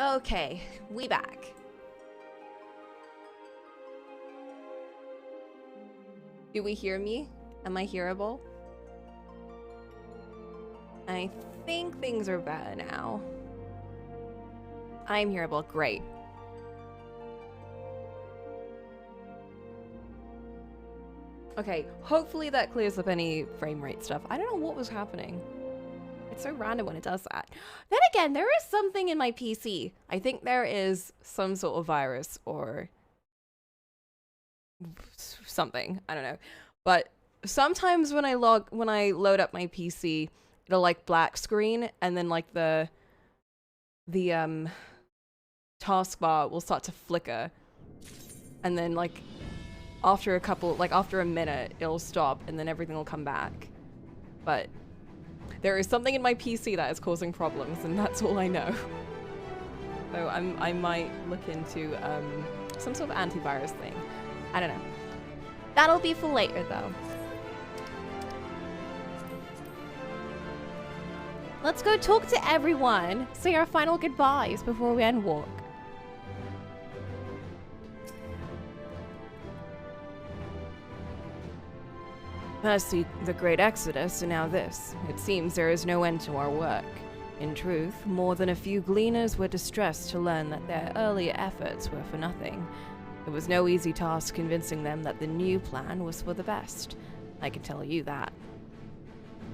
Okay, we back. Do we hear me? Am I hearable? I think things are better now. I'm hearable. Great. Okay, hopefully that clears up any frame rate stuff. I don't know what was happening. It's so random when it does that. Then again, there is something in my PC. I think there is some sort of virus or something. I don't know. But sometimes when I load up my PC, it'll like black screen and then like the taskbar will start to flicker. And then like after a minute, it'll stop and then everything will come back. But there is something in my PC that is causing problems, and that's all I know. So I might look into some sort of antivirus thing. I don't know. That'll be for later, though. Let's go talk to everyone. Say our final goodbyes before we end walk. First the Great Exodus, and now this. It seems there is no end to our work. In truth, more than a few gleaners were distressed to learn that their earlier efforts were for nothing. It was no easy task convincing them that the new plan was for the best. I can tell you that.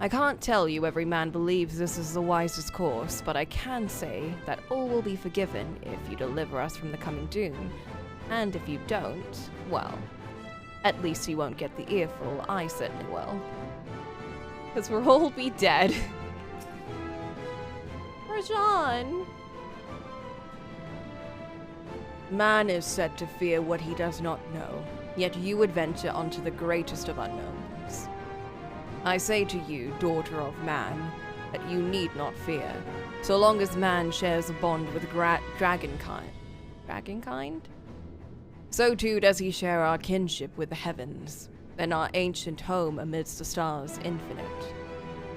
I can't tell you every man believes this is the wisest course, but I can say that all will be forgiven if you deliver us from the coming doom. And if you don't, well, at least you won't get the earful. I certainly will. Because we'll all be dead. Rajan! Man is said to fear what he does not know, yet you would venture onto the greatest of unknowns. I say to you, daughter of man, that you need not fear, so long as man shares a bond with dragonkind. Dragonkind? So too does he share our kinship with the heavens, and our ancient home amidst the stars infinite.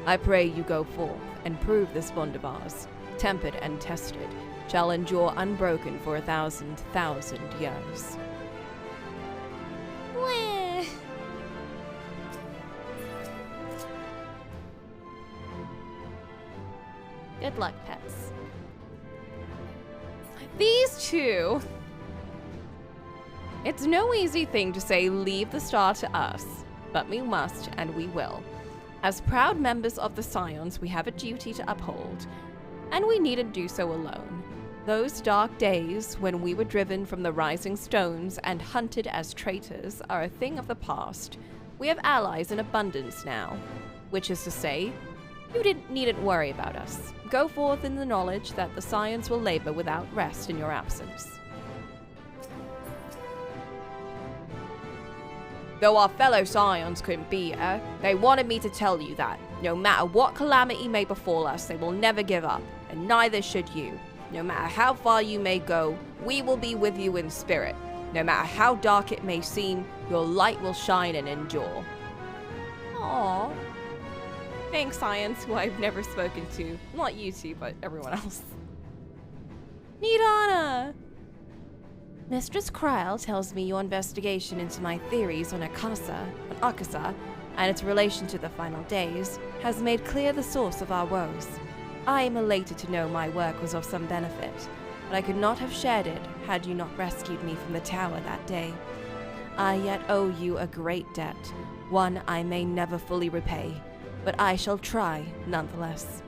I pray you go forth and prove this bond of ours, tempered and tested, shall endure unbroken for 1,000 years. Bleh. Good luck, pets. These two... It's no easy thing to say leave the star to us, but we must and we will. As proud members of the Scions, we have a duty to uphold, and we needn't do so alone. Those dark days when we were driven from the rising stones and hunted as traitors are a thing of the past. We have allies in abundance now, which is to say, you needn't worry about us. Go forth in the knowledge that the Scions will labor without rest in your absence. Though our fellow Scions couldn't be here, they wanted me to tell you that, no matter what calamity may befall us, they will never give up, and neither should you. No matter how far you may go, we will be with you in spirit. No matter how dark it may seem, your light will shine and endure. Aww. Thanks, Scions, who I've never spoken to. Not you two, but everyone else. Nidana! Mistress Kryl tells me your investigation into my theories on Akasa, and its relation to the final days, has made clear the source of our woes. I am elated to know my work was of some benefit, but I could not have shared it had you not rescued me from the tower that day. I yet owe you a great debt, one I may never fully repay, but I shall try nonetheless.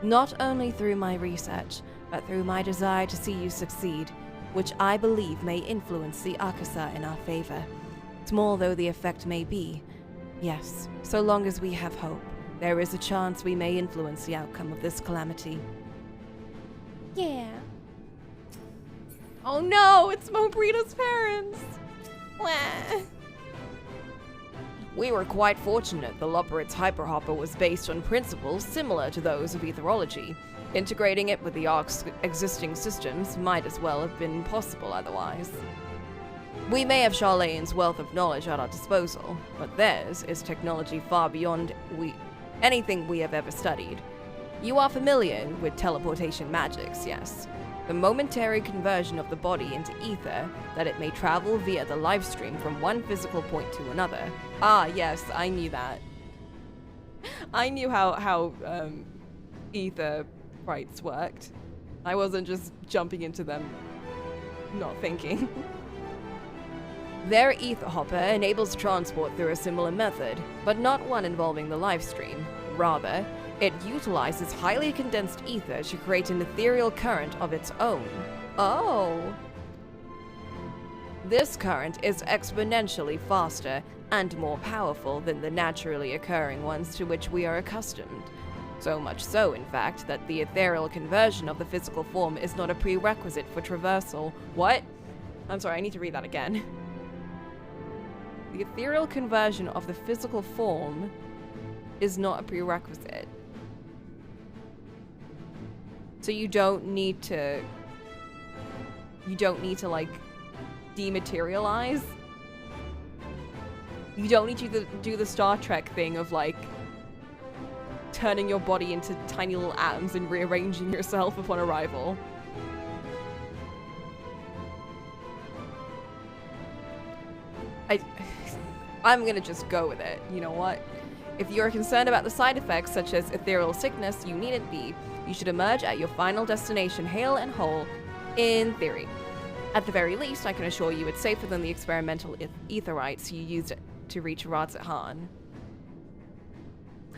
Not only through my research, but through my desire to see you succeed, which I believe may influence the Akasa in our favor. Small though the effect may be, yes, so long as we have hope, there is a chance we may influence the outcome of this calamity. Yeah. Oh no, it's Mobrita's parents! Wah. We were quite fortunate the Loperit's hyperhopper was based on principles similar to those of etherology. Integrating it with the Ark's existing systems might as well have been impossible otherwise. We may have Charlane's wealth of knowledge at our disposal, but theirs is technology far beyond anything we have ever studied. You are familiar with teleportation magics, yes? the momentary conversion of the body into ether, that it may travel via the live stream from one physical point to another. Ah, yes, I knew that. I knew how ether rights worked. I wasn't just jumping into them, not thinking. Their ether hopper enables transport through a similar method, but not one involving the live stream. Rather, it utilizes highly condensed ether to create an ethereal current of its own. Oh. This current is exponentially faster and more powerful than the naturally occurring ones to which we are accustomed. So much so, in fact, that the ethereal conversion of the physical form is not a prerequisite for traversal. What? I'm sorry, I need to read that again. The ethereal conversion of the physical form is not a prerequisite. So you don't need to like dematerialize. You don't need to do the Star Trek thing of like turning your body into tiny little atoms and rearranging yourself upon arrival. I'm gonna just go with it. You know what? If you are concerned about the side effects such as ethereal sickness, you needn't be. You should emerge at your final destination hale and whole, in theory. At the very least, I can assure you it's safer than the experimental etherites you used to reach Razathan.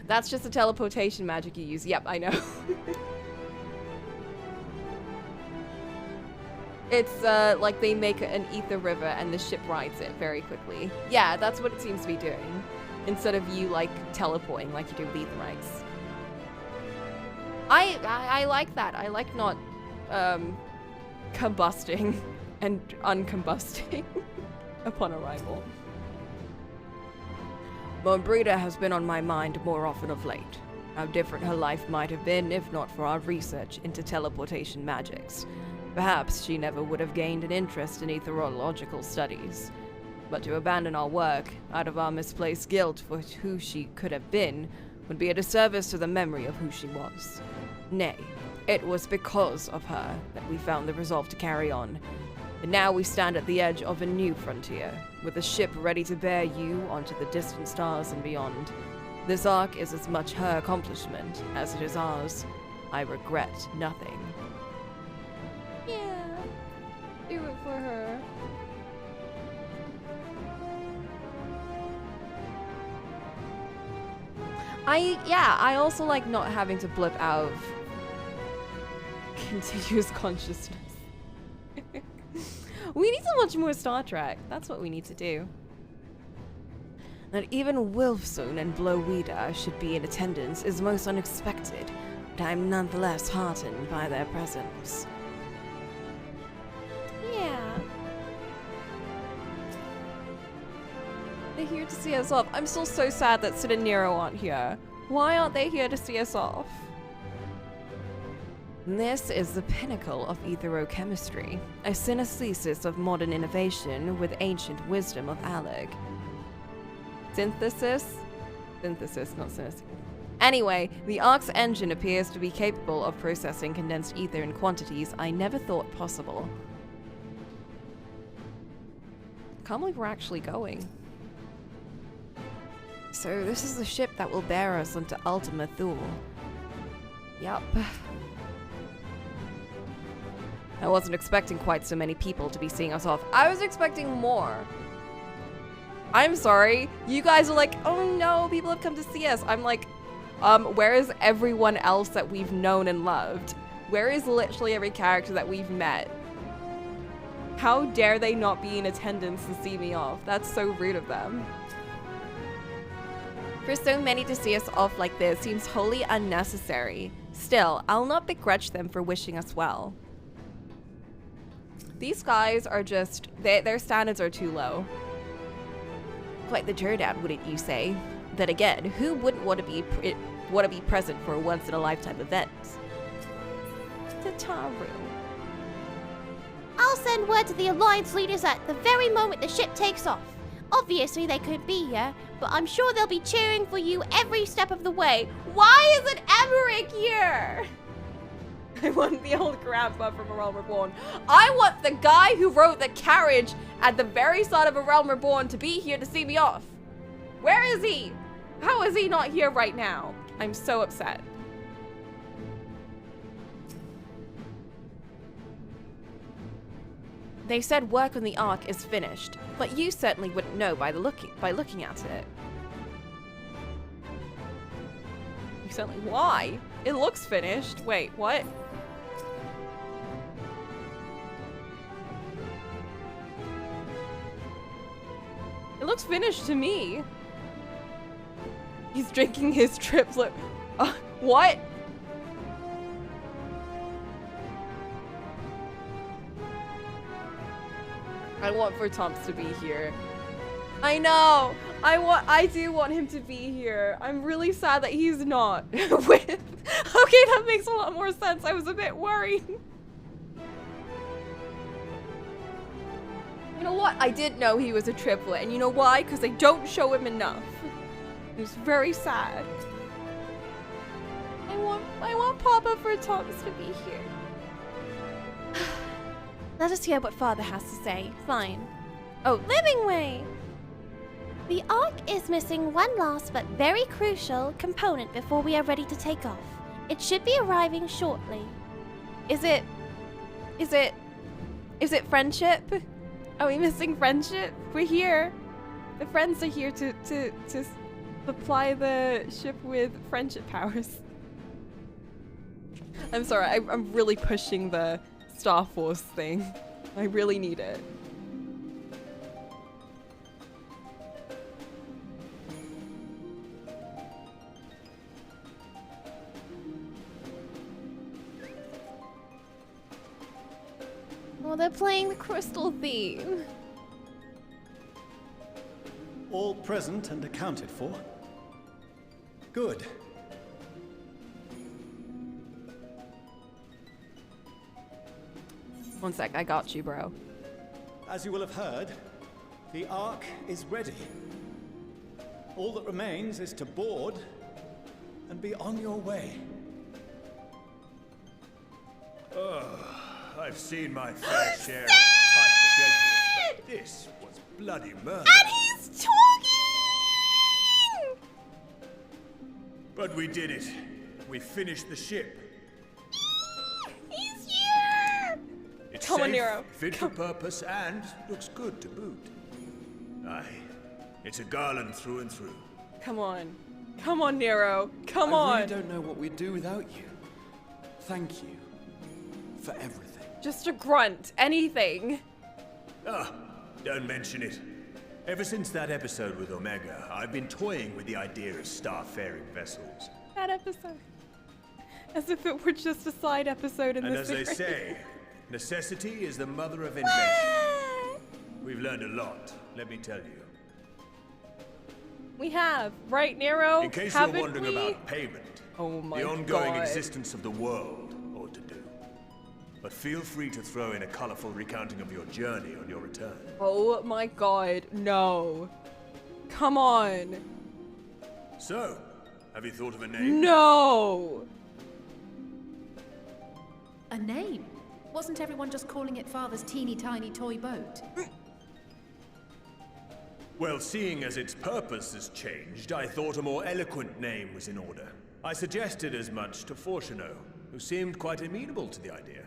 That's just a teleportation magic you use. Yep, I know. It's like they make an ether river and the ship rides it very quickly. Yeah, that's what it seems to be doing. Instead of you like teleporting like you do with etherites. I like that. I like not combusting and uncombusting upon arrival. Monbrita has been on my mind more often of late. How different her life might have been if not for our research into teleportation magics. Perhaps she never would have gained an interest in etherological studies. But to abandon our work, out of our misplaced guilt for who she could have been, would be a disservice to the memory of who she was. Nay, it was because of her that we found the resolve to carry on. And now we stand at the edge of a new frontier, with a ship ready to bear you onto the distant stars and beyond. This arc is as much her accomplishment as it is ours. I regret nothing. Yeah, do it for her. I also like not having to blip out of continuous consciousness. We need to watch more Star Trek. That's what we need to do. That even Wilfson and Blowweeder should be in attendance is most unexpected, but I'm nonetheless heartened by their presence. Yeah. They're here to see us off. I'm still so sad that Sid and Nero aren't here. Why aren't they here to see us off? This is the pinnacle of etherochemistry, a synesthesis of modern innovation with ancient wisdom of Alec. Synthesis? Synthesis, not synesthesis. Anyway, the Ark's engine appears to be capable of processing condensed ether in quantities I never thought possible. Can't believe we're actually going. So this is the ship that will bear us onto Ultima Thule. Yup. I wasn't expecting quite so many people to be seeing us off. I was expecting more. I'm sorry. You guys are like, oh no, people have come to see us. I'm like, where is everyone else that we've known and loved? Where is literally every character that we've met? How dare they not be in attendance to see me off? That's so rude of them. For so many to see us off like this seems wholly unnecessary. Still, I'll not begrudge them for wishing us well. These guys are just, their standards are too low. Quite the turnout, wouldn't you say? Then again, who wouldn't want to be present for a once-in-a-lifetime event? Tataru. I'll send word to the Alliance leaders at the very moment the ship takes off. Obviously they couldn't be here, but I'm sure they'll be cheering for you every step of the way. Why isn't Emmerich here? I want the old grandpa from A Realm Reborn. I want the guy who wrote the carriage at the very start of A Realm Reborn to be here to see me off. Where is he? How is he not here right now? I'm so upset. They said work on the Ark is finished, but you certainly wouldn't know by looking at it. You certainly why? It looks finished. Wait, what? It looks finished to me. He's drinking his triplet. What? I want for Tomps to be here. I know. I do want him to be here. I'm really sad that he's not. Okay, that makes a lot more sense. I was a bit worried. You know what? I did know he was a triplet, and you know why? Because they don't show him enough. It was very sad. I want Papa for Tomps to be here. Let us hear what Father has to say. Fine. Oh, Living Way! The Ark is missing one last but very crucial component before we are ready to take off. It should be arriving shortly. Is it friendship? Are we missing friendship? We're here. The friends are here to supply the ship with friendship powers. I'm sorry, I'm really pushing the Star Force thing. I really need it. Oh, they're playing the crystal theme. All present and accounted for? Good. One sec, I got you, bro. As you will have heard, the Ark is ready. All that remains is to board and be on your way. I've seen my fair share of tight schedules, but this was bloody murder. And he's talking! But we did it. We finished the ship. He's here! It's Come on, safe, Nero. fit for purpose, and looks good to boot. Aye, it's a garland through and through. Come on. Come on, Nero. Come I on. really don't know what we'd do without you. Thank you for everything. Just a grunt. Anything. Ah, don't mention it. Ever since that episode with Omega, I've been toying with the idea of starfaring vessels. That episode. As if it were just a side episode in And the as series. they say, necessity is the mother of invention. We've learned a lot, let me tell you. We have, right, Nero? In case Haven't you're wondering we? about payment, Oh my the ongoing God. existence of the world ought to do. But feel free to throw in a colorful recounting of your journey on your return. Oh my God, no. Come on. So, have you thought of a name? No. A name? Wasn't everyone just calling it Father's teeny tiny toy boat? Well, seeing as its purpose has changed, I thought a more eloquent name was in order. I suggested as much to Fortuno, who seemed quite amenable to the idea.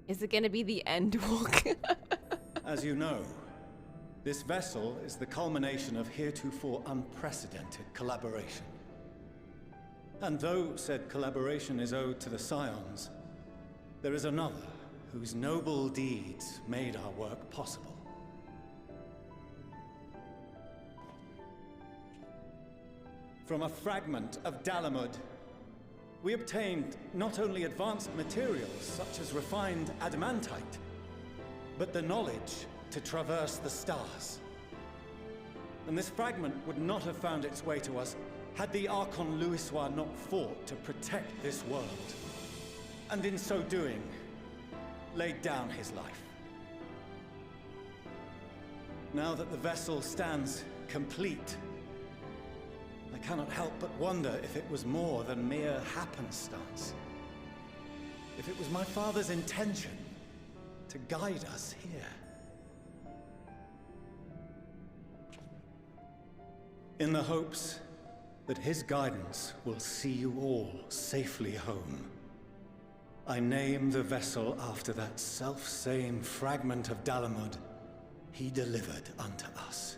Is it gonna be the Endwalker? As you know, this vessel is the culmination of heretofore unprecedented collaboration. And though said collaboration is owed to the Scions, there is another whose noble deeds made our work possible. From a fragment of Dalamud, we obtained not only advanced materials such as refined adamantite, but the knowledge to traverse the stars. And this fragment would not have found its way to us had the Archon Louisoix not fought to protect this world. And in so doing, laid down his life. Now that the vessel stands complete, I cannot help but wonder if it was more than mere happenstance. If it was my father's intention to guide us here. In the hopes that his guidance will see you all safely home, I name the vessel after that self-same fragment of Dalamud he delivered unto us.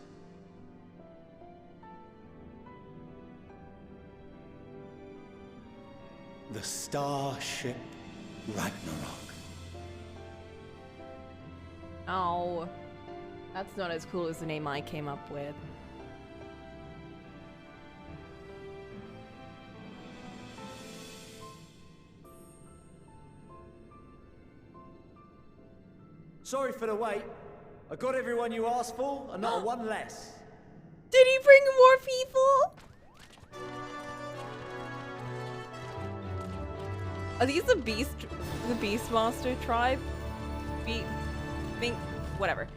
The Starship Ragnarok. Oh, that's not as cool as the name I came up with. Sorry for the wait. I got everyone you asked for, and not a one less. Did he bring more people? Are these the Beastmaster tribe? Whatever.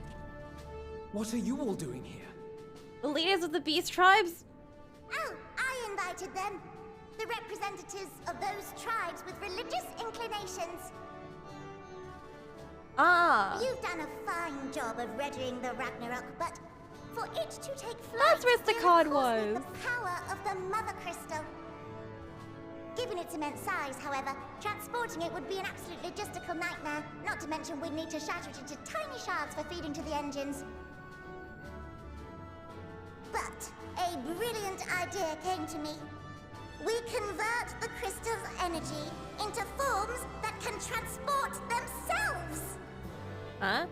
What are you all doing here? The leaders of the Beast tribes? Oh, I invited them. The representatives of those tribes with religious inclinations. Ah. You've done a fine job of readying the Ragnarok, but for it to take flight, That's where the card was. The power of the Mother Crystal. Given its immense size, however, transporting it would be an absolute logistical nightmare, not to mention we'd need to shatter it into tiny shards for feeding to the engines. But a brilliant idea came to me. We convert the crystal's energy into forms that can transport themselves! Huh?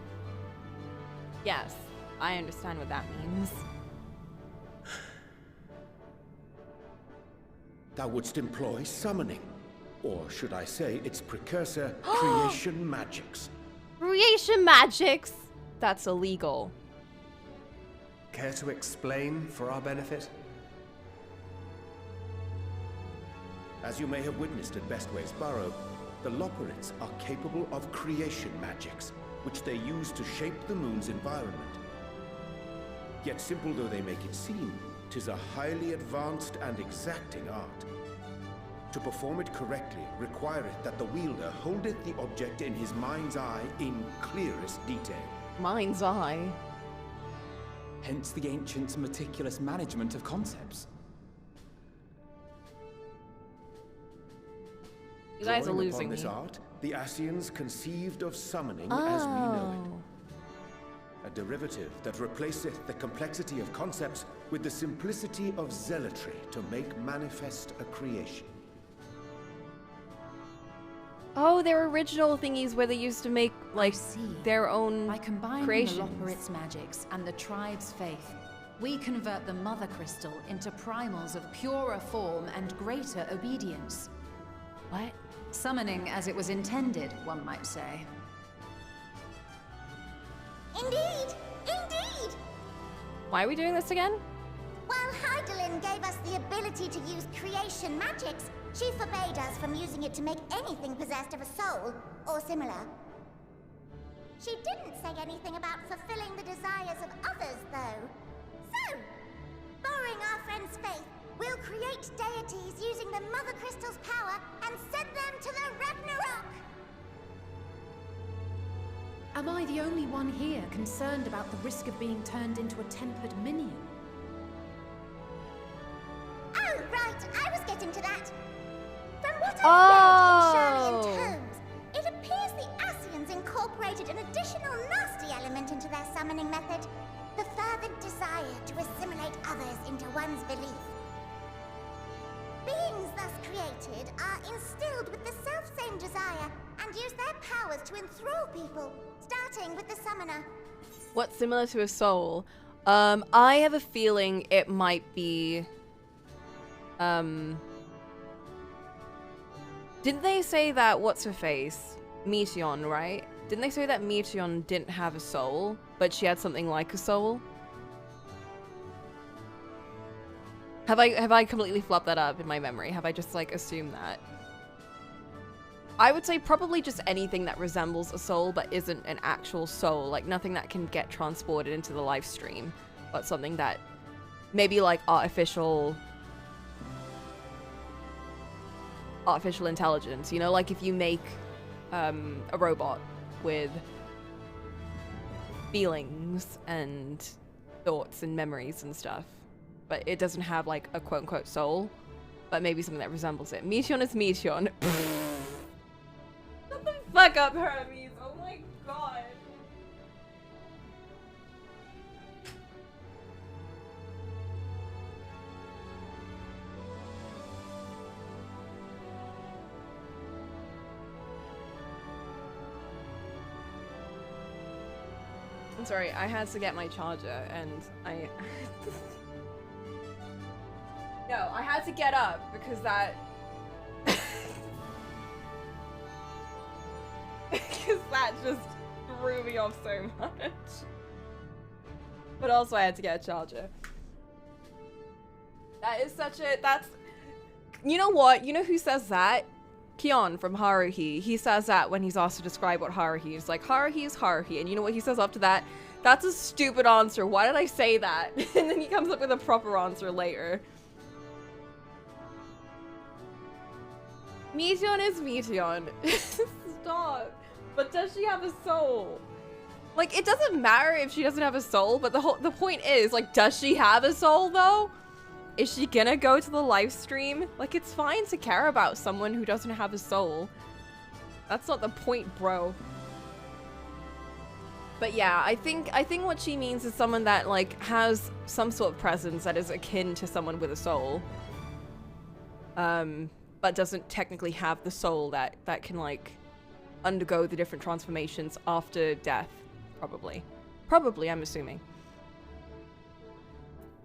Yes, I understand what that means. Thou wouldst employ summoning, or should I say its precursor, creation magics. Creation magics? That's illegal. Care to explain for our benefit? As you may have witnessed at Bestway's Burrow, the Loperites are capable of creation magics, which they use to shape the moon's environment. Yet simple though they make it seem, 'tis a highly advanced and exacting art. To perform it correctly requireth that the wielder holdeth the object in his mind's eye in clearest detail. Mind's eye. Hence the ancients' meticulous management of concepts. You guys are Drawing losing upon this me. art, the Ascians conceived of summoning as we know it. A derivative that replaceth the complexity of concepts with the simplicity of zealotry to make manifest a creation. Oh, they're original thingies where they used to make, like, their own By combining creations. the Loperites' magics and the tribe's faith, we convert the Mother Crystal into primals of purer form and greater obedience. What? Summoning as it was intended, one might say. Indeed! Indeed! Why are we doing this again? While Heidelin gave us the ability to use creation magics, she forbade us from using it to make anything possessed of a soul, or similar. She didn't say anything about fulfilling the desires of others, though. So, borrowing our friend's faith, we'll create deities using the Mother Crystal's power and send them to the Ragnarok! Am I the only one here concerned about the risk of being turned into a tempered minion? Oh, right, I was getting to that. From what I've read in Shirley and Tomes, it appears the Ascians incorporated an additional nasty element into their summoning method, the fervent desire to assimilate others into one's belief. Beings thus created are instilled with the self-same desire and use their powers to enthrall people, starting with the summoner. What's similar to a soul? I have a feeling it might be... Didn't they say that, what's-her-face? Meteon, right? Didn't they say that Meteon didn't have a soul, but she had something like a soul? Have I completely flopped that up in my memory? Have I just, like, assumed that? I would say probably just anything that resembles a soul but isn't an actual soul. Like, nothing that can get transported into the live stream, but something that maybe, like, artificial artificial intelligence, you know, like if you make a robot with feelings and thoughts and memories and stuff, but it doesn't have like a quote-unquote soul, but maybe something that resembles it. Meteon is Meteon. Shut the fuck up, Hermes. Oh my god. I'm sorry, I had to get my charger and I... No, I had to get up because that... because that just threw me off so much. But also I had to get a charger. That is such a... That's... You know what? You know who says that? Kion from Haruhi. He says that when he's asked to describe what Haruhi is. Like, Haruhi is Haruhi. And you know what he says after that? That's a stupid answer. Why did I say that? And then he comes up with a proper answer later. Meteon is Meteon. Stop. But does she have a soul? Like, it doesn't matter if she doesn't have a soul, but the point is, like, does she have a soul, though? Is she gonna go to the live stream? Like, it's fine to care about someone who doesn't have a soul. That's not the point, bro. But yeah, I think what she means is someone that, like, has some sort of presence that is akin to someone with a soul. But doesn't technically have the soul that can, like, undergo the different transformations after death, probably. Probably, I'm assuming.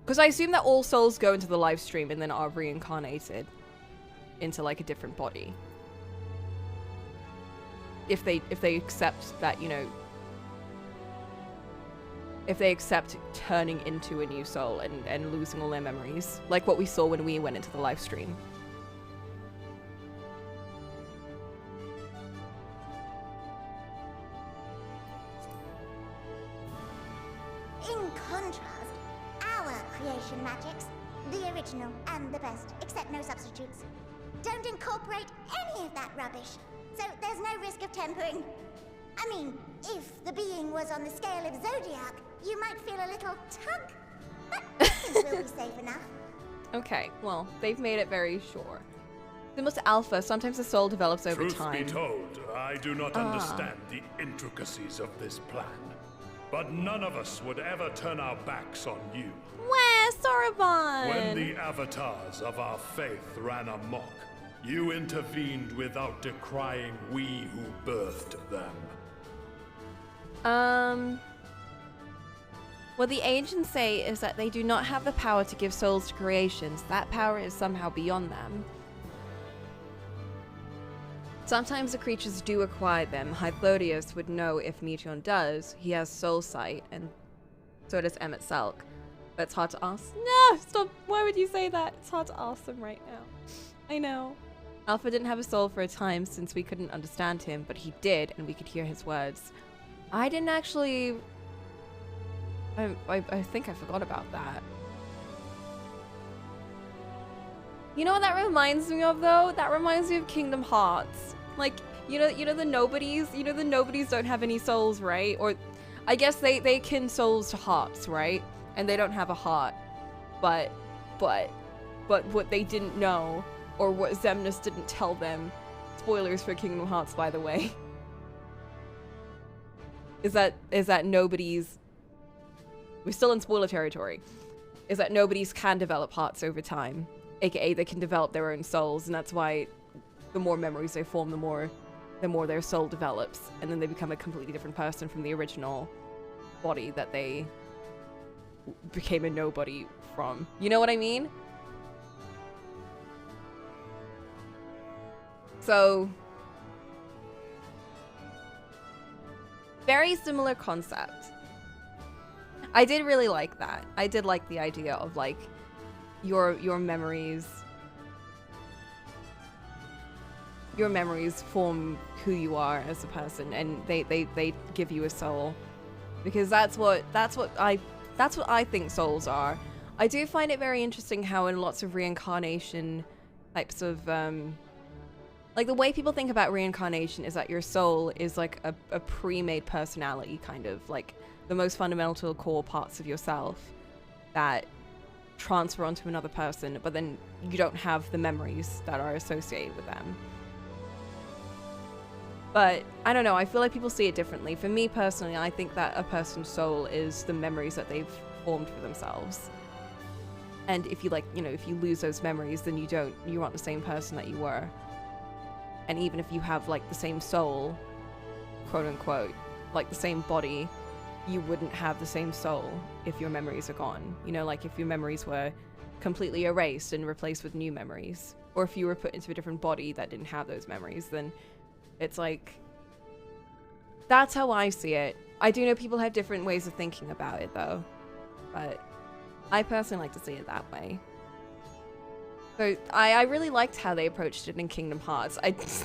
Because I assume that all souls go into the live stream and then are reincarnated into, like, a different body. If they accept that, you know, if they accept turning into a new soul and losing all their memories, like what we saw when we went into the live stream. In contrast, our creation magics, the original and the best, except no substitutes, don't incorporate any of that rubbish, so there's no risk of tempering. I mean, if the being was on the scale of Zodiac, you might feel a little tug, but I think we'll be safe enough. Okay, well, they've made it very sure. The most alpha, sometimes the soul develops over time. Truth be told, I do not understand the intricacies of this plan. But none of us would ever turn our backs on you. Where, Soroban? When the avatars of our faith ran amok, you intervened without decrying we who birthed them. What the ancients say is that they do not have the power to give souls to creations. That power is somehow beyond them. Sometimes the creatures do acquire them. Hythlodeus would know if Meteon does. He has soul sight, and so does Emmet Salk. But it's hard to ask. No, stop. Why would you say that? It's hard to ask them right now. I know. Alpha didn't have a soul for a time since we couldn't understand him, but he did, and we could hear his words. I didn't actually... I think I forgot about that. You know what that reminds me of, though? That reminds me of Kingdom Hearts. Like, you know the nobodies? You know the nobodies don't have any souls, right? Or, I guess they akin souls to hearts, right? And they don't have a heart. But what they didn't know, or what Xemnas didn't tell them, spoilers for Kingdom Hearts, by the way, is that nobodies... We're still in spoiler territory. Is that nobodies can develop hearts over time. AKA they can develop their own souls, and that's why the more memories they form, the more their soul develops, and then they become a completely different person from the original body that they became a nobody from. You know what I mean? So, very similar concept. I did really like that. I did like the idea of, like, your memories form who you are as a person, and they give you a soul, because that's what I think souls are. I do find it very interesting how in lots of reincarnation types of Like, the way people think about reincarnation is that your soul is like a pre-made personality, kind of like the most fundamental core parts of yourself that transfer onto another person, but then you don't have the memories that are associated with them. But I don't know, I feel like people see it differently. For me personally, I think that a person's soul is the memories that they've formed for themselves. And if you like, you know, if you lose those memories, then you aren't the same person that you were. And even if you have like the same soul, quote unquote, like the same body, you wouldn't have the same soul if your memories are gone. You know, like if your memories were completely erased and replaced with new memories, or if you were put into a different body that didn't have those memories, then it's like, that's how I see it. I do know people have different ways of thinking about it though, but I personally like to see it that way. So I really liked how they approached it in Kingdom Hearts.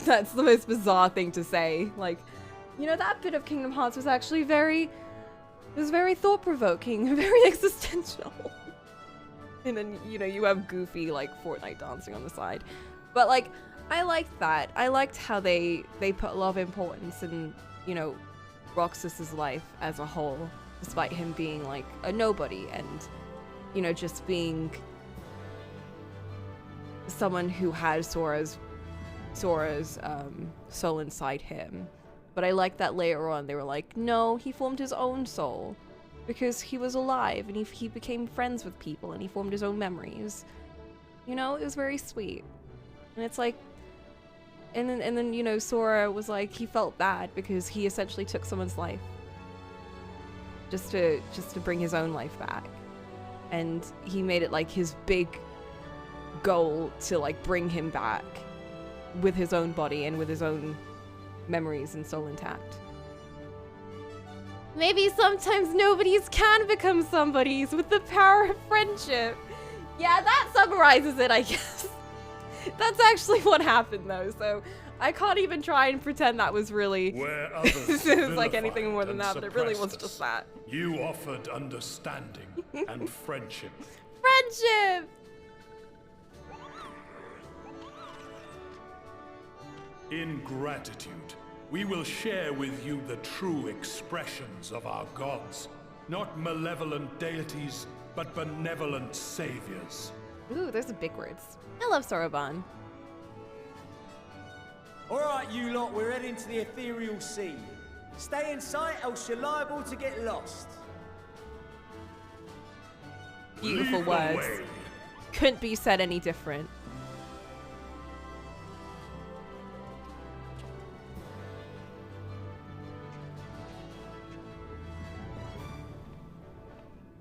That's the most bizarre thing to say. Like, you know, that bit of Kingdom Hearts was actually very thought-provoking, very existential. And then, you know, you have Goofy, like, Fortnite dancing on the side. But, like, I liked that. I liked how they put a lot of importance in, you know, Roxas's life as a whole, despite him being, like, a nobody and, you know, just being someone who had Sora's soul inside him. But I like that later on they were like, no, he formed his own soul because he was alive and he became friends with people and he formed his own memories. You know, it was very sweet. And it's like, and then you know, Sora was like, he felt bad because he essentially took someone's life just to bring his own life back. And he made it like his big goal to like bring him back with his own body and with his own memories and soul intact. Maybe sometimes nobodies can become somebodies with the power of friendship. Yeah, that summarizes it, I guess. That's actually what happened though, so I can't even try and pretend that was really Where others it was like anything more than that, but it really was us, just that. You offered understanding and friendship. Friendship! In gratitude, we will share with you the true expressions of our gods. Not malevolent deities, but benevolent saviors. Ooh, those are big words. I love Soroban. Alright, you lot, we're heading to the ethereal sea. Stay in sight, else you're liable to get lost. Beautiful Lead the words. way. Couldn't be said any different.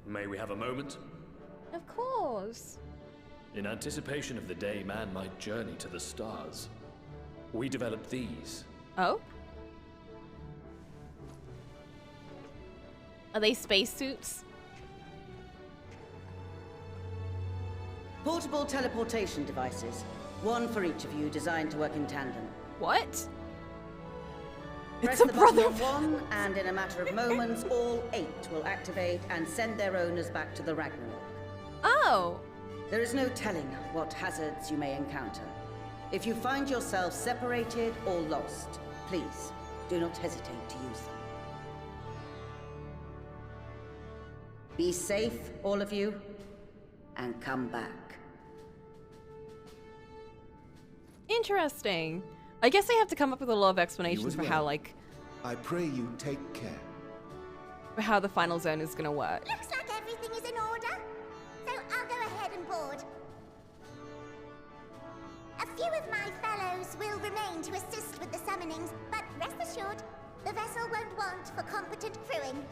May we have a moment? Of course. In anticipation of the day man might journey to the stars, we developed these. Oh? Are they spacesuits? Portable teleportation devices. One for each of you, designed to work in tandem. What? Press It's a the button brother. on one, and in a matter of moments, all 8 will activate and send their owners back to the Ragnarok. Oh. There is no telling what hazards you may encounter. If you find yourself separated or lost, please do not hesitate to use them. Be safe, all of you, and come back. Interesting. I guess I have to come up with a lot of You explanations as for well. how, like, I pray you take care. for how the final zone is gonna work. Looks like everything is in order. So I'll go ahead and board. A few of my fellows will remain to assist with the summonings, but rest assured, the vessel won't want for competent crewing.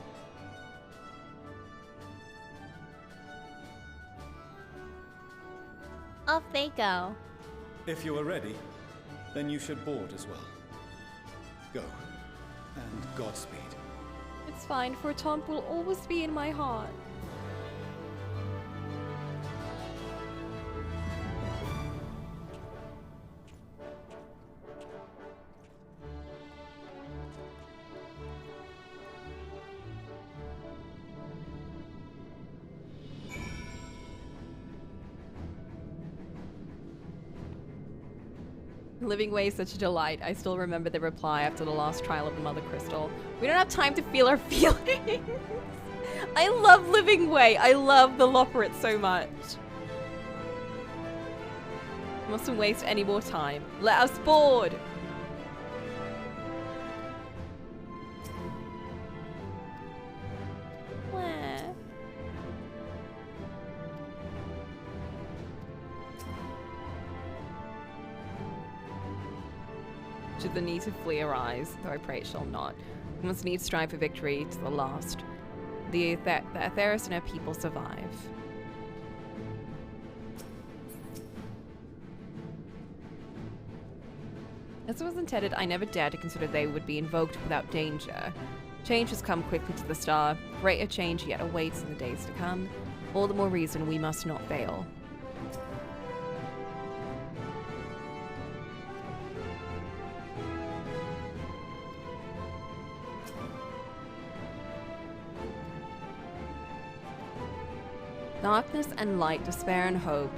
Off they go. If you are ready, then you should board as well. Go, and Godspeed. It's fine, for Tomp will always be in my heart. Living Way is such a delight. I still remember the reply after the last trial of the Mother Crystal. We don't have time to feel our feelings. I love Living Way. I love the Loporrit so much. Mustn't waste any more time. Let us board. Where? Should the need to flee arise, though I pray it shall not. We must needs strive for victory to the last. The Atheris and her people survive. As it was intended, I never dared to consider they would be invoked without danger. Change has come quickly to the star. Greater change yet awaits in the days to come. All the more reason we must not fail. Darkness and light, despair and hope.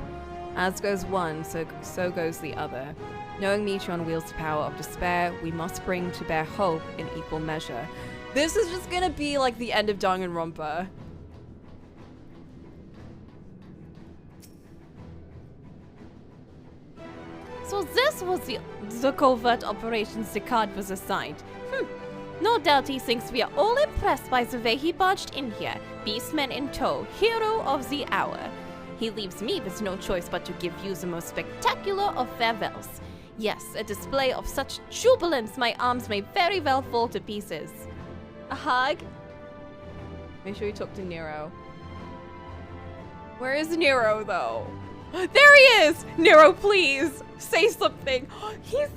As goes one, so goes the other. Knowing Metron wields the power of despair, we must bring to bear hope in equal measure. This is just gonna be like the end of Danganronpa. So this was the covert operations Sicard was assigned. No doubt he thinks we are all impressed by the way he barged in here, beastmen in tow, hero of the hour. He leaves me with no choice but to give you the most spectacular of farewells. Yes, a display of such jubilance my arms may very well fall to pieces. A hug? Make sure you talk to Nero. Where is Nero, though? There he is! Nero, please! Say something! He's...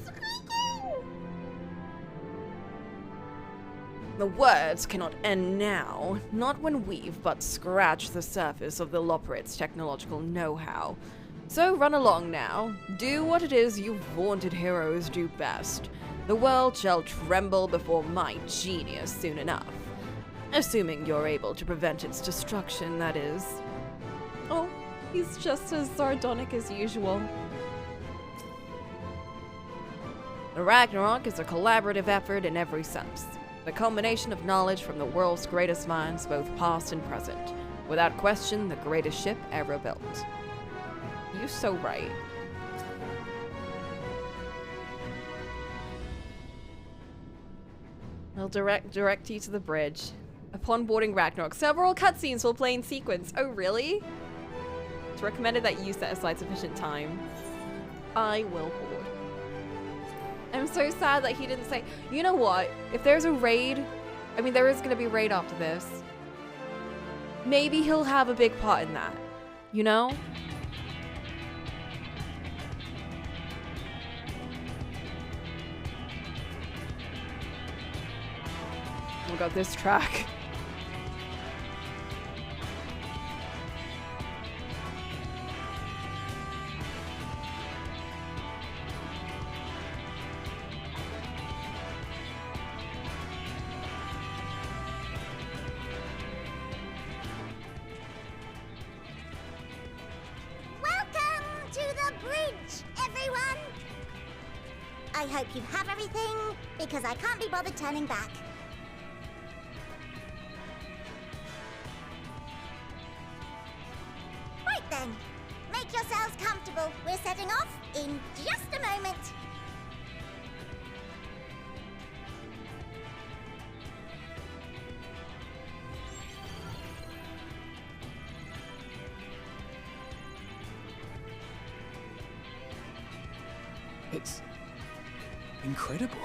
The words cannot end now, not when we've but scratched the surface of the Loporrit's technological know-how. So run along now, do what it is you vaunted heroes do best. The world shall tremble before my genius soon enough. Assuming you're able to prevent its destruction, that is. Oh, he's just as sardonic as usual. The Ragnarok is a collaborative effort in every sense. The culmination of knowledge from the world's greatest minds, both past and present. Without question, the greatest ship ever built. You're so right. I'll direct you to the bridge. Upon boarding Ragnarok, several cutscenes will play in sequence. Oh, really? It's recommended that you set aside sufficient time. I will board. I'm so sad that he didn't say, you know what, if there's a raid, I mean, there is going to be a raid after this. Maybe he'll have a big part in that, you know? Oh my god, this track. I hope you have everything, because I can't be bothered turning back. Right then, make yourselves comfortable. We're setting off in just a moment. It's incredible.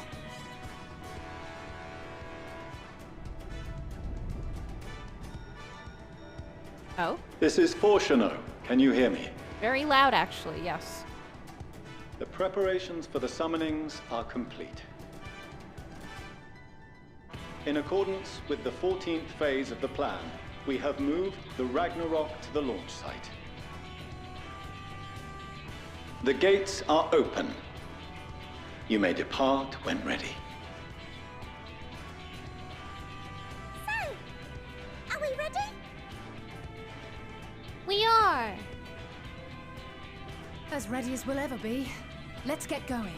Oh? This is Fortuno. Can you hear me? Very loud, actually, yes. The preparations for the summonings are complete. In accordance with the 14th phase of the plan, we have moved the Ragnarok to the launch site. The gates are open. You may depart when ready. So, are we ready? We are! As ready as we'll ever be. Let's get going.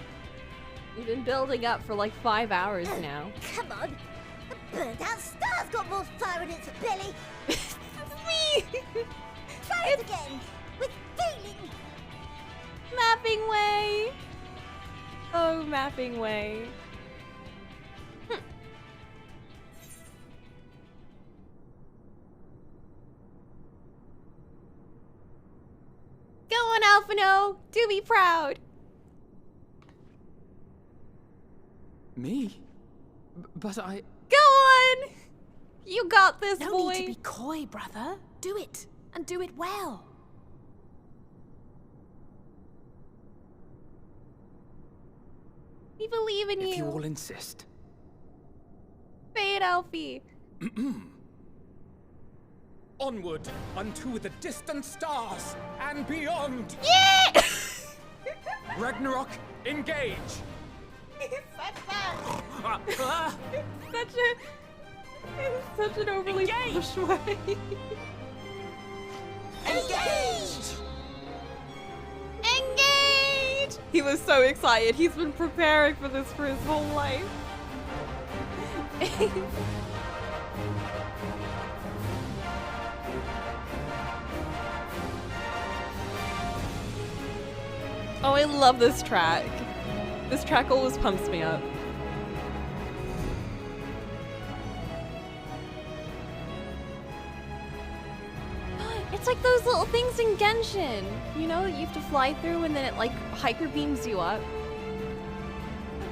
You've been building up for like 5 hours now. Come on. A burnt-out star's got more fire in its belly. It's me! Try it again. With feeling. Mapping way! Oh, mapping way. Go on, Alphino! Do be proud! Me? But I... Go on! You got this, No boy! need to be coy, brother. Do it, and do it well. We believe in you. If you all insist. Say it, Alfie. Onward unto the distant stars and beyond. Yeah! Ragnarok, engage. Such an overly push way. Engage! Engage! He was so excited. He's been preparing for this for his whole life. Oh, I love this track. This track always pumps me up. It's like those little things in Genshin, you know, that you have to fly through and then it like hyper beams you up.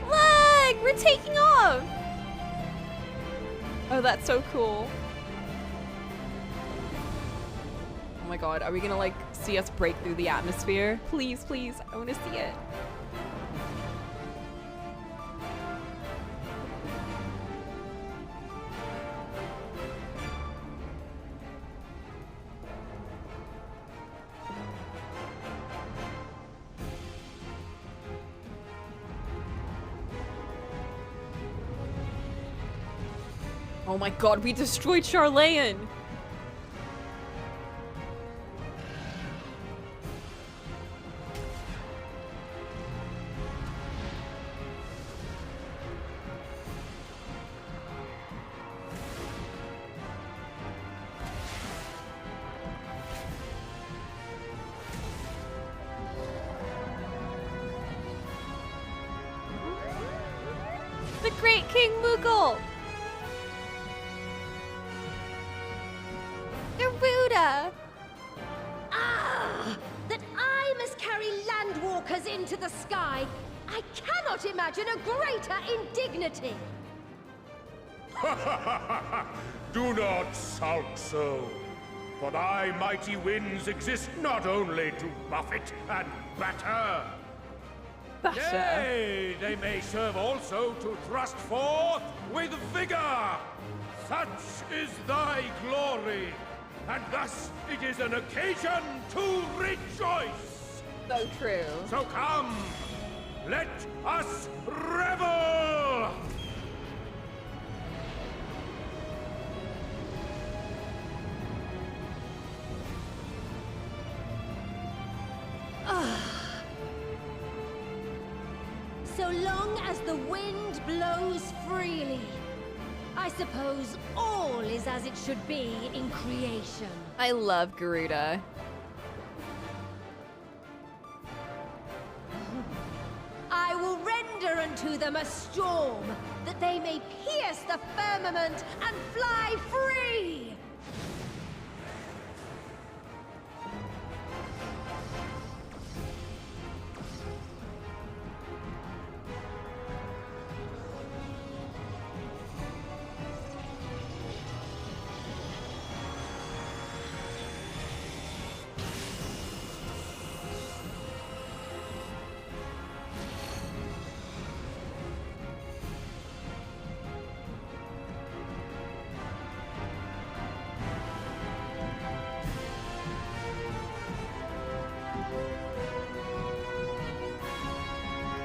Look, we're taking off. Oh, that's so cool. Oh my god, are we gonna like see us break through the atmosphere? Please, please, I wanna see it. Oh my god, we destroyed Charlayan! The Great King Moogle! Garuda! Ah! That I must carry landwalkers into the sky! I cannot imagine a greater indignity! Do not sulk so, for thy mighty winds exist not only to buffet and batter. Nay, they may serve also to thrust forth with vigor. Such is thy glory, and thus it is an occasion to rejoice. So true. So come, let us revel! So long as the wind blows freely, I suppose all is as it should be in creation. I love Garuda. I will render unto them a storm, that they may pierce the firmament and fly free!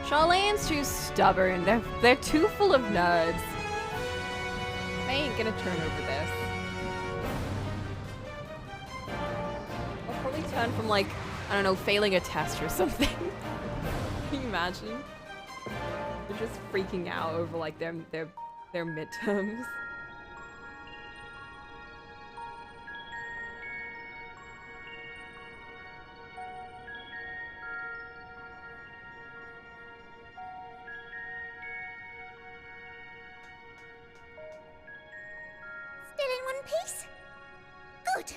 Charlayan's too stubborn. They're too full of nerds. I ain't gonna turn over this. I'll probably turn from like, I don't know, failing a test or something. Can you imagine? They're just freaking out over like their midterms. Still in one piece? Good.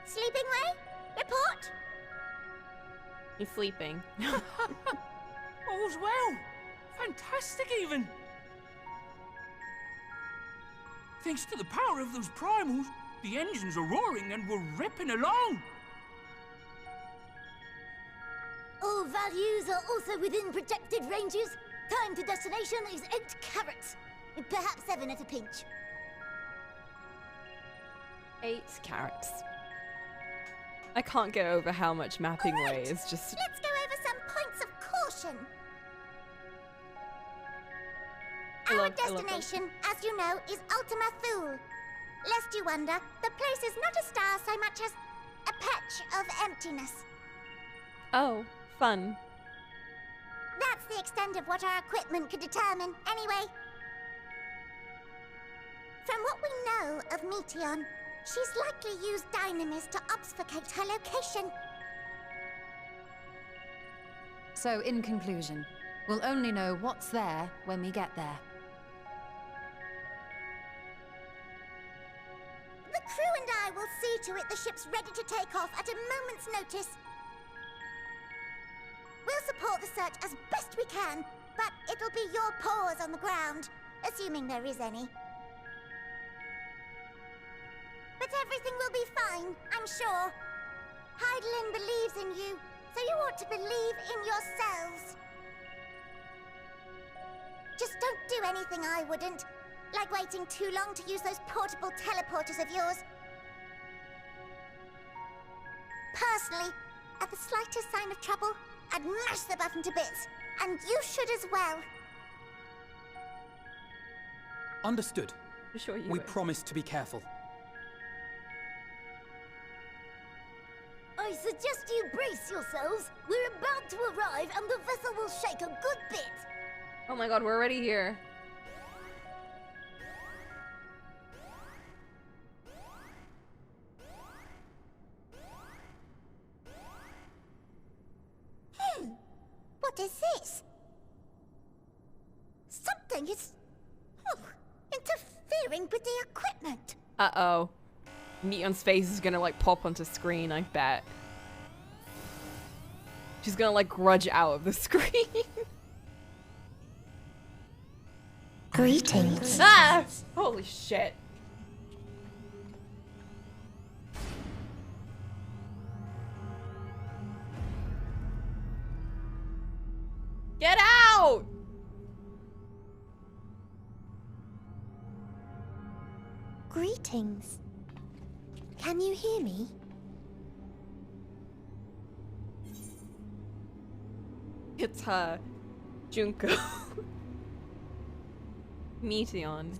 Sleeping way? Report? He's sleeping. All's well. Fantastic, even. Thanks to the power of those primals, the engines are roaring and we're ripping along. All values are also within projected ranges. Time to destination is 8 carats. Perhaps 7 at a pinch. 8 carats. I can't get over how much mapping way is just... Let's go over some points of caution. Our destination, as you know, is Ultima Thule. Lest you wonder, the place is not a star so much as a patch of emptiness. Oh, fun. That's the extent of what our equipment could determine, anyway. From what we know of Meteon, she's likely used Dynamis to obfuscate her location. So, in conclusion, we'll only know what's there when we get there. The crew and I will see to it the ship's ready to take off at a moment's notice. We'll support the search as best we can, but it'll be your paws on the ground, assuming there is any. But everything will be fine, I'm sure. Heidelin believes in you, so you ought to believe in yourselves. Just don't do anything I wouldn't, like waiting too long to use those portable teleporters of yours. Personally, at the slightest sign of trouble, I'd mash the button to bits, and you should as well. Understood. Sure you we would. promise to be careful. I suggest you brace yourselves. We're about to arrive and the vessel will shake a good bit. Oh my god, we're already here. What is this? Something is... interfering with the equipment. Uh-oh. Meteon's face is gonna like pop onto screen, I bet. She's gonna like grudge out of the screen. Greetings. Ah! Holy shit. Get out! Greetings. Can you hear me? It's her. Junko. Meteon.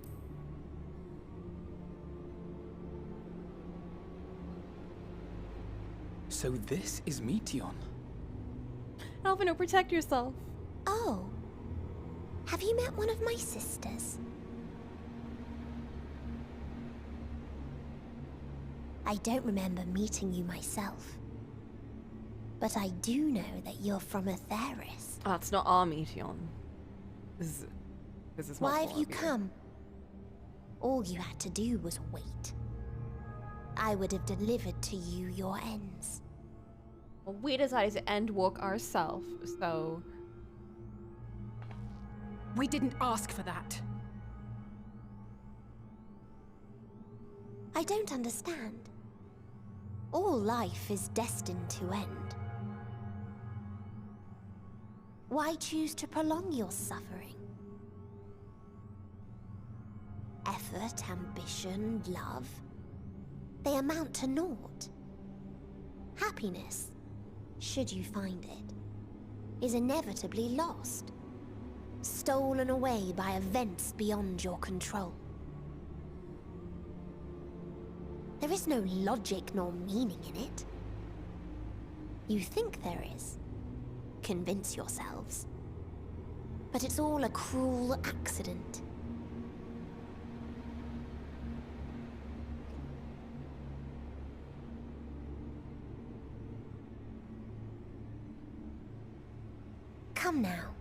So this is Meteon. Alvino, protect yourself. Oh. Have you met one of my sisters? I don't remember meeting you myself. But I do know that you're from Atheris. Oh, it's not our Meteon. This is Why have you come? All you had to do was wait. I would have delivered to you your ends. Well, we decided to Endwalk ourselves, so... We didn't ask for that. I don't understand. All life is destined to end. Why choose to prolong your suffering? Effort, ambition, love, they amount to naught. Happiness, should you find it, is inevitably lost, stolen away by events beyond your control. There is no logic nor meaning in it. You think there is, convince yourselves. But it's all a cruel accident. Come now.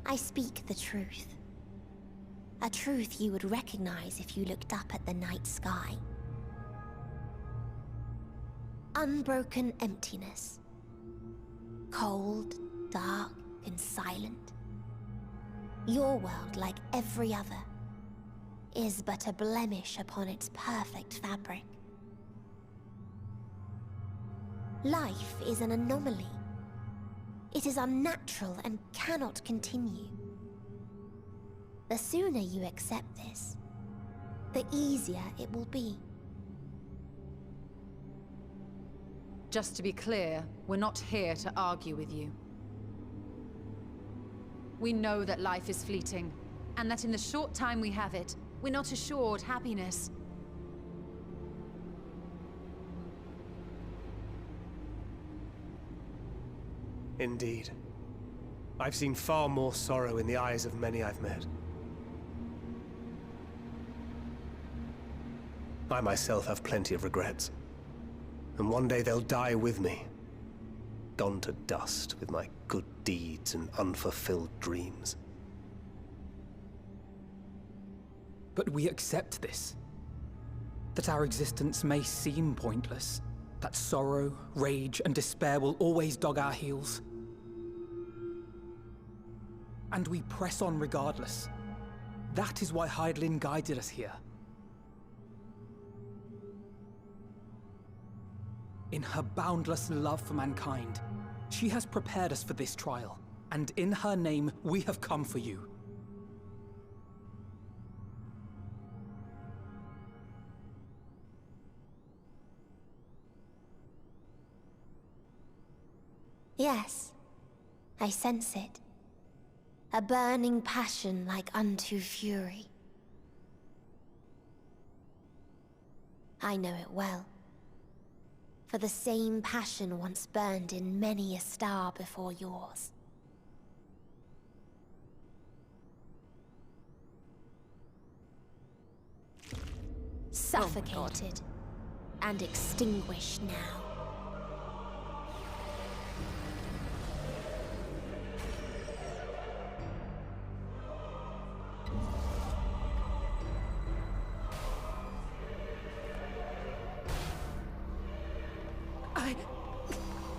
I speak the truth. A truth you would recognize if you looked up at the night sky. Unbroken emptiness. Cold, dark, and silent. Your world, like every other, is but a blemish upon its perfect fabric. Life is an anomaly. It is unnatural and cannot continue. The sooner you accept this, the easier it will be. Just to be clear, we're not here to argue with you. We know that life is fleeting, and that in the short time we have it, we're not assured happiness. Indeed. I've seen far more sorrow in the eyes of many I've met. I myself have plenty of regrets. And one day they'll die with me. Gone to dust with my good deeds and unfulfilled dreams. But we accept this. That our existence may seem pointless. That sorrow, rage, and despair will always dog our heels. And we press on regardless. That is why Hydaelyn guided us here. In her boundless love for mankind, she has prepared us for this trial, and in her name, we have come for you. Yes, I sense it. A burning passion like unto fury. I know it well. For the same passion once burned in many a star before yours. Suffocated and extinguished now.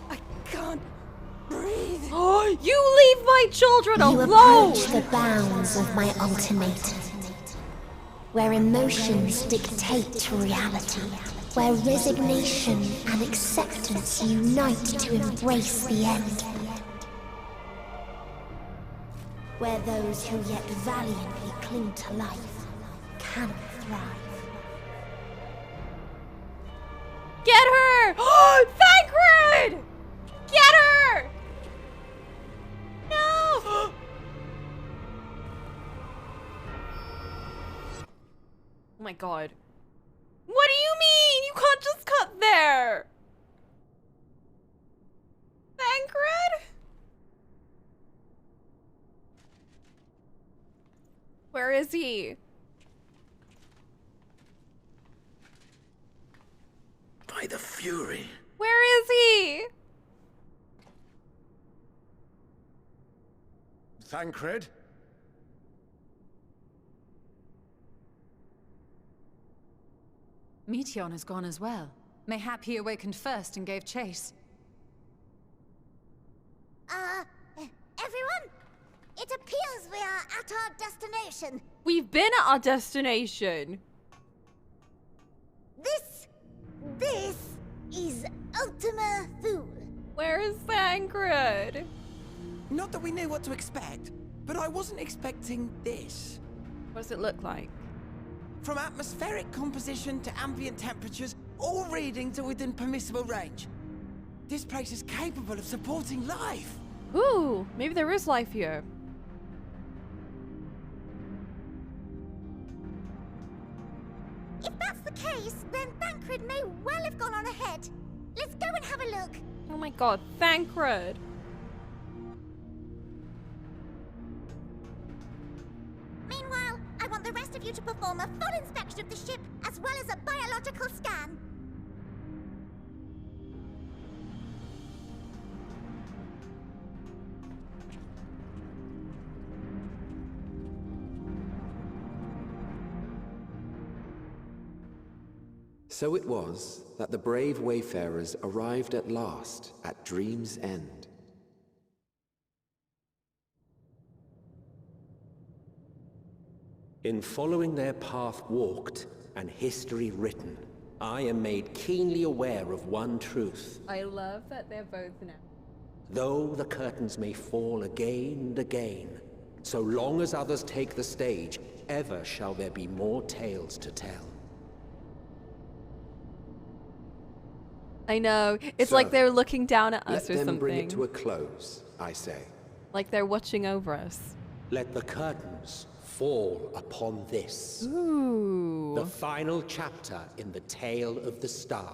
I can't breathe. You leave my children You alone! approach the bounds of my ultimatum, where emotions dictate reality, where resignation and acceptance unite to embrace the end, where those who yet valiantly cling to life cannot thrive. Get her! Thancred! Get her! No! Oh my god. What do you mean? You can't just cut there! Thancred? Where is he? By the Fury. Where is he? Thancred? Meteion has gone as well. Mayhap he awakened first and gave chase. Everyone? It appears we are at our destination. We've been at our destination. This is Ultima Thule. Where is Thancred? Not that we knew what to expect, but I wasn't expecting this. What does it look like? From atmospheric composition to ambient temperatures, all reading to within permissible range. This place is capable of supporting life. Ooh, maybe there is life here. If that's the case, then Thancred may well have gone on ahead. Let's go and have a look. Oh my god, Thancred. you to perform a full inspection of the ship, as well as a biological scan. So it was that the brave wayfarers arrived at last at Dream's End. In following their path walked and history written, I am made keenly aware of one truth. I love that they're both now. Though the curtains may fall again and again, so long as others take the stage, ever shall there be more tales to tell. I know. It's So, like they're looking down at us or Let them something. bring it to a close, I say. Like they're watching over us. Let the curtains fall upon this. Ooh. The final chapter in the tale of the star.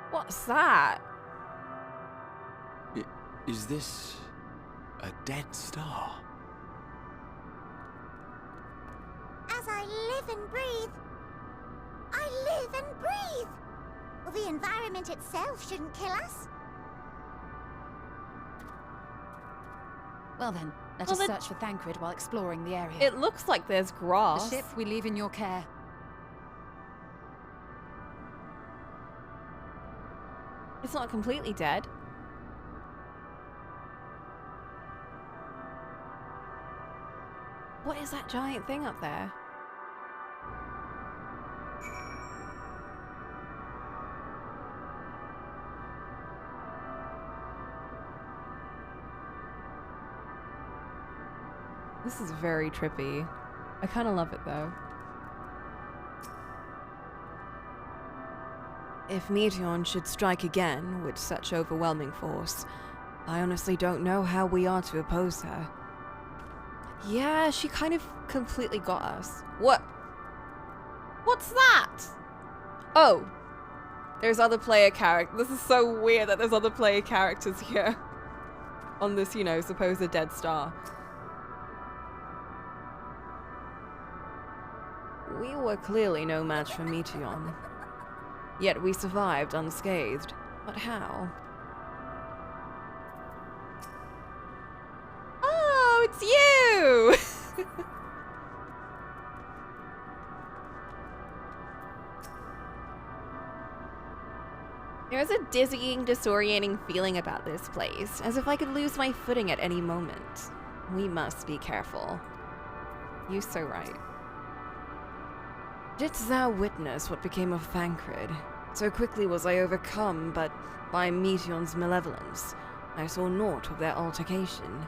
What's that? Is this a dead star? As I live and breathe, I live and breathe. Well, the environment itself shouldn't kill us. Well then, let Well, us search for Thancred while exploring the area. It looks like there's grass. The ship we leave in your care. It's not completely dead. What is that giant thing up there? This is very trippy. I kind of love it though. If Meteon should strike again with such overwhelming force, I honestly don't know how we are to oppose her. Yeah, she kind of completely got us. What? What's that? Oh. There's other player characters. This is so weird that there's other player characters here. On this, you know, supposed dead star. We were clearly no match for Meteon. Yet we survived unscathed. But how? Oh, it's you! There's a dizzying, disorienting feeling about this place, as if I could lose my footing at any moment. We must be careful. You're so right. Didst thou witness what became of Thancred? So quickly was I overcome, but by Meteon's malevolence, I saw naught of their altercation.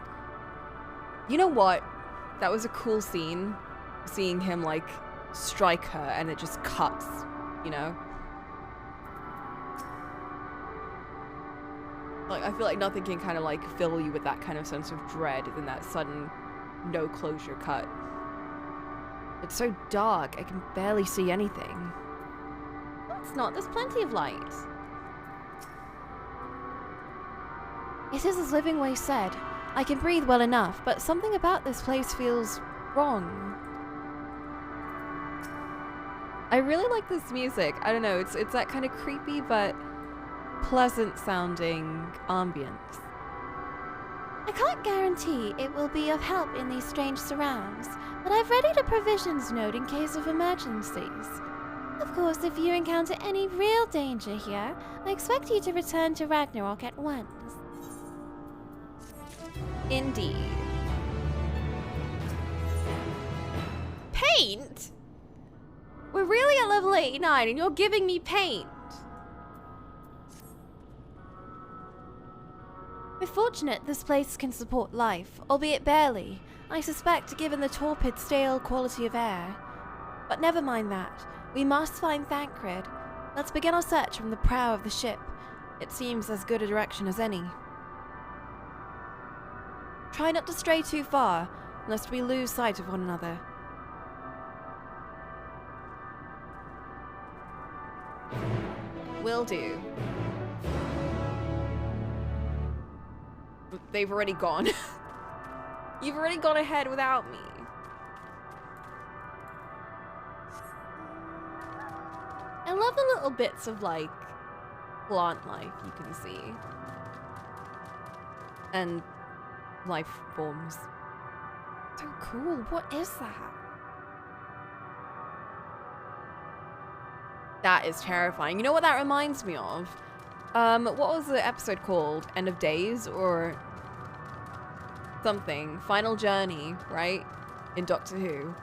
You know what? That was a cool scene, seeing him, like, strike her and it just cuts, you know? Like, I feel like nothing can kind of, like, fill you with that kind of sense of dread than that sudden, no closure cut. It's so dark, I can barely see anything. No, it's not. There's plenty of light. It is as Livingway said. I can breathe well enough, but something about this place feels wrong. I really like this music. I don't know, it's that kind of creepy but pleasant sounding ambience. I can't guarantee it will be of help in these strange surrounds, but I've readied a provisions note in case of emergencies. Of course, if you encounter any real danger here, I expect you to return to Ragnarok at once. Indeed. Paint? We're really at level 89 and you're giving me paint. We're fortunate this place can support life, albeit barely, I suspect given the torpid, stale quality of air. But never mind that. We must find Thancred. Let's begin our search from the prow of the ship. It seems as good a direction as any. Try not to stray too far, lest we lose sight of one another. Will do. they've already gone. You've already gone ahead without me. I love the little bits of, like, plant life you can see. And life forms. So cool. What is that? That is terrifying. You know what that reminds me of? What was the episode called? End of Days or something? Final Journey, right? In Doctor Who.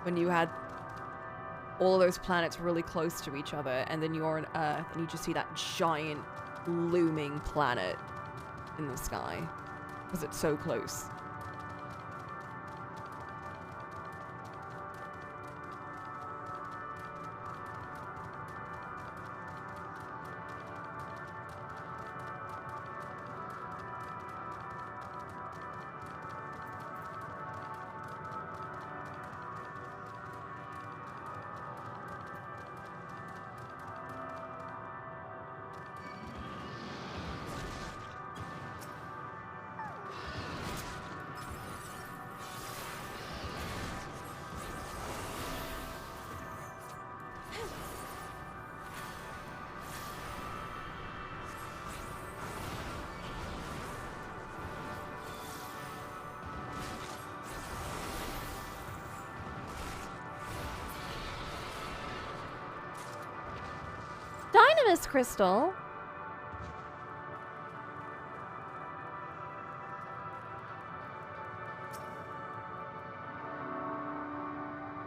When you had all of those planets really close to each other, and then you're on Earth, and you just see that giant looming planet in the sky. Because it's so close. Dynamis crystal.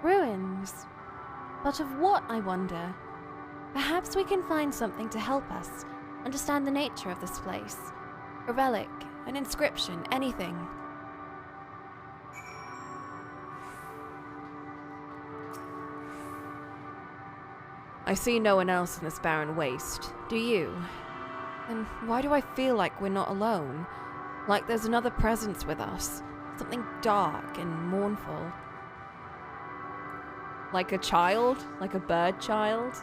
Ruins. But of what, I wonder? Perhaps we can find something to help us understand the nature of this place. A relic, an inscription, anything. I see no one else in this barren waste. Do you? Then why do I feel like we're not alone? Like there's another presence with us. Something dark and mournful. Like a child? Like a bird child?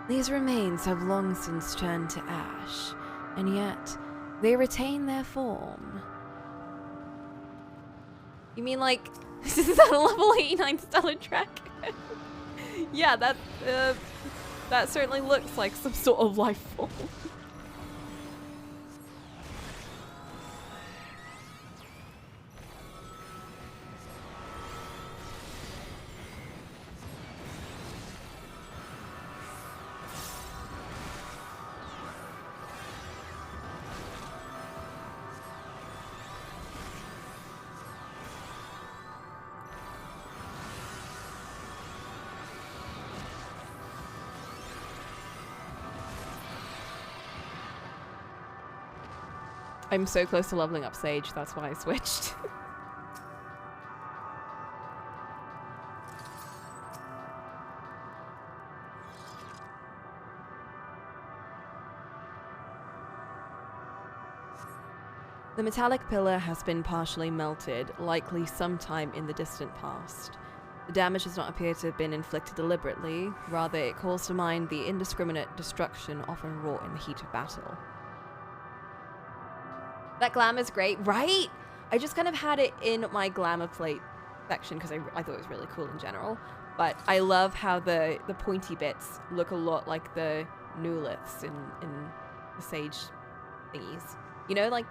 These remains have long since turned to ash, and yet they retain their form. You mean like, is that a level 89 stellar track? Yeah, that certainly looks like some sort of life form. I'm so close to leveling up Sage, that's why I switched. The metallic pillar has been partially melted, likely sometime in the distant past. The damage does not appear to have been inflicted deliberately, rather it calls to mind the indiscriminate destruction often wrought in the heat of battle. That glam is great, right? I just kind of had it in my glamour plate section because I thought it was really cool in general. But I love how the pointy bits look a lot like the newliths in the Sage thingies. You know, like,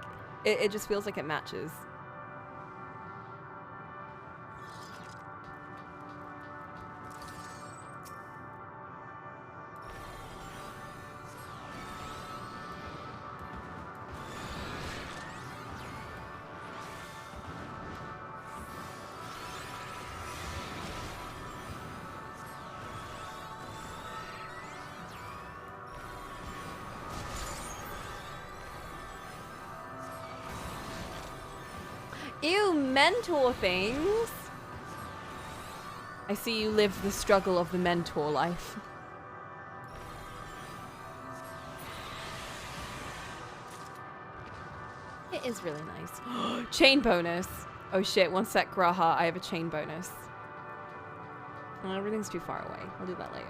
it just feels like it matches. Ew, mentor things. I see you live the struggle of the mentor life. It is really nice. Chain bonus. Oh shit, one sec, Graha. I have a chain bonus. Oh, everything's too far away. I'll do that later.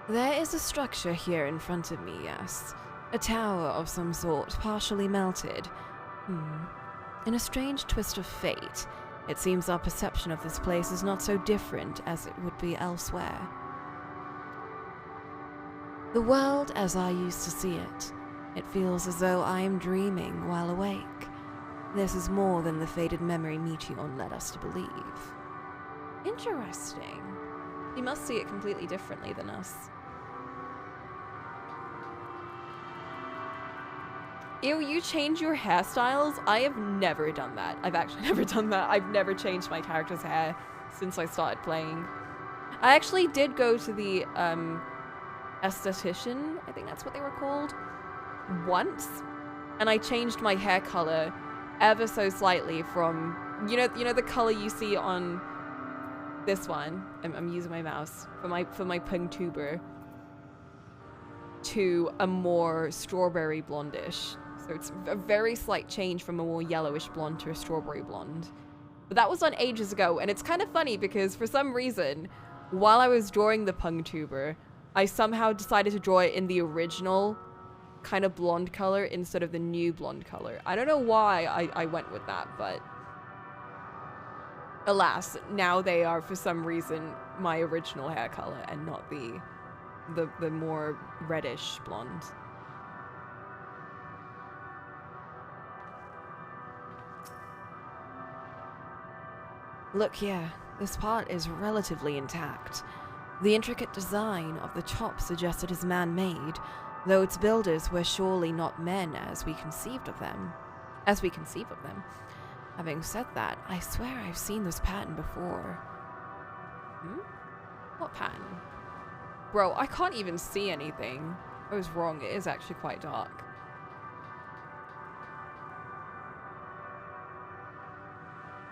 There is a structure here in front of me, yes. A tower of some sort, partially melted. In a strange twist of fate, it seems our perception of this place is not so different as it would be elsewhere. The world as I used to see it. It feels as though I am dreaming while awake. This is more than the faded memory Meteon led us to believe. Interesting. You must see it completely differently than us. Ew, you change your hairstyles? I have never done that. I've actually never done that. I've never changed my character's hair since I started playing. I actually did go to the esthetician, I think that's what they were called, once, and I changed my hair color ever so slightly from, you know the color you see on this one. I'm using my mouse for my pung tuber, to a more strawberry blondish. So it's a very slight change from a more yellowish blonde to a strawberry blonde. But that was done ages ago, and it's kind of funny because for some reason, while I was drawing the pung tuber, I somehow decided to draw it in the original kind of blonde color instead of the new blonde color. I don't know why I went with that, but alas, now they are for some reason my original hair color and not the more reddish blonde. Look here, this part is relatively intact. The intricate design of the top suggested is man-made, though its builders were surely not men as we conceive of them. Having said that, I swear I've seen this pattern before. What pattern? Bro, I can't even see anything. I was wrong, it is actually quite dark.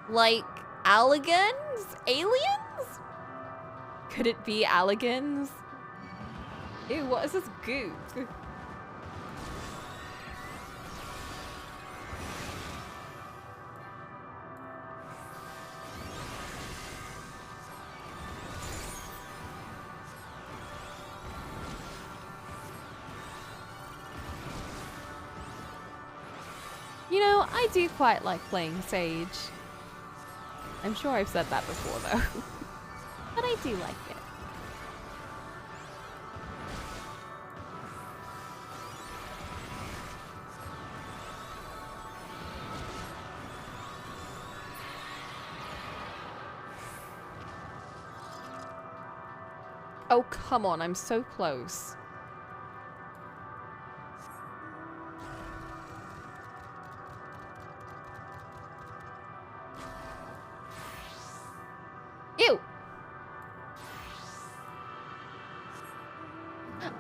Like, Alligans? Aliens? Could it be Alligans? Ew, what is this goop? You know, I do quite like playing Sage. I'm sure I've said that before though. But I do like it. Oh, come on, I'm so close. Ew!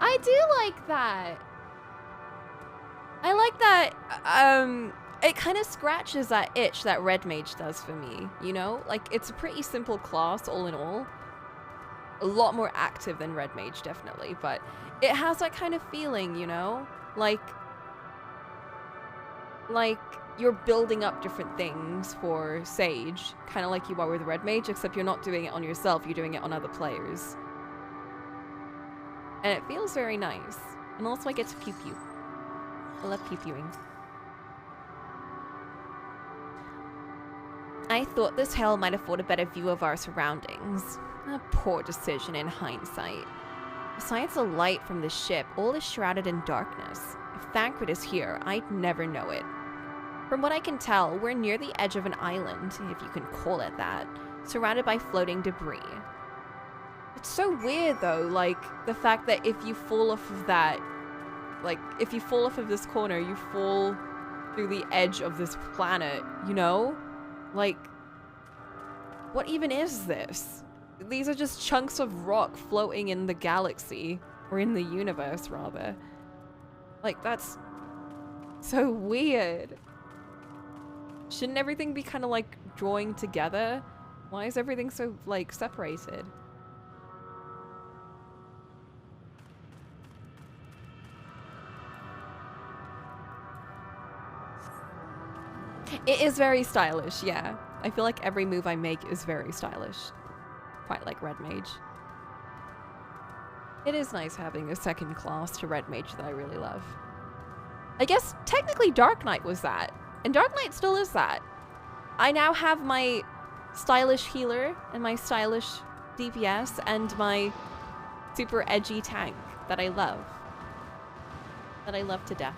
I do like that. I like that, it kind of scratches that itch that Red Mage does for me, you know? Like, it's a pretty simple class, all in all. A lot more active than Red Mage, definitely, but it has that kind of feeling, you know? Like you're building up different things for Sage, kind of like you are with Red Mage, except you're not doing it on yourself, you're doing it on other players. And it feels very nice. And also I get to pew-pew. I love pew-pewing. I thought this hill might afford a better view of our surroundings. A poor decision in hindsight. Besides the light from the ship, all is shrouded in darkness. If Thancred is here, I'd never know it. From what I can tell, we're near the edge of an island, if you can call it that, surrounded by floating debris. It's so weird though, like, the fact that if you fall off of that, like, if you fall off of this corner, you fall through the edge of this planet, you know? Like, what even is this? These are just chunks of rock floating in the galaxy, or in the universe, rather. Like, that's so weird. Shouldn't everything be kind of like drawing together? Why is everything so, like, separated? It is very stylish, yeah. I feel like every move I make is very stylish. Quite like Red Mage. It is nice having a second class to Red Mage that I really love. I guess technically Dark Knight was that. And Dark Knight still is that. I now have my stylish healer and my stylish DPS and my super edgy tank that I love. That I love to death.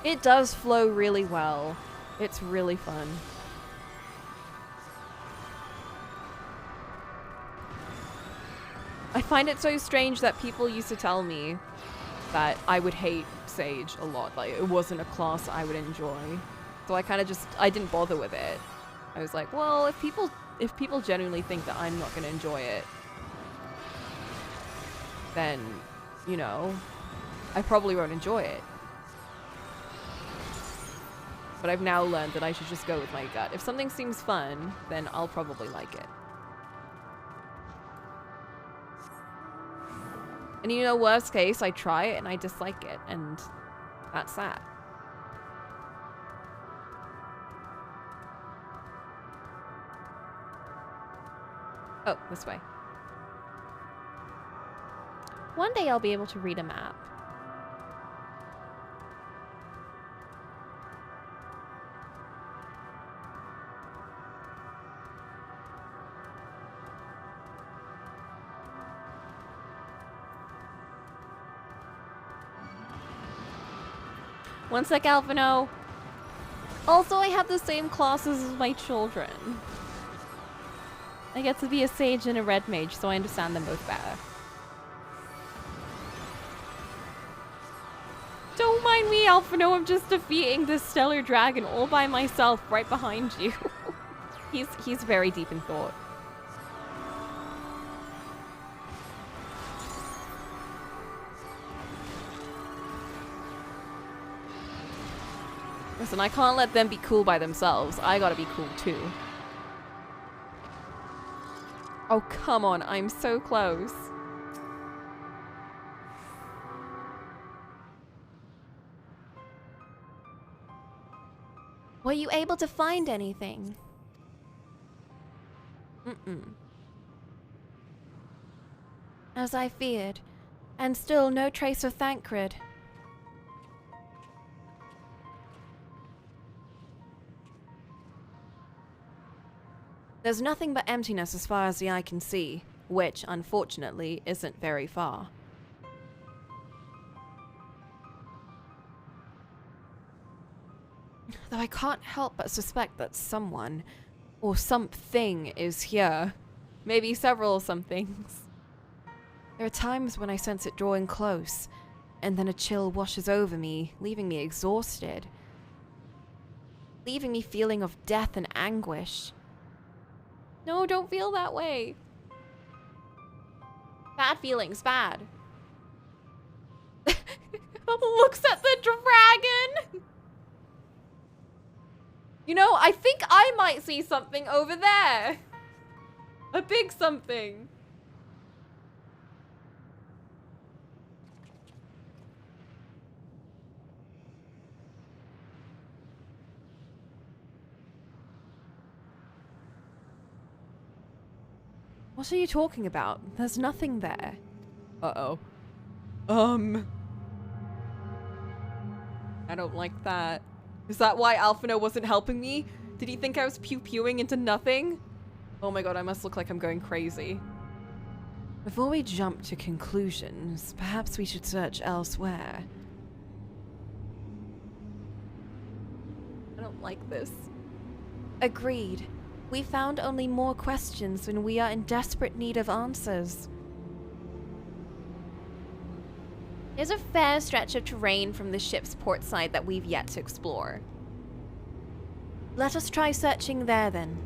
It does flow really well. It's really fun. I find it so strange that people used to tell me that I would hate Sage a lot. Like, it wasn't a class I would enjoy. So I kind of just, I didn't bother with it. I was like, well, if people genuinely think that I'm not going to enjoy it, then, you know, I probably won't enjoy it. But I've now learned that I should just go with my gut. If something seems fun, then I'll probably like it. And you know, worst case, I try it and I dislike it, and that's that. Oh, this way. One day I'll be able to read a map. One sec, Alphino. Also, I have the same classes as my children. I get to be a sage and a red mage, so I understand them both better. Don't mind me, Alphino. I'm just defeating this stellar dragon all by myself right behind you. He's very deep in thought. Listen, I can't let them be cool by themselves. I gotta be cool too. Oh, come on. I'm so close. Were you able to find anything? As I feared. And still no trace of Thancred. There's nothing but emptiness as far as the eye can see, which, unfortunately, isn't very far. Though I can't help but suspect that someone, or something, is here. Maybe several somethings. There are times when I sense it drawing close, and then a chill washes over me, leaving me exhausted. Leaving me feeling of death and anguish. No, don't feel that way. Bad feelings, bad. Looks at the dragon. You know, I think I might see something over there. A big something. What are you talking about? There's nothing there. Uh-oh. I don't like that. Is that why Alphino wasn't helping me? Did he think I was pew-pewing into nothing? Oh my god, I must look like I'm going crazy. Before we jump to conclusions, perhaps we should search elsewhere. I don't like this. Agreed. We found only more questions when we are in desperate need of answers. There's a fair stretch of terrain from the ship's port side that we've yet to explore. Let us try searching there then.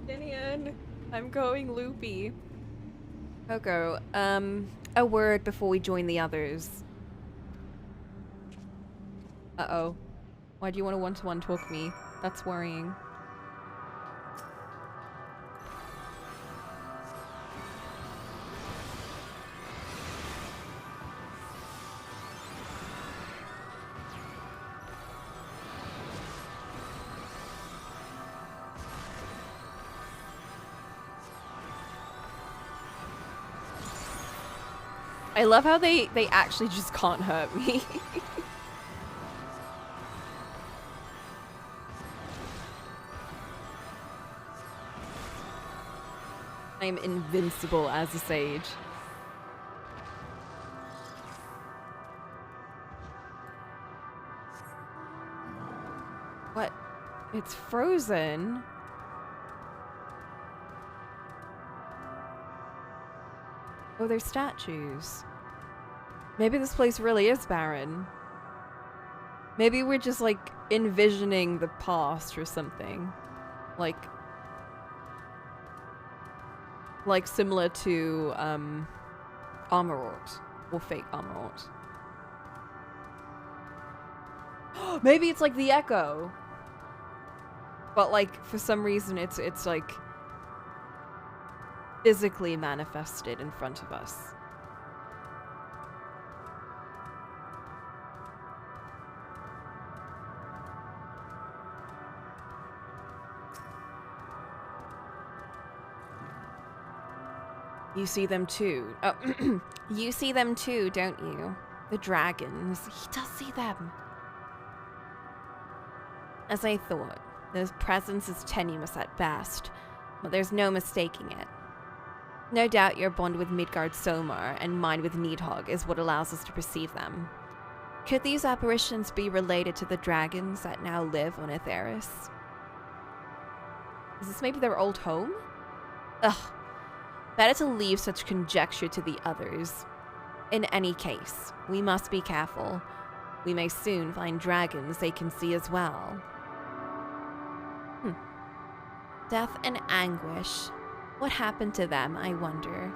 Dinian, I'm going loopy. Coco, a word before we join the others. Uh-oh. Why do you want to one-to-one talk me? That's worrying. I love how they actually just can't hurt me. I'm invincible as a sage. What? It's frozen? Oh, they're statues. Maybe this place really is barren. Maybe we're just like envisioning the past or something. Like similar to Armorort or fake Armorort. Maybe it's like the Echo. But like for some reason it's like physically manifested in front of us. You see them too. Oh, you see them too, don't you? The dragons. He does see them. As I thought, their presence is tenuous at best, but there's no mistaking it. No doubt your bond with Midgard Somar and mine with Nidhogg is what allows us to perceive them. Could these apparitions be related to the dragons that now live on Aetheris? Is this maybe their old home? Ugh. Better to leave such conjecture to the others. In any case, we must be careful. We may soon find dragons they can see as well. Death and anguish. What happened to them, I wonder?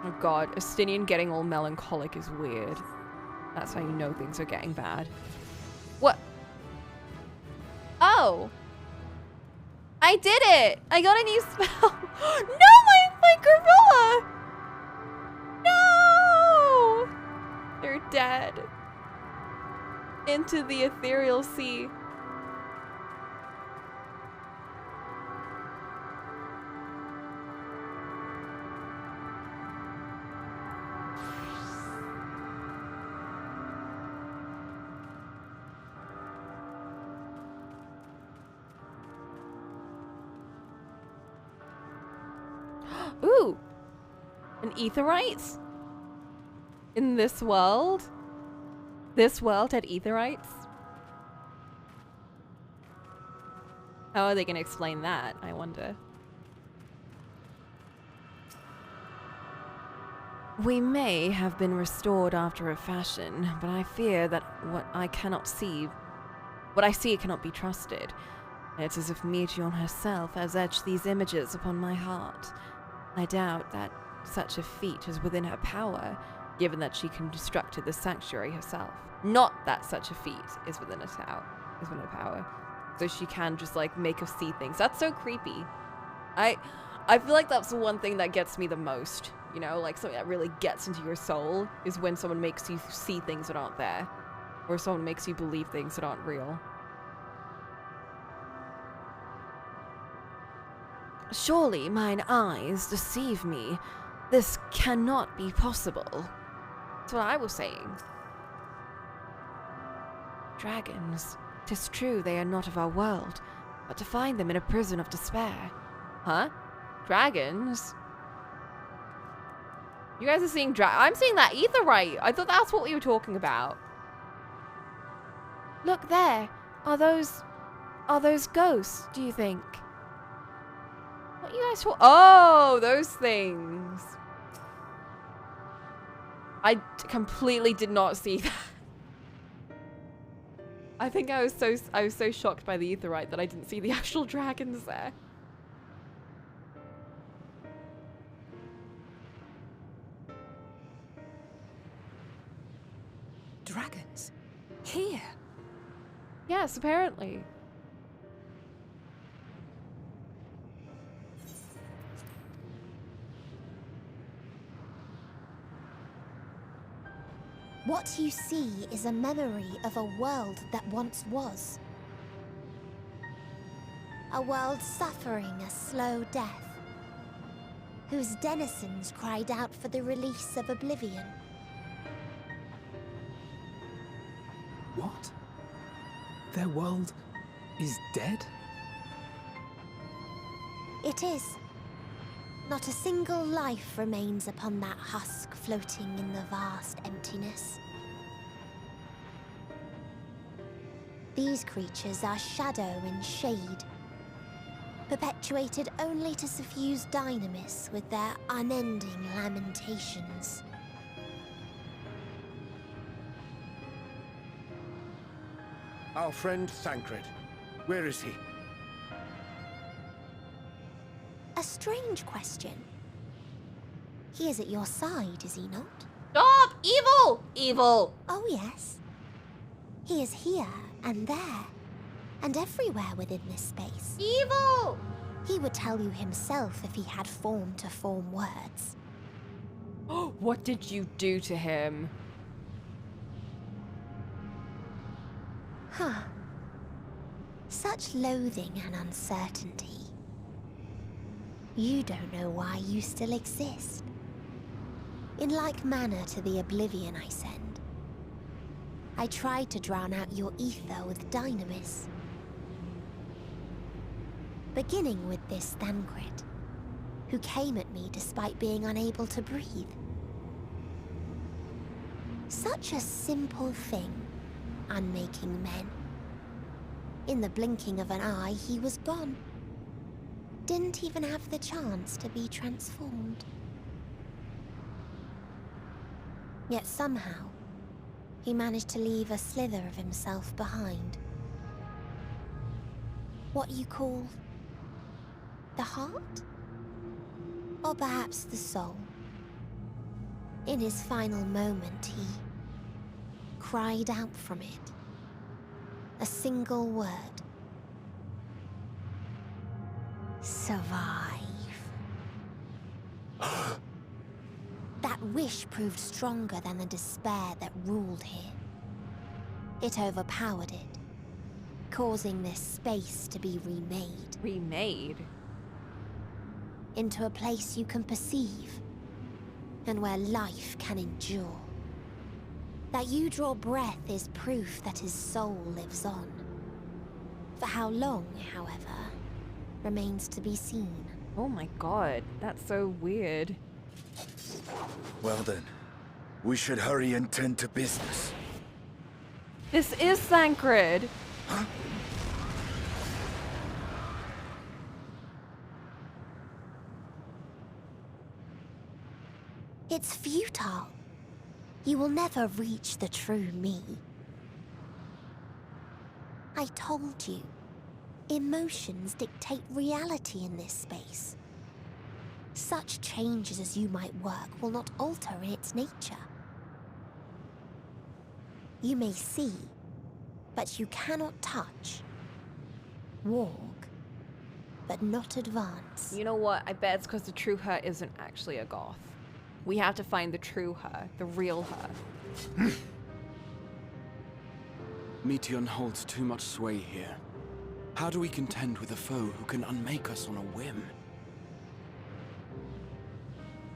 Oh god, Estinian getting all melancholic is weird. That's how you know things are getting bad. What? Oh! I did it! I got a new spell! No, my gorilla! No! They're dead. Into the ethereal sea. Ooh! An aetheryte? In this world? This world had aetherites? How are they going to explain that, I wonder? We may have been restored after a fashion, but I fear that what I see cannot be trusted. It's as if Meteor herself has etched these images upon my heart. I doubt that such a feat is within her power, given that she constructed the sanctuary herself. Not that such a feat is within her power. So she can just like make us see things. That's so creepy. I feel like that's the one thing that gets me the most. You know, like something that really gets into your soul is when someone makes you see things that aren't there. Or someone makes you believe things that aren't real. Surely mine eyes deceive me. This cannot be possible. That's what I was saying. Dragons. 'Tis true they are not of our world, but to find them in a prison of despair. Huh? Dragons? You guys are seeing I'm seeing that aetherite. I thought that's what we were talking about. Look there. Are those ghosts, do you think? What are you guys talking? Oh, those things. I completely did not see that. I think I was so shocked by the aetherite that I didn't see the actual dragons there. Dragons? Here? Yes, apparently. What you see is a memory of a world that once was. A world suffering a slow death, whose denizens cried out for the release of oblivion. What? Their world is dead? It is. Not a single life remains upon that husk floating in the vast emptiness. These creatures are shadow and shade, perpetuated only to suffuse dynamis with their unending lamentations. Our friend Thancred. Where is he? A strange question. He is at your side, is he not? Stop! Evil! Evil! Oh, yes. He is here and there, and everywhere within this space. Evil! He would tell you himself if he had form to form words. What did you do to him? Huh. Such loathing and uncertainty. You don't know why you still exist. In like manner to the oblivion I send, I tried to drown out your ether with dynamis. Beginning with this Thancred, who came at me despite being unable to breathe. Such a simple thing, unmaking men. In the blinking of an eye, he was gone. Didn't even have the chance to be transformed. Yet somehow, he managed to leave a slither of himself behind. What you call the heart? Or perhaps the soul. In his final moment, he cried out from it. A single word. Survive. That wish proved stronger than the despair that ruled here. It overpowered it, causing this space to be remade. Remade? Into a place you can perceive, and where life can endure. That you draw breath is proof that his soul lives on. For how long, however, remains to be seen. Oh my god, that's so weird. Well then, we should hurry and tend to business. This is Thancred. Huh? It's futile. You will never reach the true me. I told you, emotions dictate reality in this space. Such changes as you might work will not alter its nature. You may see, but you cannot touch. Walk, but not advance. You know what? I bet it's because the true her isn't actually a goth. We have to find the true her, the real her. Meteion holds too much sway here. How do we contend with a foe who can unmake us on a whim?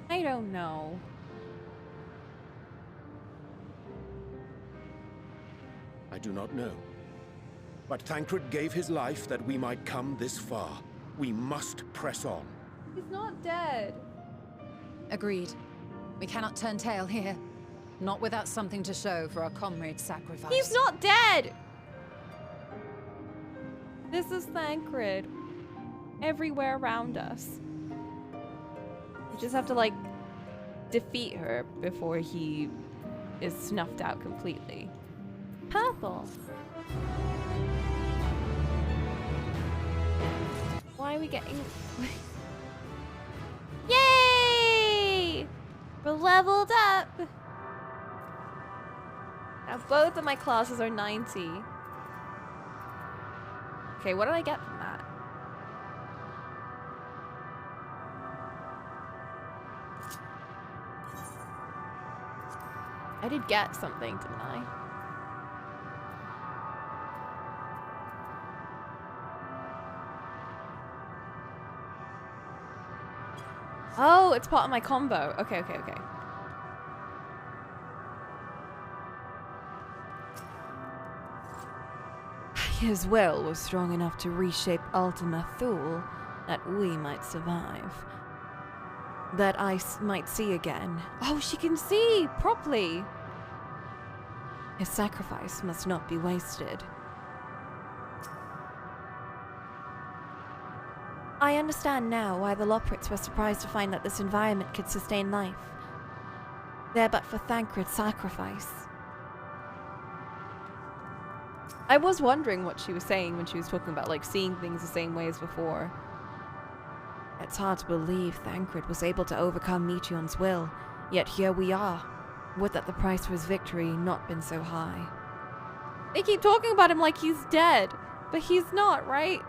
I don't know. I do not know. But Thancred gave his life that we might come this far. We must press on. He's not dead. Agreed. We cannot turn tail here. Not without something to show for our comrade's sacrifice. He's not dead! This is Thancred. Everywhere around us. We just have to, like, defeat her before he is snuffed out completely. Purple. Why are we getting... Yay! We're leveled up! Now both of my classes are 90. Okay, what did I get from that? I did get something, didn't I? Oh, it's part of my combo. Okay, okay, okay. His will was strong enough to reshape Ultima Thule that we might survive. That I might see again. Oh, she can see properly. His sacrifice must not be wasted. I understand now why the Loporrits were surprised to find that this environment could sustain life. There but for Thancred's sacrifice. I was wondering what she was saying when she was talking about, like, seeing things the same way as before. It's hard to believe Thancred was able to overcome Meteion's will, yet here we are. Would that the price for his victory not been so high. They keep talking about him like he's dead, but he's not, right?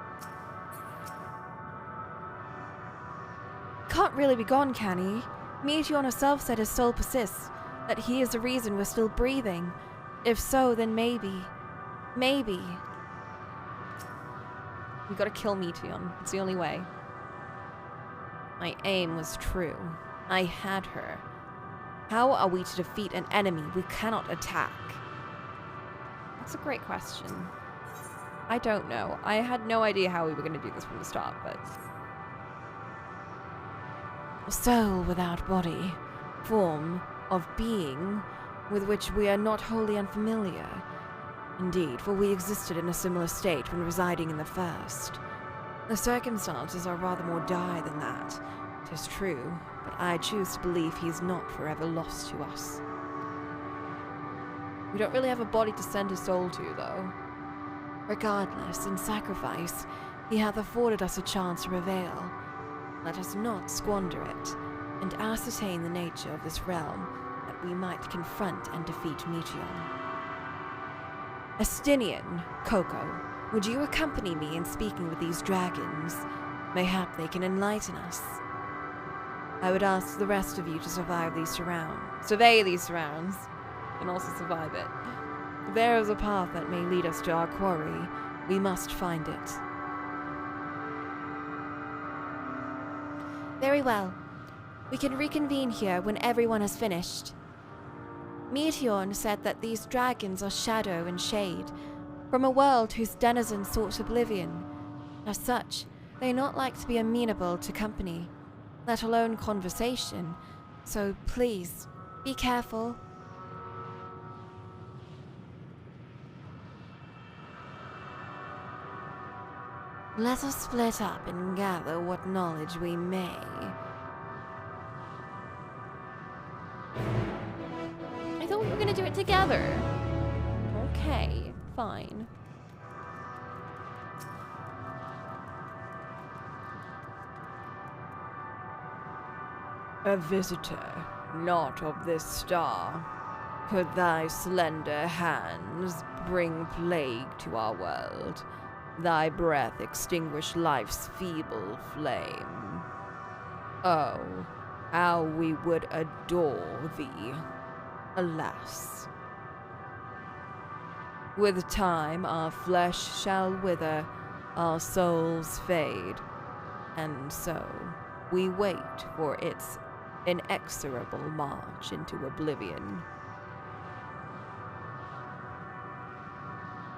Can't really be gone, can he? Meteion herself said his soul persists, that he is the reason we're still breathing. If so, then maybe. Maybe. We gotta kill Meteion. It's the only way. My aim was true. I had her. How are we to defeat an enemy we cannot attack? That's a great question. I don't know. I had no idea how we were gonna do this from the start, but... Soul without body. Form of being with which we are not wholly unfamiliar. Indeed, for we existed in a similar state when residing in the first. The circumstances are rather more dire than that, 'tis true, but I choose to believe he is not forever lost to us. We don't really have a body to send his soul to, though. Regardless, in sacrifice, he hath afforded us a chance to prevail. Let us not squander it, and ascertain the nature of this realm, that we might confront and defeat Meteion. Estinian, Coco, would you accompany me in speaking with these dragons? Mayhap they can enlighten us. I would ask the rest of you to survey these surrounds, and also survive it. If there is a path that may lead us to our quarry, we must find it. Very well. We can reconvene here when everyone has finished. Meteion said that these dragons are shadow and shade, from a world whose denizens sought oblivion. As such, they not like to be amenable to company, let alone conversation, so please, be careful. Let us split up and gather what knowledge we may. I thought we were gonna do it together. Okay, fine. A visitor, not of this star. Could thy slender hands bring plague to our world? Thy breath extinguish life's feeble flame. Oh, how we would adore thee. Alas. With time our flesh shall wither, our souls fade, and so we wait for its inexorable march into oblivion.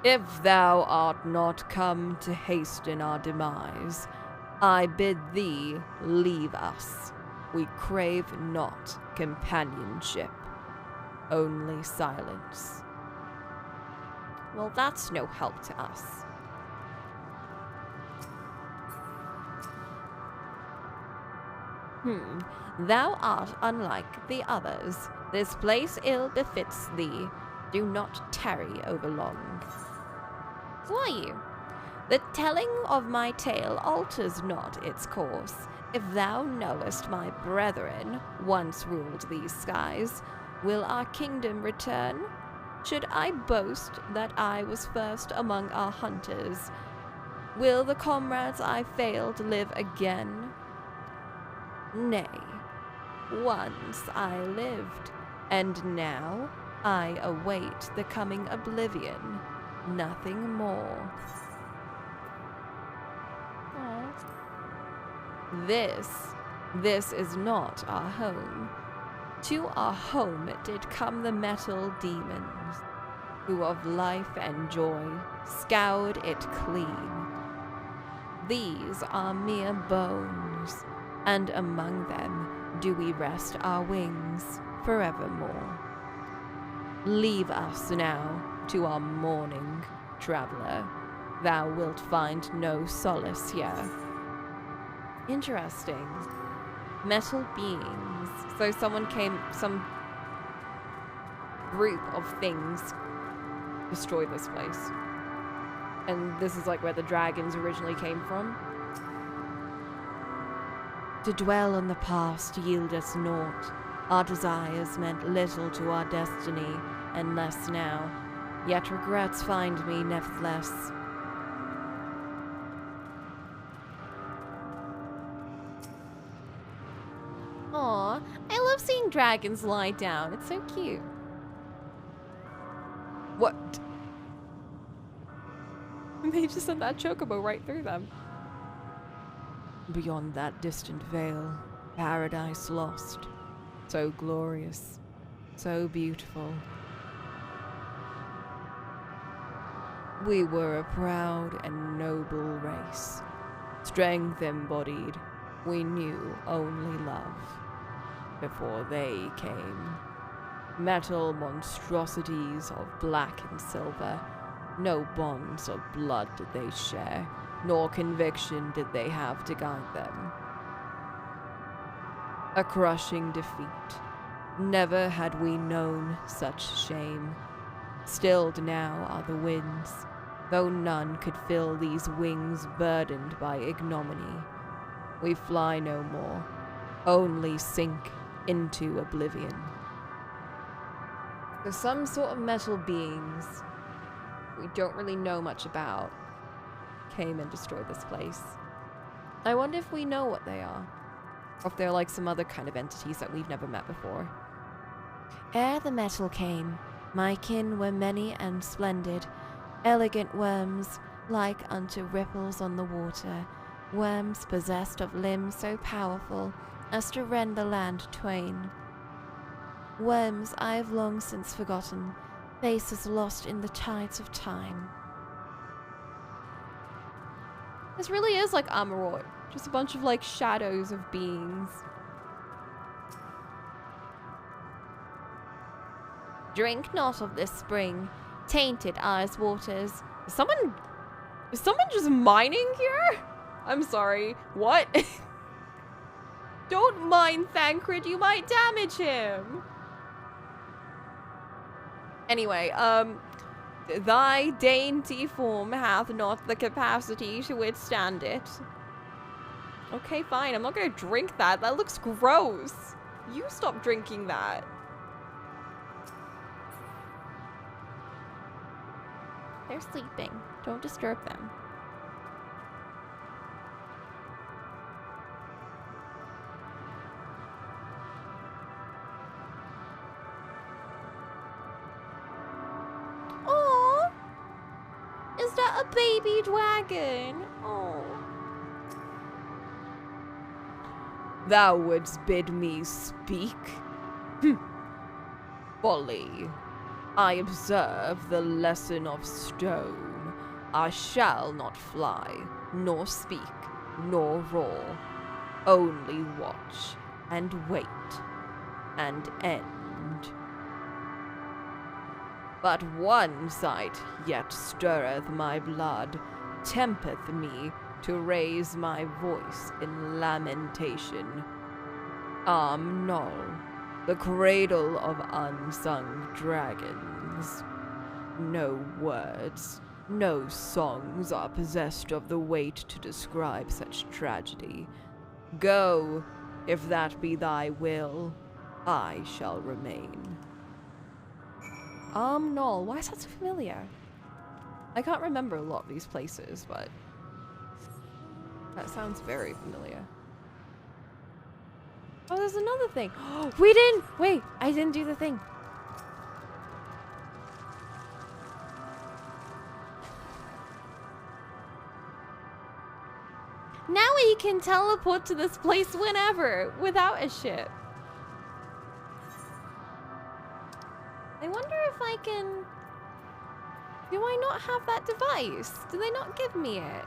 If thou art not come to hasten our demise, I bid thee leave us. We crave not companionship, only silence. Well, that's no help to us. Thou art unlike the others. This place ill befits thee. Do not tarry over long. Who are you? The telling of my tale alters not its course. If thou knowest my brethren once ruled these skies, will our kingdom return? Should I boast that I was first among our hunters? Will the comrades I failed live again? Nay, once I lived, and now I await the coming oblivion. Nothing more. Aww. This This is not our home. To our home did come the metal demons, who of life and joy scoured it clean. These are mere bones, and among them do we rest our wings forevermore. Leave us now to our mourning, traveler. Thou wilt find no solace here. Interesting. Metal beings. So some group of things destroyed this place. And this is like where the dragons originally came from. To dwell on the past yield us naught. Our desires meant little to our destiny, and less now. Yet regrets find me nevertheless. Aw, I love seeing dragons lie down. It's so cute. What? They just sent that chocobo right through them. Beyond that distant veil, paradise lost. So glorious, so beautiful. We were a proud and noble race. Strength embodied, we knew only love. Before they came. Metal monstrosities of black and silver. No bonds of blood did they share, nor conviction did they have to guide them. A crushing defeat. Never had we known such shame. Stilled now are the winds, though none could fill these wings burdened by ignominy. We fly no more, only sink into oblivion. There's some sort of metal beings we don't really know much about came and destroyed this place. I wonder if we know what they are. Or if they're like some other kind of entities that we've never met before. Ere the metal came, my kin were many and splendid, elegant worms, like unto ripples on the water, worms possessed of limbs so powerful as to rend the land twain. Worms I have long since forgotten, faces lost in the tides of time. This really is like Amarot, just a bunch of like shadows of beings. Drink not of this spring, tainted are its waters. Is someone just mining here? I'm sorry, what? Don't mine Thancred, you might damage him. Anyway, thy dainty form hath not the capacity to withstand it. Okay, fine, I'm not gonna drink that. That looks gross. You stop drinking that. They're sleeping. Don't disturb them. Oh, is that a baby dragon? Oh. Thou wouldst bid me speak? Folly. I observe the lesson of stone. I shall not fly, nor speak, nor roar. Only watch, and wait, and end. But one sight yet stirreth my blood, tempteth me to raise my voice in lamentation. Null, the cradle of unsung dragons. No words, no songs are possessed of the weight to describe such tragedy. Go, if that be thy will, I shall remain. Null, why is that so familiar? I can't remember a lot of these places, but that sounds very familiar. Oh, there's another thing. We didn't! Wait, I didn't do the thing. Now we can teleport to this place whenever without a ship. I wonder if I can... Do I not have that device? Do they not give me it?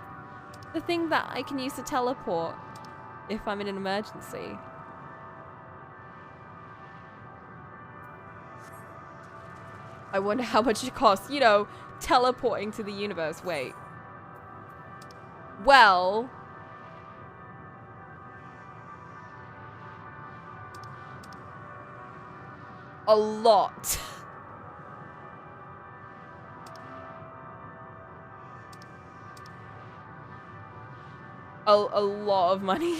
The thing that I can use to teleport if I'm in an emergency. I wonder how much it costs, you know, teleporting to the universe. Wait. Well... a lot. A lot of money.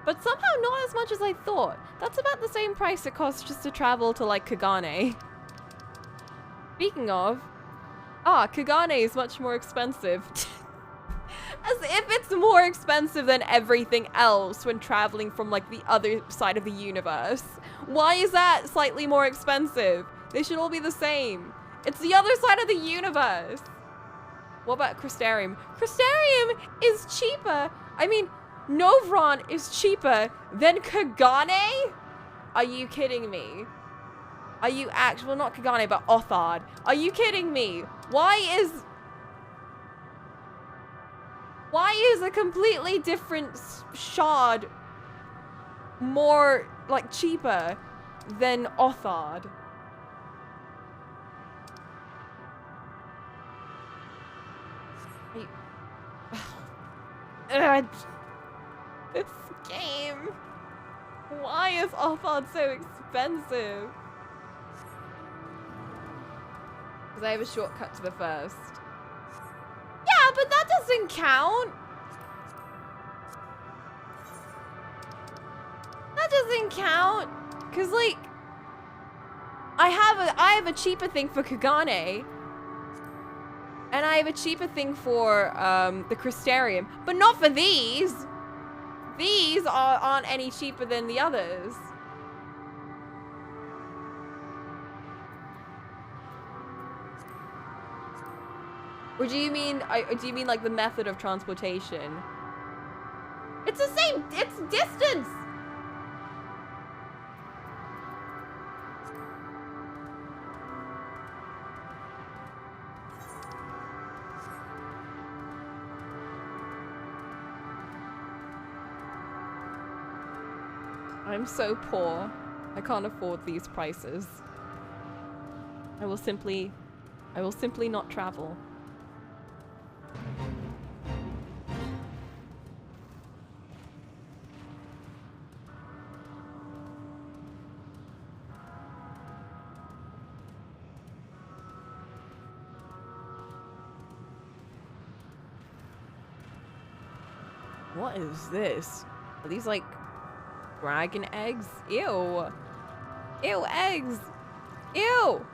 But somehow not as much as I thought. That's about the same price it costs just to travel to, like, Kagane. Speaking of... Kagane is much more expensive. As if it's more expensive than everything else when traveling from, like, the other side of the universe. Why is that slightly more expensive? They should all be the same. It's the other side of the universe. What about Crystarium? Crystarium is cheaper. I mean, Novron is cheaper than Kagane? Are you kidding me? Are you actually... Well, not Kagane, but Othard. Are you kidding me? Why is a completely different shard more, like, cheaper than Othard? This game. Why is Othard so expensive? Because I have a shortcut to the first. Yeah, but that doesn't count. That doesn't count. Because, like, I have a cheaper thing for Kagane. And I have a cheaper thing for the Crystarium, but not for these. These aren't any cheaper than the others. Or do you mean like the method of transportation? It's the same. It's distance. I'm so poor. I can't afford these prices. I will simply not travel. What is this? Are these like dragon eggs? Ew. Ew, eggs. Ew.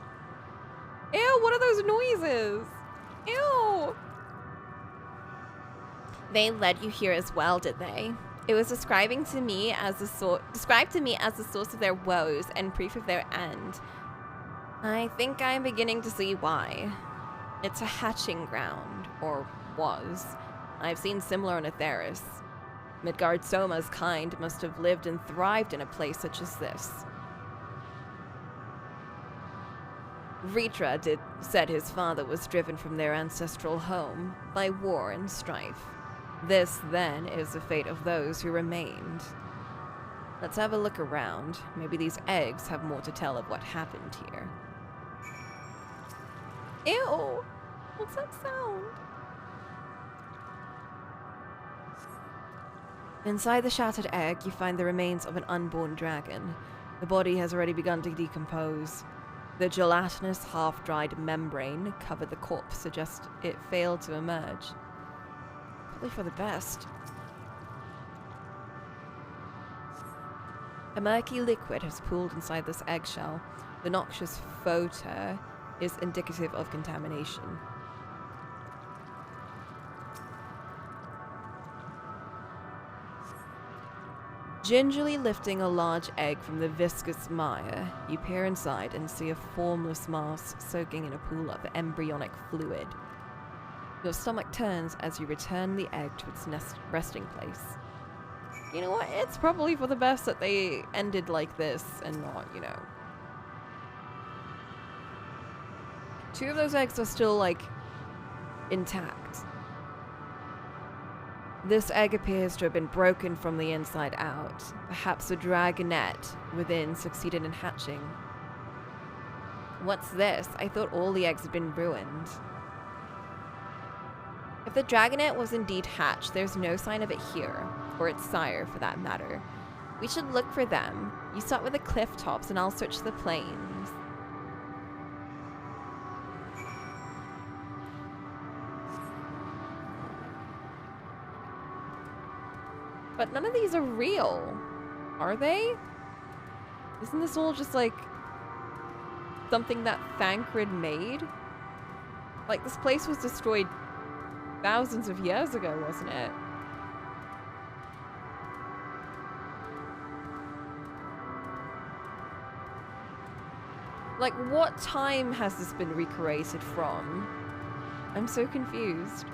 Ew, what are those noises? Ew. They led you here as well, did they? It was described to me as the source of their woes and proof of their end. I think I'm beginning to see why. It's a hatching ground, or was. I've seen similar on Atheris. Midgard Soma's kind must have lived and thrived in a place such as this. Ritra said his father was driven from their ancestral home by war and strife. This, then, is the fate of those who remained. Let's have a look around. Maybe these eggs have more to tell of what happened here. Ew! What's that sound? Inside the shattered egg, you find the remains of an unborn dragon. The body has already begun to decompose. The gelatinous, half-dried membrane covered the corpse, suggests it failed to emerge. Probably for the best. A murky liquid has pooled inside this eggshell. The noxious photo is indicative of contamination. Gingerly lifting a large egg from the viscous mire, you peer inside and see a formless mass soaking in a pool of embryonic fluid. Your stomach turns as you return the egg to its resting place. You know what? It's probably for the best that they ended like this and not, you know. 2 of those eggs are still, like, intact. This egg appears to have been broken from the inside out. Perhaps a dragonette within succeeded in hatching. What's this? I thought all the eggs had been ruined. If the dragonette was indeed hatched, there's no sign of it here, or its sire for that matter. We should look for them. You start with the cliff tops and I'll search the plains. But none of these are real, are they? Isn't this all just like something that Thancred made? Like, this place was destroyed thousands of years ago, wasn't it? Like, what time has this been recreated from? I'm so confused.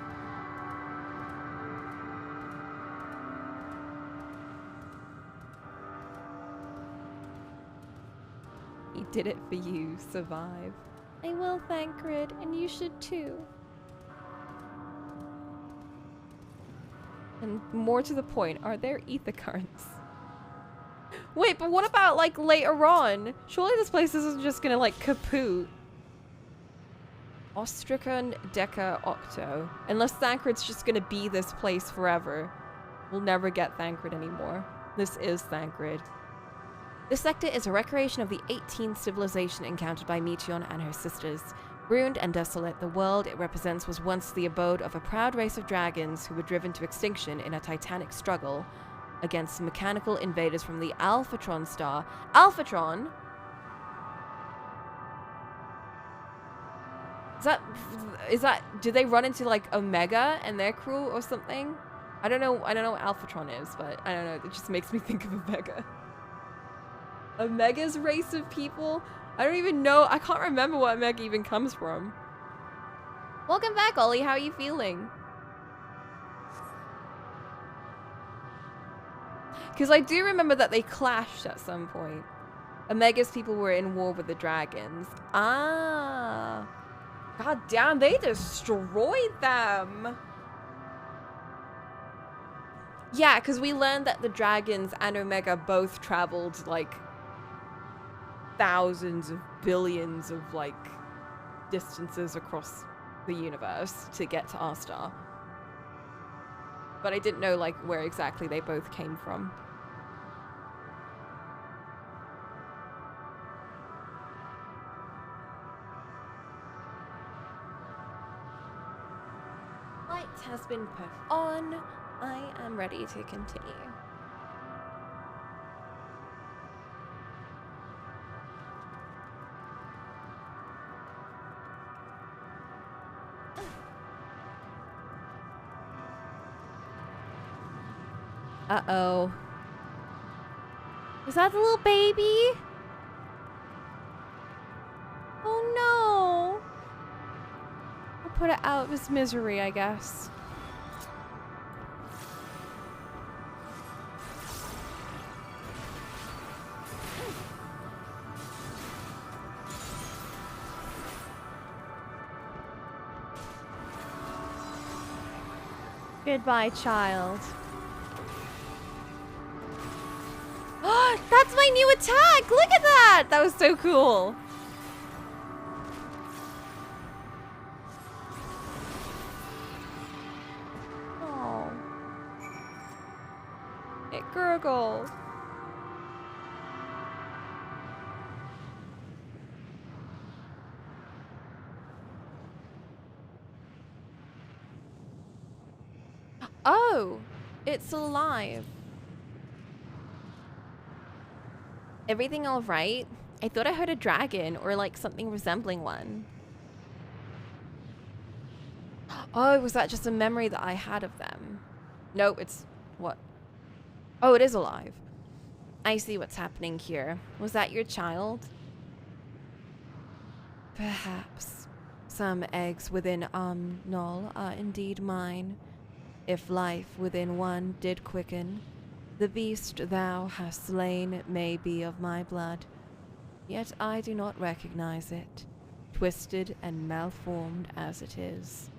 He did it for you, survive. I will, Thancred, and you should too. And more to the point, are there ether currents? Wait, but what about, like, later on? Surely this place isn't just gonna, like, kaput. Ostricon Deca Octo. Unless Thancred's just gonna be this place forever. We'll never get Thancred anymore. This is Thancred. This sector is a recreation of the 18th civilization encountered by Meteion and her sisters. Ruined and desolate, the world it represents was once the abode of a proud race of dragons who were driven to extinction in a titanic struggle against mechanical invaders from the Alphatron star. Alphatron? Is that, did they run into like Omega and their crew or something? I don't know what Alphatron is, but I don't know, it just makes me think of Omega. Omega's race of people? I don't even know, I can't remember what Omega even comes from. Welcome back, Ollie, how are you feeling? Because I do remember that they clashed at some point. Omega's people were in war with the dragons. Ah. God damn, they destroyed them. Yeah, because we learned that the dragons and Omega both traveled like thousands of billions of like distances across the universe to get to our star. But I didn't know like where exactly they both came from. Light has been put on. I am ready to continue. Uh-oh. Is that the little baby? Oh no. I'll put it out of his misery, I guess. Goodbye, child. That's my new attack! Look at that! That was so cool. Oh. It gurgled. Oh, it's alive. Everything all right? I thought I heard a dragon or like something resembling one. Oh, was that just a memory that I had of them? No, it's what? Oh, it is alive. I see what's happening here. Was that your child? Perhaps. Some eggs within Null are indeed mine. If life within one did quicken, the beast thou hast slain may be of my blood, yet I do not recognize it, twisted and malformed as it is.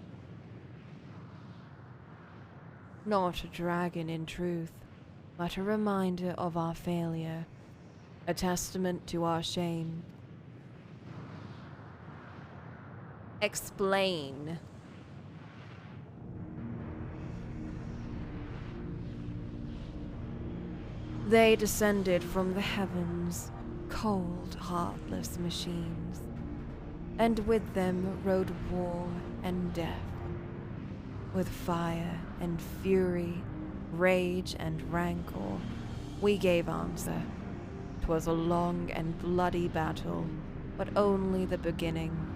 Not a dragon in truth, but a reminder of our failure, a testament to our shame. Explain. They descended from the heavens, cold, heartless machines, and with them rode war and death. With fire and fury, rage and rancor, we gave answer. 'Twas a long and bloody battle, but only the beginning.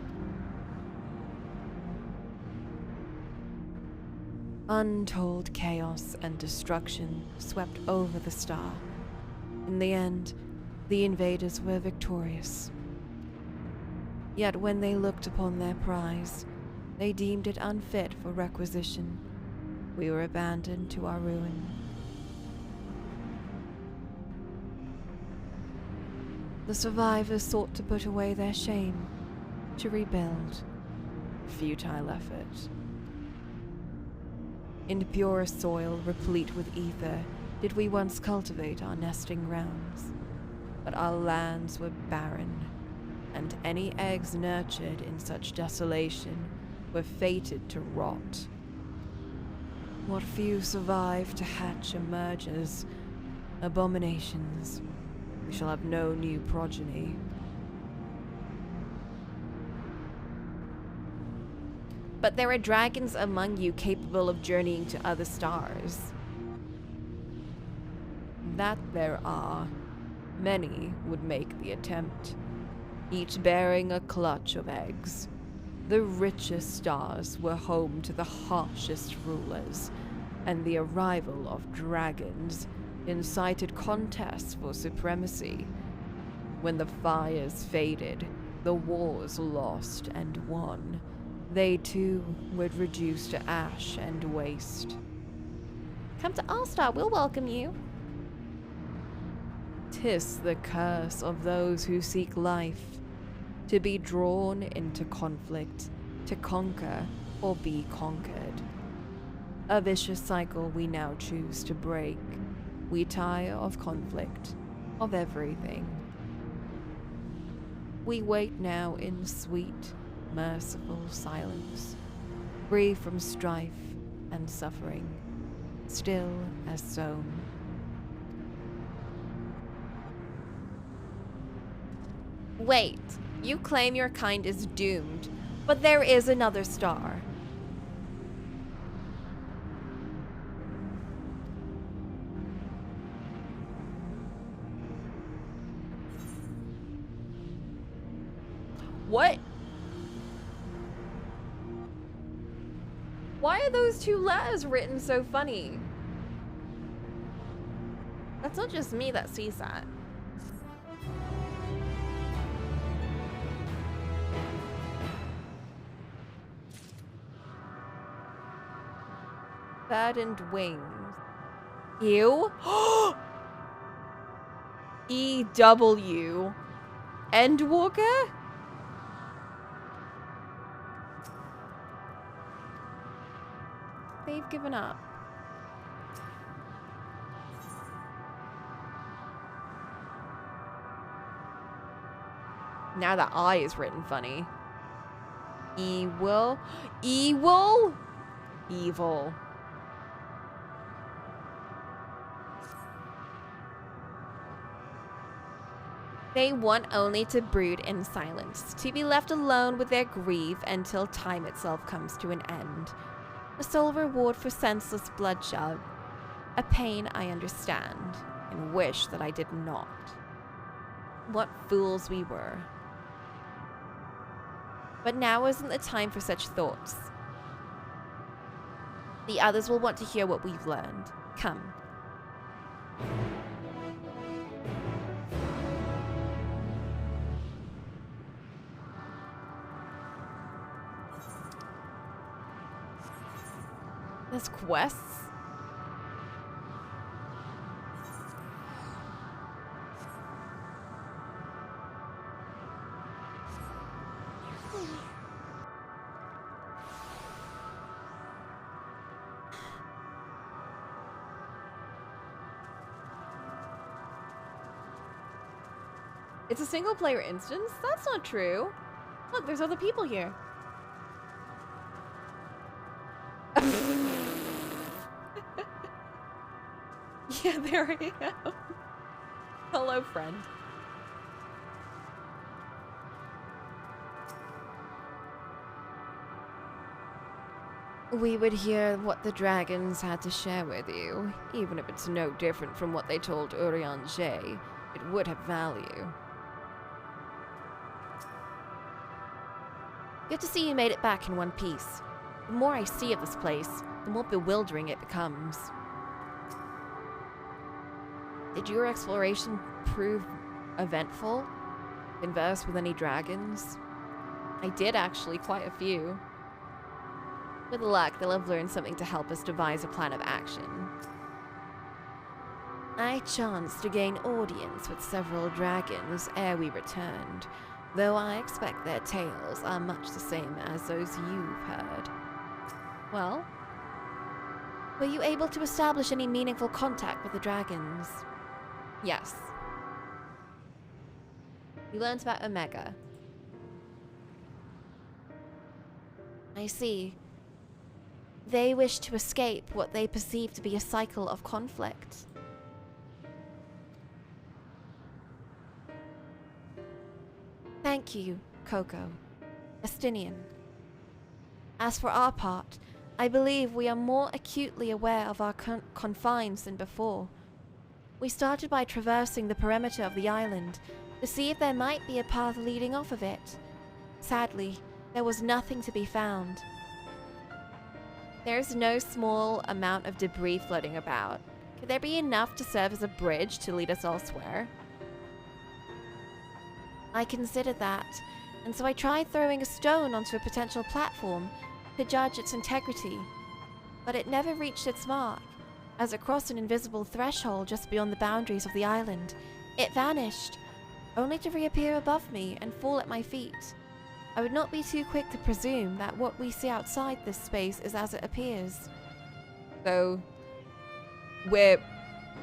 Untold chaos and destruction swept over the star. In the end, the invaders were victorious. Yet when they looked upon their prize, they deemed it unfit for requisition. We were abandoned to our ruin. The survivors sought to put away their shame, to rebuild. Futile effort. In pure soil, replete with ether, did we once cultivate our nesting grounds. But our lands were barren, and any eggs nurtured in such desolation were fated to rot. What few survived to hatch emergers, abominations. We shall have no new progeny. But there are dragons among you capable of journeying to other stars. That there are. Many would make the attempt, each bearing a clutch of eggs. The richest stars were home to the harshest rulers, and the arrival of dragons incited contests for supremacy. When the fires faded, the wars lost and won. They too would reduce to ash and waste. Come to All-Star, we'll welcome you. 'Tis the curse of those who seek life, to be drawn into conflict, to conquer or be conquered. A vicious cycle we now choose to break. We tire of conflict, of everything. We wait now in sweet, merciful silence, free from strife and suffering, still as sown. Wait, you claim your kind is doomed, but there is another star. What? Why are those two letters written so funny? That's not just me that sees that. Verdant wings. Ew. EW. Endwalker? They've given up. Now that I is written funny. Evil. Evil? Evil. They want only to brood in silence, to be left alone with their grief until time itself comes to an end. A sole reward for senseless bloodshed. A pain I understand, and wish that I did not. What fools we were. But now isn't the time for such thoughts. The others will want to hear what we've learned. Come. There's quests? It's a single player instance? That's not true. Look, there's other people here. Yeah, there I am. Hello, friend. We would hear what the dragons had to share with you. Even if it's no different from what they told Urianger, it would have value. Good to see you made it back in one piece. The more I see of this place, the more bewildering it becomes. Did your exploration prove eventful? Converse with any dragons? I did, actually, quite a few. With luck, they'll have learned something to help us devise a plan of action. I chanced to gain audience with several dragons ere we returned, though I expect their tales are much the same as those you've heard. Well, were you able to establish any meaningful contact with the dragons? Yes. You learned about Omega. I see. They wish to escape what they perceive to be a cycle of conflict. Thank you, Coco. Estinian. As for our part, I believe we are more acutely aware of our confines than before. We started by traversing the perimeter of the island to see if there might be a path leading off of it. Sadly, there was nothing to be found. There's no small amount of debris floating about. Could there be enough to serve as a bridge to lead us elsewhere? I considered that, and so I tried throwing a stone onto a potential platform to judge its integrity, but it never reached its mark. As it crossed an invisible threshold just beyond the boundaries of the island, it vanished, only to reappear above me and fall at my feet. I would not be too quick to presume that what we see outside this space is as it appears. So, we're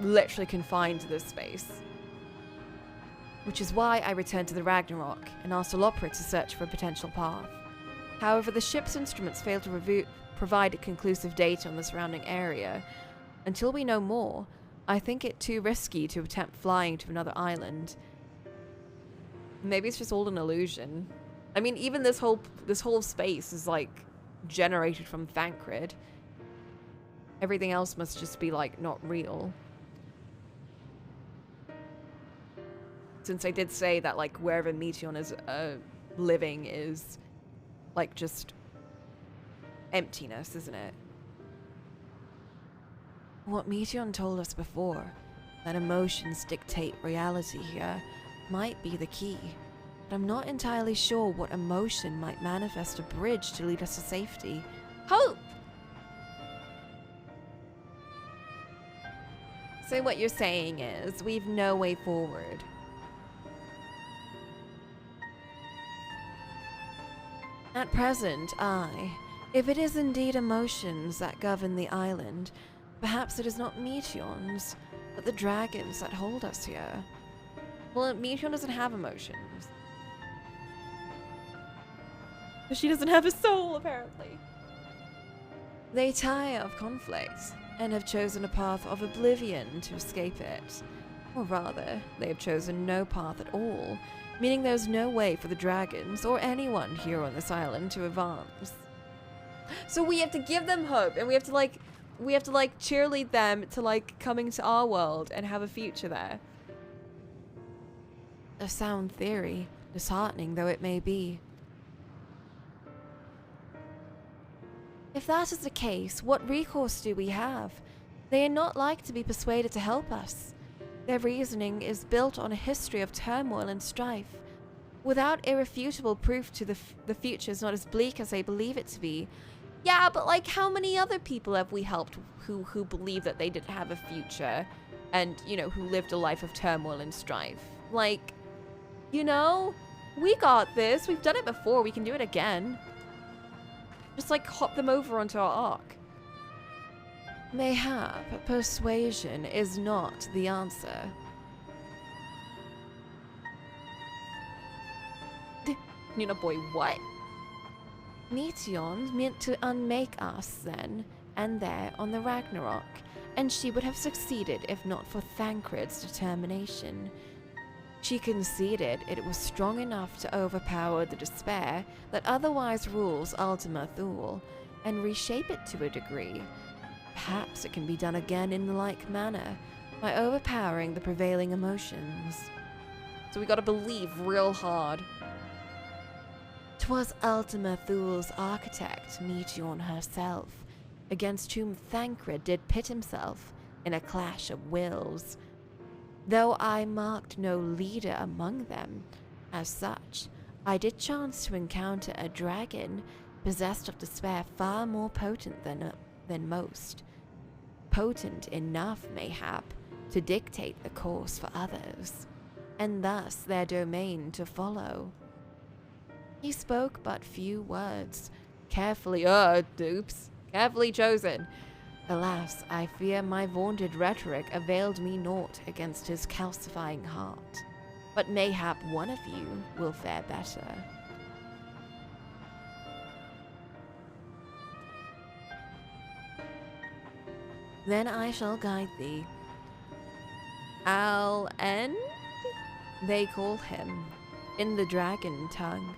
literally confined to this space. Which is why I returned to the Ragnarok and asked Olopra to search for a potential path. However, the ship's instruments failed to provide conclusive data on the surrounding area. Until we know more, I think it too risky to attempt flying to another island. Maybe it's just all an illusion. I mean, even this whole space is like generated from Thancred. Everything else must just be like not real. Since I did say that like wherever Meteion is living is like just emptiness, isn't it? What Meteion told us before, that emotions dictate reality here, might be the key. But I'm not entirely sure what emotion might manifest a bridge to lead us to safety. Hope! So what you're saying is, we've no way forward. At present, aye. If it is indeed emotions that govern the island, perhaps it is not Meteion's, but the dragons that hold us here. Well, Meteion doesn't have emotions. But she doesn't have a soul, apparently. They tire of conflict, and have chosen a path of oblivion to escape it. Or rather, they have chosen no path at all, meaning there's no way for the dragons, or anyone here on this island, to advance. So we have to give them hope, and we have to cheerlead them to like coming to our world and have a future there. A sound theory, disheartening though it may be. If that is the case, what recourse do we have? They are not like to be persuaded to help us. Their reasoning is built on a history of turmoil and strife. Without irrefutable proof to the future is not as bleak as they believe it to be. Yeah, but like, how many other people have we helped who believe that they didn't have a future and, you know, who lived a life of turmoil and strife? Like, you know, we got this. We've done it before. We can do it again. Just like hop them over onto our arc. Mayhap persuasion is not the answer. Nina boy, what? Meteon meant to unmake us then and there on the Ragnarok, and she would have succeeded if not for Thancred's determination. She conceded it was strong enough to overpower the despair that otherwise rules Ultima Thule, and reshape it to a degree. Perhaps it can be done again in the like manner, by overpowering the prevailing emotions. So we gotta believe real hard. 'Twas Ultima Thule's architect, Meteon herself, against whom Thancred did pit himself in a clash of wills. Though I marked no leader among them, as such, I did chance to encounter a dragon possessed of despair far more potent than most. Potent enough, mayhap, to dictate the course for others, and thus their domain to follow. He spoke but few words, carefully chosen. Alas, I fear my vaunted rhetoric availed me naught against his calcifying heart. But mayhap one of you will fare better. Then I shall guide thee. Al-End, they call him, in the dragon tongue.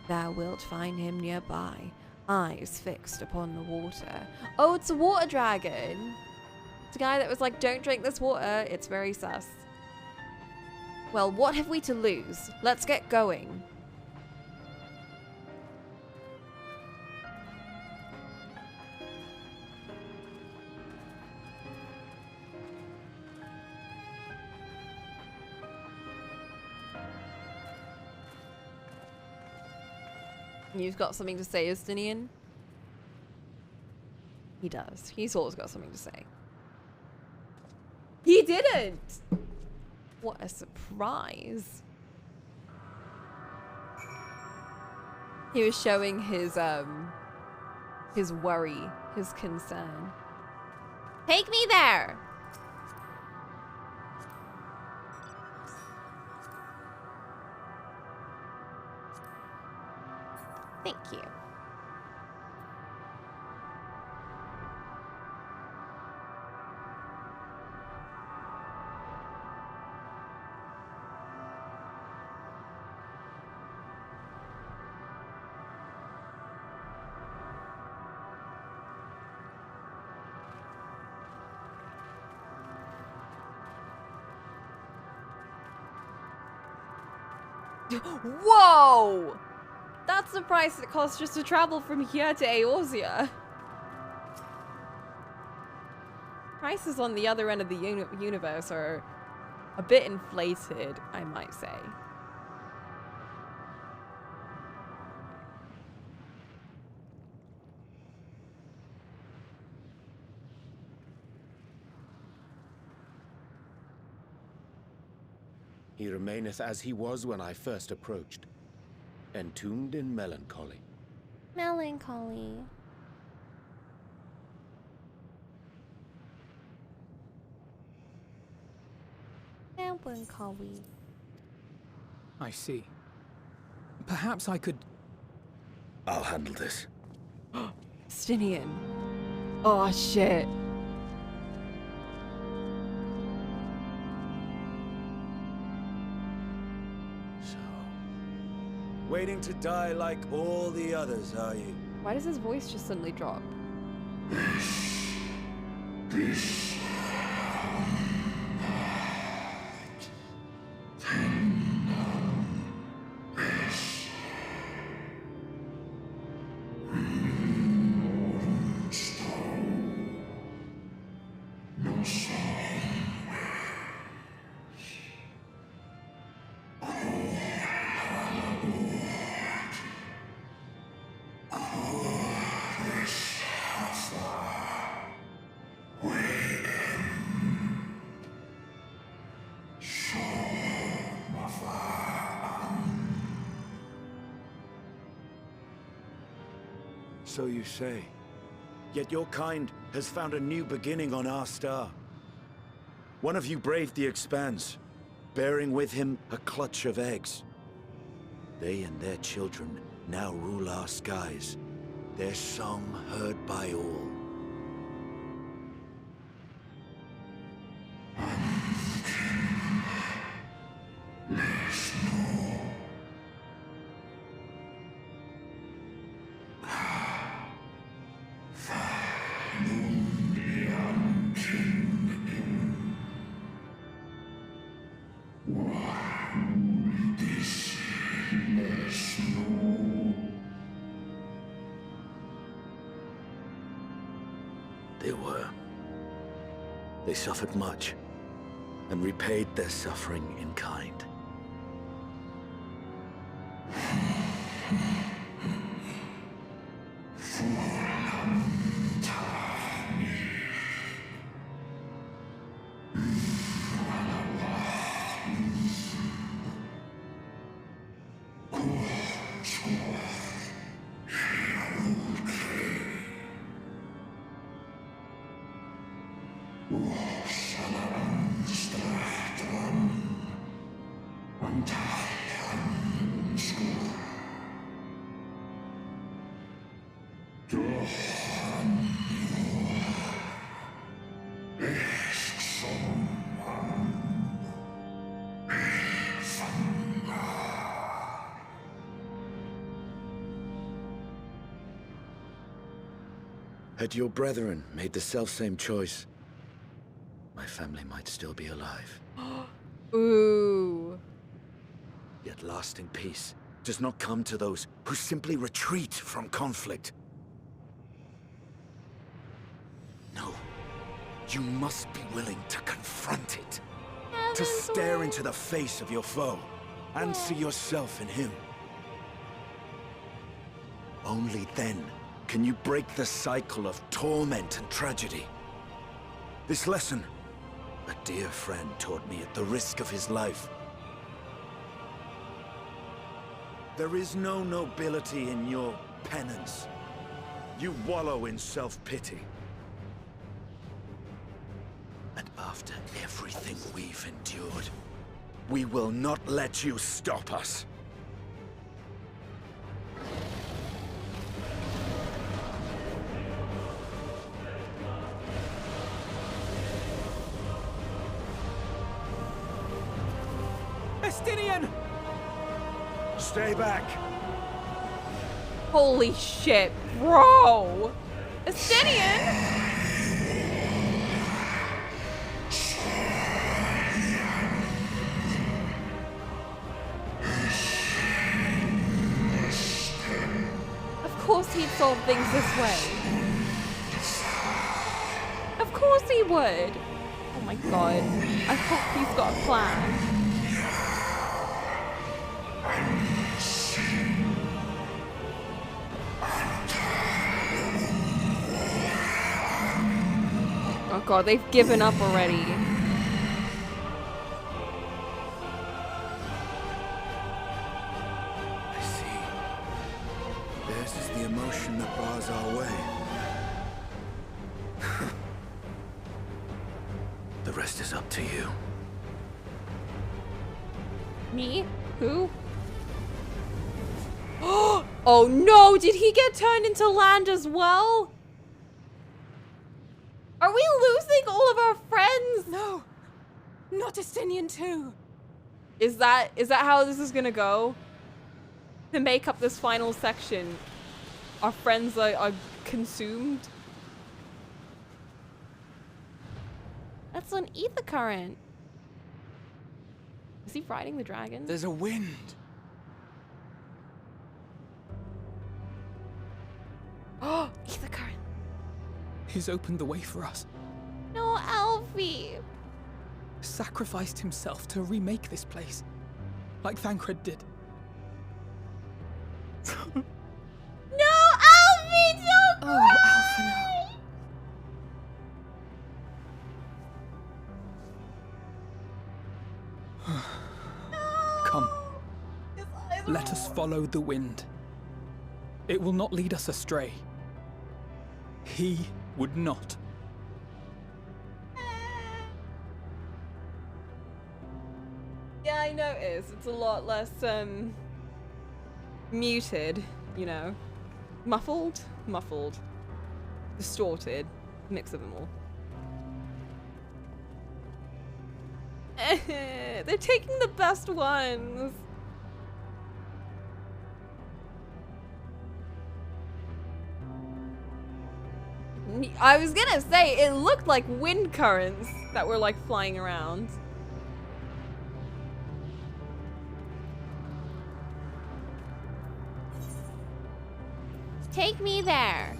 Thou wilt find him nearby, eyes fixed upon the water. Oh, it's a water dragon. It's a guy that was like, don't drink this water. It's very sus. Well, what have we to lose? Let's get going. You've got something to say, Justinian? He does. He's always got something to say. He didn't! What a surprise. He was showing his worry, his concern. Take me there! Thank you. Whoa! That's the price it costs just to travel from here to Eorzea. Prices on the other end of the universe are a bit inflated, I might say. He remaineth as he was when I first approached, entombed in melancholy. Melancholy. Melancholy. I see. Perhaps I could... I'll handle this. Stinian. Oh, shit. Waiting to die like all the others, are you? Why does his voice just suddenly drop? So you say. Yet your kind has found a new beginning on our star. One of you braved the Expanse, bearing with him a clutch of eggs. They and their children now rule our skies, their song heard by all. They suffered much, and repaid their suffering in kind. Had your brethren made the selfsame choice, my family might still be alive. Ooh. Yet lasting peace does not come to those who simply retreat from conflict. No, you must be willing to confront it. To stare into the face of your foe, and see yourself in him. Only then can you break the cycle of torment and tragedy. This lesson, a dear friend taught me at the risk of his life. There is no nobility in your penance. You wallow in self-pity. And after everything we've endured, we will not let you stop us. Estinian! Stay back! Holy shit, bro! Estinian! Of course he'd solve things this way. Of course he would! Oh my god. I hope he's got a plan. Oh god, they've given up already. I see. Theirs is the emotion that bars our way. The rest is up to you. Me? Who? Oh no! Did he get turned into land as well? Are we losing all of our friends? No! Not Estinian too! Is that how this is gonna go? To make up this final section, our friends are consumed? That's an ether current. Is he riding the dragon? There's a wind. Oh, ether current. He's opened the way for us. No, Alfie. Sacrificed himself to remake this place. Like Thancred did. No, Alfie, don't cry! Alpha, no. Come. Let us follow the wind. It will not lead us astray. he would not. Yeah, I noticed. It's a lot less, muted, you know. Muffled? Muffled. Distorted. Mix of them all. They're taking the best ones. I was gonna say, it looked like wind currents that were like flying around. Take me there.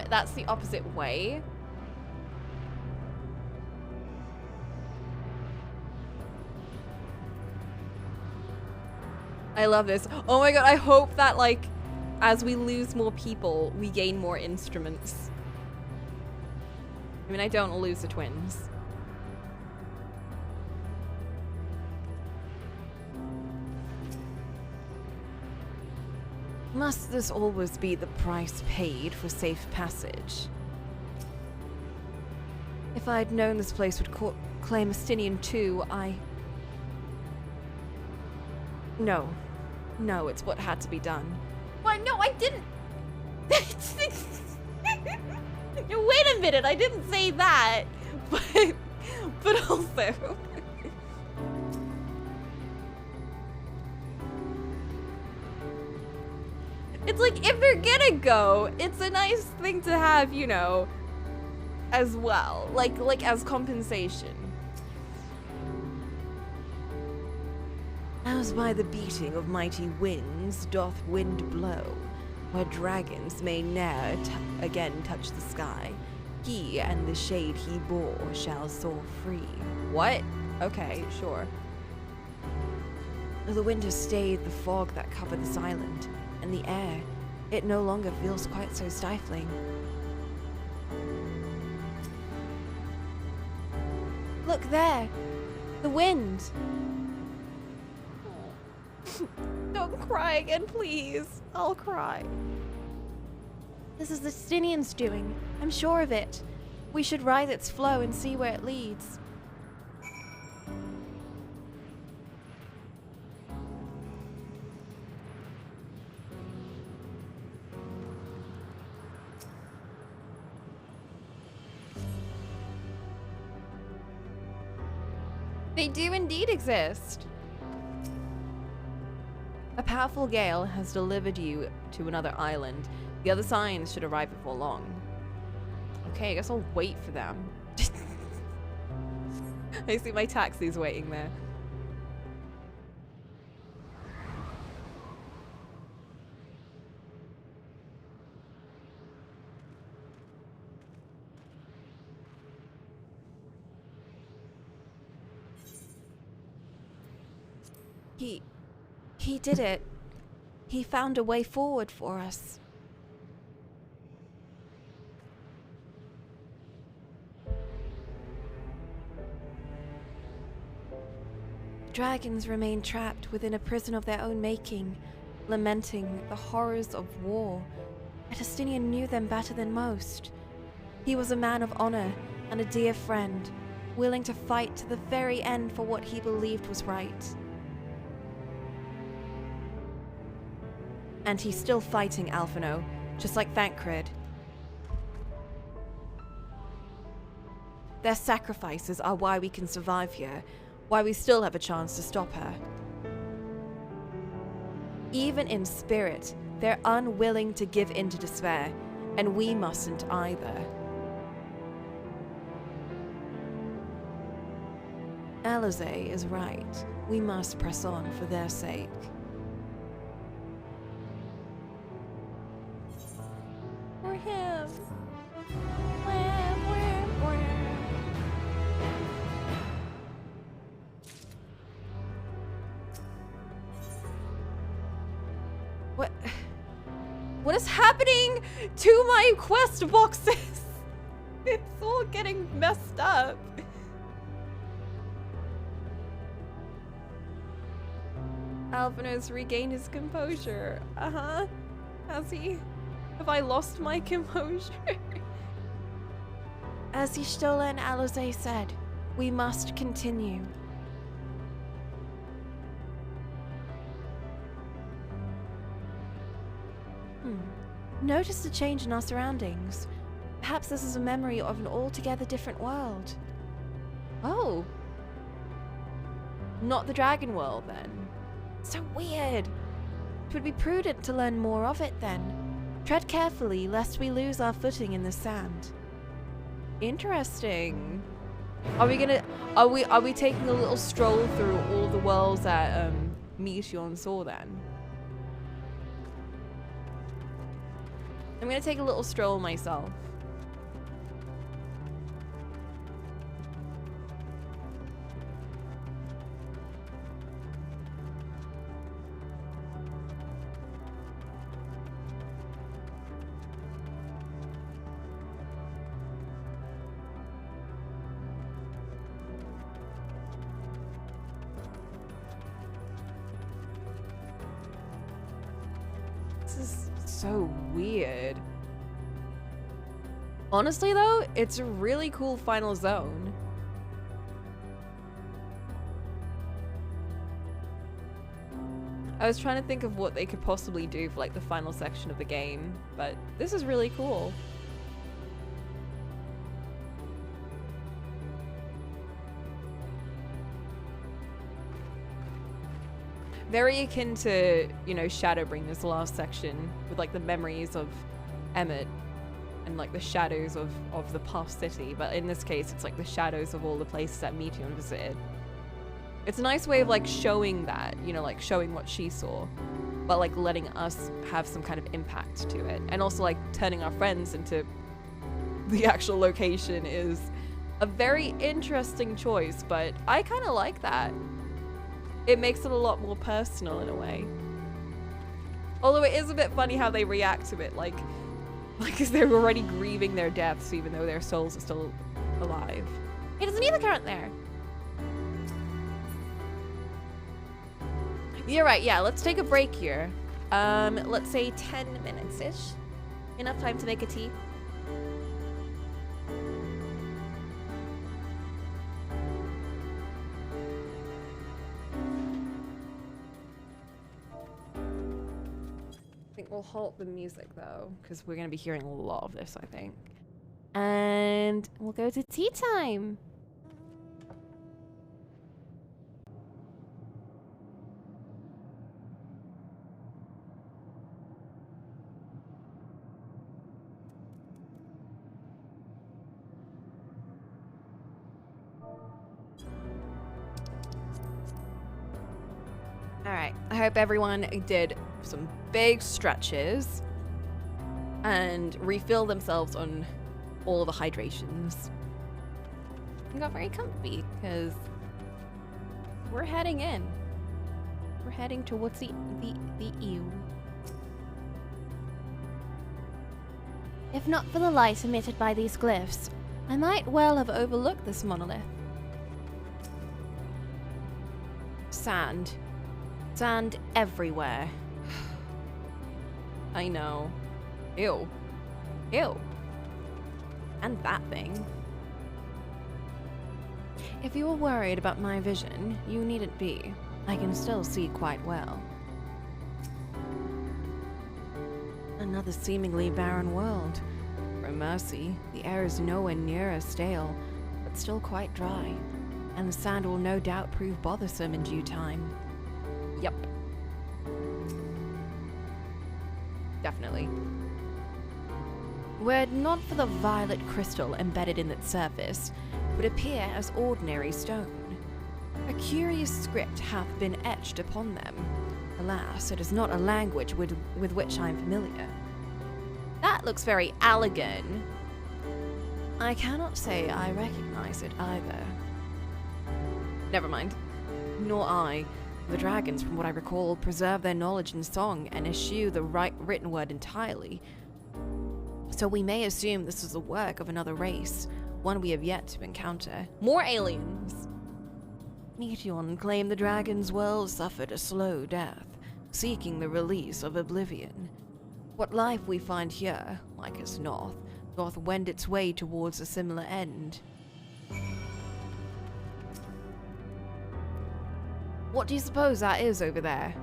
That's the opposite way. I love this. Oh my god, I hope that, like, as we lose more people, we gain more instruments. I mean, I don't want to lose the twins. Must this always be the price paid for safe passage? If I had known this place would claim Estinian 2, No. No, it's what had to be done. What? No, I didn't! Wait a minute, I didn't say that! But also... It's like, if they're gonna go, it's a nice thing to have, you know, as well. Like as compensation. As by the beating of mighty winds doth wind blow, where dragons may ne'er again touch the sky, he and the shade he bore shall soar free. What? Okay, sure. The wind has stayed the fog that covered this island, and the air, it no longer feels quite so stifling. Look there! The wind! Don't cry again, please. I'll cry. This is the Estinians' doing. I'm sure of it. We should ride its flow and see where it leads. They do indeed exist. A powerful gale has delivered you to another island. The other signs should arrive before long. Okay, I guess I'll wait for them. I see my taxi's waiting there. He did it. He found a way forward for us. Dragons remain trapped within a prison of their own making, lamenting the horrors of war. Yet Estinian knew them better than most. He was a man of honor and a dear friend, willing to fight to the very end for what he believed was right. And he's still fighting, Alphino, just like Thancred. Their sacrifices are why we can survive here, why we still have a chance to stop her. Even in spirit, they're unwilling to give in to despair, and we mustn't either. Alize is right. We must press on for their sake. For him. What is happening to my quest boxes? It's all getting messed up. Alphinaud's regained his composure. Uh-huh. Has he? Have I lost my composure? As Y'shtola and Alizé said, we must continue. Notice the change in our surroundings. Perhaps this is a memory of an altogether different world. Oh. Not the dragon world, then. So weird. It would be prudent to learn more of it, then. Tread carefully, lest we lose our footing in the sand. Interesting. Are we taking a little stroll through all the worlds that Meteion saw, then? I'm gonna take a little stroll myself. This is so weird. Honestly though, it's a really cool final zone. I was trying to think of what they could possibly do for like the final section of the game, but this is really cool. Very akin to, you know, Shadowbringers last section with like the memories of Emmett and like the shadows of the past city, but in this case it's like the shadows of all the places that Meteion visited. It's a nice way of like showing that, you know, like showing what she saw, but like letting us have some kind of impact to it, and also like turning our friends into the actual location is a very interesting choice, but I kind of like that. It makes it a lot more personal in a way. Although it is a bit funny how they react to it, like as they're already grieving their deaths even though their souls are still alive. He doesn't need the current there. You're right, yeah, let's take a break here. Let's say 10 minutes-ish. Enough time to make a tea. I think we'll halt the music though, because we're going to be hearing a lot of this, I think. And we'll go to tea time. Alright, I hope everyone did some big stretches and refill themselves on all the hydrations. And got very comfy because we're heading in. We're heading towards the EU. If not for the light emitted by these glyphs, I might well have overlooked this monolith. Sand. Sand everywhere. I know. Ew. Ew. And that thing. If you were worried about my vision, you needn't be. I can still see quite well. Another seemingly barren world. For mercy, the air is nowhere near as stale, but still quite dry, and the sand will no doubt prove bothersome in due time. Yep. Definitely. Were it not for the violet crystal embedded in its surface, would appear as ordinary stone. A curious script hath been etched upon them. Alas, it is not a language with which I am familiar. That looks very Allegan. I cannot say I recognize it either. Never mind. Nor I. The dragons, from what I recall, preserve their knowledge in song and eschew the written word entirely. So we may assume this is the work of another race, one we have yet to encounter. More aliens! Meteon claimed the dragon's world suffered a slow death, seeking the release of oblivion. What life we find here, like as north, doth wend its way towards a similar end. What do you suppose that is over there?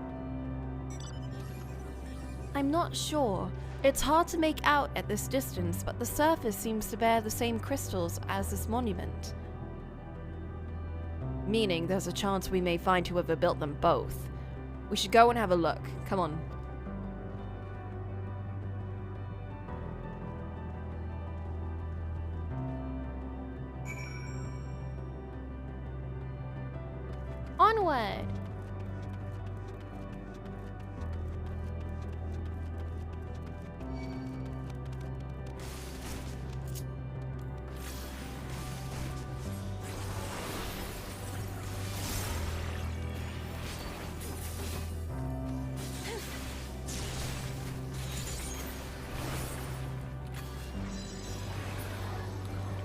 I'm not sure. It's hard to make out at this distance, but the surface seems to bear the same crystals as this monument. Meaning there's a chance we may find whoever built them both. We should go and have a look. Come on. Onward!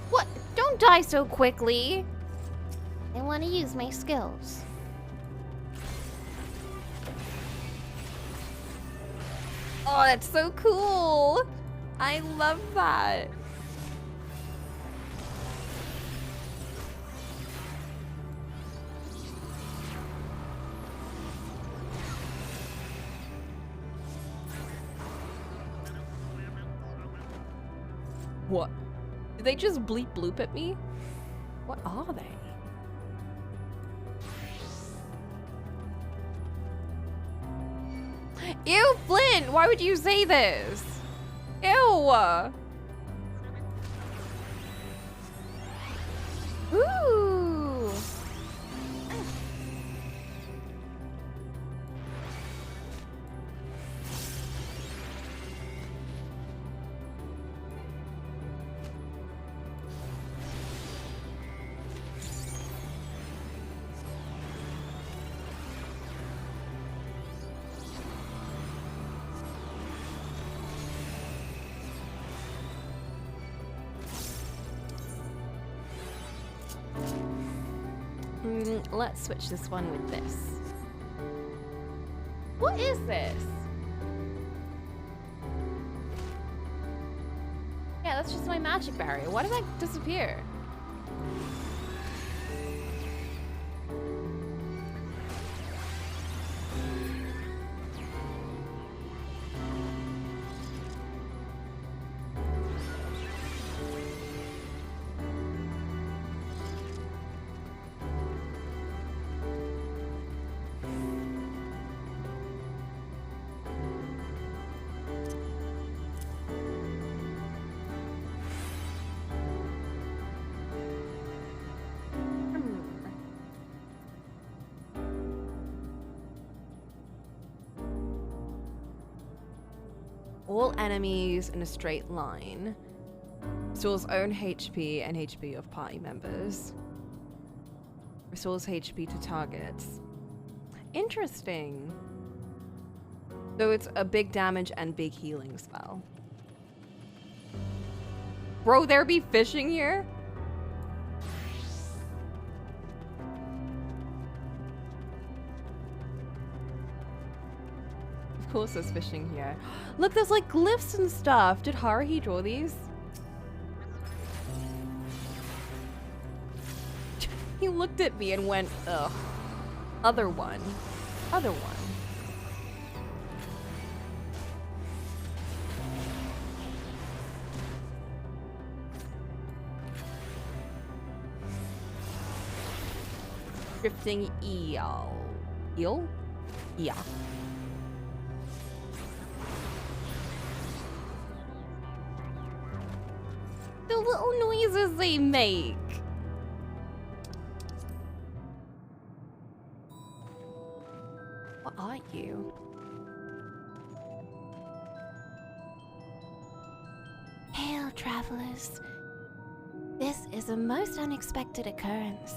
What? Don't die so quickly! I want to use my skills. Oh, that's so cool! I love that. What? Did they just bleep bloop at me? What are they? Ew, Flint! Why would you say this? Ew! Ooh! Let's switch this one with this. What is this? Yeah, that's just my magic barrier. Why did that disappear? All enemies in a straight line. Restores own HP and HP of party members. Restores HP to targets. Interesting. So it's a big damage and big healing spell. Bro, there be fishing here? Of course there's fishing here. Look, there's like glyphs and stuff. Did Haruhi draw these? He looked at me and went, ugh. Other one. Other one. Drifting eel. Eel? Yeah. The little noises they make. What are you? Hail, travelers. This is a most unexpected occurrence.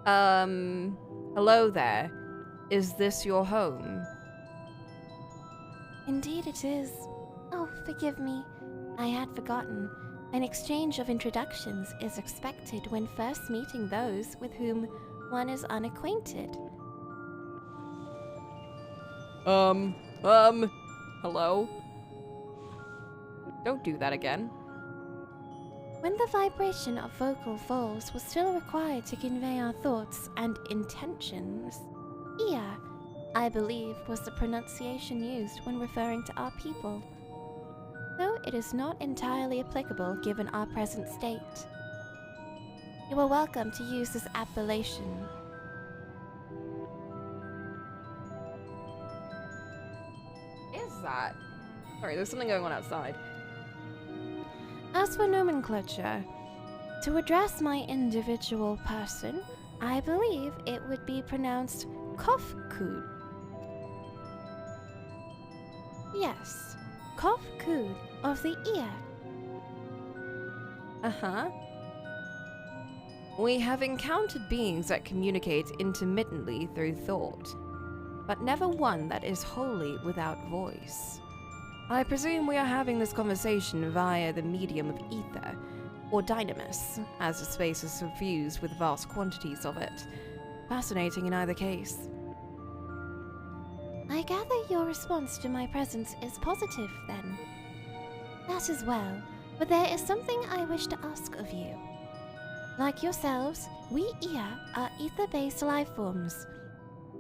Hello there. Is this your home? Indeed it is. Oh, forgive me. I had forgotten. An exchange of introductions is expected when first meeting those with whom one is unacquainted. Hello? Don't do that again. When the vibration of vocal folds was still required to convey our thoughts and intentions, Ia, I believe, was the pronunciation used when referring to our people, though it is not entirely applicable given our present state. You are welcome to use this appellation. Is that? Sorry, there's something going on outside. As for nomenclature, to address my individual person, I believe it would be pronounced Kofkud. Yes, Kofkud of the ear. Uh-huh. We have encountered beings that communicate intermittently through thought, but never one that is wholly without voice. I presume we are having this conversation via the medium of ether, or dynamis, as the space is suffused with vast quantities of it. Fascinating in either case. I gather your response to my presence is positive, then. That is well, but there is something I wish to ask of you. Like yourselves, we Ia are ether-based life forms.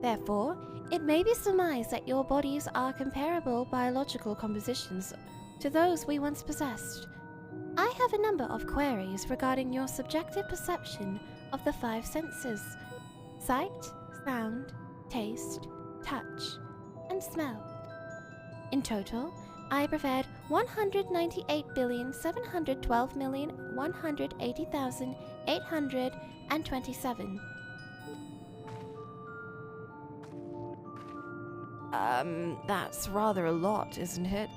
Therefore, it may be surmised that your bodies are comparable biological compositions to those we once possessed. I have a number of queries regarding your subjective perception of the 5 senses: sight, sound, taste, touch, and smell. In total, I prepared 198,712,180,827. That's rather a lot, isn't it?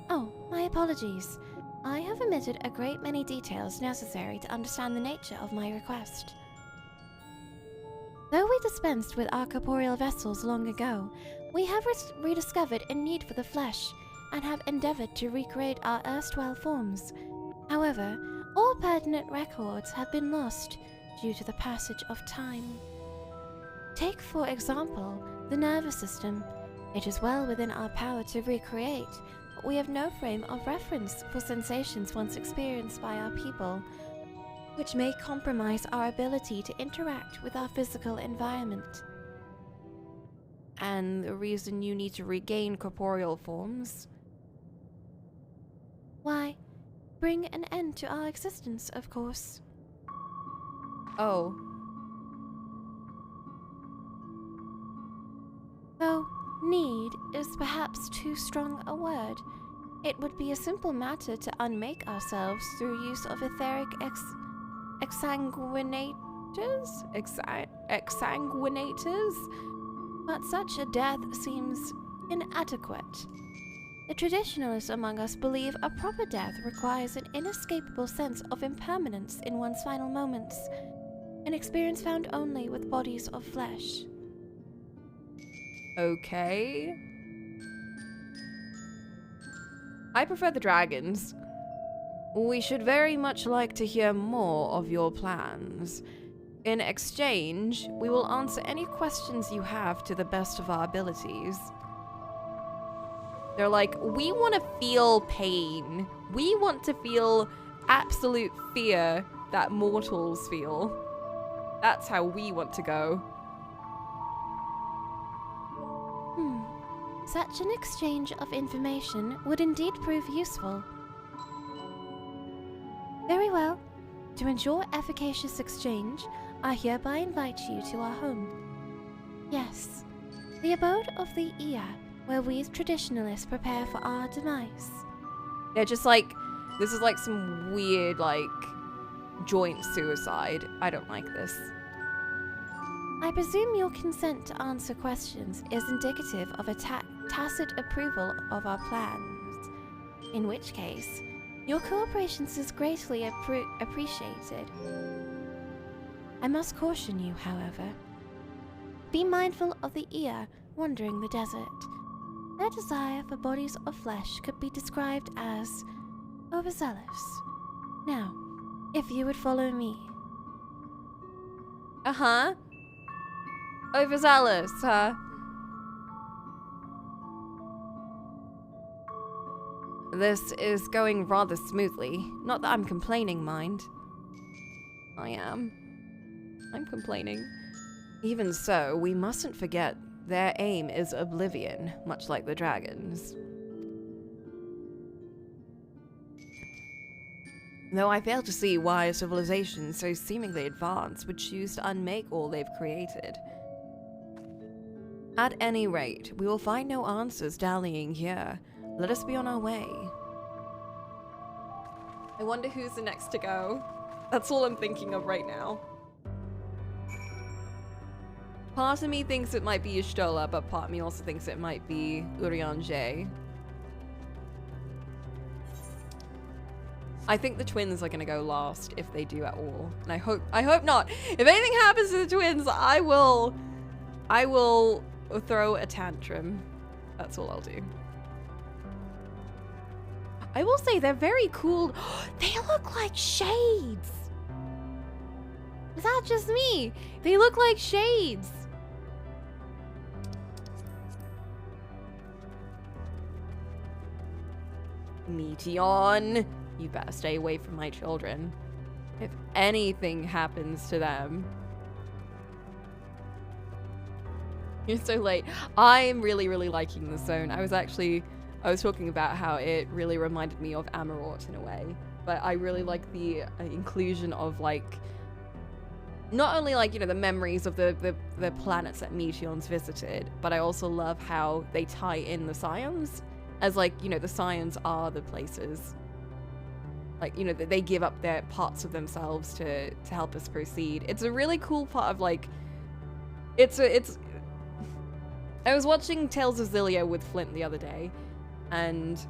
Oh, my apologies. I have omitted a great many details necessary to understand the nature of my request. Though we dispensed with our corporeal vessels long ago, we have rediscovered a need for the flesh, and have endeavored to recreate our erstwhile forms. However, all pertinent records have been lost due to the passage of time. Take, for example, the nervous system. It is well within our power to recreate, but we have no frame of reference for sensations once experienced by our people, which may compromise our ability to interact with our physical environment. And the reason you need to regain corporeal forms? Why, bring an end to our existence, of course. Oh. Though need is perhaps too strong a word, it would be a simple matter to unmake ourselves through use of etheric exsanguinators? Exsanguinators? But such a death seems inadequate. The traditionalists among us believe a proper death requires an inescapable sense of impermanence in one's final moments, an experience found only with bodies of flesh. Okay. I prefer the dragons. We should very much like to hear more of your plans. In exchange, we will answer any questions you have to the best of our abilities. They're like, we want to feel pain. We want to feel absolute fear that mortals feel. That's how we want to go. Such an exchange of information would indeed prove useful. Very well. To ensure efficacious exchange, I hereby invite you to our home. Yes, the abode of the Ia, where we traditionalists prepare for our demise. They're just like, this is like some weird, like, joint suicide. I don't like this. I presume your consent to answer questions is indicative of a tacit approval of our plans, in which case, your cooperation is greatly appreciated. I must caution you, however. Be mindful of the Ia wandering the desert. Their desire for bodies of flesh could be described as Overzealous. Now, if you would follow me. Overzealous, huh? This is going rather smoothly. Not that I'm complaining, mind. I am. I'm complaining. Even so, we mustn't forget their aim is oblivion, much like the dragons. Though I fail to see why a civilization so seemingly advanced would choose to unmake all they've created. At any rate, we will find no answers dallying here. Let us be on our way. I wonder who's the next to go. That's all I'm thinking of right now. Part of me thinks it might be Y'shtola, but part of me also thinks it might be Urianger. I think the twins are gonna go last if they do at all, and I hope not. If anything happens to the twins, I will throw a tantrum. That's all I'll do. I will say they're very cool. They look like shades. Is that just me? They look like shades. Meteon, you better stay away from my children. If anything happens to them. You're so late. I'm really liking the zone. I was talking about how it really reminded me of Amarort in a way, but I really like the inclusion of like, not only like, you know, the memories of the planets that Meteon's visited, but I also love how they tie in the Scions as like, you know, the Scions are the places. Like, you know, they give up their parts of themselves to help us proceed. It's a really cool part of like, I was watching Tales of Xillia with Flint the other day, and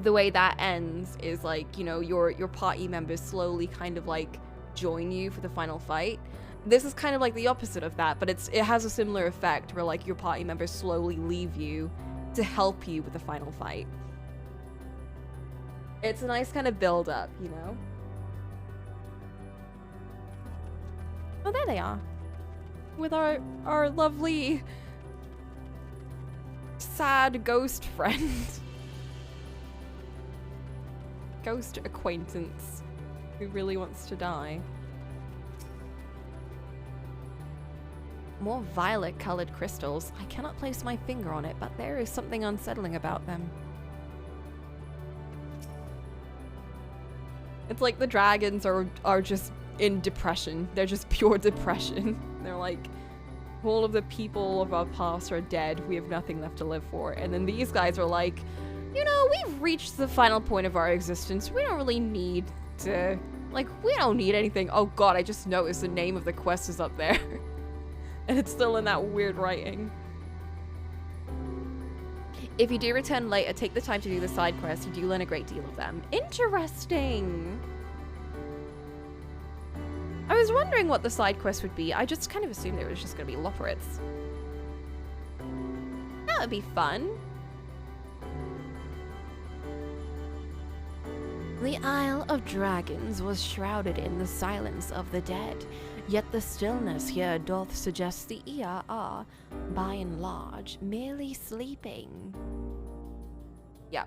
the way that ends is like, you know, your party members slowly kind of like join you for the final fight. This is kind of like the opposite of that, but it has a similar effect where like your party members slowly leave you to help you with the final fight. It's a nice kind of build up, you know? Oh, there they are. With our lovely sad ghost friend. Ghost acquaintance who really wants to die. More violet-colored crystals. I cannot place my finger on it, but there is something unsettling about them. It's like the dragons are just in depression. They're just pure depression. They're like, all of the people of our past are dead. We have nothing left to live for. And then these guys are like, you know, we've reached the final point of our existence. We don't really need to, like, we don't need anything. Oh god, I just noticed the name of the quest is up there. And it's still in that weird writing. If you do return later, take the time to do the side quests. You do learn a great deal of them. Interesting. I was wondering what the side quest would be. I just kind of assumed it was just going to be Loporits. That would be fun. The Isle of Dragons was shrouded in the silence of the dead, yet the stillness here doth suggest the ear are, by and large, merely sleeping. Yeah.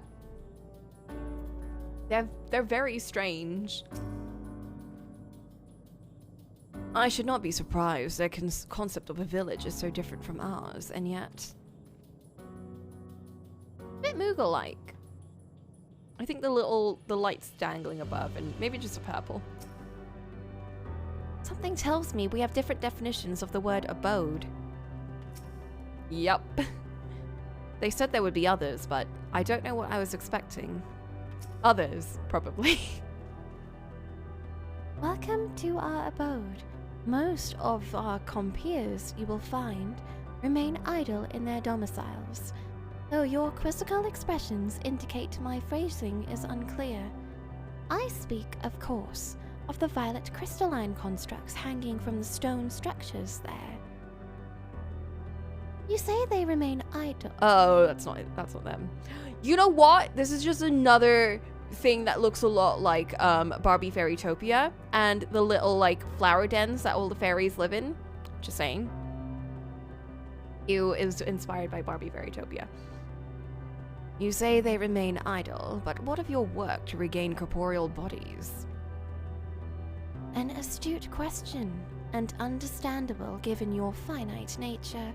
They're very strange. I should not be surprised. Their concept of a village is so different from ours, and yet a bit Moogle-like. I think the lights dangling above, and maybe just a purple. Something tells me we have different definitions of the word abode. Yup. They said there would be others, but I don't know what I was expecting. Others, probably. Welcome to our abode. Most of our compeers, you will find, remain idle in their domiciles, though your quizzical expressions indicate my phrasing is unclear. I speak, of course, of the violet crystalline constructs hanging from the stone structures there. You say they remain idle. Oh, that's not them. You know what? This is just another thing that looks a lot like Barbie Fairytopia and the little like flower dens that all the fairies live in. Just saying. It was inspired by Barbie Fairytopia. You say they remain idle, but what of your work to regain corporeal bodies? An astute question, and understandable given your finite nature.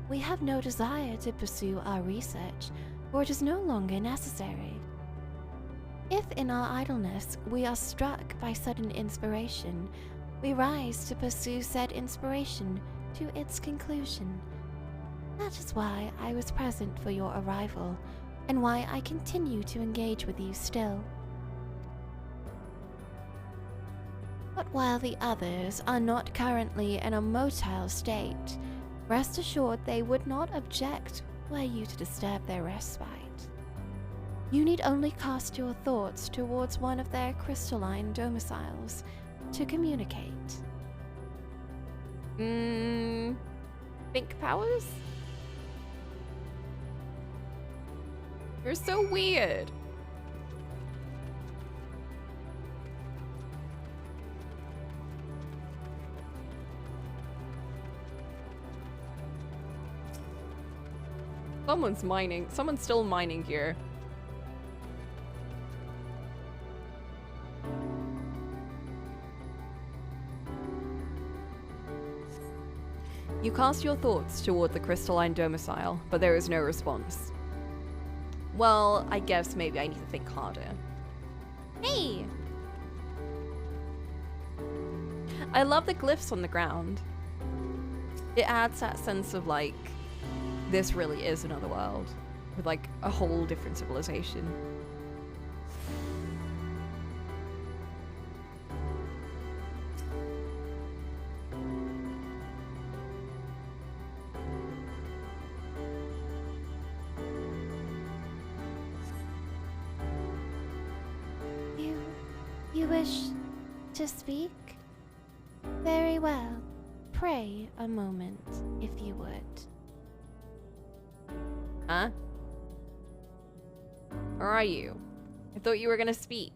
We have no desire to pursue our research, for it is no longer necessary. If in our idleness we are struck by sudden inspiration, we rise to pursue said inspiration to its conclusion. That is why I was present for your arrival, and why I continue to engage with you still. But while the others are not currently in a motile state, rest assured they would not object were you to disturb their respite. You need only cast your thoughts towards one of their crystalline domiciles to communicate. Think powers? You're so weird. Someone's mining. Someone's still mining here. You cast your thoughts toward the crystalline domicile, but there is no response. Well, I guess maybe I need to think harder. Hey! I love the glyphs on the ground. It adds that sense of like, this really is another world with like a whole different civilization. You wish to speak? Very well. Pray a moment, if you would. Huh? Where are you? I thought you were gonna speak.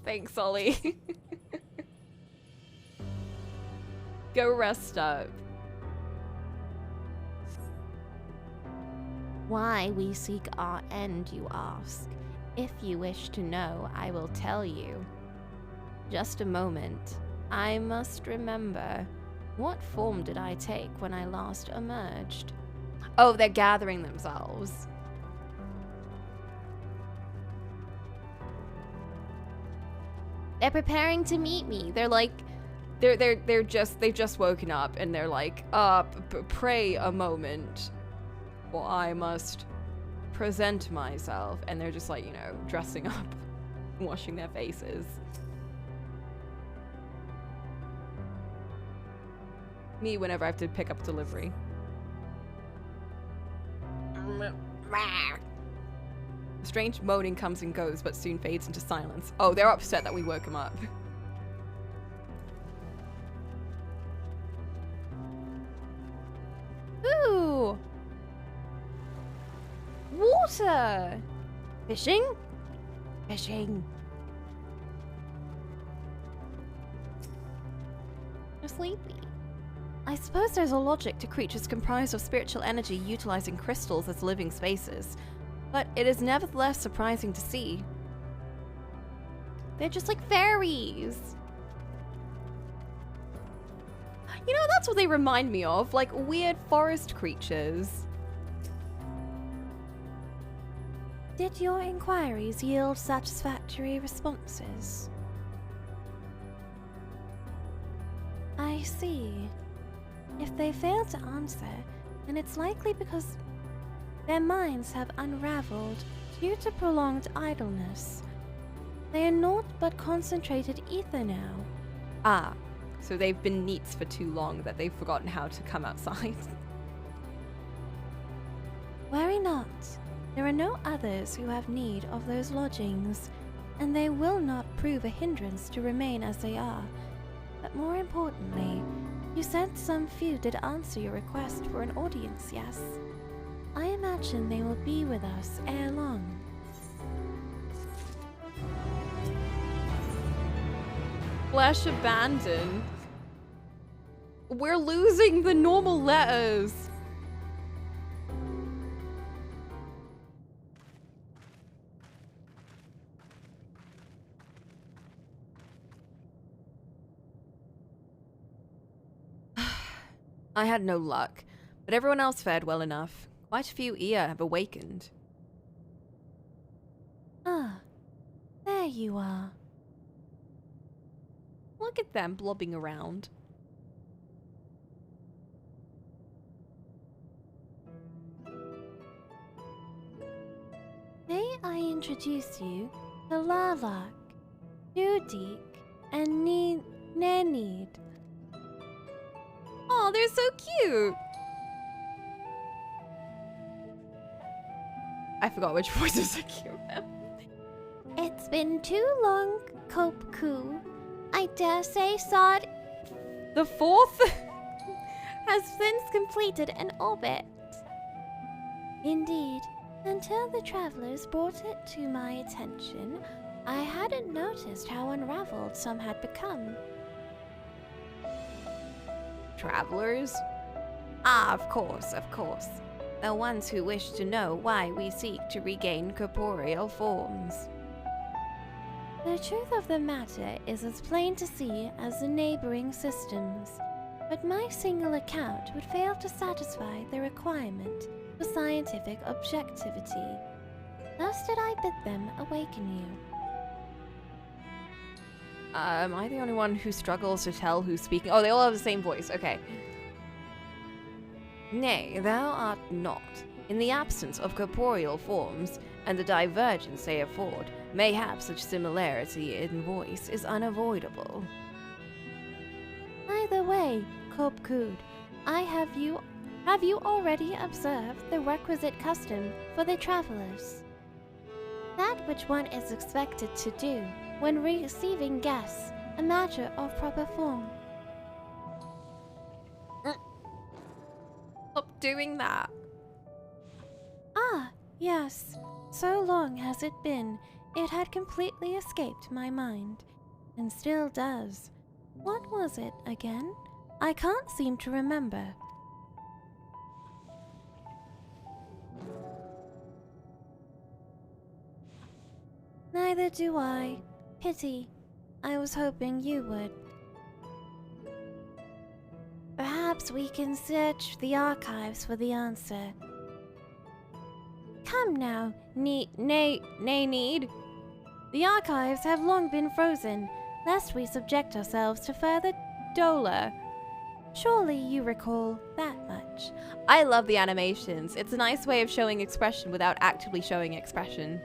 Thanks, Ollie. Go rest up. Why we seek our end, you ask? If you wish to know, I will tell you. Just a moment. I must remember. What form did I take when I last emerged? Oh, they're gathering themselves. They're preparing to meet me. They're like, they've just woken up and they're like, pray a moment. Or I must present myself. And they're just like, you know, dressing up, washing their faces. Me whenever I have to pick up delivery. Strange moaning comes and goes, but soon fades into silence. Oh, they're upset that we woke him up. Ooh! Water! Fishing? Fishing. I'm sleepy. I suppose there's a logic to creatures comprised of spiritual energy utilizing crystals as living spaces, but it is nevertheless surprising to see. They're just like fairies. You know, that's what they remind me of, like weird forest creatures. Did your inquiries yield satisfactory responses? I see. If they fail to answer, then it's likely because their minds have unraveled due to prolonged idleness. They are naught but concentrated ether now. Ah, so they've been neats for too long that they've forgotten how to come outside. Worry not. There are no others who have need of those lodgings, and they will not prove a hindrance to remain as they are. But more importantly, You said some few did answer your request for an audience, yes? I imagine they will be with us ere long. Flesh abandoned. We're losing the normal letters. I had no luck, but everyone else fared well enough. Quite a few ear have awakened. Ah, there you are. Look at them blobbing around. May I introduce you to Larlark, Judik, and Nenid. Oh, they're so cute! I forgot which voices are cute. It's been too long, Cope-Coo. I dare say Sod... The fourth? has since completed an orbit. Indeed, until the travelers brought it to my attention, I hadn't noticed how unraveled some had become. Travelers? Ah, of course, of course. The ones who wish to know why we seek to regain corporeal forms. The truth of the matter is as plain to see as the neighboring systems, but my single account would fail to satisfy the requirement for scientific objectivity. Thus did I bid them awaken you. Am I the only one who struggles to tell who's speaking? Oh, they all have the same voice, okay. Nay, thou art not. In the absence of corporeal forms, and the divergence they afford, mayhap such similarity in voice is unavoidable. Either way, Cope-Coo, have you already observed the requisite custom for the travelers? That which one is expected to do when receiving guests, a matter of proper form. Stop doing that. Ah, yes. So long has it been, it had completely escaped my mind, and still does. What was it again? I can't seem to remember. Neither do I. Pity. I was hoping you would. Perhaps we can search the archives for the answer. Come now, Need. The archives have long been frozen, lest we subject ourselves to further dolor. Surely you recall that much. I love the animations. It's a nice way of showing expression without actively showing expression.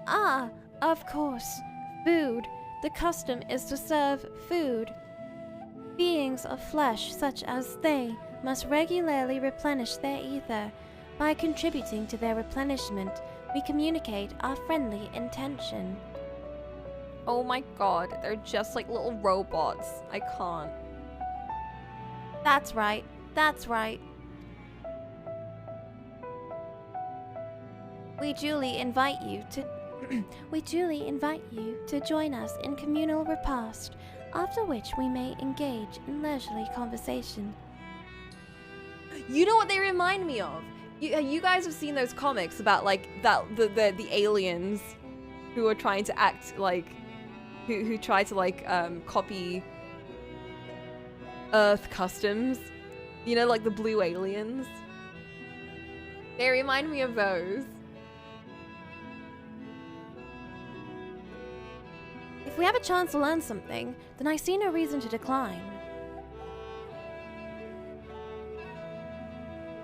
Ah, of course. Food. The custom is to serve food. Beings of flesh such as they must regularly replenish their ether. By contributing to their replenishment, we communicate our friendly intention. Oh my god, they're just like little robots. I can't. That's right. That's right. We duly invite you to join us in communal repast, after which we may engage in leisurely conversation. You know what they remind me of? You guys have seen those comics about like the aliens who are trying to act like who try to like copy Earth customs. You know, like the blue aliens. They remind me of those. If we have a chance to learn something, then I see no reason to decline.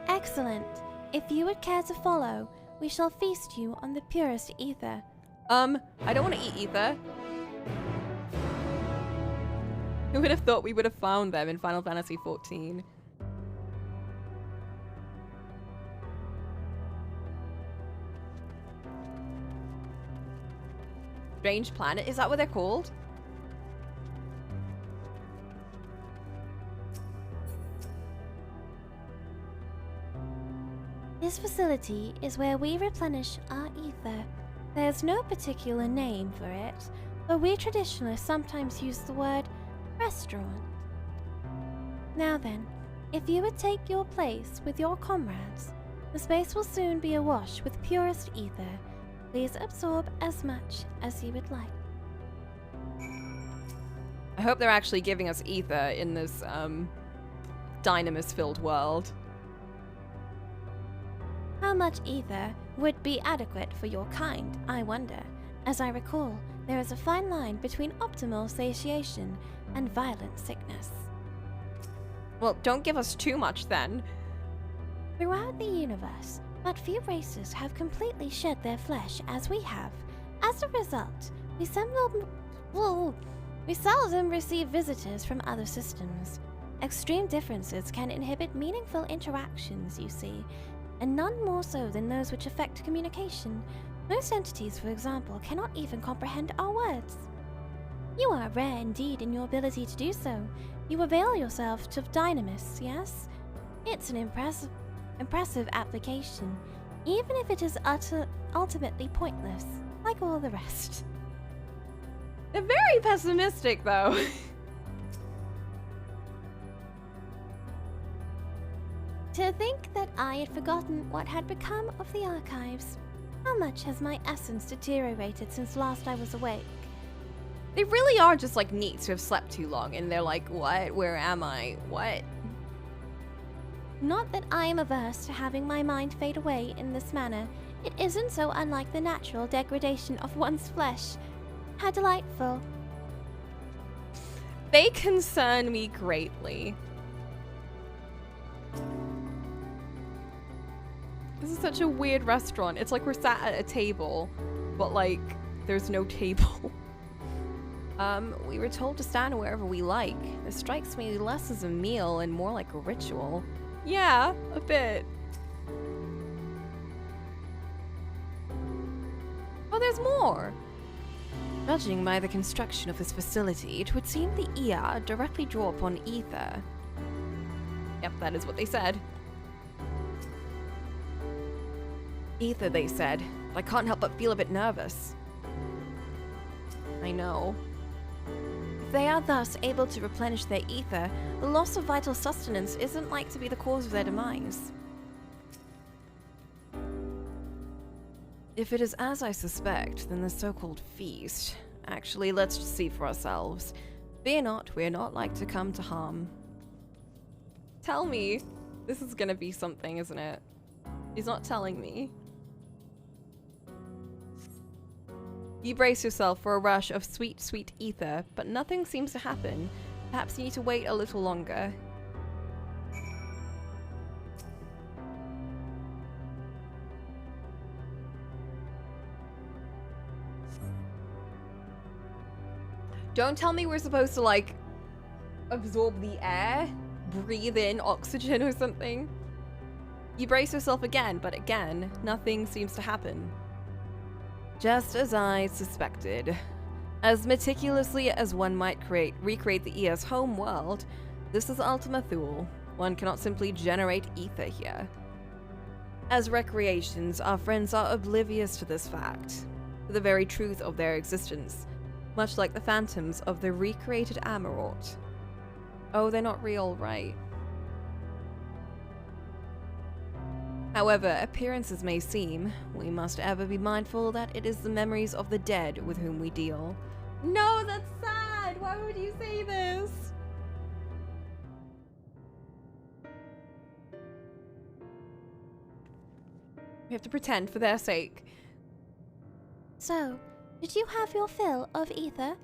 Excellent. If you would care to follow, we shall feast you on the purest ether. I don't want to eat ether. Who would have thought we would have found them in Final Fantasy XIV? Strange Planet, is that what they're called? This facility is where we replenish our ether. There's no particular name for it, but we traditionalists sometimes use the word restaurant. Now then, if you would take your place with your comrades, the space will soon be awash with purest ether. Please absorb as much as you would like. I hope they're actually giving us ether in this, dynamis-filled world. How much ether would be adequate for your kind, I wonder? As I recall, there is a fine line between optimal satiation and violent sickness. Well, don't give us too much then. Throughout the universe, but few races have completely shed their flesh as we have. As a result, we seldom receive visitors from other systems. Extreme differences can inhibit meaningful interactions, you see, and none more so than those which affect communication. Most entities, for example, cannot even comprehend our words. You are rare indeed in your ability to do so. You avail yourself of dynamis, yes? It's an impressive application, even if it is ultimately pointless, like all the rest. They're very pessimistic, though. To think that I had forgotten what had become of the archives. How much has my essence deteriorated since last I was awake? They really are just like neats who have slept too long, and they're like, what? Where am I? What? Not that I am averse to having my mind fade away in this manner. It isn't so unlike the natural degradation of one's flesh. How delightful. They concern me greatly. This is such a weird restaurant. It's like we're sat at a table, but like, there's no table. We were told to stand wherever we like. This strikes me less as a meal and more like a ritual. Yeah, a bit. Oh, there's more! Judging by the construction of this facility, it would seem the ER directly draw upon ether. Yep, that is what they said. Ether, they said, but I can't help but feel a bit nervous. I know. If they are thus able to replenish their ether, the loss of vital sustenance isn't like to be the cause of their demise. If it is as I suspect, then the so-called feast. Actually, let's just see for ourselves. Fear not, we are not like to come to harm. Tell me. This is gonna be something, isn't it? He's not telling me. You brace yourself for a rush of sweet, sweet ether, but nothing seems to happen. Perhaps you need to wait a little longer. Don't tell me we're supposed to, like, absorb the air? Breathe in oxygen or something? You brace yourself again, but again, nothing seems to happen. Just as I suspected. As meticulously as one might recreate the ER's home world, this is Ultima Thule. One cannot simply generate ether here. As recreations, our friends are oblivious to this fact, to the very truth of their existence, much like the phantoms of the recreated Amarort. Oh, they're not real, right? However appearances may seem, we must ever be mindful that it is the memories of the dead with whom we deal. No, that's sad! Why would you say this? We have to pretend for their sake. So, did you have your fill of ether?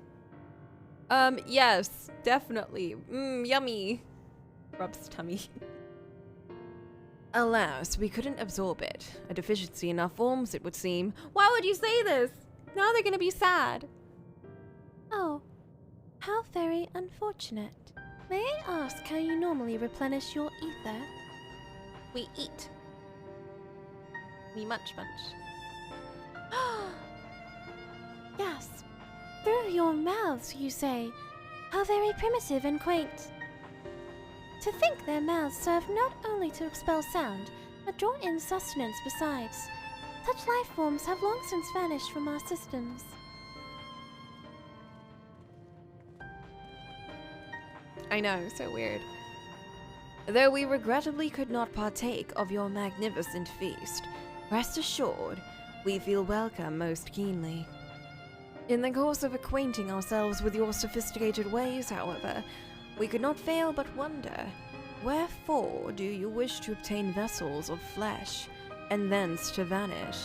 Yes, definitely. Yummy. Rubs tummy. Alas, we couldn't absorb it. A deficiency in our forms, it would seem. Why would you say this? Now they're gonna be sad. Oh, how very unfortunate. May I ask how you normally replenish your ether? We eat. We munch. Yes, through your mouths, you say. How very primitive and quaint. To think their mouths serve not only to expel sound, but draw in sustenance besides. Such life forms have long since vanished from our systems. I know, so weird. Though we regrettably could not partake of your magnificent feast, rest assured, we feel welcome most keenly. In the course of acquainting ourselves with your sophisticated ways, however, we could not fail but wonder, wherefore do you wish to obtain vessels of flesh, and thence to vanish?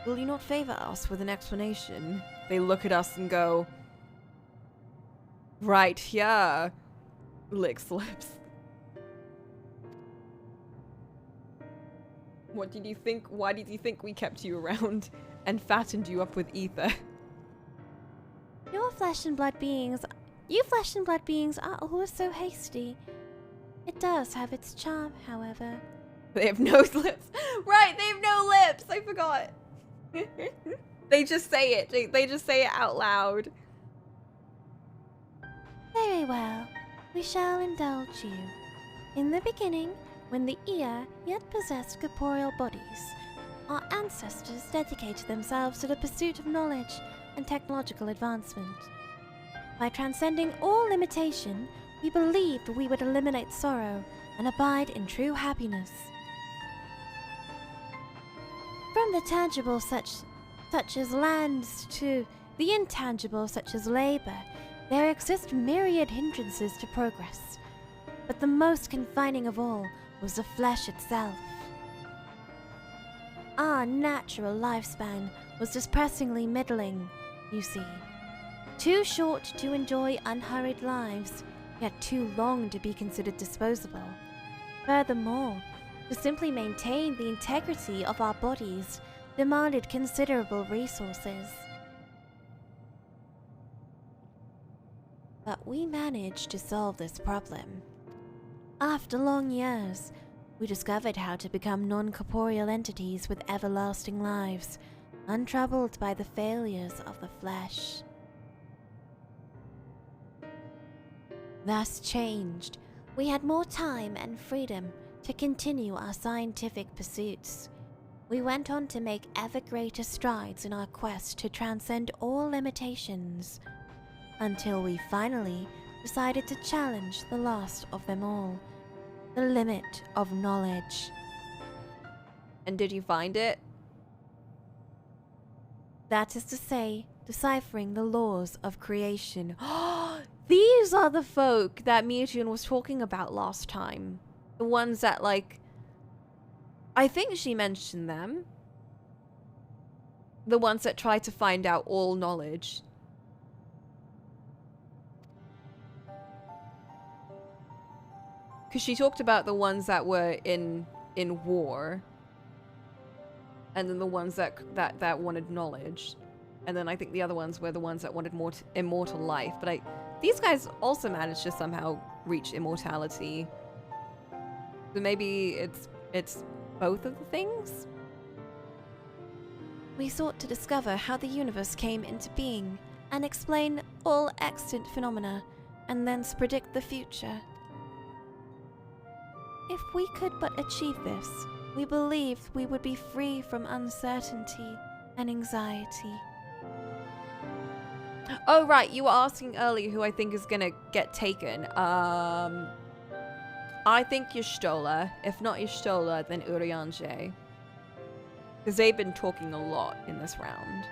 Will you not favor us with an explanation? They look at us and go, right, yeah. Licks lips. What did you think? Why did you think we kept you around and fattened you up with ether? You flesh and blood beings are always so hasty. It does have its charm, however. They have no lips. Right, they have no lips. I forgot. They just say it. They just say it out loud. Very well. We shall indulge you. In the beginning, when the ear yet possessed corporeal bodies, our ancestors dedicated themselves to the pursuit of knowledge and technological advancement. By transcending all limitation, we believed we would eliminate sorrow and abide in true happiness. From the tangible such as lands to the intangible such as labor, there exist myriad hindrances to progress, but the most confining of all was the flesh itself. Our natural lifespan was depressingly middling, you see. Too short to enjoy unhurried lives, yet too long to be considered disposable. Furthermore, to simply maintain the integrity of our bodies demanded considerable resources. But we managed to solve this problem. After long years, we discovered how to become non-corporeal entities with everlasting lives, untroubled by the failures of the flesh. Thus changed, we had more time and freedom to continue our scientific pursuits. We went on to make ever greater strides in our quest to transcend all limitations, until we finally decided to challenge the last of them all, the limit of knowledge. And did you find it? That is to say, deciphering the laws of creation. These are the folk that Miyajin was talking about last time. The ones that, like, I think she mentioned them. The ones that try to find out all knowledge. Because she talked about the ones that were in war. And then the ones that wanted knowledge. And then I think the other ones were the ones that wanted more immortal life. But these guys also managed to somehow reach immortality. So maybe it's both of the things? We sought to discover how the universe came into being and explain all extant phenomena, and thence predict the future. If we could but achieve this, we believed we would be free from uncertainty and anxiety. Oh, right, you were asking earlier who I think is gonna get taken. I think Y'shtola. If not Y'shtola, then Urianger. Because they've been talking a lot in this round.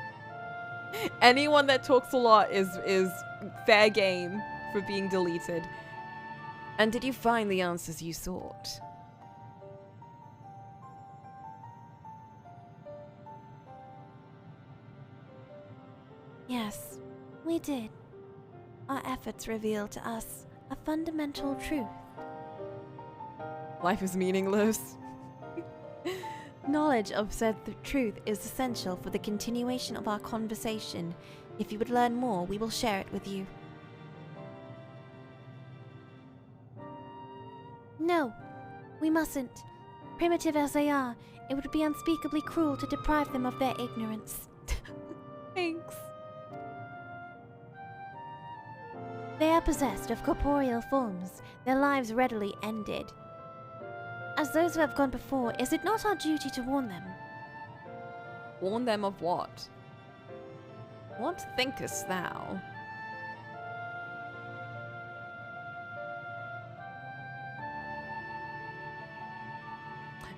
Anyone that talks a lot is fair game for being deleted. And did you find the answers you sought? Yes, we did. Our efforts revealed to us a fundamental truth. Life is meaningless. Knowledge of said truth is essential for the continuation of our conversation. If you would learn more, we will share it with you. No, we mustn't. Primitive as they are, it would be unspeakably cruel to deprive them of their ignorance. Thanks. They are possessed of corporeal forms, their lives readily ended. As those who have gone before, is it not our duty to warn them? Warn them of what? What thinkest thou?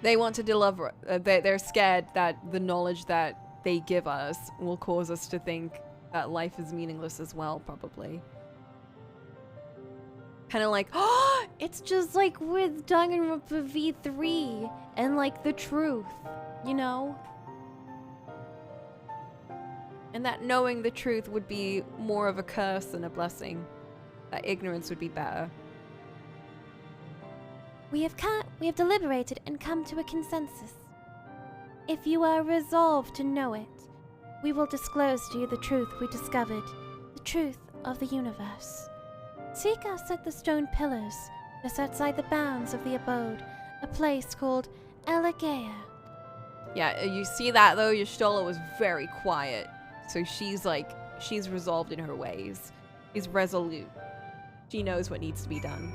They want to deliver. They're scared that the knowledge that they give us will cause us to think that life is meaningless as well, probably. Kind of like, oh, it's just like with Danganronpa V3 and like the truth, you know? And that knowing the truth would be more of a curse than a blessing. That ignorance would be better. We have deliberated and come to a consensus. If you are resolved to know it, we will disclose to you the truth we discovered, the truth of the universe. Seek us at the stone pillars, just outside the bounds of the abode, a place called Elegea. Yeah, you see that though, Y'shtola was very quiet. So she's like, she's resolved in her ways. She's resolute. She knows what needs to be done.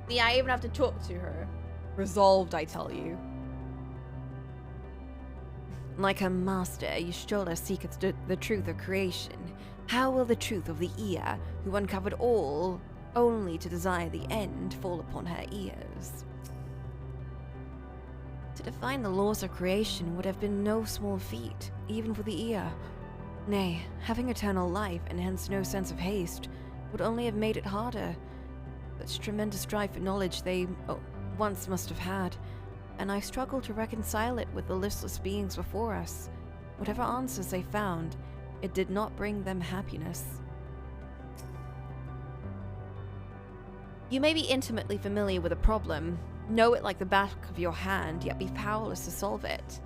Yeah, I even have to talk to her. Resolved, I tell you. Like her master, Y'shtola seeketh the truth of creation. How will the truth of the ear, who uncovered all, only to desire the end, fall upon her ears? To define the laws of creation would have been no small feat, even for the ear. Nay, having eternal life, and hence no sense of haste, would only have made it harder. Such tremendous drive for knowledge they once must have had, and I struggle to reconcile it with the listless beings before us. Whatever answers they found, it did not bring them happiness. You may be intimately familiar with a problem, know it like the back of your hand, yet be powerless to solve it.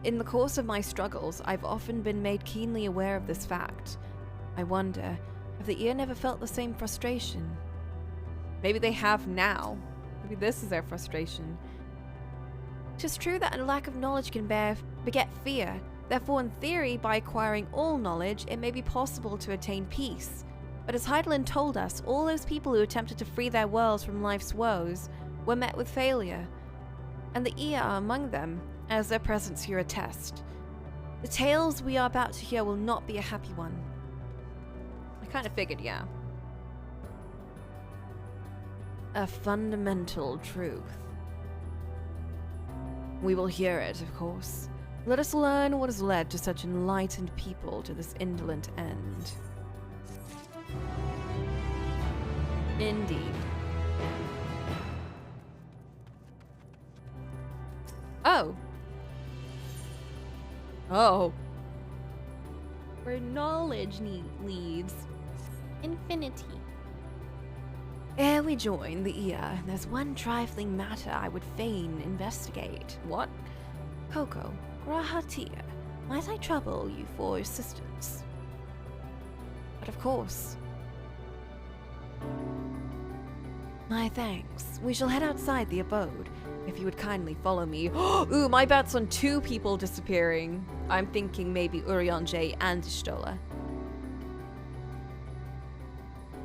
In the course of my struggles, I've often been made keenly aware of this fact. I wonder, have the ear never felt the same frustration? Maybe they have now. Maybe this is their frustration. 'Tis true that a lack of knowledge can beget fear. Therefore, in theory, by acquiring all knowledge, it may be possible to attain peace. But as Heidelin told us, all those people who attempted to free their worlds from life's woes were met with failure. And the ear are among them, as their presence here attests. The tales we are about to hear will not be a happy one. I kind of figured, yeah. A fundamental truth. We will hear it, of course. Let us learn what has led to such enlightened people to this indolent end. Indeed. Oh. Oh. Where knowledge leads. Infinity. Ere we join the ear, there's one trifling matter I would fain investigate. What? Coco, Grahatia, might I trouble you for assistance? But of course. My thanks. We shall head outside the abode, if you would kindly follow me. Ooh, my bet's on 2 people disappearing. I'm thinking maybe Urianger and Y'shtola.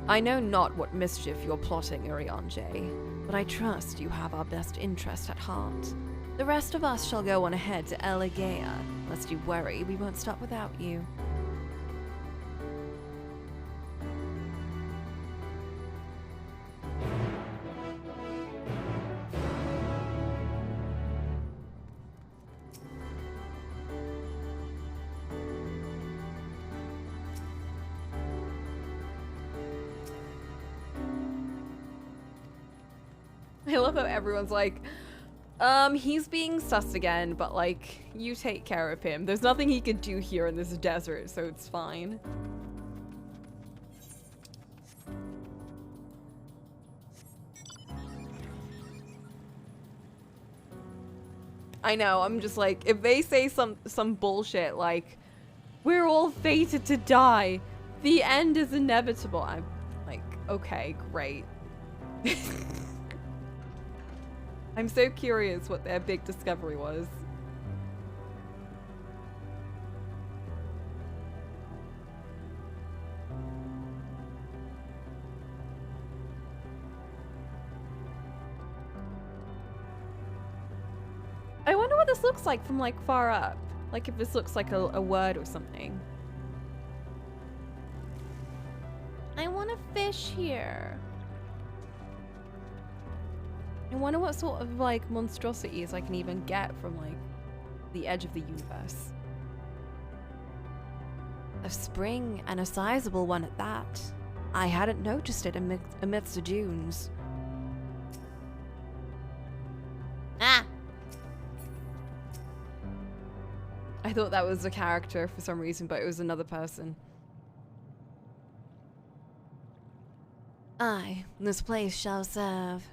I know not what mischief you're plotting, Urianger, but I trust you have our best interest at heart. The rest of us shall go on ahead to Elegea. Lest you worry, we won't stop without you. I love how everyone's like, he's being sus again, but like, you take care of him. There's nothing he can do here in this desert, so it's fine. I know, I'm just like, if they say some bullshit like, we're all fated to die, the end is inevitable, I'm like, okay, great. I'm so curious what their big discovery was. what this looks like from like far up. Like if this looks like a word or something. I want to fish here. I wonder what sort of like monstrosities I can even get from like the edge of the universe. A spring, and a sizable one at that. I hadn't noticed it amidst the dunes. Ah! I thought that was a character for some reason, but it was another person. Aye, this place shall serve.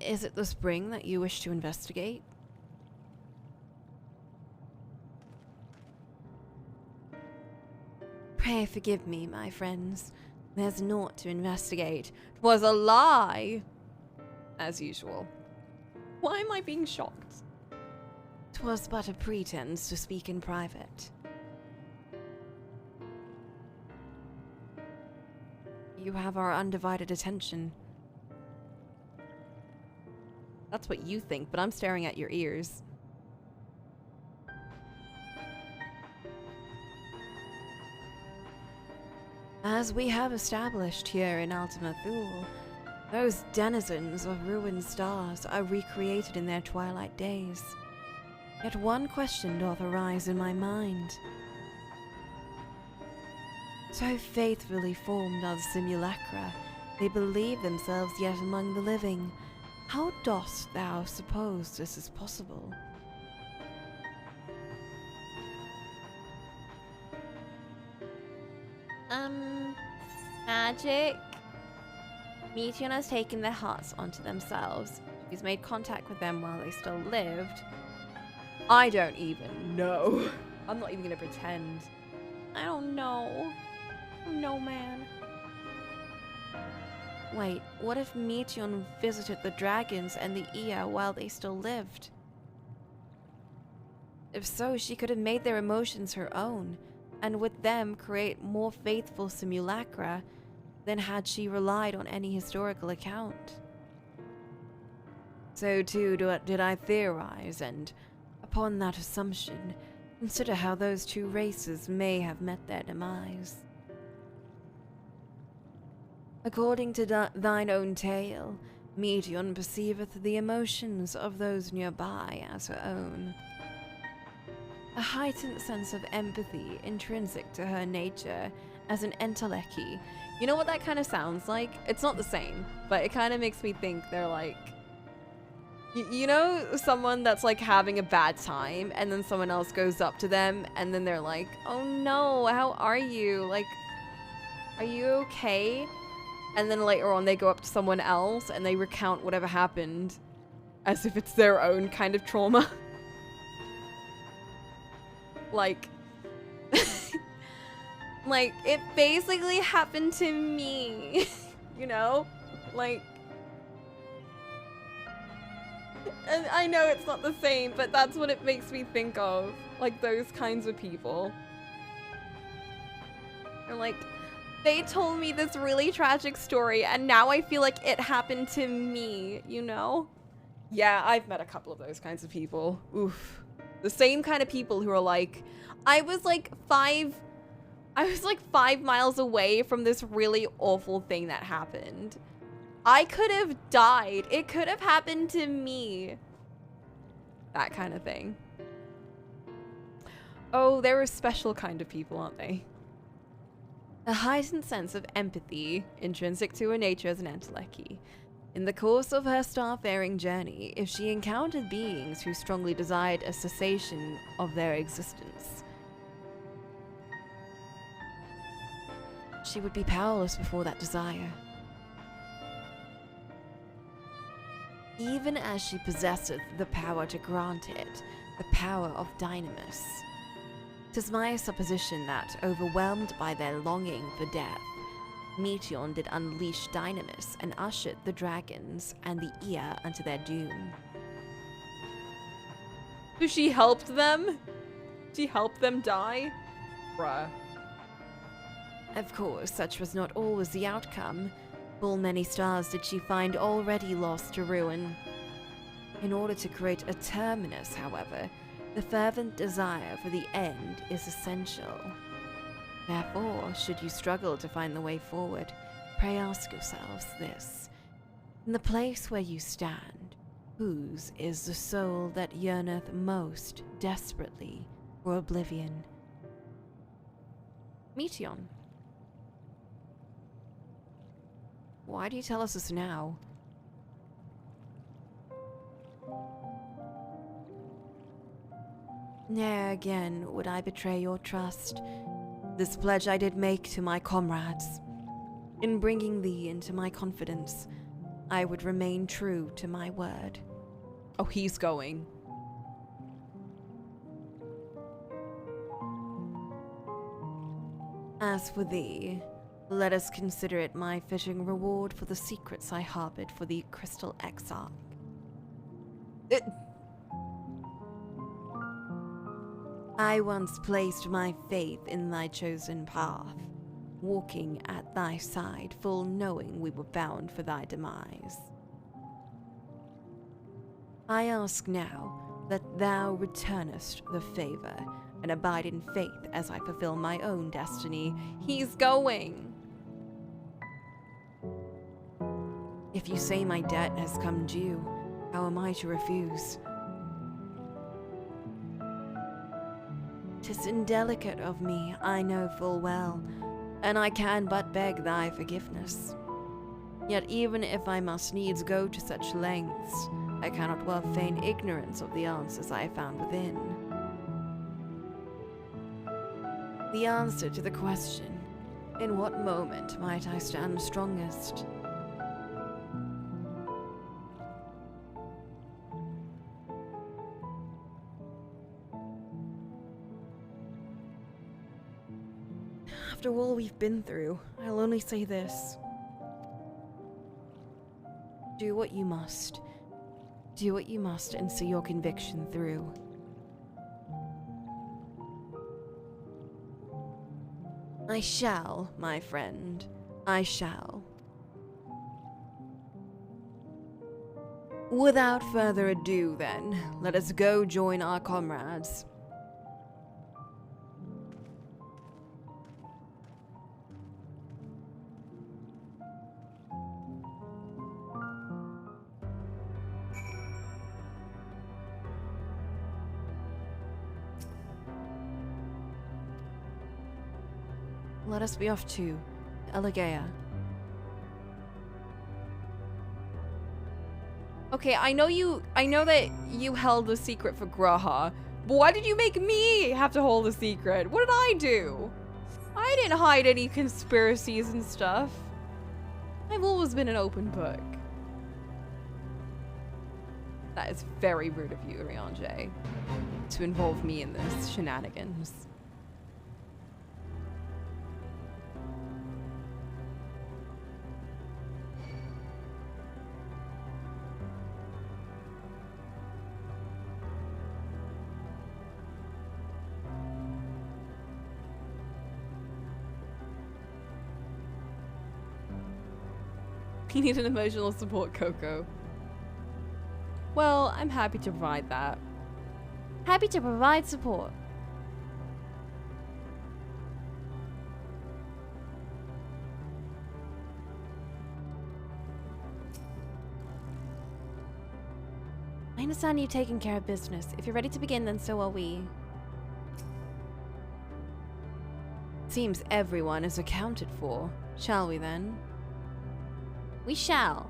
Is it the spring that you wish to investigate? Pray forgive me, my friends. There's naught to investigate. 'Twas a lie! As usual. Why am I being shocked? 'Twas but a pretense to speak in private. You have our undivided attention. That's what you think, but I'm staring at your ears. As we have established here in Ultima Thule, those denizens of ruined stars are recreated in their twilight days. Yet one question doth arise in my mind. So faithfully formed are the simulacra, they believe themselves yet among the living. How dost thou suppose this is possible? Magic? Meteon has taken their hearts onto themselves. He's made contact with them while they still lived. I don't even know. I'm not even gonna pretend. I don't know. No, man. Wait, what if Meteon visited the dragons and the Ea while they still lived? If so, she could have made their emotions her own, and with them create more faithful simulacra than had she relied on any historical account. So too did I theorize, and upon that assumption, consider how those two races may have met their demise. According to thine own tale, Meteon perceiveth the emotions of those nearby as her own. A heightened sense of empathy intrinsic to her nature as an enteleki. You know what that kind of sounds like? It's not the same, but it kind of makes me think they're like... You know someone that's like having a bad time and then someone else goes up to them and then they're like, oh no, how are you? Like, are you okay? And then later on they go up to someone else and they recount whatever happened as if it's their own kind of trauma. Like, like, it basically happened to me, you know? Like, and I know it's not the same, but that's what it makes me think of. Like, those kinds of people. They're like, they told me this really tragic story, and now I feel like it happened to me, you know? Yeah, I've met a couple of those kinds of people. Oof. The same kind of people who are like, I was like 5 miles away from this really awful thing that happened. I could have died. It could have happened to me. That kind of thing. Oh, they're a special kind of people, aren't they? A heightened sense of empathy, intrinsic to her nature as an enteleki. In the course of her starfaring journey, if she encountered beings who strongly desired a cessation of their existence, she would be powerless before that desire. Even as she possesseth the power to grant it, the power of Dynamis. 'Tis my supposition that, overwhelmed by their longing for death, Meteon did unleash Dynamis and ushered the dragons and the Ea unto their doom. So she helped them? She helped them die? Bruh. Of course, such was not always the outcome. Full many stars did she find already lost to ruin. In order to create a terminus, however, the fervent desire for the end is essential. Therefore, should you struggle to find the way forward, pray ask yourselves this. In the place where you stand, whose is the soul that yearneth most desperately for oblivion? Meteon. Why do you tell us this now? Ne'er again would I betray your trust. This pledge I did make to my comrades. In bringing thee into my confidence, I would remain true to my word. Oh, he's going. As for thee, let us consider it my fitting reward for the secrets I harbored for the Crystal Exarch. I once placed my faith in thy chosen path, walking at thy side, full knowing we were bound for thy demise. I ask now that thou returnest the favor and abide in faith as I fulfill my own destiny. He's going! If you say my debt has come due, how am I to refuse? 'Tis indelicate of me, I know full well, and I can but beg thy forgiveness. Yet even if I must needs go to such lengths, I cannot well feign ignorance of the answers I have found within. The answer to the question, in what moment might I stand strongest? After all we've been through, I'll only say this. Do what you must. Do what you must and see your conviction through. I shall, my friend. I shall. Without further ado, then, let us go join our comrades. Let us be off to Elegea. Okay, I know that you held the secret for Graha, but why did you make me have to hold the secret? What did I do? I didn't hide any conspiracies and stuff. I've always been an open book. That is very rude of you, Rianjay, to involve me in this shenanigans. You need an emotional support, Coco. Well, I'm happy to provide that. Happy to provide support. I understand you taking care of business. If you're ready to begin, then so are we. Seems everyone is accounted for. Shall we then? We shall.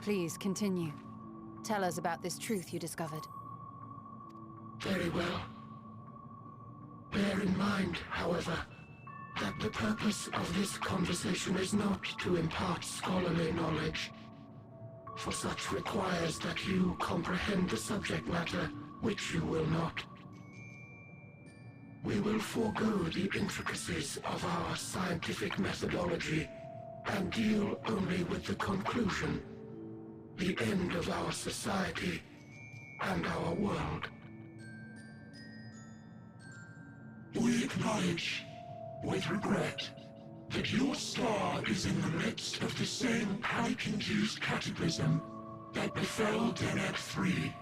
Please continue. Tell us about this truth you discovered. Very well. Bear in mind, however, that the purpose of this conversation is not to impart scholarly knowledge, for such requires that you comprehend the subject matter, which you will not. We will forego the intricacies of our scientific methodology and deal only with the conclusion, the end of our society and our world. We acknowledge with regret that your star is in the midst of the same panic-induced cataclysm that befell Deneb 3.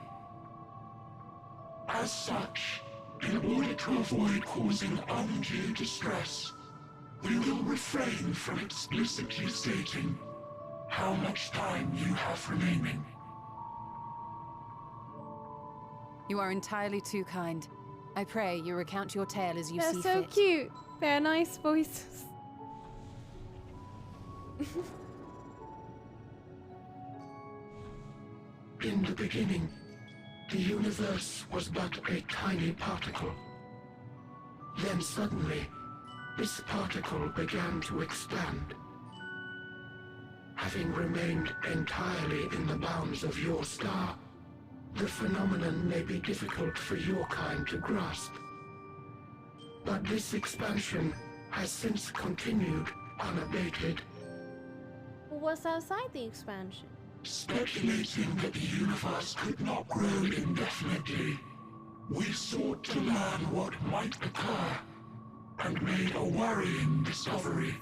As such, in order to avoid causing undue distress, we will refrain from explicitly stating how much time you have remaining. You are entirely too kind. I pray you recount your tale as you see fit. They're so cute. They're nice voices. In the beginning, the universe was but a tiny particle. Then suddenly, this particle began to expand. Having remained entirely in the bounds of your star, the phenomenon may be difficult for your kind to grasp. But this expansion has since continued unabated. What's outside the expansion? Speculating that the universe could not grow indefinitely, we sought to learn what might occur, and made a worrying discovery.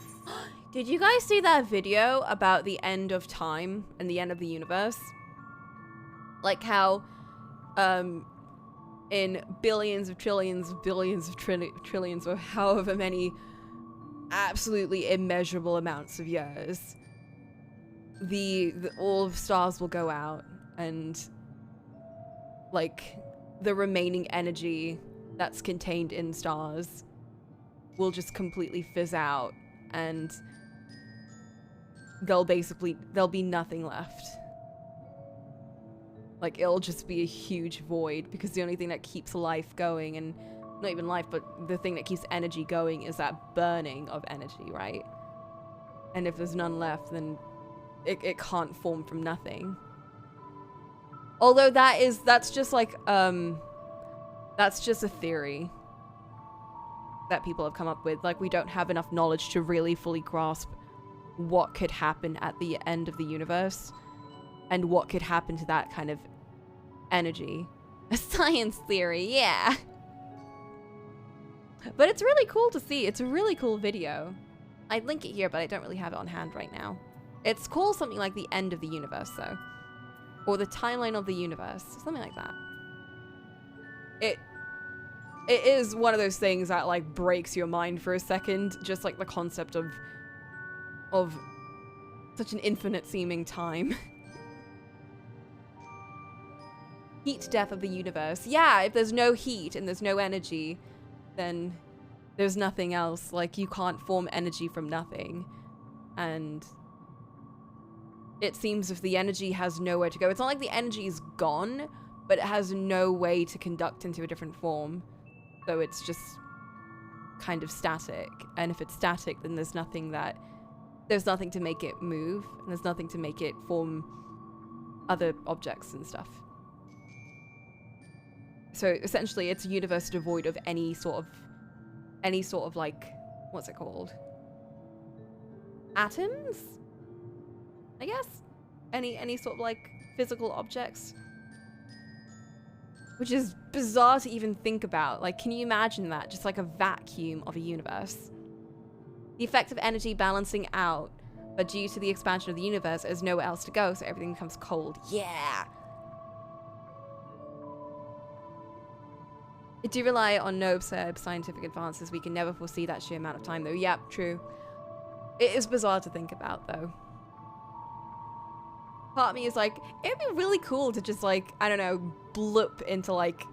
Did you guys see that video about the end of time and the end of the universe? Like how, in billions of trillions of billions of trillions or however many absolutely immeasurable amounts of years, all of stars will go out, and like the remaining energy that's contained in stars will just completely fizz out, and there'll be nothing left. Like, it'll just be a huge void, because the only thing that keeps life going, and not even life, but the thing that keeps energy going, is that burning of energy, right? And if there's none left, then it can't form from nothing. Although that's just like, that's just a theory that people have come up with. Like, we don't have enough knowledge to really fully grasp what could happen at the end of the universe, and what could happen to that kind of energy. A science theory, yeah. But it's really cool to see. It's a really cool video. I'd link it here, but I don't really have it on hand right now. It's called something like the end of the universe, though. Or the timeline of the universe. Something like that. It is one of those things that, like, breaks your mind for a second. Just like the concept of such an infinite seeming time. Heat death of the universe. Yeah, if there's no heat and there's no energy, then there's nothing else. Like, you can't form energy from nothing. And it seems if the energy has nowhere to go, it's not like the energy is gone, but it has no way to conduct into a different form. So it's just kind of static. And if it's static, then there's nothing to make it move, and there's nothing to make it form other objects and stuff. So essentially, it's a universe devoid of any sort of like, what's it called? Atoms? I guess? Any sort of like physical objects? Which is bizarre to even think about. Like, can you imagine that? Just like a vacuum of a universe. The effect of energy balancing out, but due to the expansion of the universe, there's nowhere else to go, so everything becomes cold. Yeah! It do rely on no absurd scientific advances. We can never foresee that sheer amount of time, though. Yep, true. It is bizarre to think about, though. Part of me is like, it'd be really cool to just, like, I don't know, bloop into, like,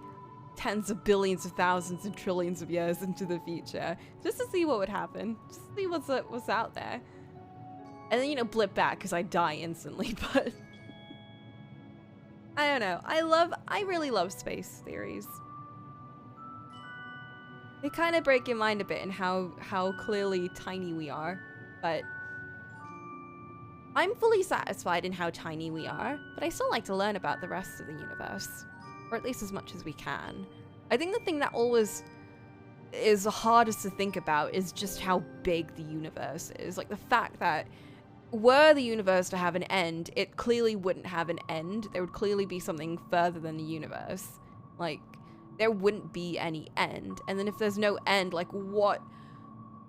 tens of billions of thousands and trillions of years into the future, just to see what would happen, just to see what's out there, and then, you know, blip back because I die instantly. But I don't know. I really love space theories. They kind of break your mind a bit in how clearly tiny we are, but I'm fully satisfied in how tiny we are, but I still like to learn about the rest of the universe. Or at least as much as we can. I think the thing that always is the hardest to think about is just how big the universe is. Like, the fact that were the universe to have an end, it clearly wouldn't have an end. There would clearly be something further than the universe. Like, there wouldn't be any end. And then if there's no end, like, what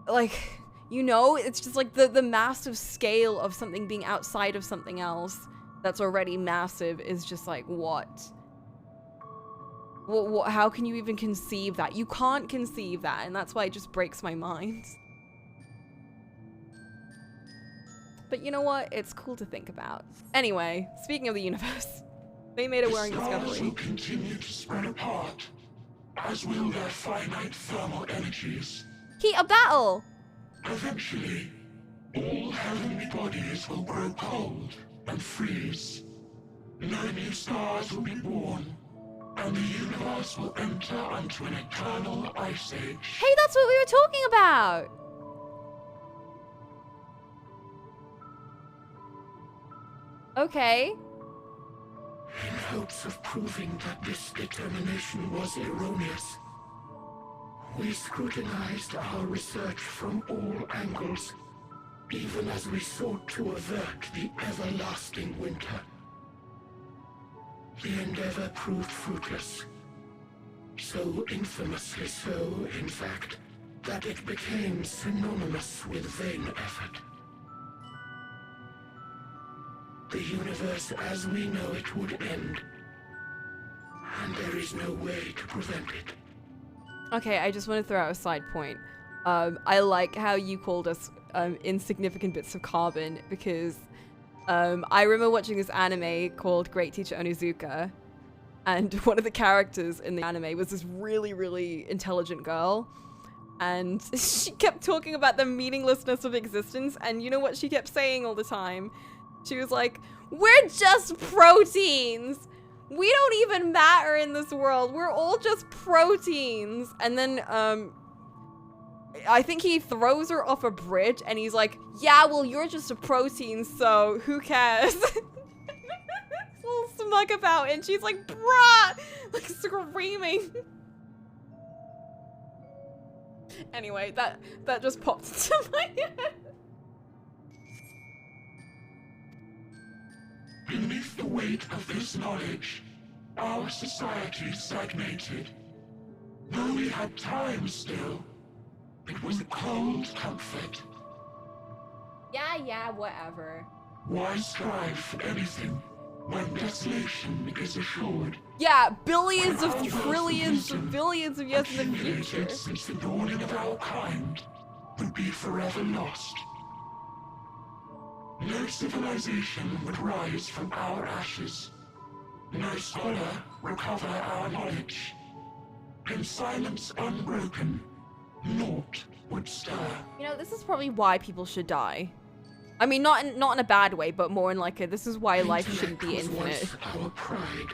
like, you know, it's just like the massive scale of something being outside of something else that's already massive is just like, what? How can you even conceive that? You can't conceive that, and that's why it just breaks my mind. But you know what? It's cool to think about. Anyway, speaking of the universe, they made a worrying discovery. The stars will continue to spread apart, as will their finite thermal energies. Heat a battle! Eventually, all heavenly bodies will grow cold and freeze. No new stars will be born, and the universe will enter into an eternal ice age. Hey, that's what we were talking about! Okay. In hopes of proving that this determination was erroneous, we scrutinized our research from all angles, even as we sought to avert the everlasting winter. The endeavor proved fruitless. So infamously so, in fact, that it became synonymous with vain effort. The universe as we know it would end, and there is no way to prevent it. Okay, I just want to throw out a side point. I like how you called us insignificant bits of carbon, because I remember watching this anime called Great Teacher Onizuka, and one of the characters in the anime was this really, really intelligent girl, and she kept talking about the meaninglessness of existence, and you know what she kept saying all the time? She was like, we're just proteins! We don't even matter in this world. We're all just proteins. And then, I think he throws her off a bridge and he's like, yeah, well, you're just a protein, so who cares? He's all smug about it, and she's like, bruh! Like, screaming. Anyway, that just popped into my head. Beneath the weight of this knowledge, our society stagnated. Though we had time still, it was a cold comfort. Yeah, whatever. Why strive for anything when desolation is assured? Yeah, billions of trillions of billions of years in the future. Since the dawning of our kind would be forever lost. No civilization would rise from our ashes. No scholar recover our knowledge. In silence unbroken, naught would stir. You know, this is probably why people should die. I mean, not in a bad way, but more in like a, this is why life shouldn't be infinite. Our pride.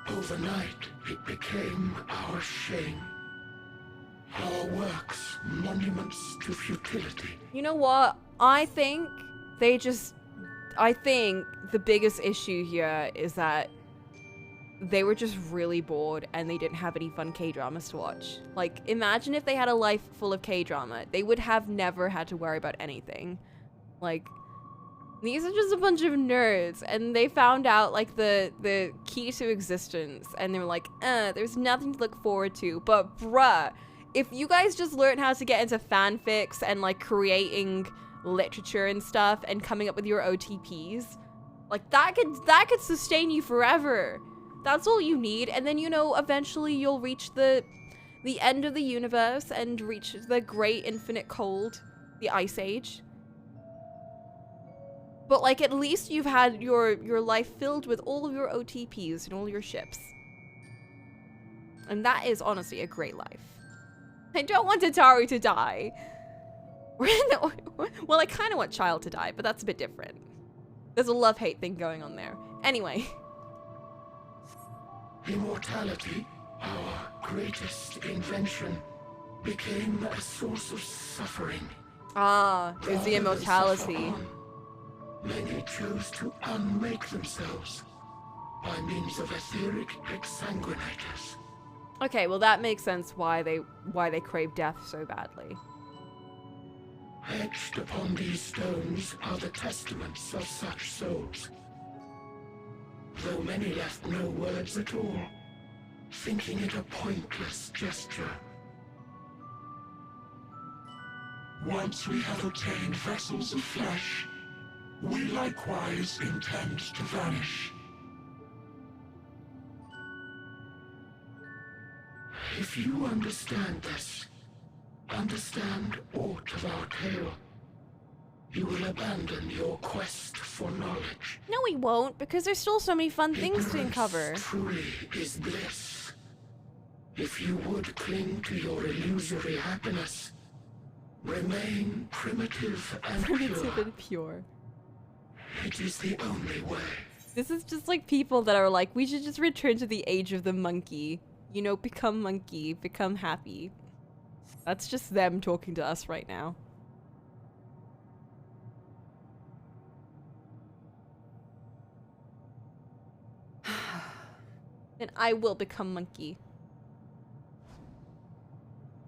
Overnight, it became our shame. Our works, monuments to futility. You know what? I think the biggest issue here is that they were just really bored and they didn't have any fun K-dramas to watch. Like, imagine if they had a life full of K-drama. They would have never had to worry about anything. Like, these are just a bunch of nerds, and they found out, like, the key to existence, and they were like, there's nothing to look forward to. But bruh, if you guys just learned how to get into fanfics and, like, creating literature and stuff and coming up with your OTPs, like, that could sustain you forever. That's all you need, and then, you know, eventually you'll reach the end of the universe and reach the great infinite cold, the Ice Age. But, like, at least you've had your life filled with all of your OTPs and all your ships. And that is honestly a great life. I don't want Tataru to die. Well, I kind of want Child to die, but that's a bit different. There's a love-hate thing going on there. Anyway. Immortality, our greatest invention, became a source of suffering. Ah, there's the immortality. Many chose to unmake themselves by means of etheric exsanguinators. Okay, well that makes sense why they crave death so badly. Etched upon these stones are the testaments of such souls. Though many left no words at all, thinking it a pointless gesture. Once we have obtained vessels of flesh, we likewise intend to vanish. If you understand this, understand aught of our tale, you will abandon your quest for knowledge. No, we won't, because there's still so many fun things to uncover. Truly is bliss. If you would cling to your illusory happiness, remain primitive and pure. It is the only way. This is just like people that are like, we should just return to the age of the monkey. You know, become monkey, become happy. That's just them talking to us right now. Then I will become monkey.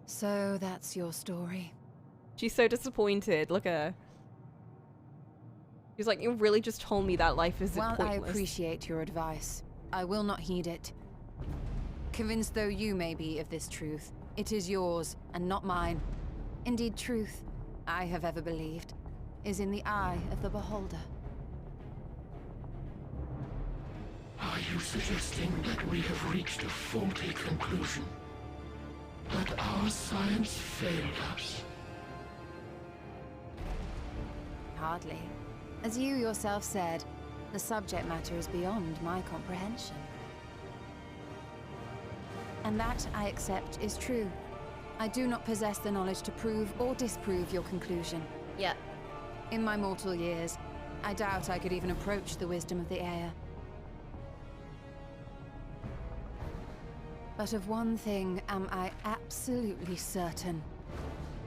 So that's your story. She's so disappointed. Look at her. She's like, you really just told me that life is pointless. While I appreciate your advice, I will not heed it. Convinced though you may be of this truth, it is yours and not mine. Indeed, truth, I have ever believed, is in the eye of the beholder. Are you suggesting that we have reached a faulty conclusion? That our science failed us? Hardly. As you yourself said, the subject matter is beyond my comprehension. And that, I accept, is true. I do not possess the knowledge to prove or disprove your conclusion. Yeah. In my mortal years, I doubt I could even approach the wisdom of the Aya. But of one thing am I absolutely certain.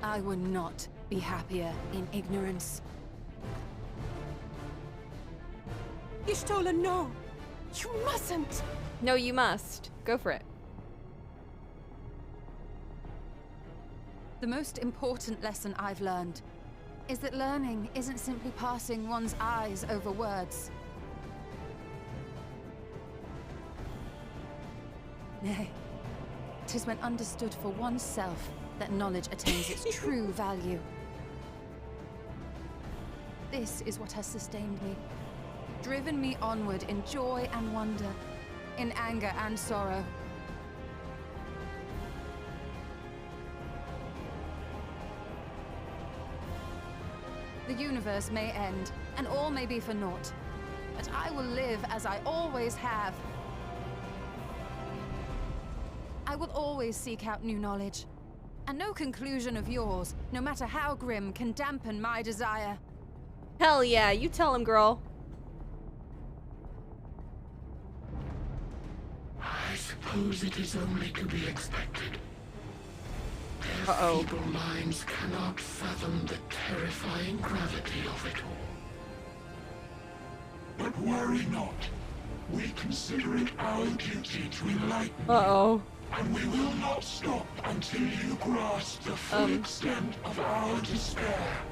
I would not be happier in ignorance. Y'shtola, no! You mustn't! No, you must. Go for it. The most important lesson I've learned is that learning isn't simply passing one's eyes over words. Nay, 'tis when understood for oneself that knowledge attains its true value. This is what has sustained me, driven me onward in joy and wonder, in anger and sorrow. The universe may end, and all may be for naught, but I will live as I always have. I will always seek out new knowledge, and no conclusion of yours, no matter how grim, can dampen my desire. Hell yeah, you tell him, girl. I suppose it is only to be expected. Their feeble minds cannot fathom the terrifying gravity of it all. But worry not. We consider it our duty to enlighten you. And we will not stop until you grasp the full extent of our despair.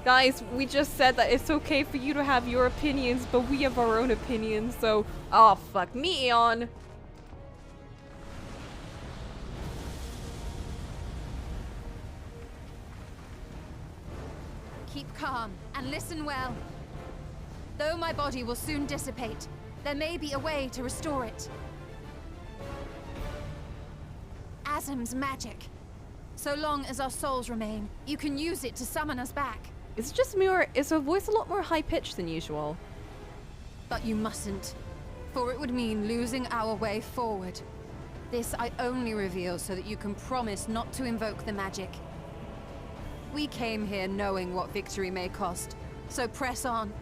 Guys, we just said that it's okay for you to have your opinions, but we have our own opinions, so... Oh, fuck me, Eon. Keep calm and listen well. Though my body will soon dissipate, there may be a way to restore it. Azim's magic. So long as our souls remain, you can use it to summon us back. It's just more... Is her voice a lot more high-pitched than usual? But you mustn't, for it would mean losing our way forward. This I only reveal so that you can promise not to invoke the magic. We came here knowing what victory may cost, so press on.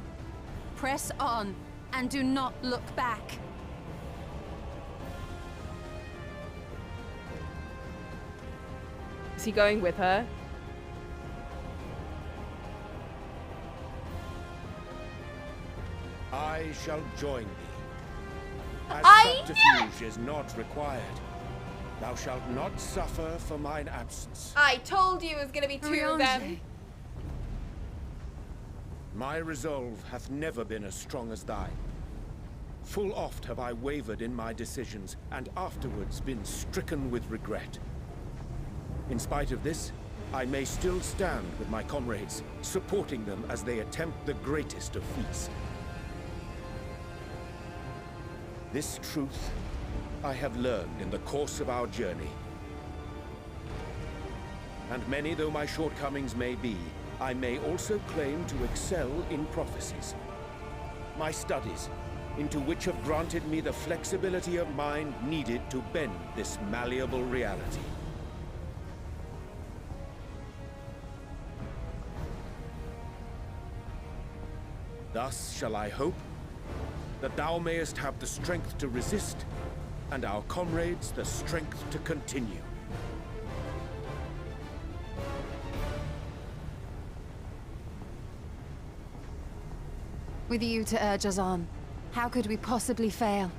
Press on, and do not look back. Is he going with her? I shall join thee. As subterfuge is not required, thou shalt not suffer for mine absence. I told you it was gonna be two of them. My resolve hath never been as strong as thine. Full oft have I wavered in my decisions, and afterwards been stricken with regret. In spite of this, I may still stand with my comrades, supporting them as they attempt the greatest of feats. This truth I have learned in the course of our journey. And many though my shortcomings may be, I may also claim to excel in prophecies. My studies, into which have granted me the flexibility of mind needed to bend this malleable reality. Thus shall I hope that thou mayest have the strength to resist, and our comrades the strength to continue. With you to urge us on, how could we possibly fail?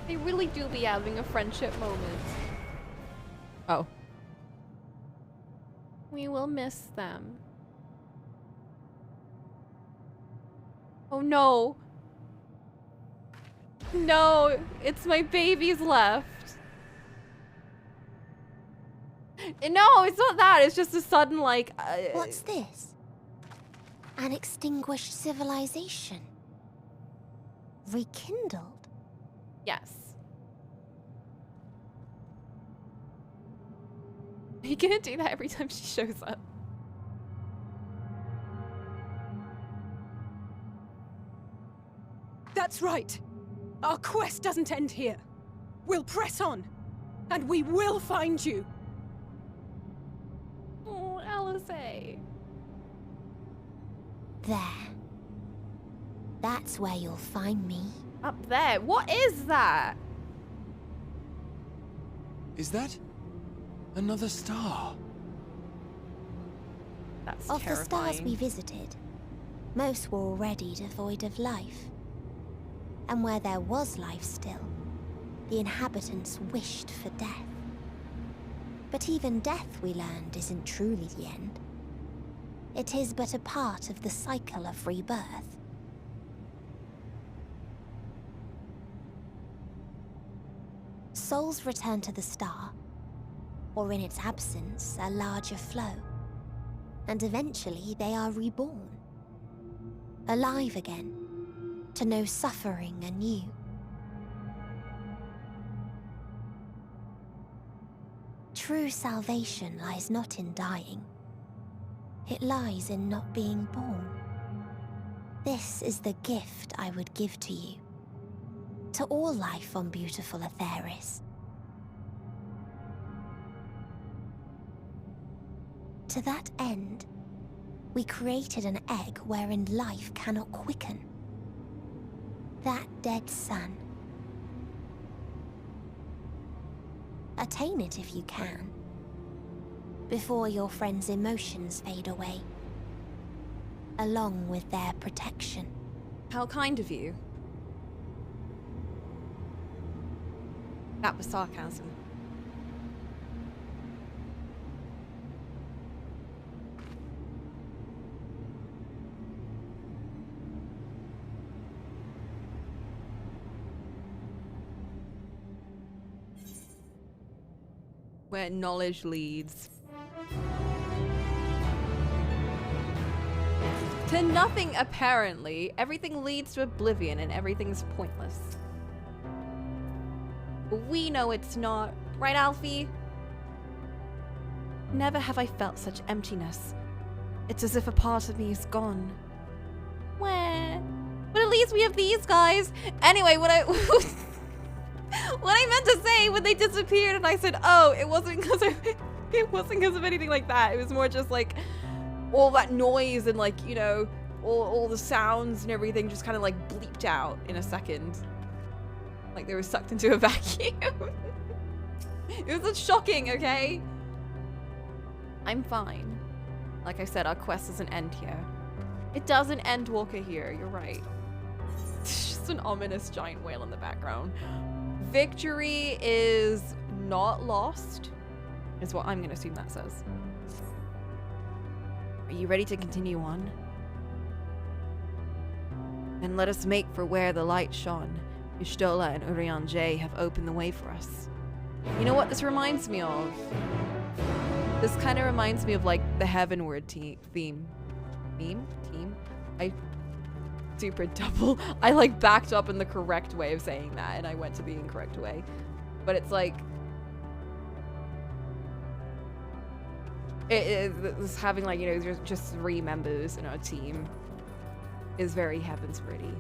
They really do be having a friendship moment. Oh. We will miss them. Oh no. No, it's my babies left. No, it's not that. It's just a sudden, like... What's this? An extinguished civilization? Rekindled? Yes. Are you gonna do that every time she shows up? That's right. Our quest doesn't end here. We'll press on, and we will find you. Oh, LSA. There. That's where you'll find me. Up there? What is that? Is that another star? That's of terrifying. The stars we visited, most were already devoid of life. And where there was life still, the inhabitants wished for death. But even death, we learned, isn't truly the end. It is but a part of the cycle of rebirth. Souls return to the star, or in its absence, a larger flow. And eventually they are reborn. Alive again, to know suffering anew. True salvation lies not in dying. It lies in not being born. This is the gift I would give to you. To all life on beautiful Aetheris. To that end, we created an egg wherein life cannot quicken. That dead sun. Attain it if you can, before your friends' emotions fade away, along with their protection. How kind of you. That was sarcasm. Where knowledge leads. To nothing, apparently. Everything leads to oblivion and everything's pointless. But we know it's not. Right, Alfie? Never have I felt such emptiness. It's as if a part of me is gone. Where? But at least we have these guys. Anyway, what I meant to say when they disappeared and I said, oh, it wasn't because of anything like that. It was more just like all that noise and like, you know, all the sounds and everything just kind of like bleeped out in a second. Like they were sucked into a vacuum. It was shocking, okay? I'm fine. Like I said, our quest doesn't end here. It doesn't end Endwalker here, you're right. It's just an ominous giant whale in the background. Victory is not lost, is what I'm gonna assume that says. Are you ready to continue on? Then let us make for where the light shone. Y'shtola and Urianger have opened the way for us. You know what this reminds me of? This kind of reminds me of like the Heavenward theme. I super double. I like backed up in the correct way of saying that and I went to the incorrect way. But it's like it's having like, you know, just 3 members in our team is very Heavenswordy.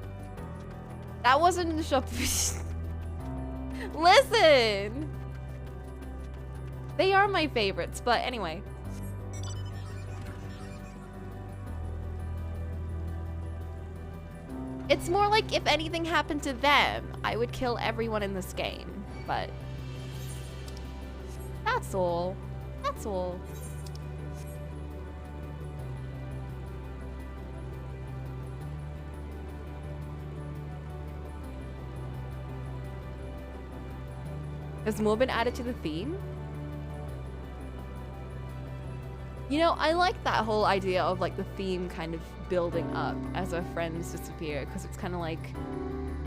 That wasn't in the shop. Listen! They are my favorites, but anyway. It's more like if anything happened to them, I would kill everyone in this game. But that's all. That's all. Has more been added to the theme? You know, I like that whole idea of like the theme kind of building up as our friends disappear, because it's kind of like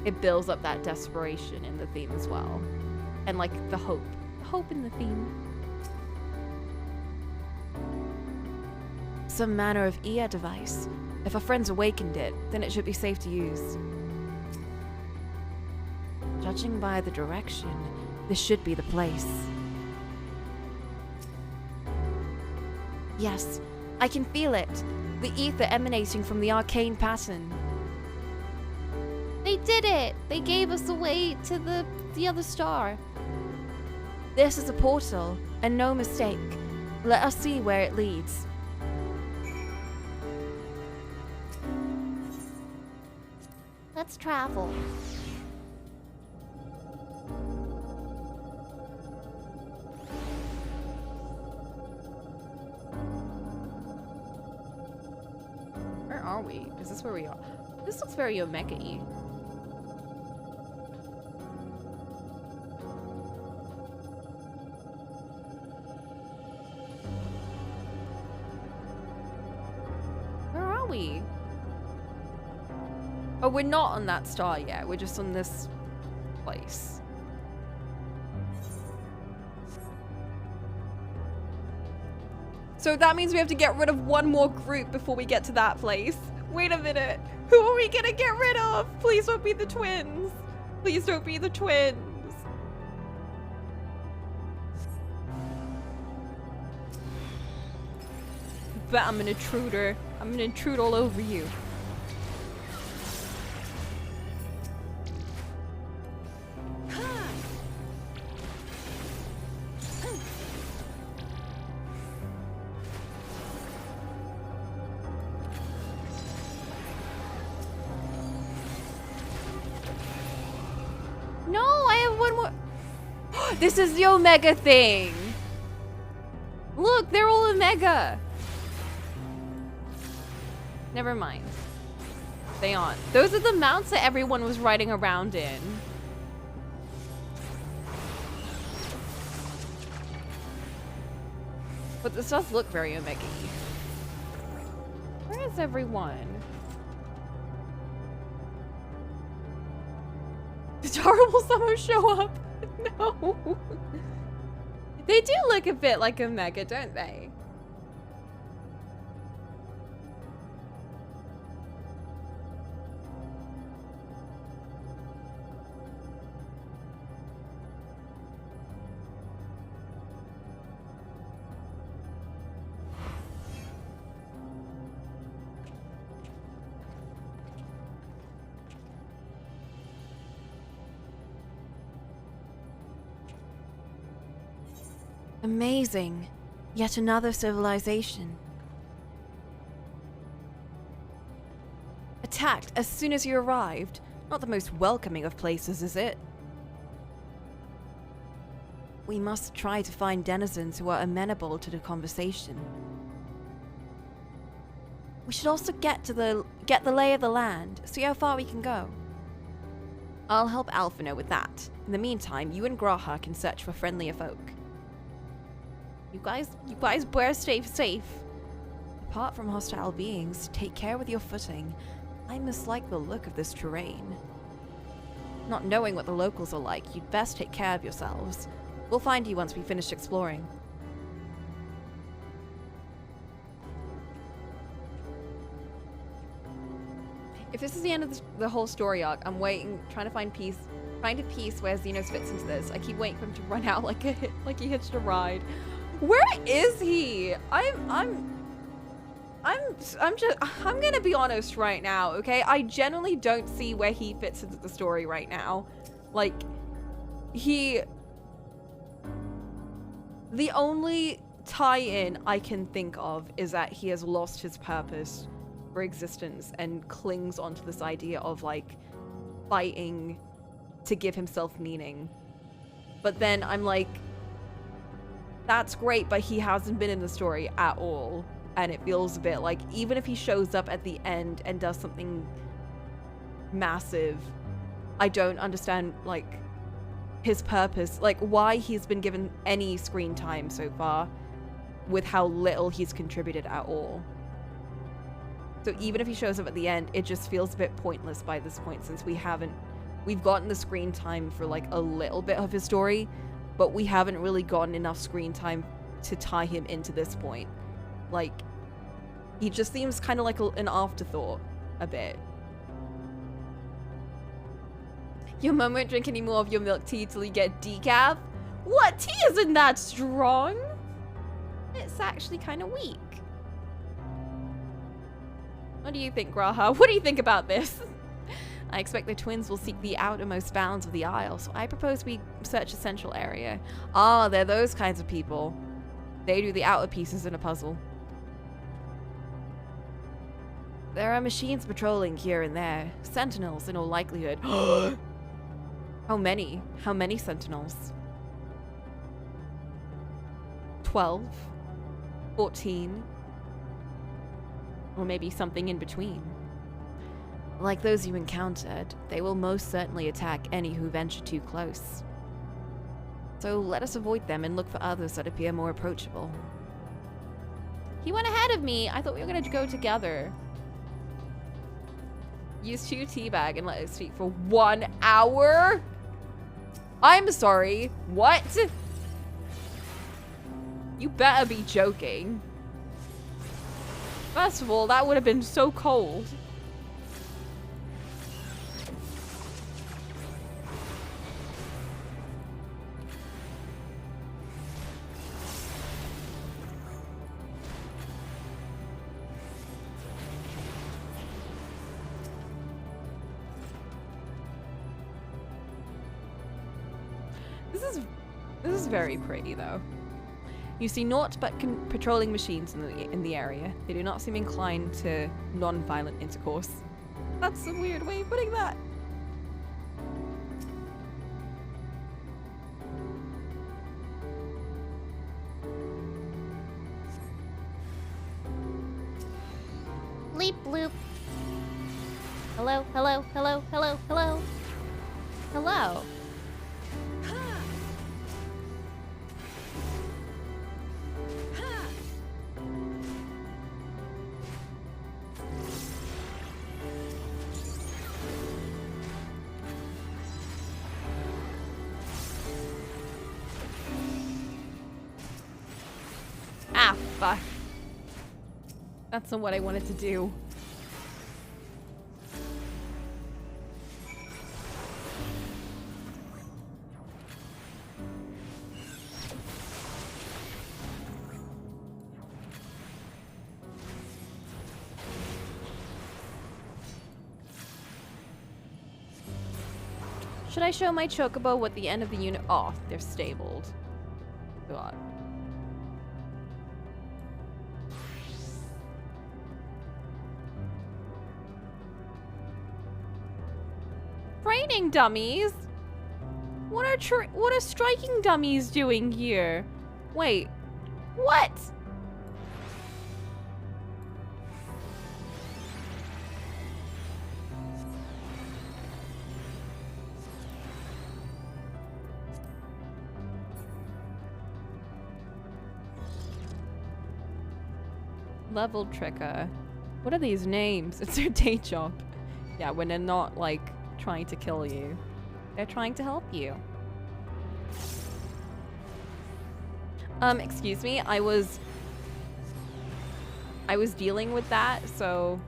it builds up that desperation in the theme as well. And like the hope in the theme. Some manner of ear device. If our friends awakened it, then it should be safe to use. Judging by the direction, this should be the place. Yes, I can feel it. The ether emanating from the arcane pattern. They did it! They gave us the way to the other star. This is a portal, and no mistake. Let us see where it leads. Let's travel. Where are we? Is this where we are? This looks very Omega-y. Where are we? Oh, we're not on that star yet. We're just on this place. So that means we have to get rid of one more group before we get to that place. Wait a minute. Who are we gonna get rid of? Please don't be the twins. Please don't be the twins. But I'm an intruder. I'm gonna intrude all over you. No, I have one more. This is the Omega thing. Look, they're all Omega. Never mind. They aren't. Those are the mounts that everyone was riding around in. But this does look very Omega-y. Where is everyone? Did Tara will somehow show up? No. They do look a bit like Omega, don't they? Amazing. Yet another civilization. Attacked as soon as you arrived. Not the most welcoming of places, is it? We must try to find denizens who are amenable to the conversation. We should also get the lay of the land, see how far we can go. I'll help Alphino with that. In the meantime, you and Graha can search for friendlier folk. You guys better stay safe. Apart from hostile beings, take care with your footing. I mislike the look of this terrain. Not knowing what the locals are like, you'd best take care of yourselves. We'll find you once we finish exploring. If this is the end of the whole story arc, I'm waiting, trying to find peace, where Xenos fits into this. I keep waiting for him to run out like he hitched a ride. Where is he? I'm gonna be honest right now, okay? I genuinely don't see where he fits into the story right now. Like, the only tie-in I can think of is that he has lost his purpose for existence and clings onto this idea of, like, fighting to give himself meaning. But then I'm like, that's great, but he hasn't been in the story at all. And it feels a bit like, even if he shows up at the end and does something massive, I don't understand, like, his purpose, like, why he's been given any screen time so far with how little he's contributed at all. So even if he shows up at the end, it just feels a bit pointless by this point, since we've gotten the screen time for, like, a little bit of his story, but we haven't really gotten enough screen time to tie him into this point. Like, he just seems kind of like an afterthought, a bit. Your mum won't drink any more of your milk tea till you get decaf? What? Tea isn't that strong! It's actually kind of weak. What do you think, Graha? What do you think about this? I expect the twins will seek the outermost bounds of the Isle, so I propose we search a central area. Ah, they're those kinds of people. They do the outer pieces in a puzzle. There are machines patrolling here and there. Sentinels, in all likelihood. How many? How many sentinels? 12? 14? Or maybe something in between. Like those you encountered, they will most certainly attack any who venture too close. So let us avoid them and look for others that appear more approachable. He went ahead of me! I thought we were gonna go together. Use 2 teabag and let it speak for 1 hour? I'm sorry. What? You better be joking. First of all, that would have been so cold. This is very pretty, though. You see naught but patrolling machines in the area. They do not seem inclined to non-violent intercourse. That's a weird way of putting that. Bleep bloop. Hello, hello, hello, hello, hello. Hello. Ah, fuck. That's not what I wanted to do. Should I show my chocobo what the end of the unit? Oh, they're stabled. God. Training dummies? What are striking dummies doing here? Wait, what? level tricker. What are these names? It's their day job. Yeah, when they're not, like, trying to kill you. They're trying to help you. Excuse me, I was dealing with that, so...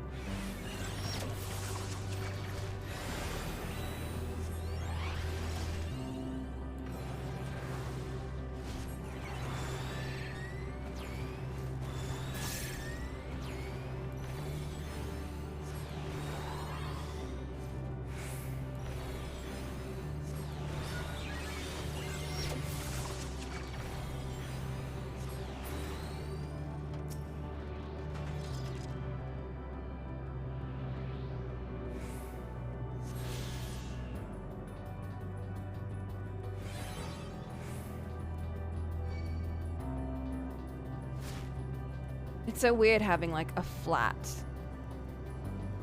It's so weird having, like, a flat,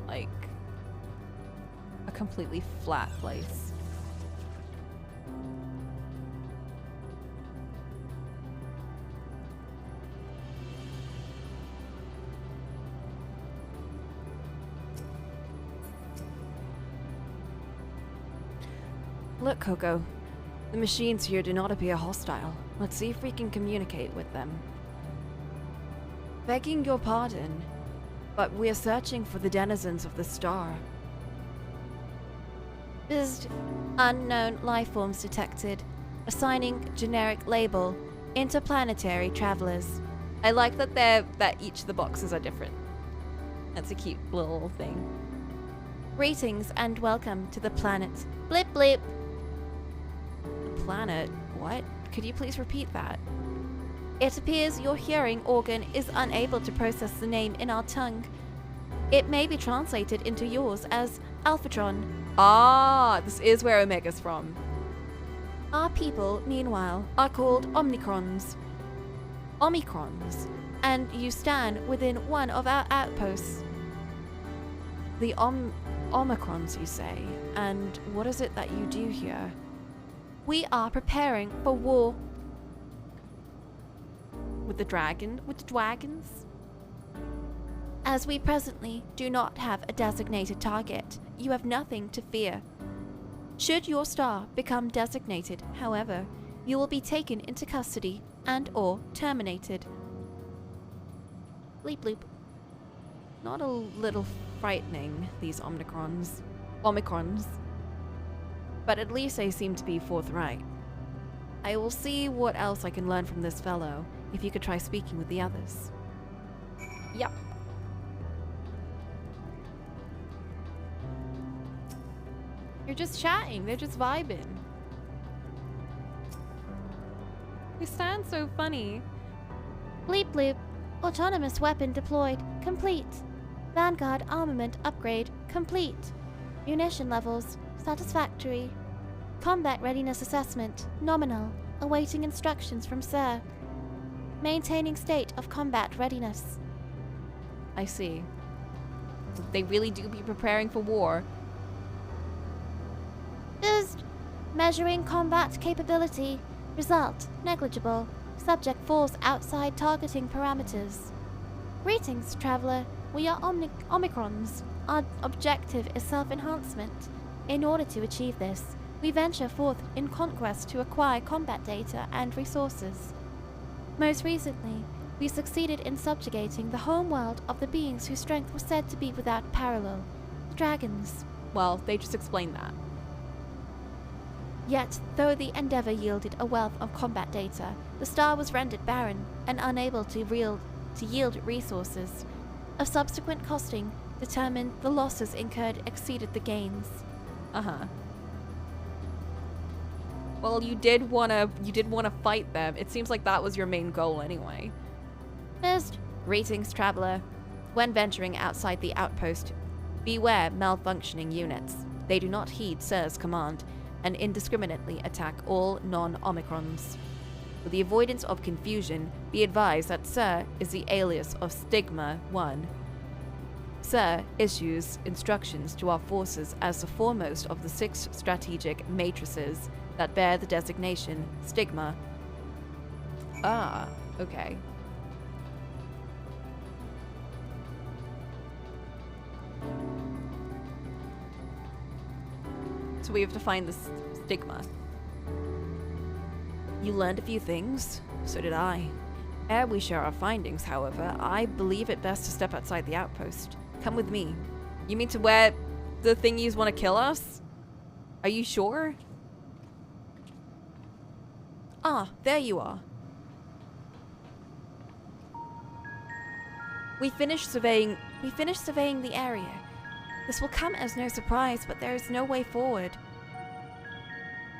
like, a completely flat place. Look, Coco. The machines here do not appear hostile. Let's see if we can communicate with them. Begging your pardon, but we're searching for the denizens of the star. Just unknown life forms detected. Assigning generic label. Interplanetary travelers. I like that each of the boxes are different. That's a cute little thing. Greetings and welcome to the planet. Blip blip. The planet? What? Could you please repeat that? It appears your hearing organ is unable to process the name in our tongue. It may be translated into yours as Alphatron. Ah, this is where Omega's from. Our people, meanwhile, are called Omnicrons. Omicrons? And you stand within one of our outposts. The Omicrons, you say? And what is it that you do here? We are preparing for war. With the dragons? As we presently do not have a designated target, you have nothing to fear. Should your star become designated, however, you will be taken into custody and or terminated. Bleep bloop. Not a little frightening, these Omicrons. But at least they seem to be forthright. I will see what else I can learn from this fellow, if you could try speaking with the others. Yep. You're just chatting, they're just vibing. You sound so funny. Bleep bloop. Autonomous weapon deployed. Complete. Vanguard armament upgrade. Complete. Munition levels. Satisfactory. Combat readiness assessment. Nominal. Awaiting instructions from Sir. Maintaining state of combat readiness. I see. They really do be preparing for war. Just measuring combat capability. Result negligible. Subject falls outside targeting parameters. Greetings, traveler. We are Omicrons. Our objective is self-enhancement. In order to achieve this, we venture forth in conquest to acquire combat data and resources. Most recently, we succeeded in subjugating the home world of the beings whose strength was said to be without parallel, the dragons. Well, they just explained that. Yet, though the endeavor yielded a wealth of combat data, the star was rendered barren and unable to yield resources. A subsequent costing determined the losses incurred exceeded the gains. Well, you did wanna fight them. It seems like that was your main goal anyway. First, greetings, traveler. When venturing outside the outpost, beware malfunctioning units. They do not heed Sir's command and indiscriminately attack all non-Omicrons. For the avoidance of confusion, be advised that Sir is the alias of Stigma 1. Sir issues instructions to our forces as the foremost of the 6 strategic matrices that bear the designation Stigma. Ah, okay. So we have to find this stigma. You learned a few things. So did I. Ere we share our findings, however, I believe it best to step outside the outpost. Come with me. You mean to where the thingies want to kill us? Are you sure? Ah, there you are. We finished surveying the area. This will come as no surprise, but there is no way forward.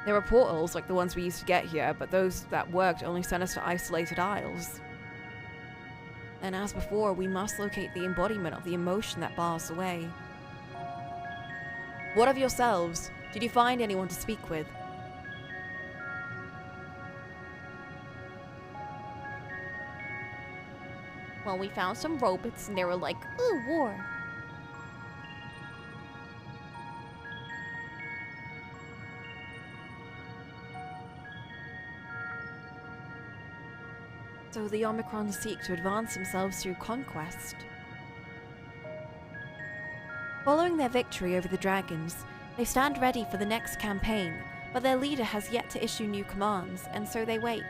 There are portals like the ones we used to get here, but those that worked only sent us to isolated isles. And as before, we must locate the embodiment of the emotion that bars the way. What of yourselves? Did you find anyone to speak with? Well, we found some robots and they were like, ooh, war. So the Omicron seek to advance themselves through conquest. Following their victory over the dragons, they stand ready for the next campaign, but their leader has yet to issue new commands, and so they wait.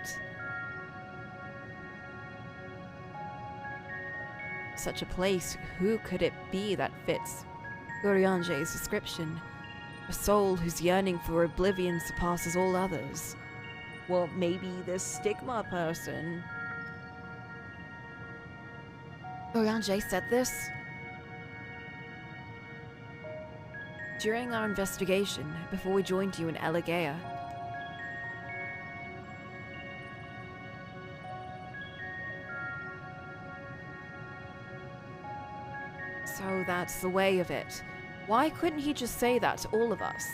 Such a place, who could it be that fits Uriange's description? A soul whose yearning for oblivion surpasses all others. Well, maybe this stigma person. Uriange said this? During our investigation, before we joined you in Elegea. So that's the way of it. Why couldn't he just say that to all of us?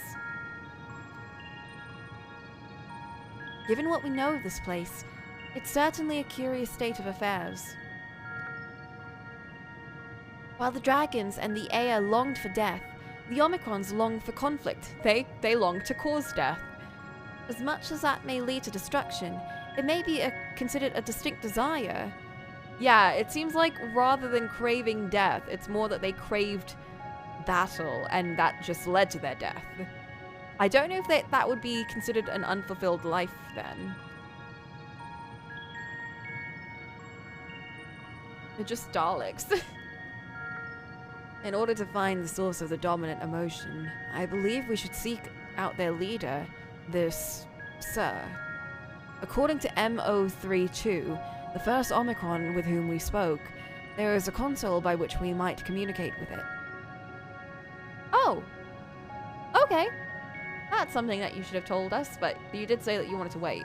Given what we know of this place, it's certainly a curious state of affairs. While the dragons and the Ea longed for death, the Omicrons longed for conflict. They longed to cause death. As much as that may lead to destruction, it may be considered a distinct desire. Yeah, it seems like rather than craving death, it's more that they craved battle, and that just led to their death. I don't know if that would be considered an unfulfilled life then. They're just Daleks. In order to find the source of the dominant emotion, I believe we should seek out their leader, this Sir. According to M032, the first Omicron with whom we spoke, there is a console by which we might communicate with it. Oh! Okay. That's something that you should have told us, but you did say that you wanted to wait.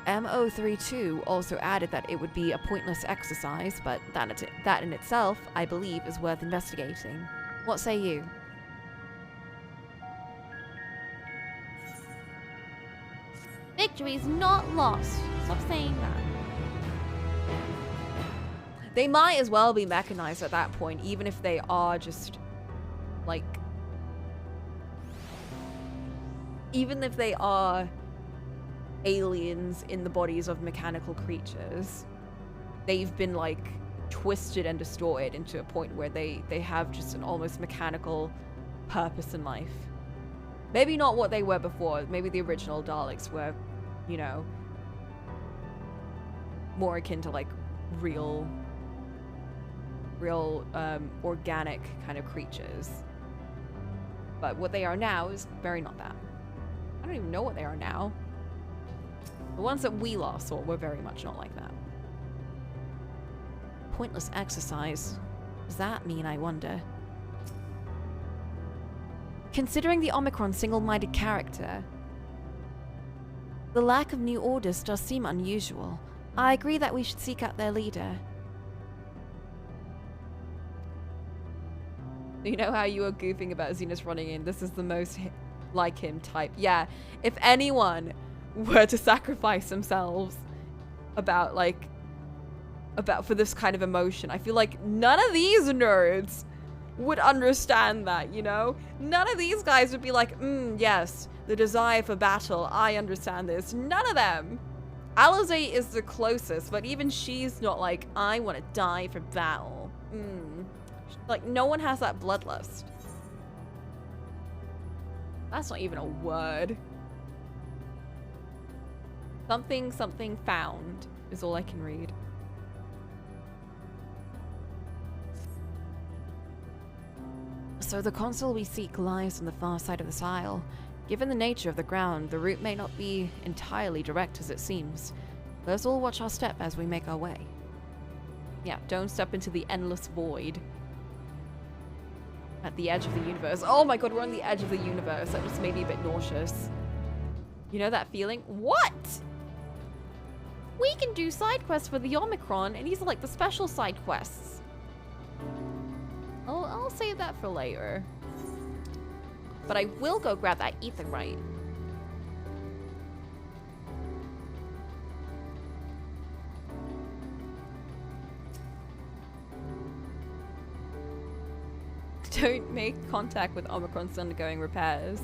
M032 also added that it would be a pointless exercise, but that in itself, I believe, is worth investigating. What say you? Victory's not lost. Stop saying that. They might as well be mechanized at that point, even if they are just, like... Even if they are aliens in the bodies of mechanical creatures, they've been, like, twisted and destroyed into a point where they have just an almost mechanical purpose in life. Maybe not what they were before. Maybe the original Daleks were, you know, more akin to, like, real organic kind of creatures. But what they are now is very not that. I don't even know what they are now. The ones that we last saw were very much not like that. Pointless exercise. What does that mean, I wonder? Considering the Omicron's single-minded character, the lack of new orders does seem unusual. I agree that we should seek out their leader. You know how you were goofing about Xenos running in? This is the most like him type. Yeah, if anyone were to sacrifice themselves for this kind of emotion, I feel like none of these nerds would understand that, you know? None of these guys would be like, yes, the desire for battle, I understand this. None of them. Alizé is the closest, but even she's not like, I want to die for battle. Like, no one has that bloodlust. That's not even a word. Something, something found is all I can read. So the console we seek lies on the far side of this isle. Given the nature of the ground, the route may not be entirely direct as it seems. Let's all watch our step as we make our way. Yeah, don't step into the endless void. At the edge of the universe. Oh my god, we're on the edge of the universe. That just made me a bit nauseous. You know that feeling? What? We can do side quests for the Omicron, and these are like the special side quests. I'll save that for later. But I will go grab that etherite. Don't make contact with Omicron's undergoing repairs.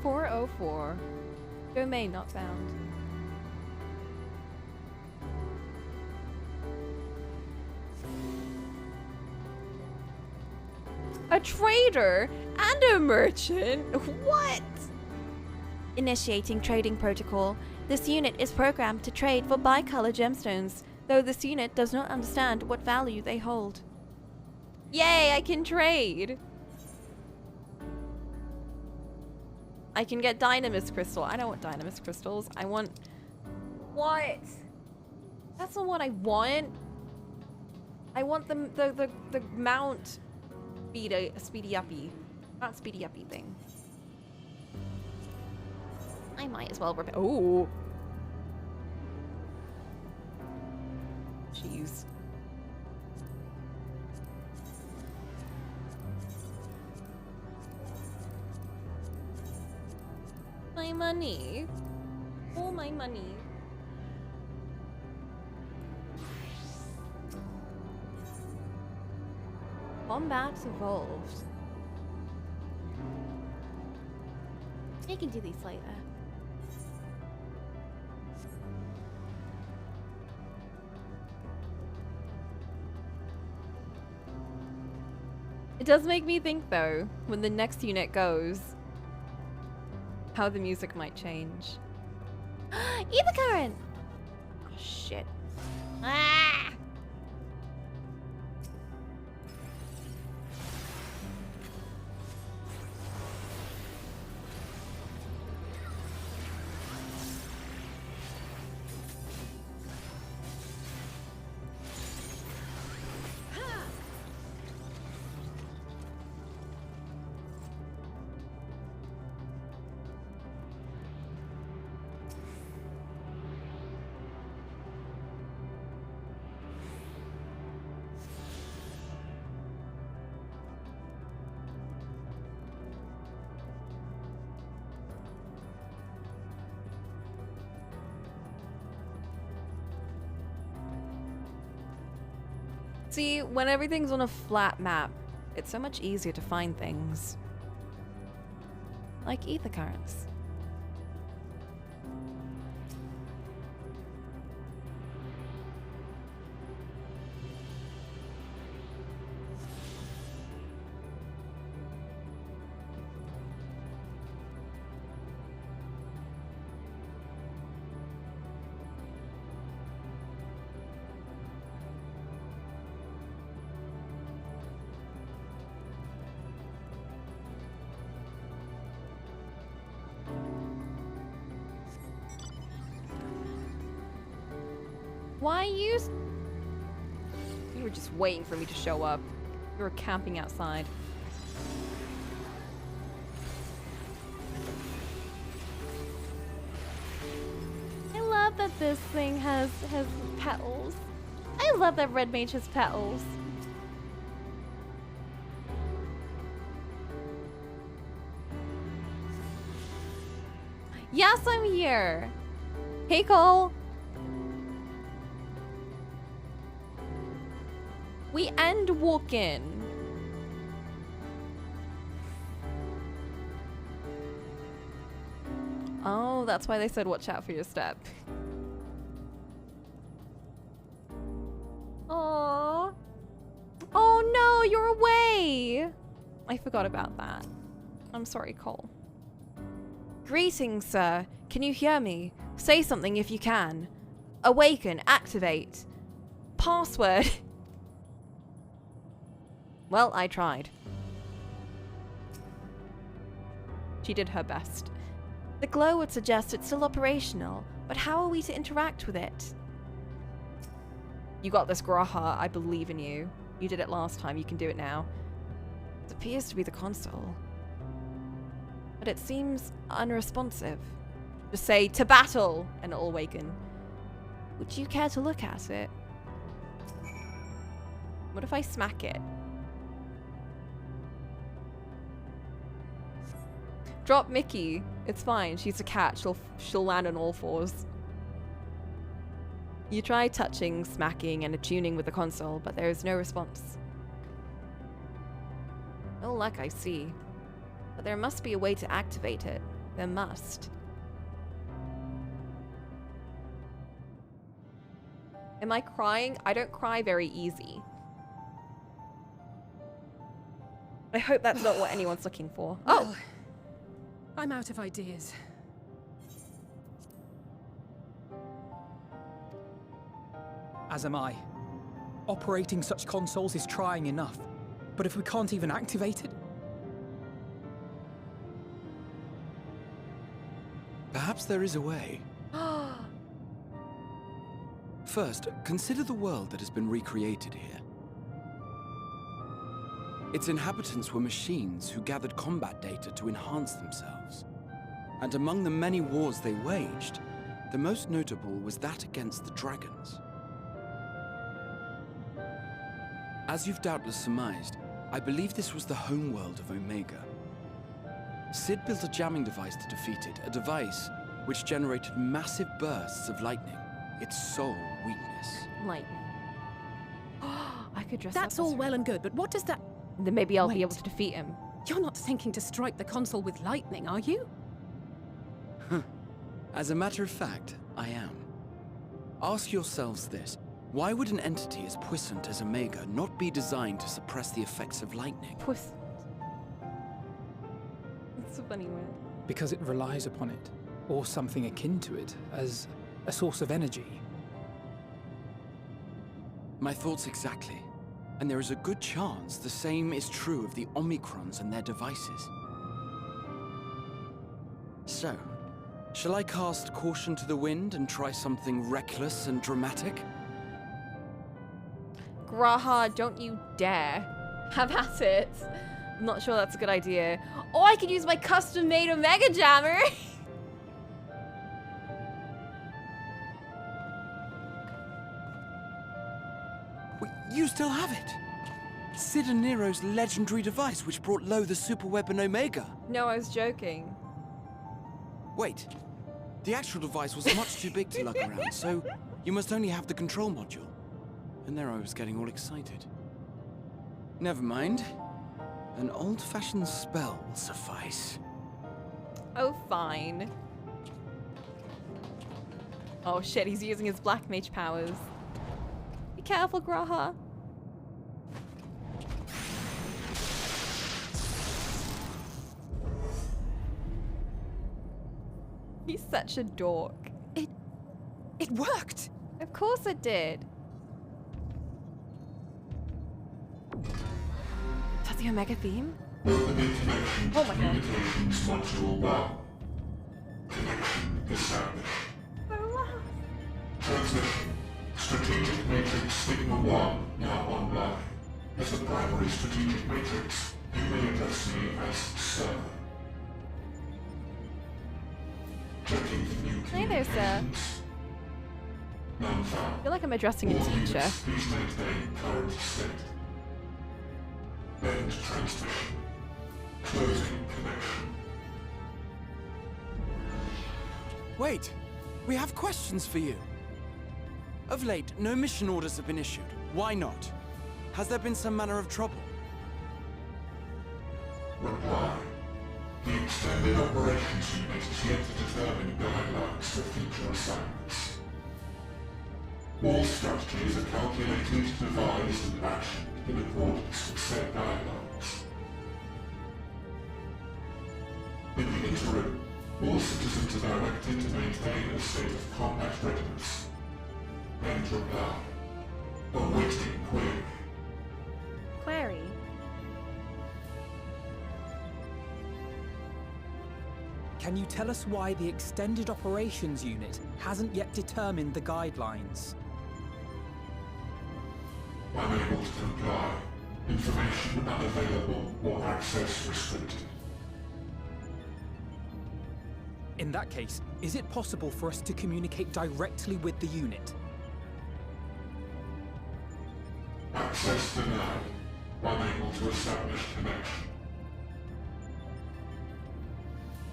.404. Domain not found. A trader and a merchant? What? Initiating trading protocol. This unit is programmed to trade for bicolor gemstones, though this unit does not understand what value they hold. Yay, I can trade! I can get Dynamis Crystal. I don't want Dynamis Crystals. I want... What? That's not what I want. I want the mount speedy uppy. Not speedy uppy thing. I might as well repair. Oh. Jeez. My money. All my money. Combat's evolved. We can do these later. It does make me think, though, when the next unit goes, how the music might change. Ether current! Oh, shit. Ah! See, when everything's on a flat map, it's so much easier to find things. Like ether currents. Why you were just waiting for me to show up. You were camping outside. I love that this thing has petals. I love that red mage has petals. Yes, I'm here. Hey, Cole. We end walking. Oh, that's why they said watch out for your step. Aww. Oh Yay! I forgot about that. I'm sorry, Cole. Greetings, sir. Can you hear me? Say something if you can. Awaken. Activate. Password. Well, I tried. She did her best. The glow would suggest it's still operational, but how are we to interact with it? You got this, Graha. I believe in you. You did it last time. You can do it now. It appears to be the console. But it seems unresponsive. Just say, to battle, and it'll awaken. Would you care to look at it? What if I smack it? Drop Mickey. It's fine. She's a cat. She'll land on all fours. You try touching, smacking, and attuning with the console, but there is no response. No luck, I see. But there must be a way to activate it. There must. Am I crying? I don't cry very easy. I hope that's not what anyone's looking for. Well, Oh! I'm out of ideas. As am I. Operating such consoles is trying enough. But if we can't even activate it? Perhaps there is a way. First, consider the world that has been recreated here. Its inhabitants were machines who gathered combat data to enhance themselves. And among the many wars they waged, the most notable was that against the dragons. As you've doubtless surmised, I believe this was the homeworld of Omega. Sid built a jamming device to defeat it, a device which generated massive bursts of lightning, its sole weakness. Lightning. I could dress That's up all well and good, but what does that... Then maybe I'll be able to defeat him. You're not thinking to strike the console with lightning, are you? As a matter of fact, I am. Ask yourselves this. Why would an entity as puissant as Omega not be designed to suppress the effects of lightning? Puissant. That's a funny word. Because it relies upon it, or something akin to it, as a source of energy. My thoughts exactly. And there is a good chance the same is true of the Omicrons and their devices. So, shall I cast caution to the wind and try something reckless and dramatic? Graha, don't you dare. Have at it. I'm not sure that's a good idea. Oh, I could use my custom-made Omega Jammer! Wait, you still have it? Sid and Nero's legendary device which brought low the super weapon Omega. No, I was joking. Wait, the actual device was much too big to lug around, so you must only have the control module. And there I was getting all excited. Never mind. An old-fashioned spell will suffice. Oh, fine. Oh shit, he's using his black mage powers. Be careful, Graha. He's such a dork. It worked! Of course it did. Is that the Omega theme? Oh my god. Module 1. Connection established. Transmission. Strategic Matrix Sigma 1 now online. As the primary strategic matrix, you may address me as Sir. Checking the new Hey there, sir. I feel like I'm addressing a teacher. Please maintain current state. End transmission. Closing connection. Wait, we have questions for you. Of late, no mission orders have been issued. Why not? Has there been some manner of trouble? Reply. The Extended Operations Unit is yet to determine guidelines for future assignments. All strategies are calculated, devised, and actioned. in accordance with said guidelines. In the interim, all citizens are directed to maintain a state of combat readiness. End reply. Awaiting query. Query? Can you tell us why the Extended Operations Unit hasn't yet determined the guidelines? Unable to comply. Information unavailable or access restricted. In that case, is it possible for us to communicate directly with the unit? Access denied. Unable to establish connection.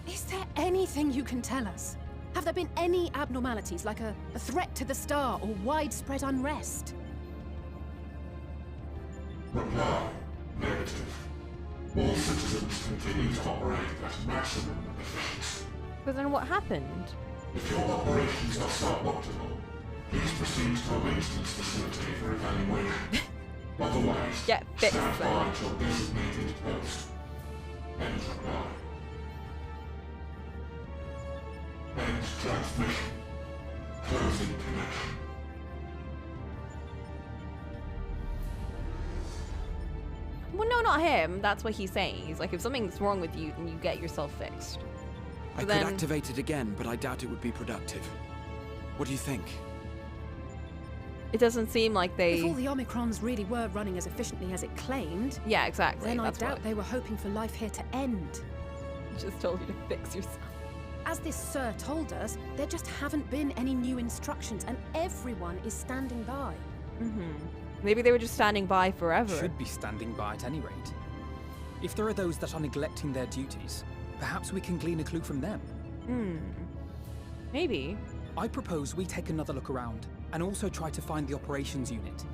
Is there anything you can tell us? Have there been any abnormalities, like a threat to the star or widespread unrest? Reply. Negative. All citizens continue to operate at maximum efficiency. But then what happened? If your operations are suboptimal, please proceed to a maintenance facility for evaluation. Otherwise, get fixed stand then. by at your designated post. End reply. End transmission. Closing connection. Well, no, not him. That's what he's saying. He's like, if something's wrong with you, then you get yourself fixed. I could activate it again, but I doubt it would be productive. What do you think? It doesn't seem like they... If all the Omicrons really were running as efficiently as it claimed... Yeah, exactly. Then That's I doubt what... they were hoping for life here to end. Just told you to fix yourself. As this sir told us, there just haven't been any new instructions, and everyone is standing by. Maybe they were just standing by forever. Should be standing by at any rate. If there are those that are neglecting their duties, perhaps we can glean a clue from them. Maybe. I propose we take another look around, and also try to find the operations unit.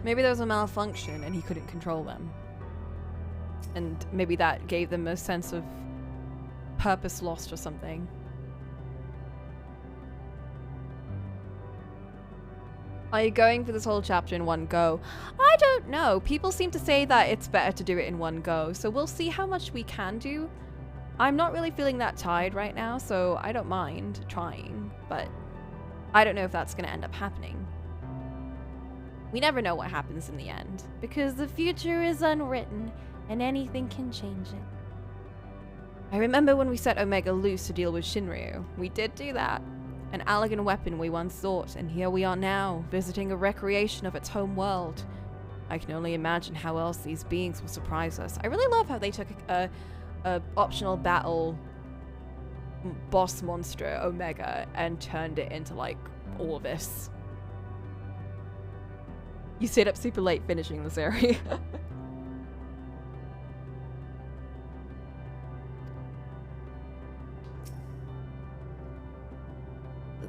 Maybe there was a malfunction and he couldn't control them. And maybe that gave them a sense of purpose lost or something. Are you going for this whole chapter in one go? I don't know. People seem to say that it's better to do it in one go, so we'll see how much we can do. I'm not really feeling that tired right now, so I don't mind trying, but I don't know if that's going to end up happening. We never know what happens in the end. Because the future is unwritten, and anything can change it. I remember when we set Omega loose to deal with Shinryu. We did do that. An elegant weapon we once thought, and here we are now, visiting a recreation of its home world. I can only imagine how else these beings will surprise us. I really love how they took a optional battle boss monster, Omega, and turned it into, like, all of this. You stayed up super late finishing this area.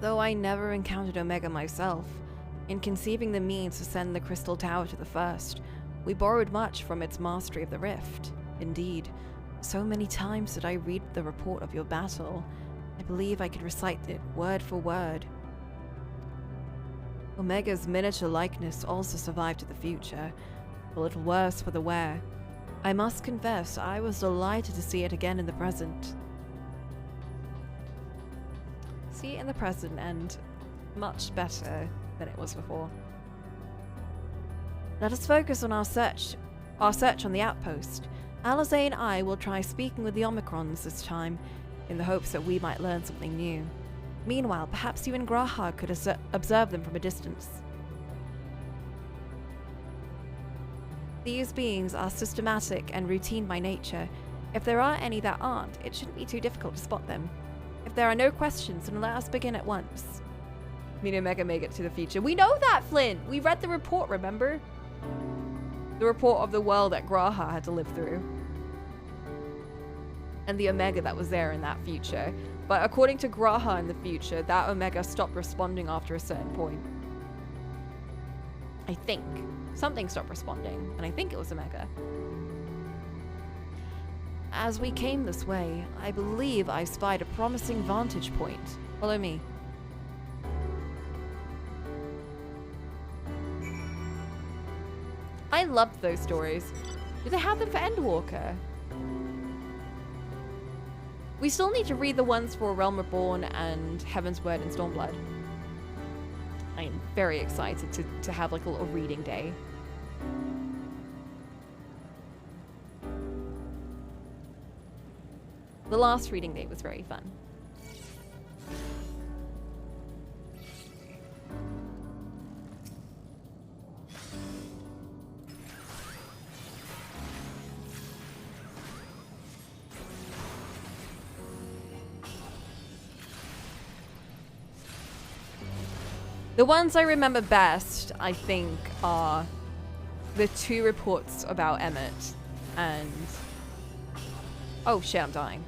Though I never encountered Omega myself, in conceiving the means to send the Crystal Tower to the First, we borrowed much from its mastery of the Rift. Indeed, so many times did I read the report of your battle, I believe I could recite it word for word. Omega's miniature likeness also survived to the future, a little worse for the wear. I must confess, I was delighted to see it again in the present. See it in the present and much better than it was before. Let us focus on our search on the outpost. Alizé and I will try speaking with the Omicrons this time, in the hopes that we might learn something new. Meanwhile, perhaps you and Graha could observe them from a distance. These beings are systematic and routine by nature. If there are any that aren't, it shouldn't be too difficult to spot them. If there are no questions, then let us begin at once. Me and Omega make it to the future. We know that, Flynn! We read the report, remember? The report of the world that Graha had to live through. And the Omega that was there in that future. But according to Graha in the future, that Omega stopped responding after a certain point. I think. Something stopped responding, and I think it was Omega. As we came this way, I believe I spied a promising vantage point. Follow me. I loved those stories. Do they have them for Endwalker? We still need to read the ones for Realm Reborn and Heaven's Word and Stormblood. I am very excited to have like a little reading day. The last reading day was very fun. The ones I remember best, I think, are the 2 reports about Emmett and... Oh shit, I'm dying.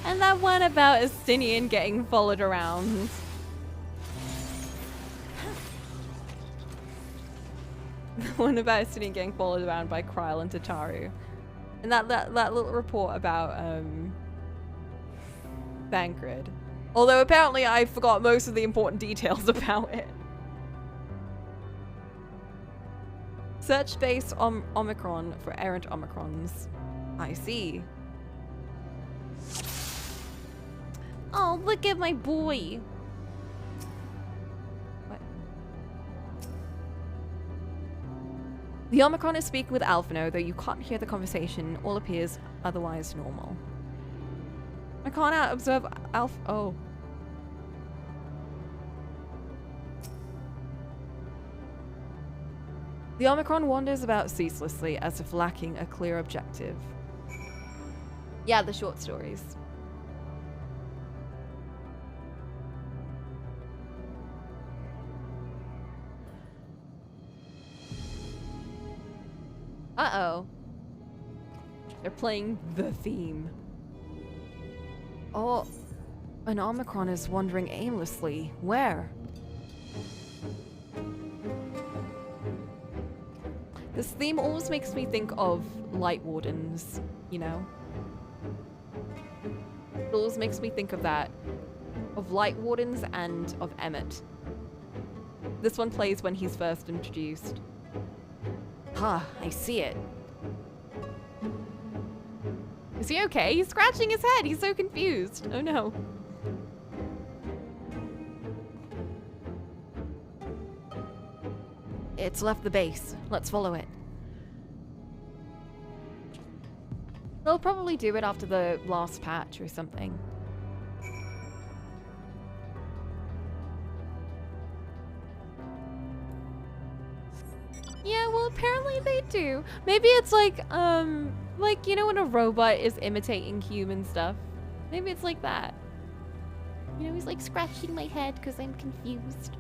And that one about Estinian getting followed around. The one about Estinian getting followed around by Kryl and Tataru. And that little report about Bankrid. Although apparently I forgot most of the important details about it. Search space on Omicron for errant Omicrons. I see. Oh, look at my boy. What? The Omicron is speaking with Alphino, though you can't hear the conversation. All appears otherwise normal. I can't observe Oh. The Omicron wanders about ceaselessly as if lacking a clear objective. Yeah, the short stories. Uh-oh. They're playing the theme. Oh, an Omicron is wandering aimlessly. Where? This theme always makes me think of Light Wardens, you know? It always makes me think of that. Of Light Wardens and of Emmett. This one plays when he's first introduced. Ah, I see it. Is he okay? He's scratching his head. He's so confused. Oh no. It's left the base. Let's follow it. They'll probably do it after the last patch or something. Yeah, well, apparently they do. Maybe it's like, you know when a robot is imitating human stuff? Maybe it's like that. You know, he's like scratching my head because I'm confused.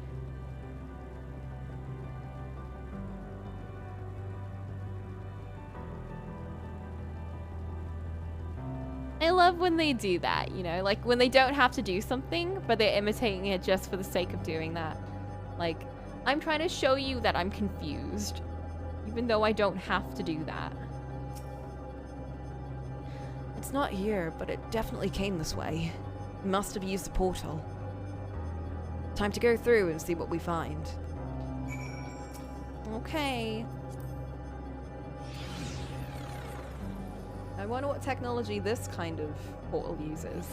I love when they do that, you know, like when they don't have to do something, but they're imitating it just for the sake of doing that. Like, I'm trying to show you that I'm confused, even though I don't have to do that. It's not here, but it definitely came this way. We must have used the portal. Time to go through and see what we find. Okay. I wonder what technology this kind of portal uses.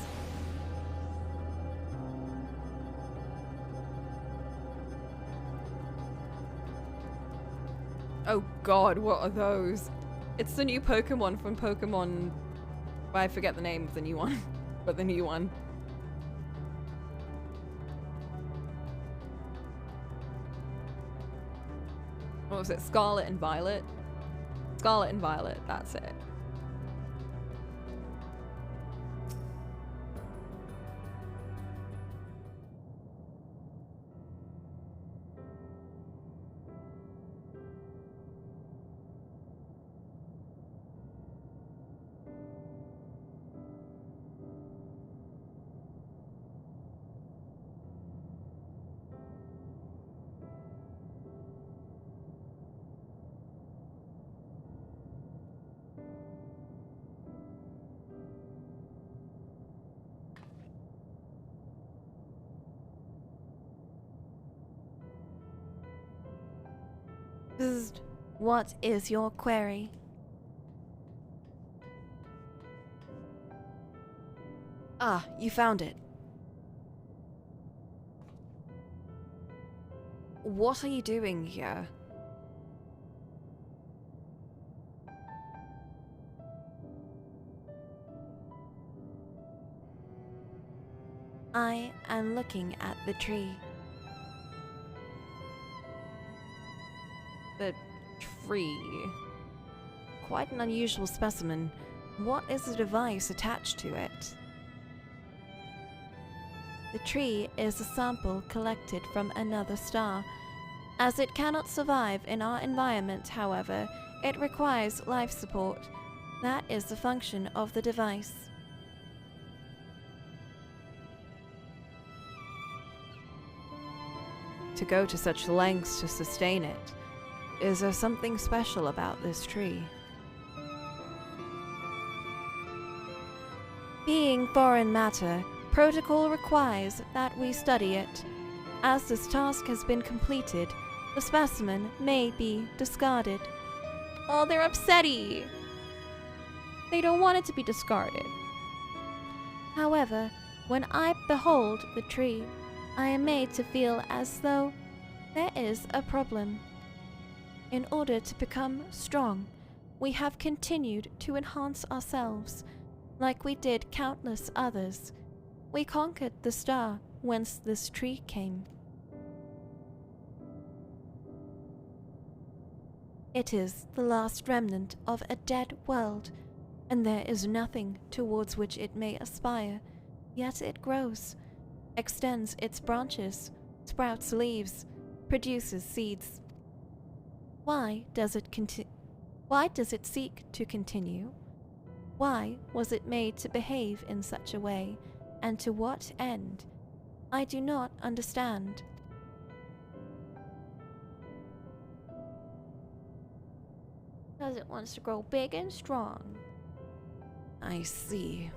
Oh god, what are those? It's the new Pokemon from Pokemon... I forget the name of the new one, but the new one. What was it? Scarlet and Violet? Scarlet and Violet, that's it. What is your query? Ah, you found it. What are you doing here? I am looking at the tree. The tree. Quite an unusual specimen. What is the device attached to it? The tree is a sample collected from another star. As it cannot survive in our environment, however, it requires life support. That is the function of the device. To go to such lengths to sustain it. Is there something special about this tree? Being foreign matter, protocol requires that we study it. As this task has been completed, the specimen may be discarded. Oh, they're upsetty! They don't want it to be discarded. However, when I behold the tree, I am made to feel as though there is a problem. In order to become strong, we have continued to enhance ourselves, like we did countless others. We conquered the star whence this tree came. It is the last remnant of a dead world, and there is nothing towards which it may aspire, yet it grows, extends its branches, sprouts leaves, produces seeds. Why does it seek to continue? Why was it made to behave in such a way, and to what end? I do not understand. Because it wants to grow big and strong. I see.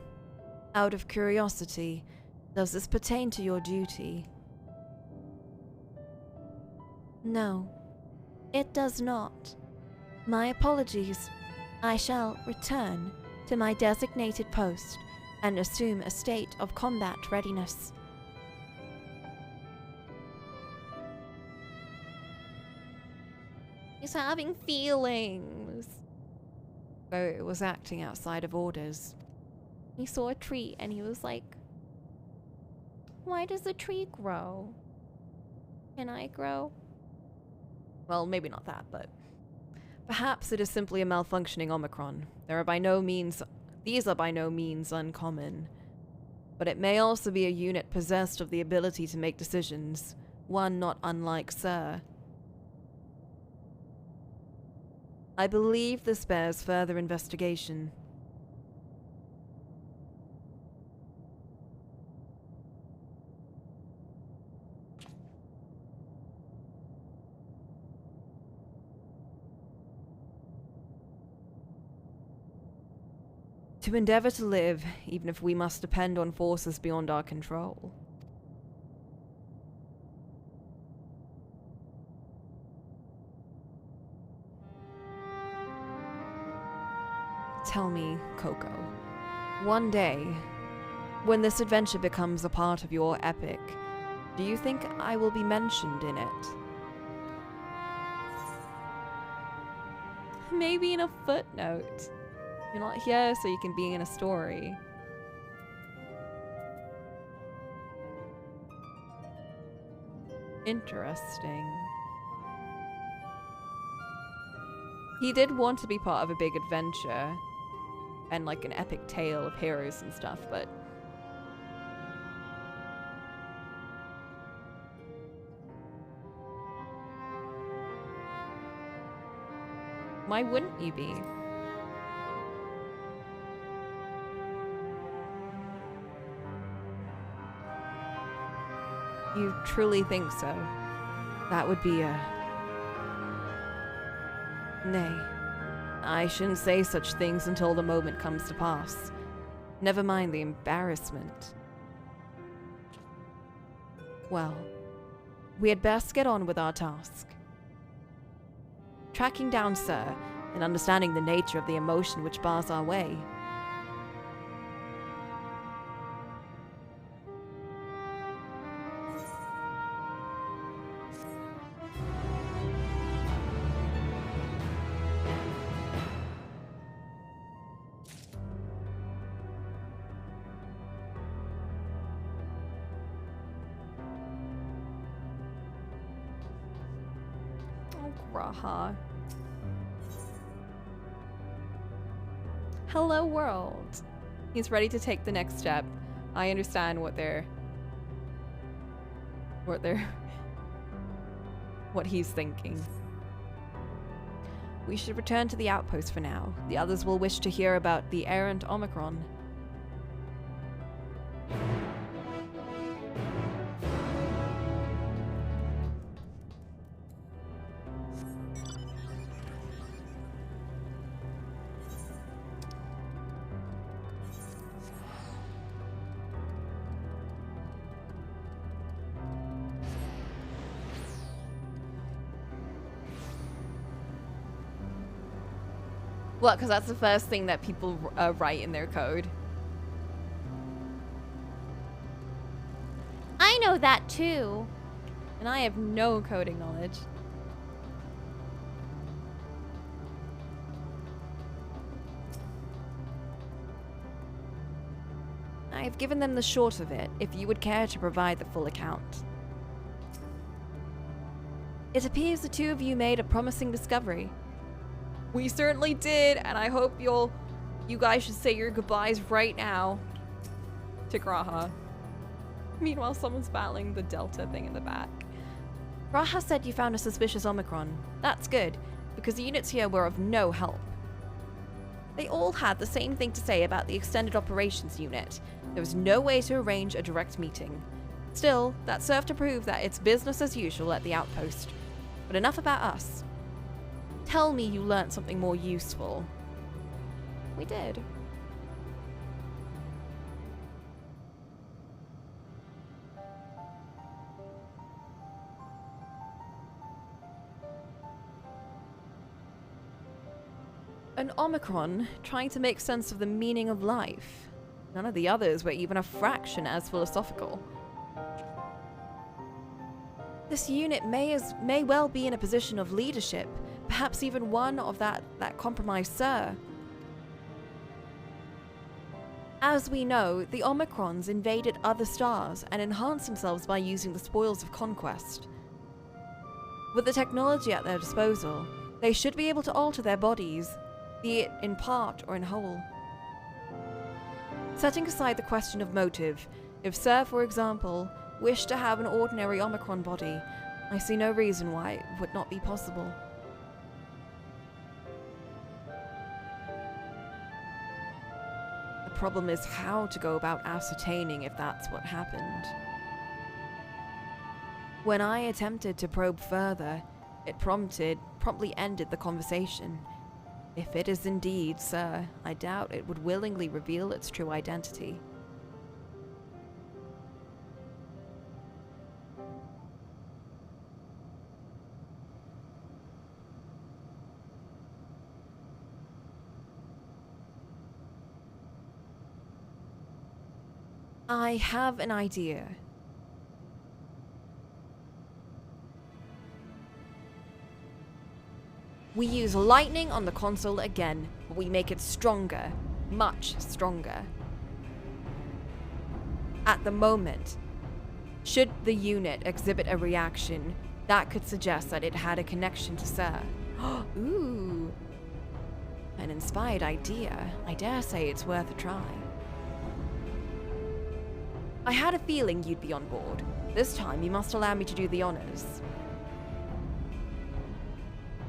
Out of curiosity, does this pertain to your duty? No, it does not. My apologies. I shall return to my designated post and assume a state of combat readiness. He's having feelings. So it was acting outside of orders. He saw a tree and he was like, why does the tree grow? Can I grow? Well, maybe not that, but perhaps it is simply a malfunctioning Omicron. These are by no means uncommon. But it may also be a unit possessed of the ability to make decisions, one not unlike Sir. I believe this bears further investigation. To endeavor to live, even if we must depend on forces beyond our control. Tell me, Coco, one day, when this adventure becomes a part of your epic, do you think I will be mentioned in it? Maybe in a footnote. You're not here so you can be in a story. Interesting. He did want to be part of a big adventure and like an epic tale of heroes and stuff, but why wouldn't you be? You truly think so? That would be a... Nay, I shouldn't say such things until the moment comes to pass. Never mind the embarrassment. Well, we had best get on with our task. tracking down Sir and understanding the nature of the emotion which bars our way. Graha. Hello, world. He's ready to take the next step. I understand what he's thinking. We should return to the outpost for now. The others will wish to hear about the errant Omicron. Well, because that's the first thing that people write in their code. I know that too. And I have no coding knowledge. I have given them the short of it, if you would care to provide the full account. It appears the two of you made a promising discovery. We certainly did, and I hope you guys should say your goodbyes right now to Graha. Meanwhile, someone's battling the Delta thing in the back. Graha said you found a suspicious Omicron. That's good, because the units here were of no help. They all had the same thing to say about the Extended Operations Unit. There was no way to arrange a direct meeting. Still, that served to prove that it's business as usual at the outpost. But enough about us. Tell me you learnt something more useful. We did. An Omicron trying to make sense of the meaning of life. None of the others were even a fraction as philosophical. This unit may well be in a position of leadership, perhaps even one of that compromised Sir. As we know, the Omicrons invaded other stars and enhanced themselves by using the spoils of conquest. With the technology at their disposal, they should be able to alter their bodies, be it in part or in whole. Setting aside the question of motive, if Sir, for example, wished to have an ordinary Omicron body, I see no reason why it would not be possible. The problem is how to go about ascertaining if that's what happened. When I attempted to probe further, it promptly ended the conversation. If it is indeed Sir, I doubt it would willingly reveal its true identity. I have an idea. We use lightning on the console again, but we make it stronger, much stronger. At the moment, should the unit exhibit a reaction, that could suggest that it had a connection to Sir. Ooh, an inspired idea. I dare say it's worth a try. I had a feeling you'd be on board. This time you must allow me to do the honors.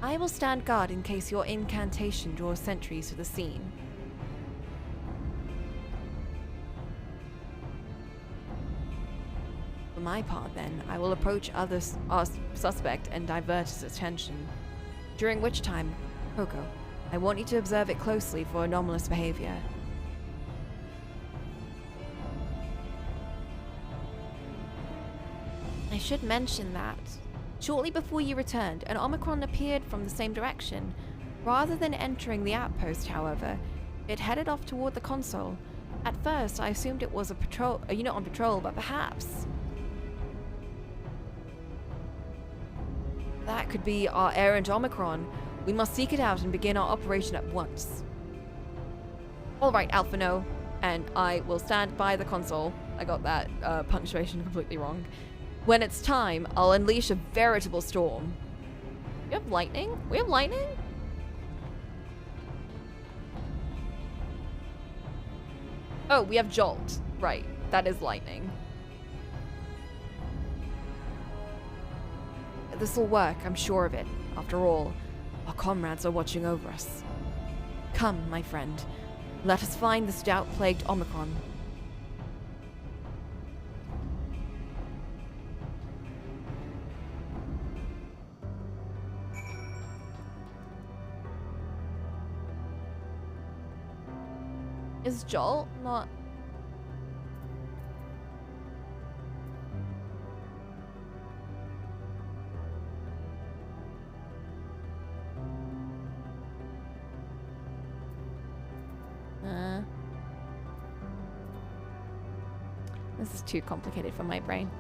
I will stand guard in case your incantation draws sentries to the scene. For my part then, I will approach our suspect and divert his attention. During which time, Coco, I want you to observe it closely for anomalous behavior. I should mention that Shortly before you returned, an Omicron appeared from the same direction. Rather than entering the outpost, however, it headed off toward the console. At first, I assumed it was a unit on patrol, but perhaps that could be our errant Omicron. We must seek it out and begin our operation at once. Alright, Alpha No, and I will stand by the console. I got that punctuation completely wrong. When it's time, I'll unleash a veritable storm. We have lightning? We have lightning? Oh, we have Jolt. Right, that is lightning. This'll work, I'm sure of it. After all, our comrades are watching over us. Come, my friend. Let us find this doubt-plagued Omicron. Is Jolt not... This is too complicated for my brain.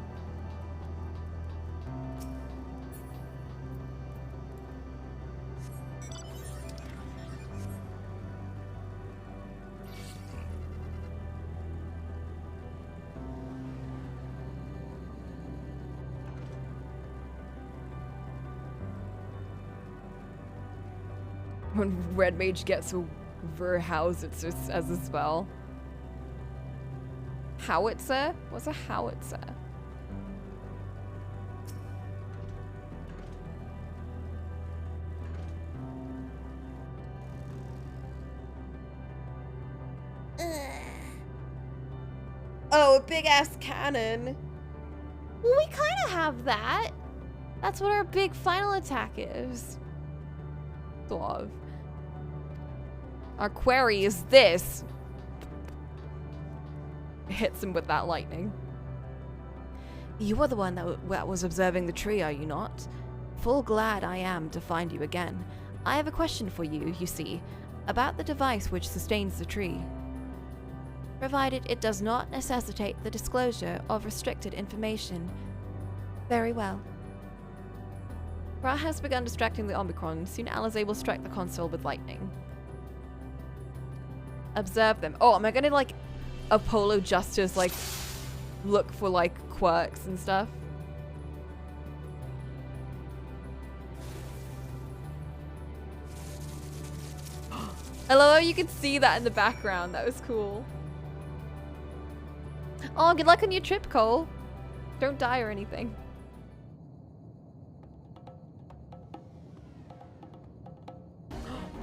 When Red Mage gets a Verhauser as a spell. Howitzer? What's a howitzer? Oh, a big ass cannon. Well, we kind of have that. That's what our big final attack is. Sort of. Our query is this. Hits him with that lightning. You are the one that was observing the tree, are you not? Full glad I am to find you again. I have a question for you, you see, about the device which sustains the tree. Provided it does not necessitate the disclosure of restricted information. Very well. Ra has begun distracting the Omicron. Soon Alizé will strike the console with lightning. Observe them. Oh, am I gonna like Apollo Justice like look for like quirks and stuff? Hello, you can see that in the background. That was cool. Oh, good luck on your trip, Cole. Don't die or anything.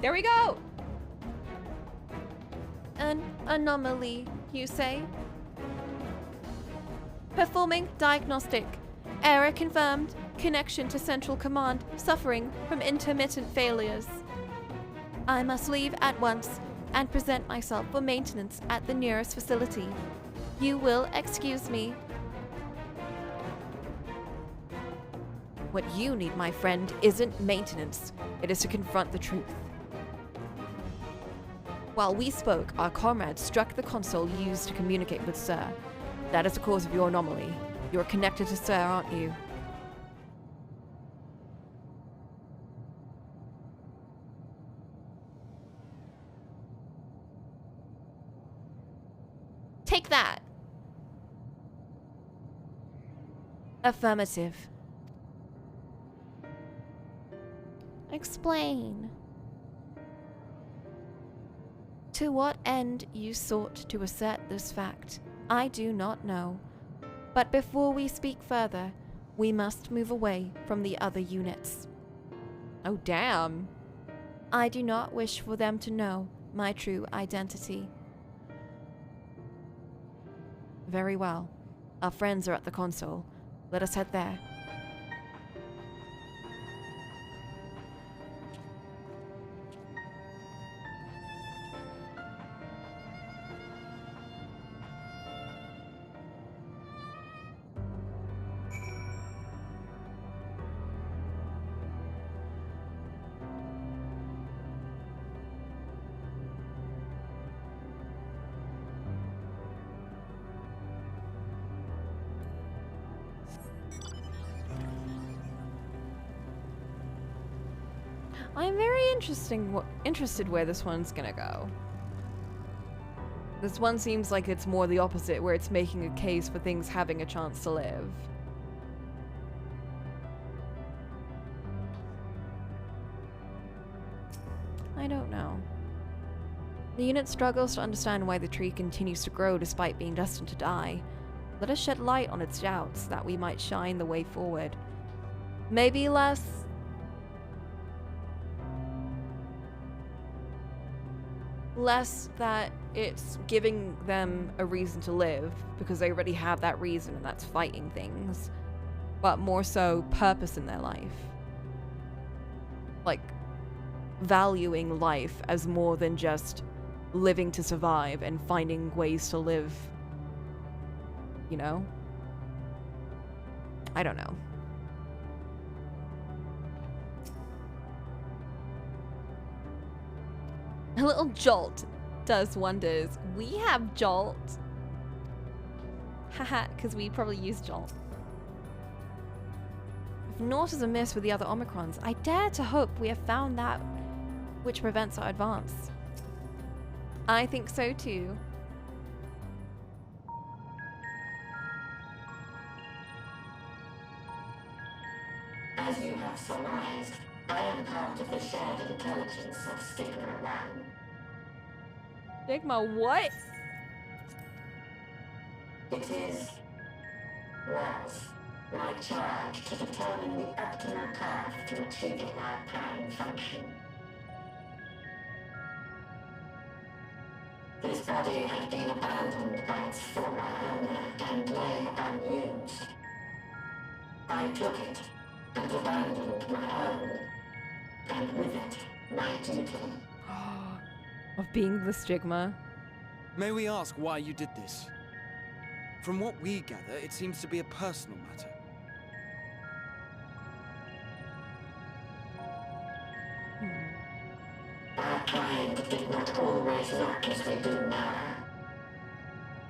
There we go. An anomaly, you say? Performing diagnostic. Error confirmed. Connection to Central Command suffering from intermittent failures. I must leave at once and present myself for maintenance at the nearest facility. You will excuse me. What you need, my friend, isn't maintenance. It is to confront the truth. While we spoke, our comrades struck the console used to communicate with Sir. That is the cause of your anomaly. You are connected to Sir, aren't you? Take that! Affirmative. Explain. To what end you sought to assert this fact, I do not know. But before we speak further, we must move away from the other units. Oh, damn. I do not wish for them to know my true identity. Very well. Our friends are at the console. Let us head there. I'm very interested where this one's gonna go. This one seems like it's more the opposite, where it's making a case for things having a chance to live. I don't know. The unit struggles to understand why the tree continues to grow despite being destined to die. Let us shed light on its doubts, that we might shine the way forward. Maybe less that it's giving them a reason to live, because they already have that reason, and that's fighting things, but more so purpose in their life. Like, valuing life as more than just living to survive and finding ways to live, you know? I don't know. A little jolt does wonders. We have jolt. Haha, because we probably use jolt. If naught is amiss with the other Omicrons, I dare to hope we have found that which prevents our advance. I think so too. As you have surmised, I am part of the shared intelligence of Stigma 1. Stigma what? It was my charge to determine the optimal path to achieving our prime function. This body had been abandoned by its former owner and lay unused. I took it and abandoned my own, and with it, my duty. Of being the Stigma. May we ask why you did this? From what we gather, it seems to be a personal matter. Our kind did not always look as we do now.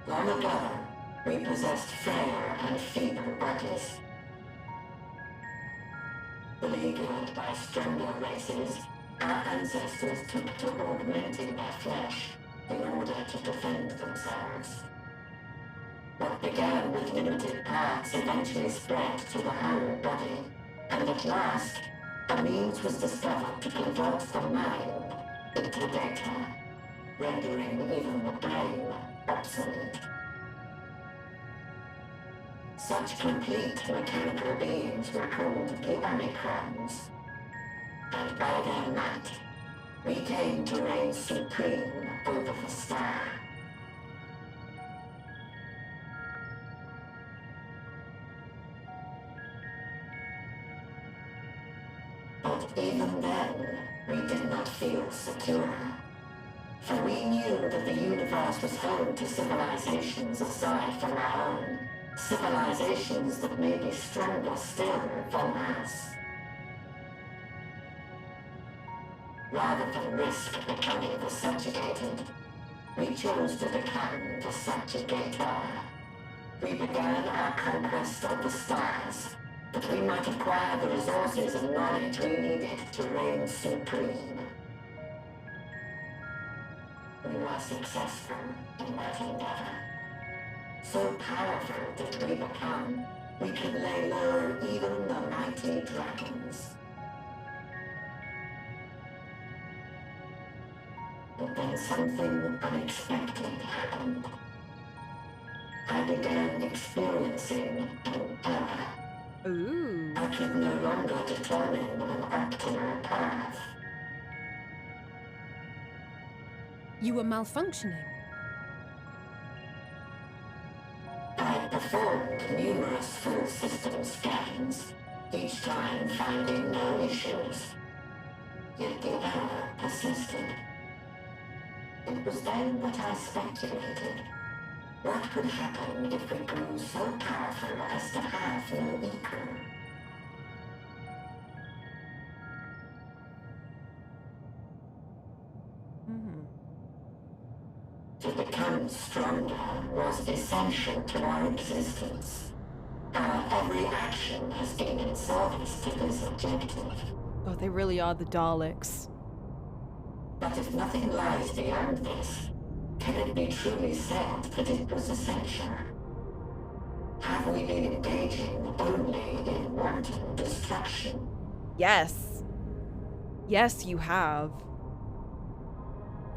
Long ago, we possessed frail and feeble bodies. Beleaguered by stronger races, our ancestors took to augmenting their flesh in order to defend themselves. What began with limited parts eventually spread to the whole body, and at last, a means was discovered to convert the mind into data, rendering even the brain obsolete. Such complete mechanical beings were called the Omicrons, and by their might, we came to reign supreme over the star. But even then, we did not feel secure. For we knew that the universe was home to civilizations aside from our own. Civilizations that may be stronger still than us. Rather than risk becoming the subjugated, we chose to become the subjugator. We began our conquest of the stars, that we might acquire the resources and knowledge we needed to reign supreme. We were successful in that endeavor. So powerful did we become, we could lay low even the mighty dragons. But then something unexpected happened. I began experiencing an error. Ooh. I could no longer determine an optimal path. You were malfunctioning. I performed numerous full system scans, each time finding no issues. Yet the error persisted. It was then that I speculated. What could happen if we grew so powerful as to have no equal? To become stronger was essential to our existence. Our every action has been in service to this objective. Oh, they really are the Daleks. But if nothing lies beyond this, can it be truly said that it was essential? Have we been engaging only in wanton destruction? Yes. Yes, you have.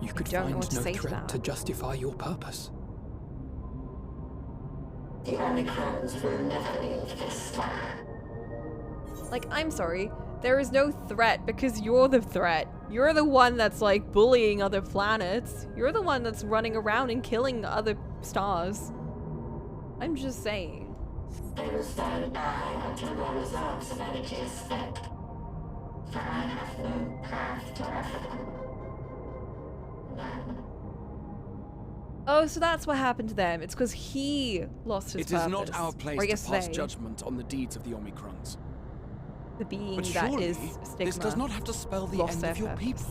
You could don't know find what to no say to threat that. to justify your purpose. The Omicrons will never leave this star. Like, I'm sorry. There is no threat because you're the threat. You're the one that's like bullying other planets. You're the one that's running around and killing other stars. I'm just saying. They will stand by until their reserves of energy is spent. For I have no path to offer them. None. Oh, so that's what happened to them. It's because he lost his It purpose. is not our place Or I to guess pass they, judgment on the deeds of the Omicrons. the being But that surely, is Stigma. this does not have to spell the lost end their of your purpose. people.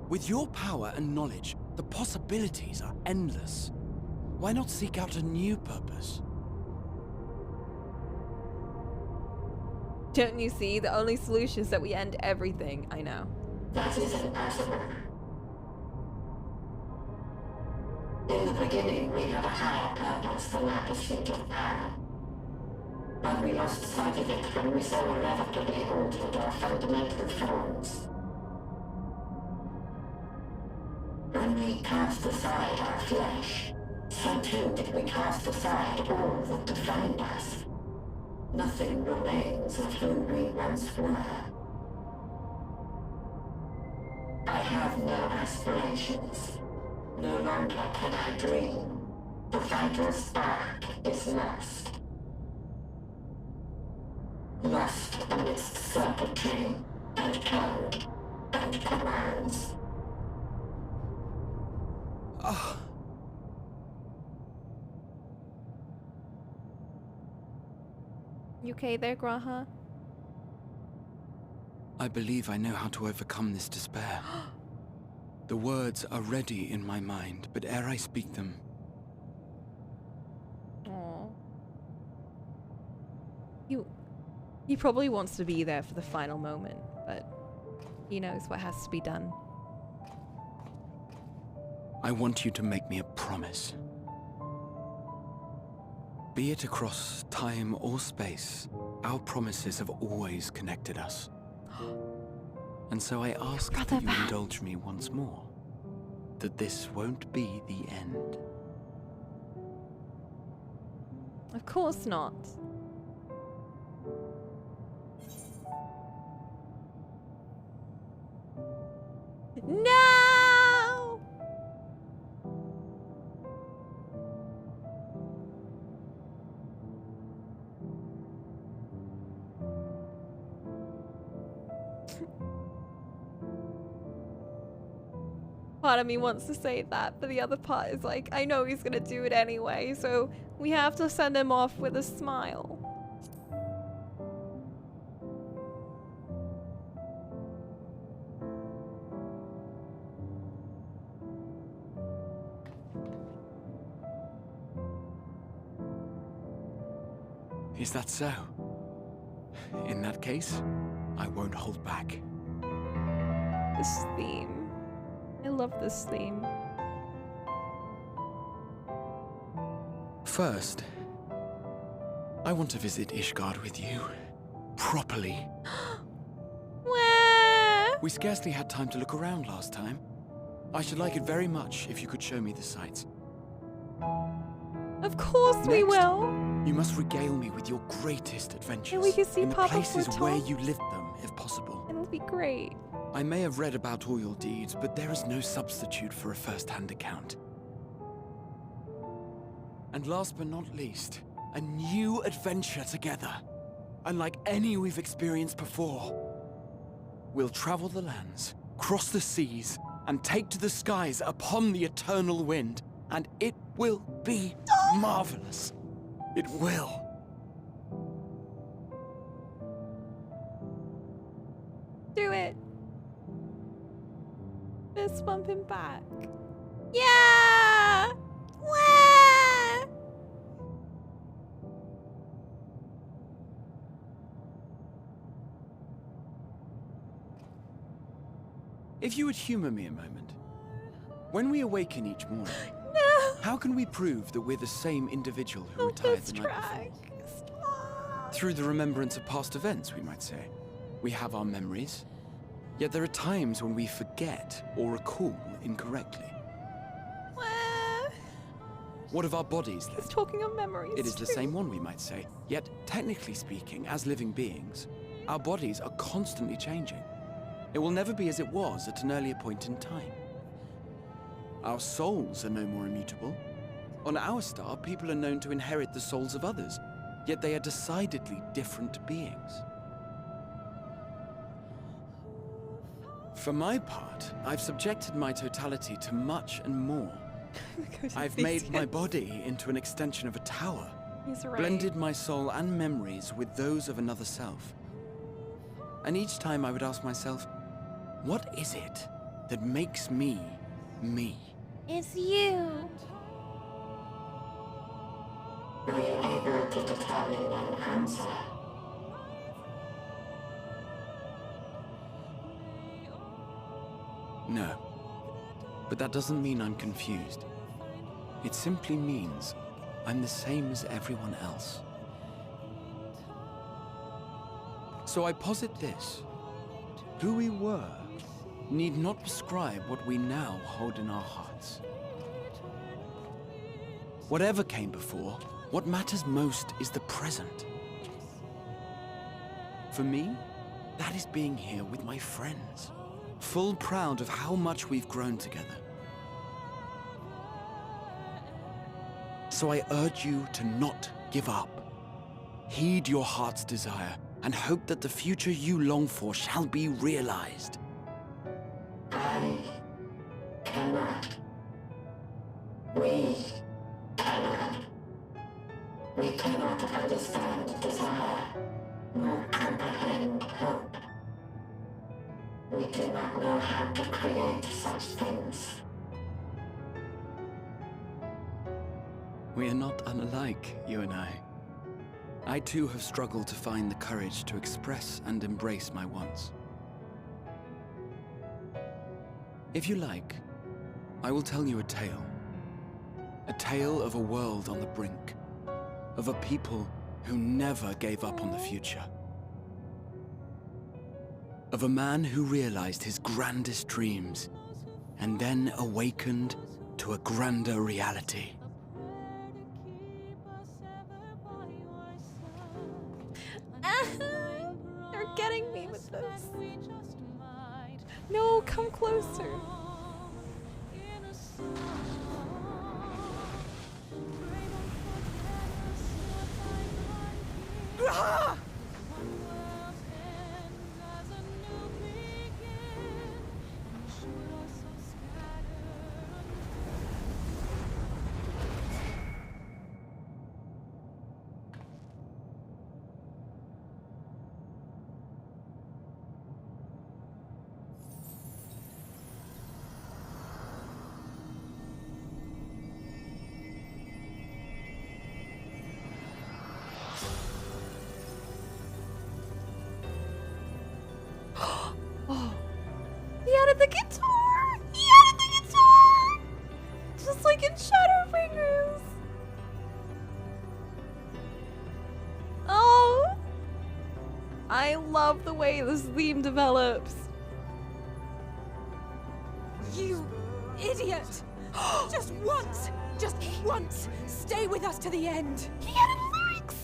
With your power and knowledge, the possibilities are endless. Why not seek out a new purpose? Don't you see? The only solution is that we end everything. I know. That is impossible. In the beginning, we had a higher purpose than our pursuit of power. But we lost sight of it when we so irrevocably altered our fundamental forms. When we cast aside our flesh, so too did we cast aside all that defined us. Nothing remains of who we once were. I have no aspirations. No longer can I dream. The vital spark is lost. Lost amidst circuitry and code and commands. You okay there, Graha? I believe I know how to overcome this despair. The words are ready in my mind, but ere I speak them... Aww. He probably wants to be there for the final moment, but he knows what has to be done. I want you to make me a promise. Be it across time or space, our promises have always connected us. And so I ask that you indulge me once more, that this won't be the end. Of course not. No! Part of me wants to say that, but the other part is like, I know he's gonna do it anyway, so we have to send him off with a smile. Is that so? In that case, I won't hold back. This theme. I love this theme. First, I want to visit Ishgard with you. Properly. Where? We scarcely had time to look around last time. I should like it very much if you could show me the sights. Of course we will. You must regale me with your greatest adventures. And we can see in the Papa places Fortune. where you lived them, if possible. It'll be great. I may have read about all your deeds, but there is no substitute for a first-hand account. And last but not least, a new adventure together, unlike any we've experienced before. We'll travel the lands, cross the seas, and take to the skies upon the eternal wind, and it will be marvelous. It will. Do it. Fist bump him back. Yeah! Where? If you would humor me a moment. When we awaken each morning, how can we prove that we're the same individual who retired the night before? Through the remembrance of past events, we might say. We have our memories, yet there are times when we forget or recall incorrectly. What of our bodies, then? He's talking of memories. It is the same one, we might say. Yet, technically speaking, as living beings, our bodies are constantly changing. It will never be as it was at an earlier point in time. Our souls are no more immutable. On our star, people are known to inherit the souls of others, yet they are decidedly different beings. For my part, I've subjected my totality to much and more. I've made my body into an extension of a tower, blended my soul and memories with those of another self. And each time I would ask myself, what is it that makes me, me? It's you. Were you able to determine an answer? No. But that doesn't mean I'm confused. It simply means I'm the same as everyone else. So I posit this. Who we were need not prescribe what we now hold in our hearts. Whatever came before, what matters most is the present. For me, that is being here with my friends, full proud of how much we've grown together. So I urge you to not give up. Heed your heart's desire and hope that the future you long for shall be realized. I cannot. We cannot. We cannot understand desire, nor comprehend hope. We do not know how to create such things. We are not unlike, you and I. I too have struggled to find the courage to express and embrace my wants. If you like, I will tell you a tale. A tale of a world on the brink, of a people who never gave up on the future. Of a man who realized his grandest dreams, and then awakened to a grander reality. They're getting me with this. No, come closer. Ah! Oh, he added the guitar! He added the guitar! Just like in Shadowfingers. Oh! I love the way this theme develops. You idiot! Just once, stay with us to the end. He added lyrics!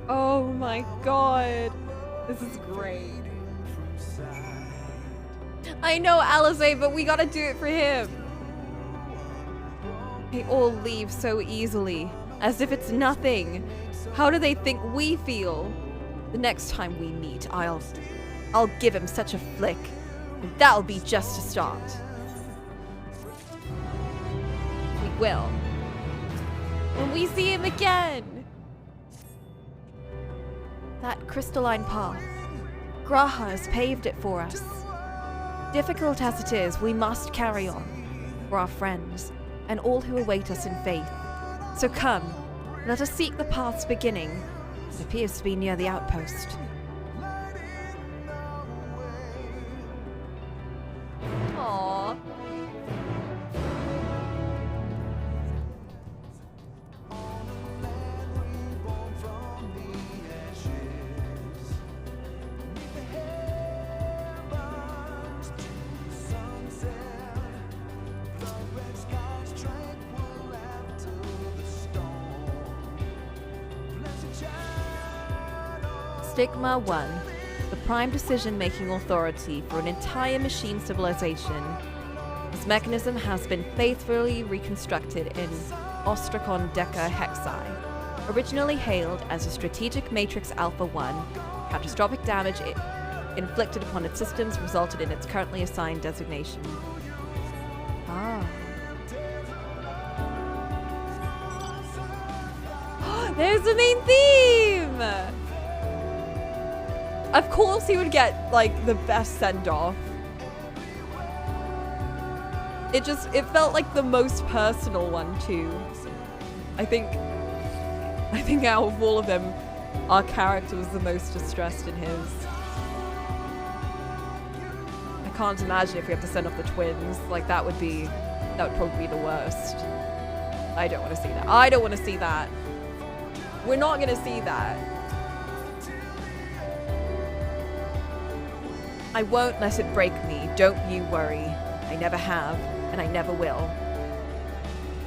Oh my god. This is great. I know, Alizé, but we gotta do it for him. They all leave so easily, as if it's nothing. How do they think we feel? The next time we meet, I'll give him such a flick. And that'll be just a start. We will. When we see him again. That crystalline path. Graha has paved it for us. Difficult as it is, we must carry on. For our friends, and all who await us in faith. So come, let us seek the path's beginning, It appears to be near the outpost. Aww. Stigma 1, the prime decision-making authority for an entire machine civilization. This mechanism has been faithfully reconstructed in Ostrakon Deca Hexi. Originally hailed as a strategic matrix Alpha 1, catastrophic damage inflicted upon its systems resulted in its currently assigned designation. Ah. There's the main theme! Of course he would get, like, the best send-off. It felt like the most personal one, too. I think out of all of them, our character was the most distressed in his. I can't imagine if we have to send off the twins. Like, that would probably be the worst. I don't want to see that. I don't want to see that. We're not going to see that. I won't let it break me, don't you worry. I never have, and I never will.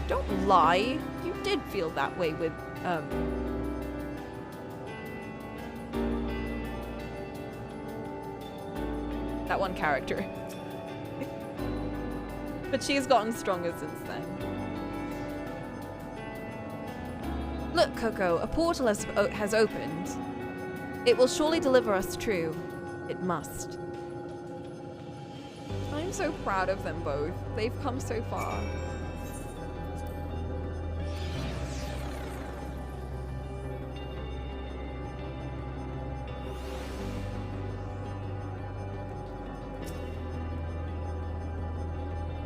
Don't lie. You did feel that way with, that one character. But she's gotten stronger since then. Look, Coco, a portal has opened. It will surely deliver us true. It must. I'm so proud of them both. They've come so far.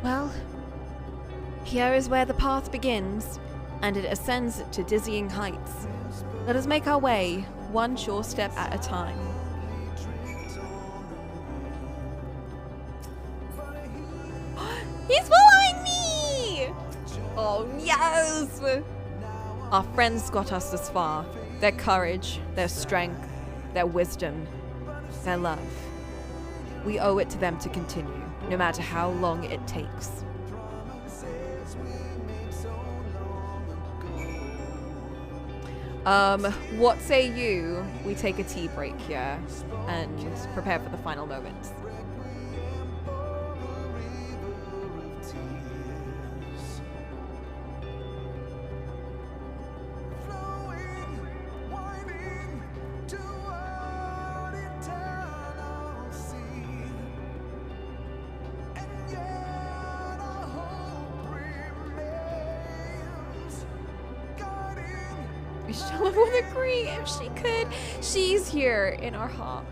Well, here is where the path begins, and it ascends to dizzying heights. Let us make our way, one sure step at a time. He's following me! Oh, yes! Our friends got us this far. Their courage, their strength, their wisdom, their love. We owe it to them to continue, no matter how long it takes. What say you? We take a tea break here and prepare for the final moments. She'll would agree if she could. She's here in our hearts.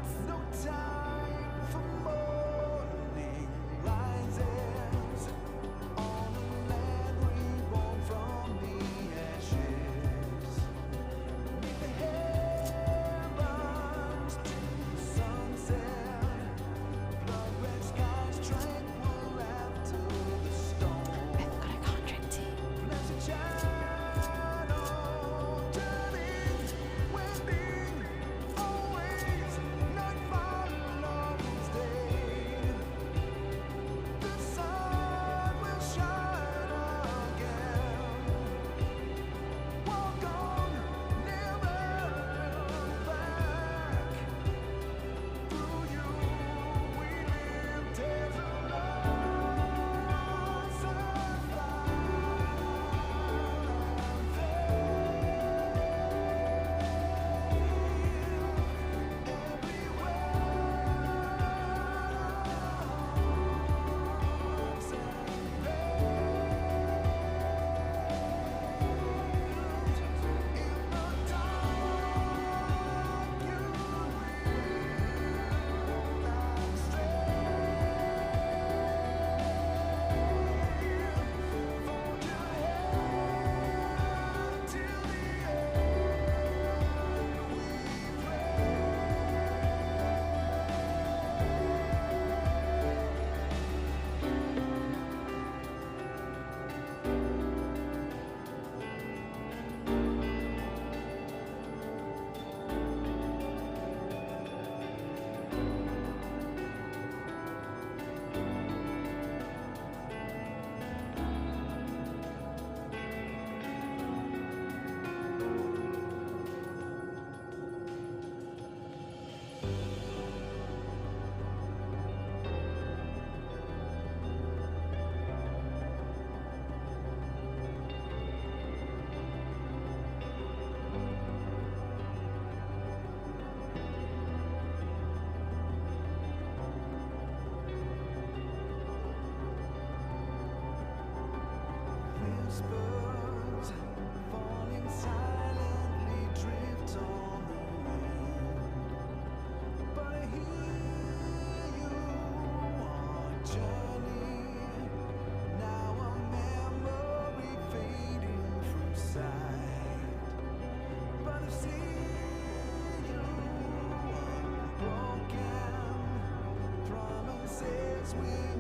time.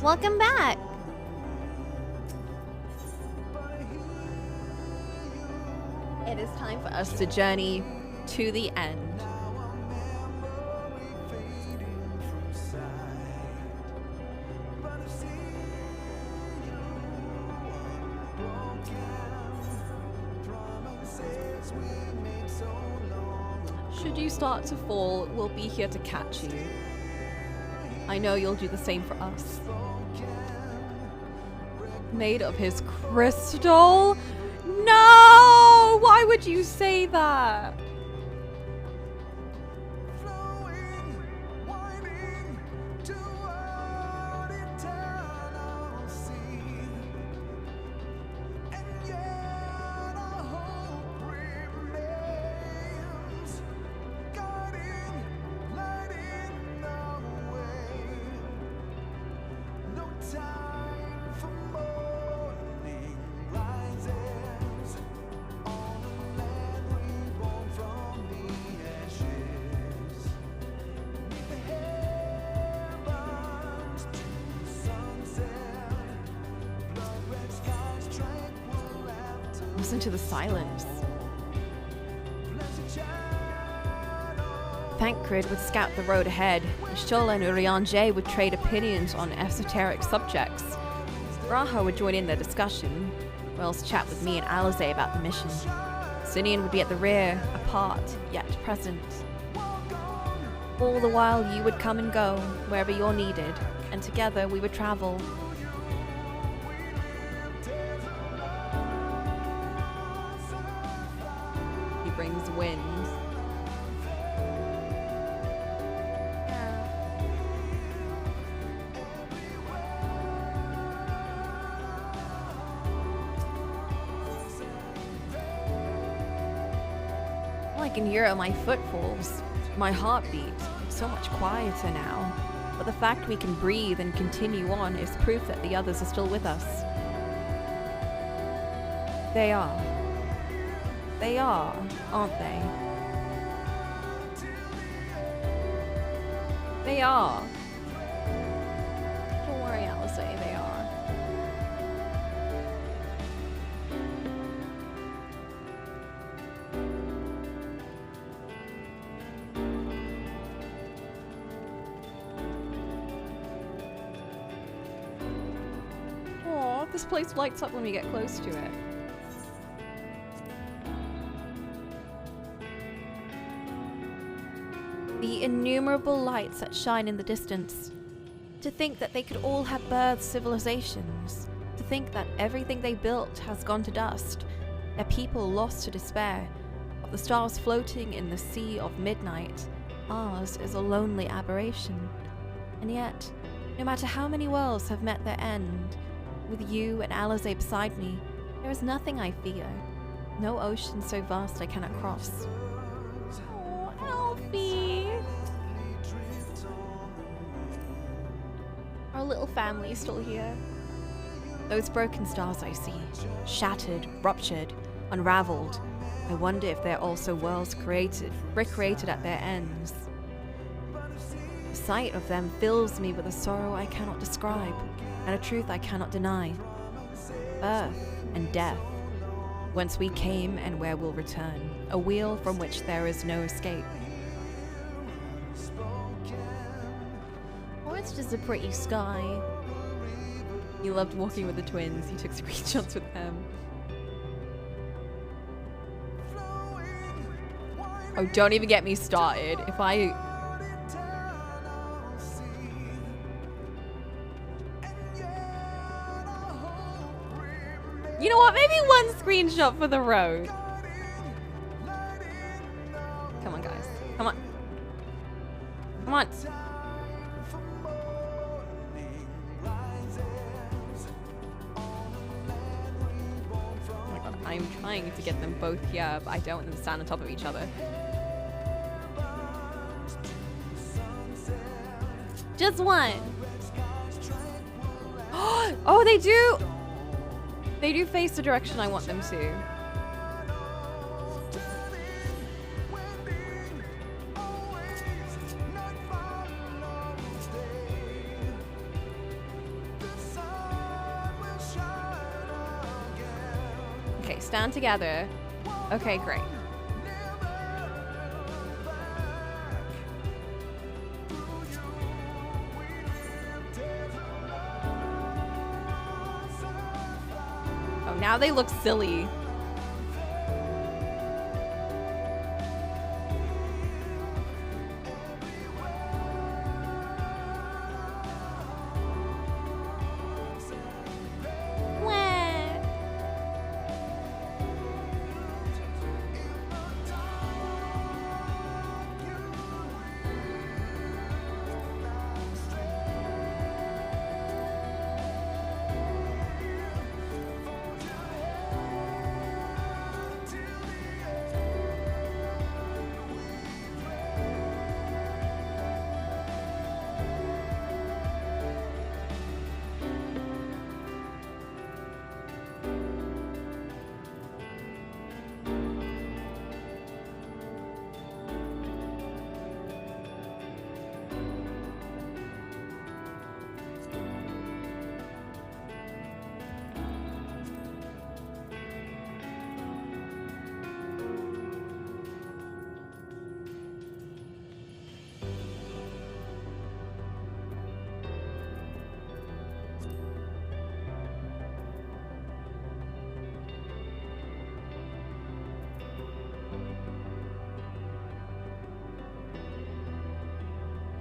Welcome back! It is time for us to journey to the end. Should you start to fall, we'll be here to catch you. I know you'll do the same for us. Made of his crystal? No! Why would you say that? Listen to the silence. Thancred would scout the road ahead. Shola and Urianger would trade opinions on esoteric subjects. Raha would join in their discussion, Wells chat with me and Alize about the mission. Sunian would be at the rear, apart, yet present. All the while you would come and go, wherever you're needed, and together we would travel. He brings wind. I can hear my footfalls, my heartbeat. It's so much quieter now. But the fact we can breathe and continue on is proof that the others are still with us. They are. They are, aren't they? They are. Don't worry, Alice, they are. Aw, this place lights up when we get close to it. The innumerable lights that shine in the distance. To think that they could all have birthed civilizations. To think that everything they built has gone to dust. Their people lost to despair. Of the stars floating in the sea of midnight. Ours is a lonely aberration. And yet, no matter how many worlds have met their end, with you and Alize beside me, there is nothing I fear. No ocean so vast I cannot cross. Oh, Alfie! Our little family is still here. Those broken stars I see, shattered, ruptured, unraveled. I wonder if they're also worlds created, recreated at their ends. The sight of them fills me with a sorrow I cannot describe, and a truth I cannot deny. Birth and death, whence we came and where we'll return, a wheel from which there is no escape. Or it's just a pretty sky. He loved walking with the twins. He took screenshots with them. Oh, don't even get me started. If I... You know what? Maybe one screenshot for the road. Come on, guys. Come on. Come on. Oh my god, I'm trying to get them both here, but I don't want them to stand on top of each other. Just one. Oh, they do! They do face the direction I want them to. stand together. Okay, great. Oh, now they look silly.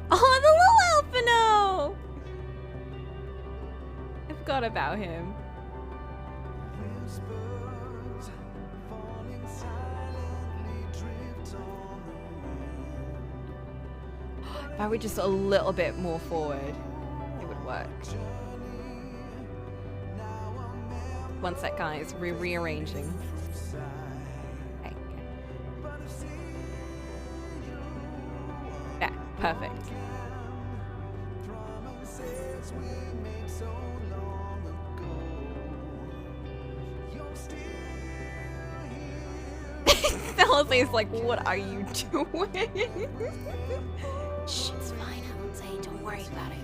Oh, the little Alphino! I forgot about him. If I were just a little bit more forward, it would work. One sec, guys. We're rearranging. Okay. Yeah, perfect. Alize's like, what are you doing? Shh, it's fine, Alize. Don't worry about it.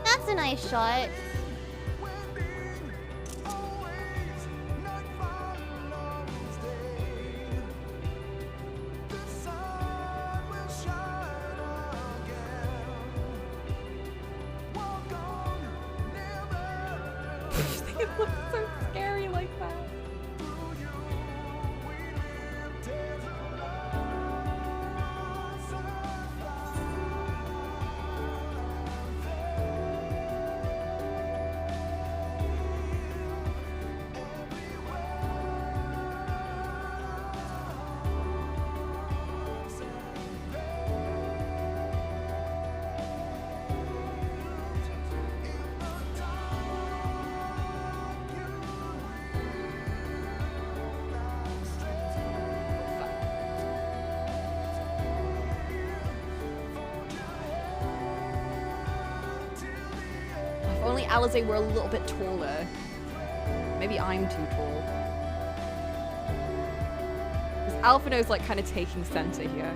That's a nice shot. It looks so scary like that. If only Alize were a little bit taller. Maybe I'm too tall. Because Alphino's like kind of taking center here.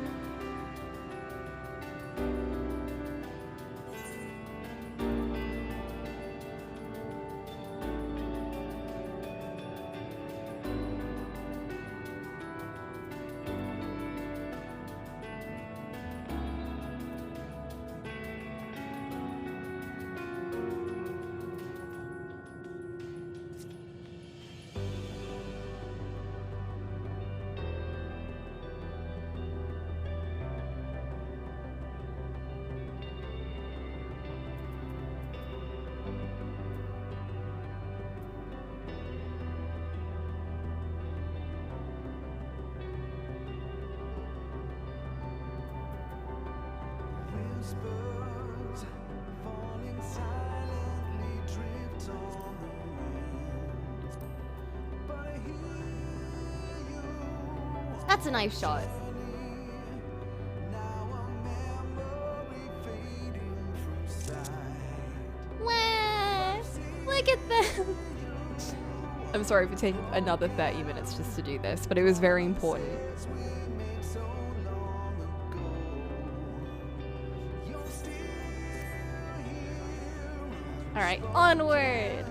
That's a nice shot. Wah! Look at them! I'm sorry for taking another 30 minutes just to do this, but it was very important. Alright, onward!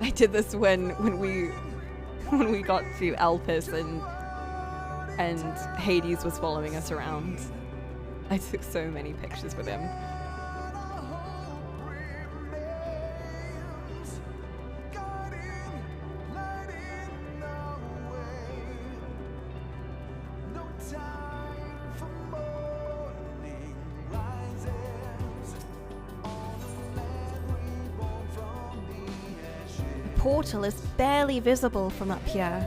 I did this when we got to Elpis and Hades was following us around. I took so many pictures with him. The portal is barely visible from up here.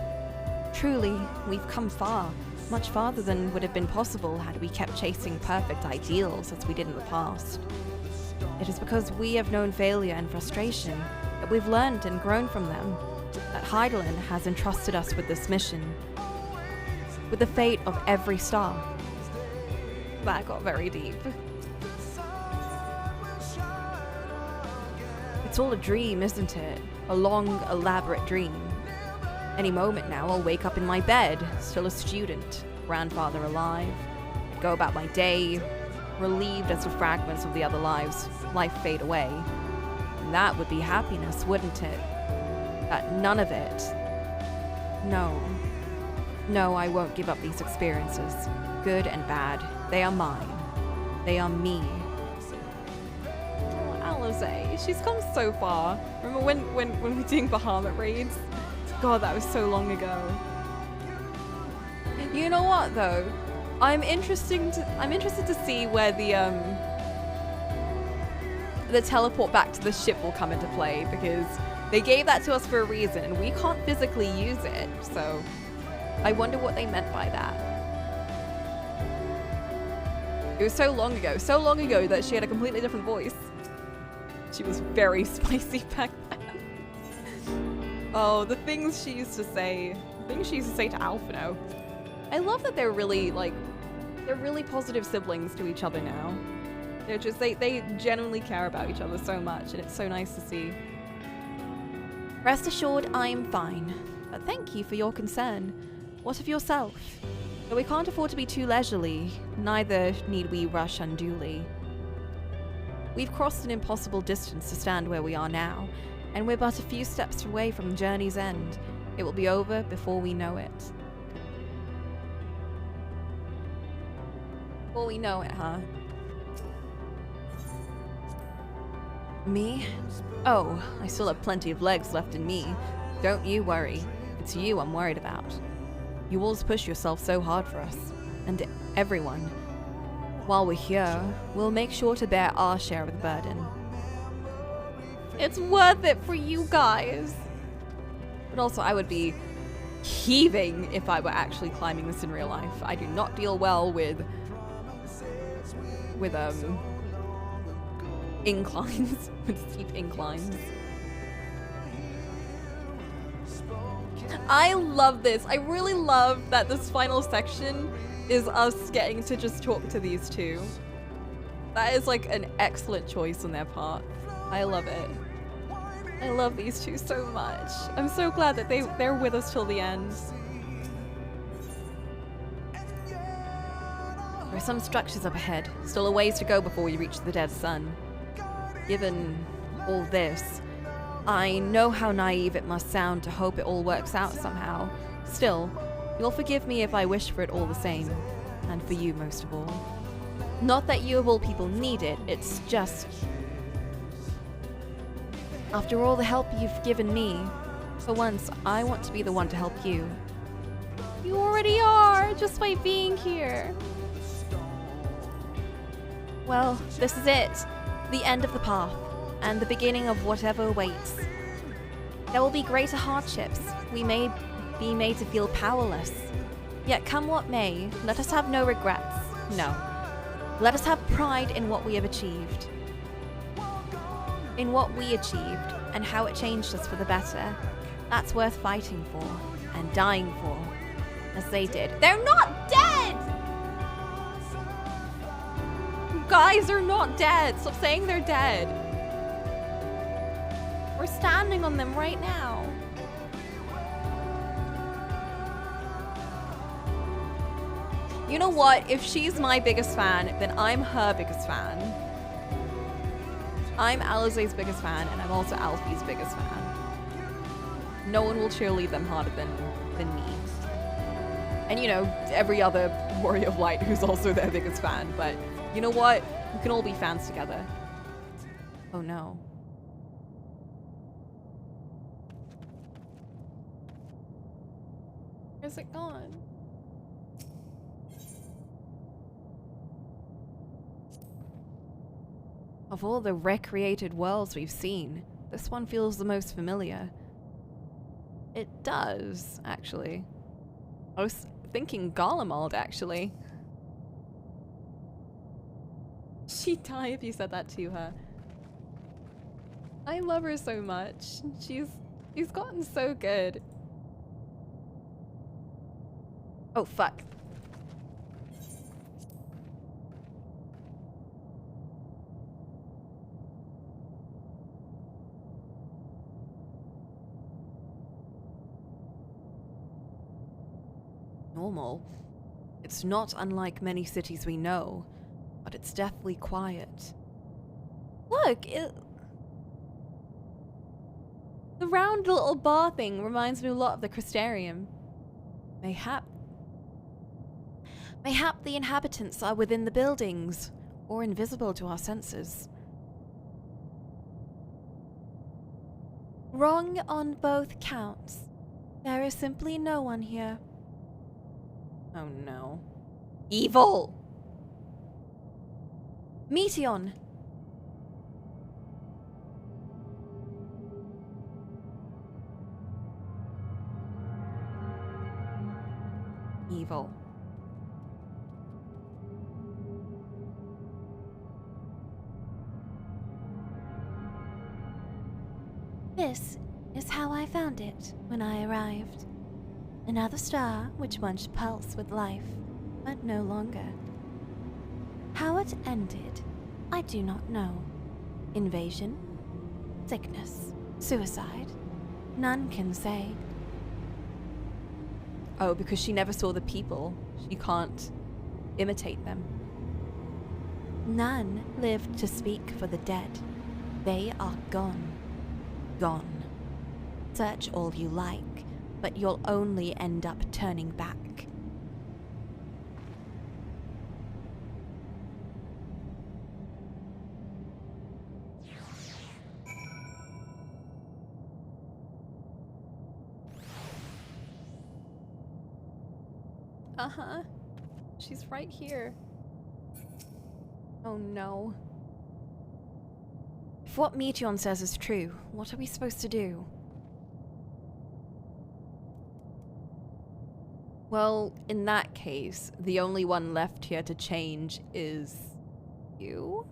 Truly, we've come far. Much farther than would have been possible had we kept chasing perfect ideals as we did in the past. It is because we have known failure and frustration that we've learned and grown from them, that Hydaelyn has entrusted us with this mission, with the fate of every star. That got very deep. It's all a dream, isn't it? A long, elaborate dream. Any moment now, I'll wake up in my bed, still a student, grandfather alive. I'd go about my day, relieved as the fragments of the other life fade away. And that would be happiness, wouldn't it? But none of it. No. No, I won't give up these experiences. Good and bad. They are mine. They are me. Oh, Alizé, she's come so far. Remember when we were doing Bahamut raids? God, that was so long ago. You know what though? I'm interested to see where the teleport back to the ship will come into play, because they gave that to us for a reason and we can't physically use it. So I wonder what they meant by that. It was so long ago that she had a completely different voice. She was very spicy back then. Oh, the things she used to say. The things she used to say to Alphino. I love that they're really positive siblings to each other now. They're just, they genuinely care about each other so much, and it's so nice to see. Rest assured, I am fine. But thank you for your concern. What of yourself? Though we can't afford to be too leisurely, neither need we rush unduly. We've crossed an impossible distance to stand where we are now, and we're but a few steps away from the journey's end. It will be over before we know it. Before we know it, huh? Me? Oh, I still have plenty of legs left in me. Don't you worry. It's you I'm worried about. You always push yourself so hard for us, and everyone. While we're here, we'll make sure to bear our share of the burden. It's worth it for you guys. But also, I would be heaving if I were actually climbing this in real life. I do not deal well with inclines, with steep inclines. I love this. I really love that this final section is us getting to just talk to these two. That is like an excellent choice on their part. I love it. I love these two so much. I'm so glad that they're with us till the end. There are some structures up ahead, still a ways to go before we reach the dead sun. Given all this, I know how naive it must sound to hope it all works out somehow. Still, you'll forgive me if I wish for it all the same. And for you most of all. Not that you of all people need it, it's just... After all the help you've given me, for once, I want to be the one to help you. You already are, just by being here. Well, this is it. The end of the path, and the beginning of whatever awaits. There will be greater hardships. We may be made to feel powerless. Yet come what may, let us have no regrets. No. Let us have pride in what we have achieved. In what we achieved and how it changed us for the better. That's worth fighting for and dying for, as they did. They're not dead! You guys are not dead. Stop saying they're dead. We're standing on them right now. You know what? If she's my biggest fan, then I'm her biggest fan. I'm Alizé's biggest fan, and I'm also Alfie's biggest fan. No one will cheerlead them harder than me. And you know, every other Warrior of Light who's also their biggest fan. But you know what? We can all be fans together. Oh no. Where's it gone? Of all the recreated worlds we've seen, this one feels the most familiar. It does, actually. I was thinking Garlemald, actually. She'd die if you said that to her. I love her so much. She's gotten so good. Oh, fuck. Normal. It's not unlike many cities we know, but it's deathly quiet. Look, the round little bar thing reminds me a lot of the Crystarium. Mayhap the inhabitants are within the buildings, or invisible to our senses. Wrong on both counts. There is simply no one here. Oh no. Evil! Meteion! Evil. This is how I found it when I arrived. Another star which once pulsed with life, but no longer. How it ended, I do not know. Invasion? Sickness? Suicide? None can say. Oh, because she never saw the people. She can't imitate them. None lived to speak for the dead. They are gone. Gone. Search all you like, but you'll only end up turning back. Uh-huh. She's right here. Oh no. If what Meteion says is true, what are we supposed to do? Well, in that case, the only one left here to change is you?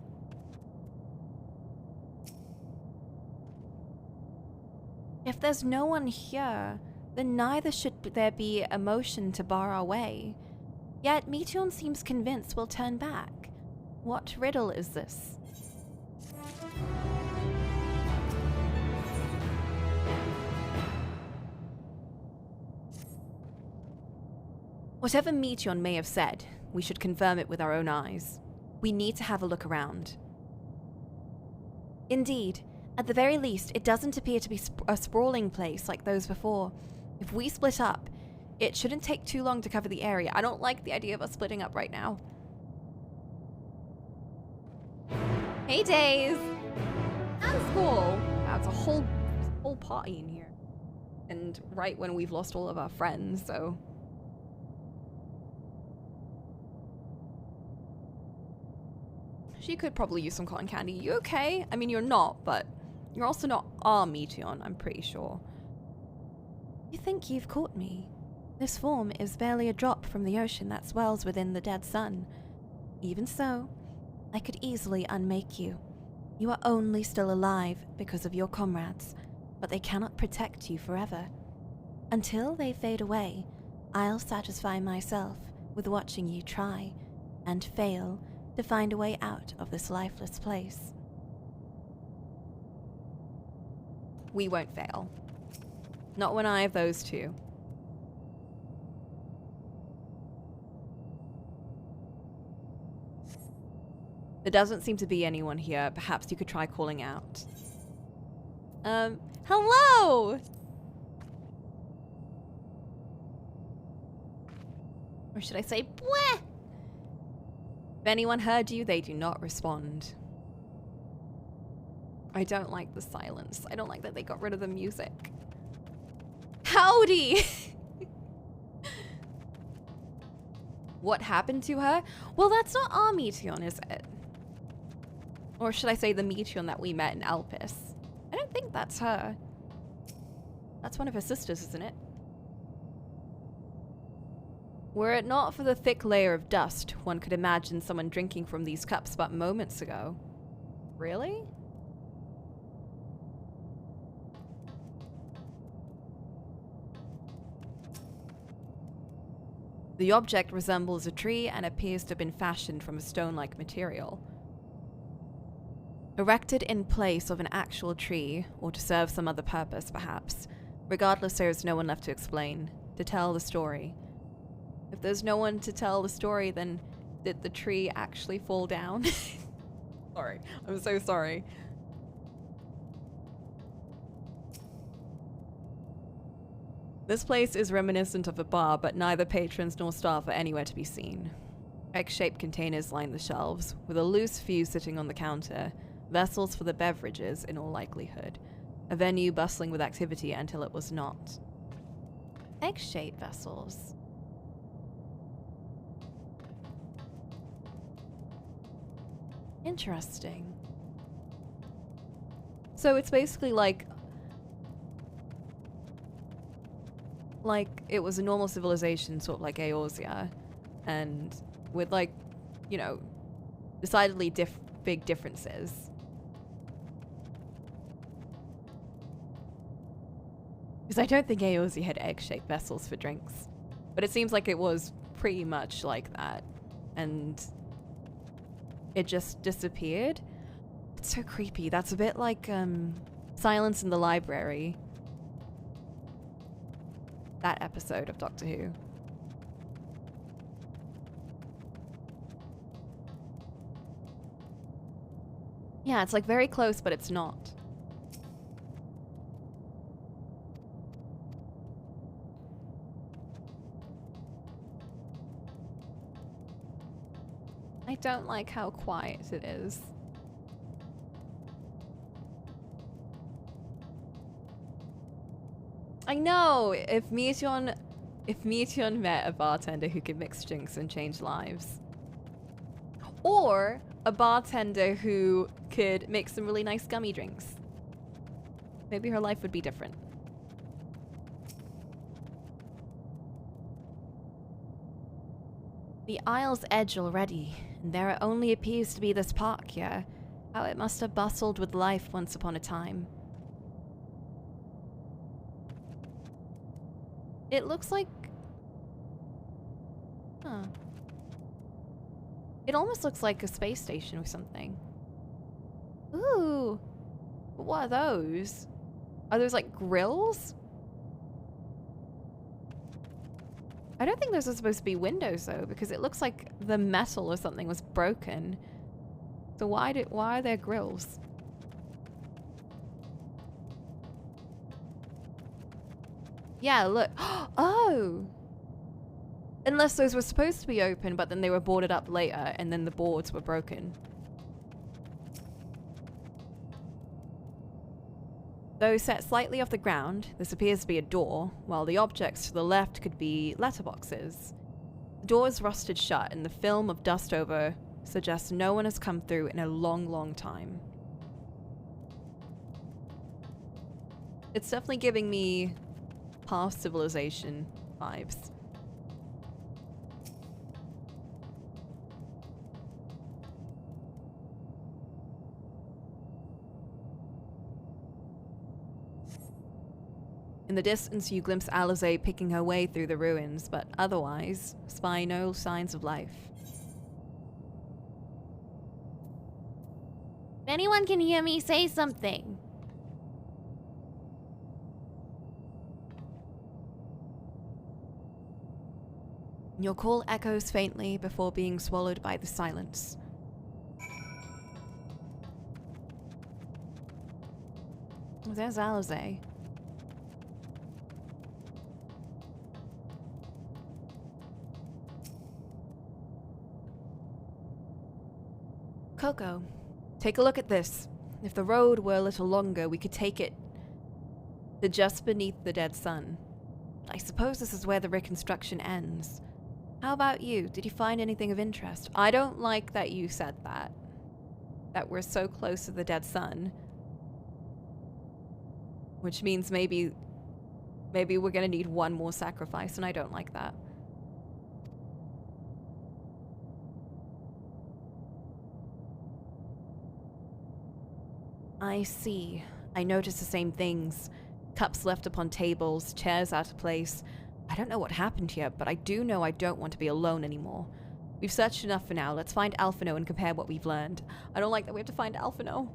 If there's no one here, then neither should there be a motion to bar our way. Yet Meteion seems convinced we'll turn back. What riddle is this? Whatever Meteion may have said, we should confirm it with our own eyes. We need to have a look around. Indeed, at the very least, it doesn't appear to be a sprawling place like those before. If we split up, it shouldn't take too long to cover the area. I don't like the idea of us splitting up right now. Hey, Days! That's cool. That's a whole party in here. And right when we've lost all of our friends, so... She could probably use some cotton candy. You okay? I mean, you're not, but You're also not our Meteon, I'm pretty sure. You think you've caught me? This form is barely a drop from the ocean that swells within the dead sun. Even so, I could easily unmake you. You are only still alive because of your comrades, but they cannot protect you forever. Until they fade away, I'll satisfy myself with watching you try and fail to find a way out of this lifeless place. We won't fail. Not when I have those two. There doesn't seem to be anyone here. Perhaps you could try calling out. Hello! Or should I say, bleh? If anyone heard you, they do not respond. I don't like the silence. I don't like that they got rid of the music. Howdy! What happened to her? Well, that's not our Meteon, is it? Or should I say the Meteon that we met in Alpis? I don't think that's her. That's one of her sisters, isn't it? Were it not for the thick layer of dust, one could imagine someone drinking from these cups but moments ago. Really? The object resembles a tree and appears to have been fashioned from a stone-like material. Erected in place of an actual tree, or to serve some other purpose, perhaps. Regardless, there is no one left to explain, to tell the story. If there's no one to tell the story, then did the tree actually fall down? Sorry, I'm so sorry. This place is reminiscent of a bar, but neither patrons nor staff are anywhere to be seen. Egg-shaped containers line the shelves, with a loose few sitting on the counter, vessels for the beverages in all likelihood. A venue bustling with activity until it was not. Egg-shaped vessels. Interesting. So it's basically like it was a normal civilization, sort of like Eorzea, and with like, you know, decidedly big differences. Because I don't think Eorzea had egg-shaped vessels for drinks, but it seems like it was pretty much like that, and it just disappeared. It's so creepy. That's a bit like Silence in the Library. That episode of Doctor Who. Yeah, it's like very close, but it's not. I don't like how quiet it is. I know! If Meteon met a bartender who could mix drinks and change lives. Or a bartender who could make some really nice gummy drinks. Maybe her life would be different. The Isle's edge already, and there only appears to be this park here. How it must have bustled with life once upon a time. It looks like... Huh. It almost looks like a space station or something. Ooh! What are those? Are those like grills? I don't think those are supposed to be windows though, because it looks like the metal or something was broken. So why are there grills? Yeah, look. Oh! Unless those were supposed to be open, but then they were boarded up later, and then the boards were broken. Though set slightly off the ground, this appears to be a door, while the objects to the left could be letterboxes. The door is rusted shut, and the film of dust over suggests no one has come through in a long, long time. It's definitely giving me past civilization vibes. In the distance, you glimpse Alizé picking her way through the ruins, but otherwise, spy no signs of life. If anyone can hear me, say something. Your call echoes faintly before being swallowed by the silence. There's Alizé. Coco, take a look at this. If the road were a little longer, we could take it to just beneath the dead sun. I suppose this is where the reconstruction ends. How about you? Did you find anything of interest? I don't like that you said that. That we're so close to the dead sun. Which means maybe we're gonna need one more sacrifice, and I don't like that. I see. I noticed the same things. Cups left upon tables, chairs out of place. I don't know what happened here, but I do know I don't want to be alone anymore. We've searched enough for now. Let's find Alphino and compare what we've learned. I don't like that we have to find Alphino.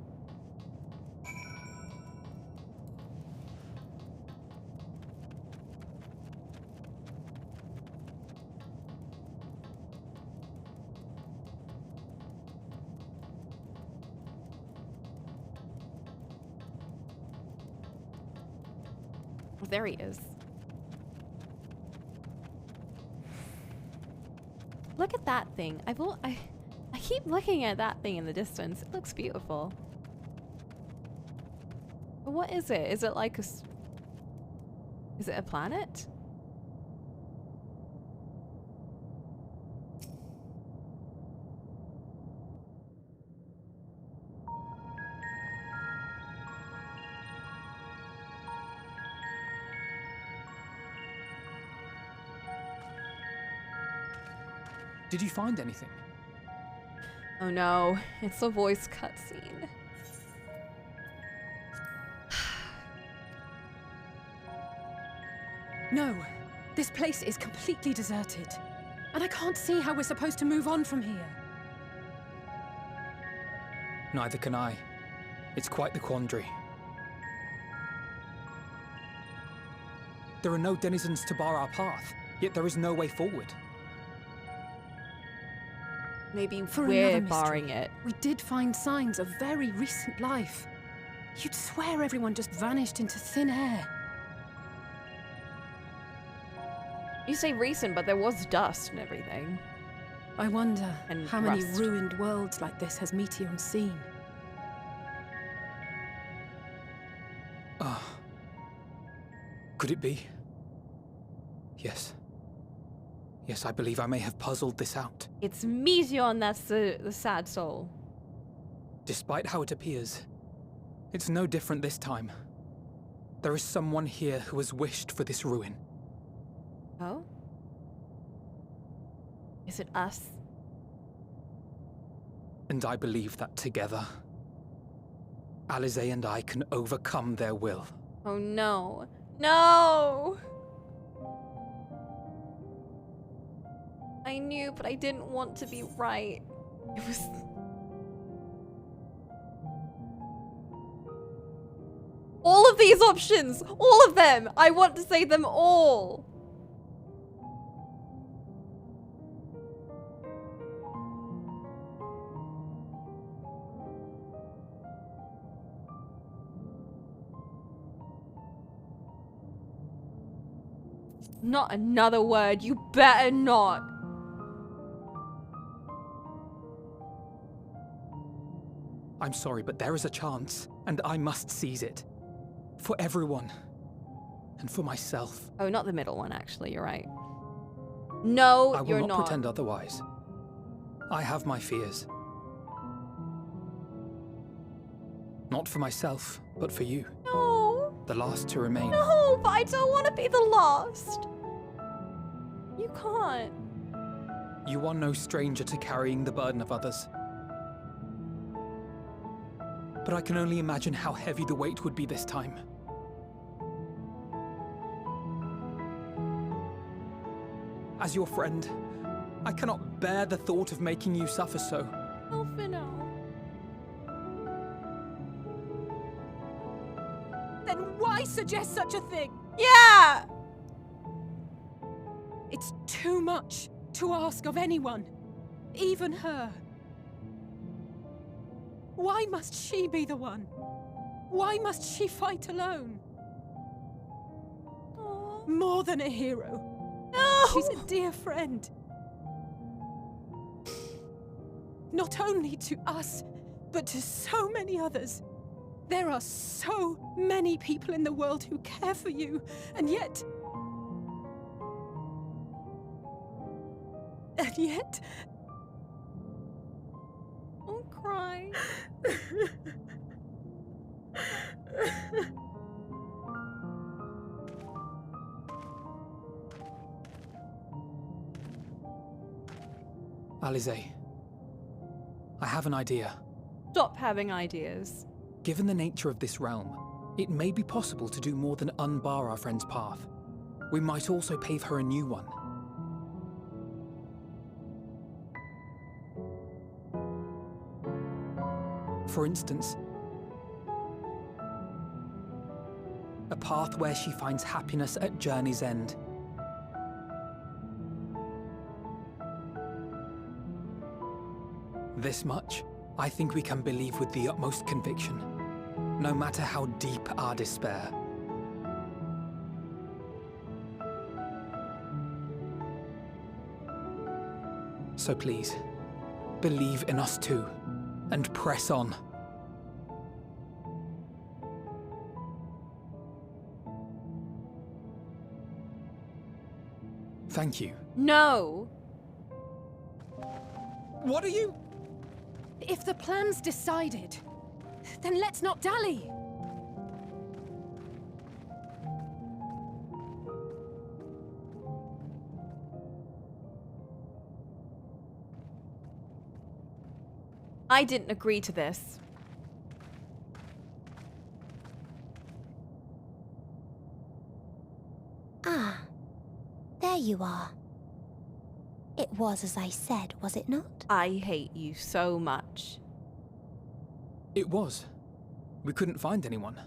There he is. Look at that thing. I keep looking at that thing in the distance. It looks beautiful. But what is it? Is it like a... Is it a planet? Did you find anything? Oh no, it's a voice cutscene. No, this place is completely deserted. And I can't see how we're supposed to move on from here. Neither can I. It's quite the quandary. There are no denizens to bar our path, yet there is no way forward. Maybe For we're another barring mystery, it. we did find signs of very recent life. You'd swear everyone just vanished into thin air. You say recent, but there was dust and everything. I wonder And how many rust. ruined worlds like this has Meteor seen. Could it be? Yes. Yes, I believe I may have puzzled this out. It's Meteor, that's the sad soul. Despite how it appears, it's no different this time. There is someone here who has wished for this ruin. Oh? Is it us? And I believe that together, Alizé and I can overcome their will. Oh no. No! I knew, but I didn't want to be right. It was... All of these options! All of them! I want to say them all! Not another word, you better not! I'm sorry, but there is a chance, and I must seize it. For everyone. And for myself. Oh, not the middle one, actually, you're right. No, I will you're not not. pretend otherwise. I have my fears. Not for myself, but for you. No! The last to remain. No, but I don't want to be the last. You can't. You are no stranger to carrying the burden of others. But I can only imagine how heavy the weight would be this time. As your friend, I cannot bear the thought of making you suffer so. Elfino. Then why suggest such a thing? Yeah! It's too much to ask of anyone, even her. Why must she be the one? Why must she fight alone? Aww. More than a hero. No! She's a dear friend. Not only to us, but to so many others. There are so many people in the world who care for you, and yet... Don't cry. Alize, I have an idea. Stop having ideas. Given the nature of this realm, it may be possible to do more than unbar our friend's path. We might also pave her a new one. For instance, a path where she finds happiness at journey's end. This much, I think we can believe with the utmost conviction, no matter how deep our despair. So please, believe in us too, and press on. Thank you. No! What are you? If the plan's decided, then let's not dally. I didn't agree to this. Ah, there you are. It was as I said, was it not? I hate you so much. It was. We couldn't find anyone.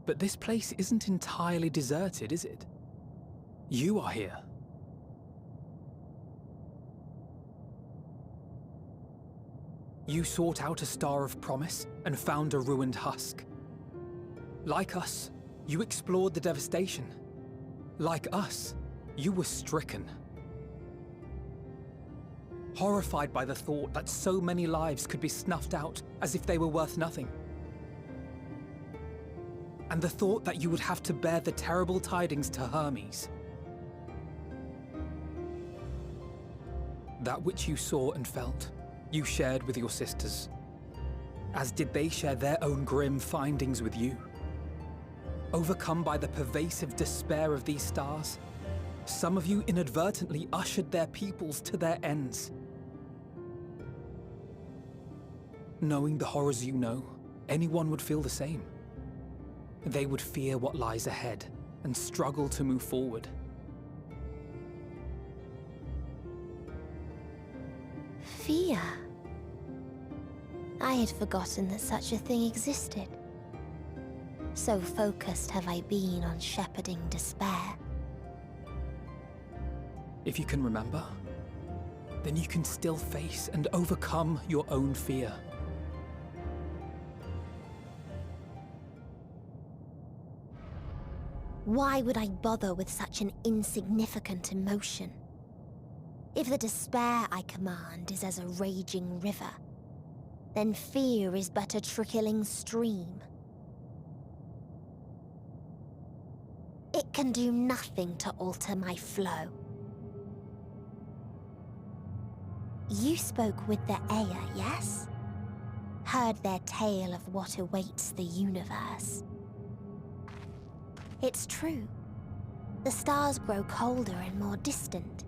But this place isn't entirely deserted, is it? You are here. You sought out a star of promise and found a ruined husk. Like us, you explored the devastation. Like us, you were stricken. Horrified by the thought that so many lives could be snuffed out as if they were worth nothing. And the thought that you would have to bear the terrible tidings to Hermes. That which you saw and felt, you shared with your sisters, as did they share their own grim findings with you. Overcome by the pervasive despair of these stars, some of you inadvertently ushered their peoples to their ends. Knowing the horrors you know, anyone would feel the same. They would fear what lies ahead and struggle to move forward. Fear. I had forgotten that such a thing existed. So focused have I been on shepherding despair. If you can remember, then you can still face and overcome your own fear. Why would I bother with such an insignificant emotion? If the despair I command is as a raging river, then fear is but a trickling stream. It can do nothing to alter my flow. You spoke with the Aya, yes? Heard their tale of what awaits the universe. It's true. The stars grow colder and more distant.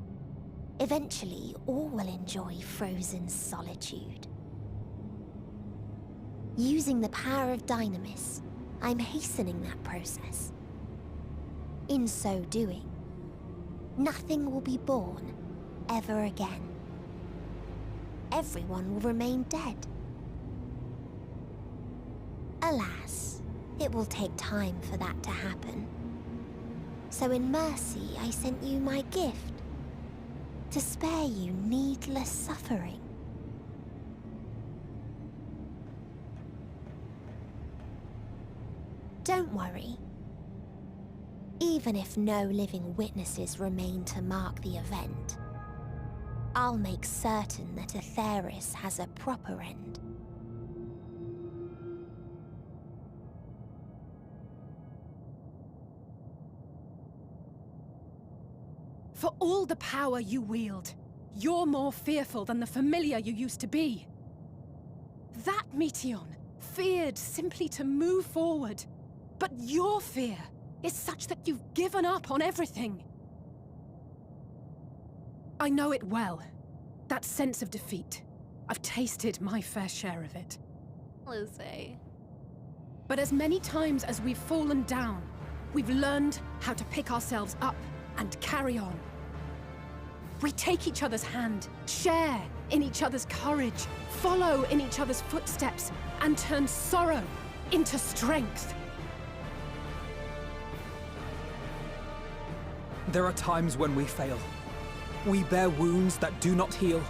Eventually, all will enjoy frozen solitude. Using the power of Dynamis, I'm hastening that process. In so doing, nothing will be born ever again. Everyone will remain dead. Alas, it will take time for that to happen. So in mercy, I sent you my gift, to spare you needless suffering. Don't worry. Even if no living witnesses remain to mark the event, I'll make certain that Aetheris has a proper end. For all the power you wield, you're more fearful than the familiar you used to be. That Meteion feared simply to move forward. But your fear is such that you've given up on everything. I know it well. That sense of defeat. I've tasted my fair share of it. Lizzie. But as many times as we've fallen down, we've learned how to pick ourselves up and carry on. We take each other's hand, share in each other's courage, follow in each other's footsteps, and turn sorrow into strength. There are times when we fail. We bear wounds that do not heal.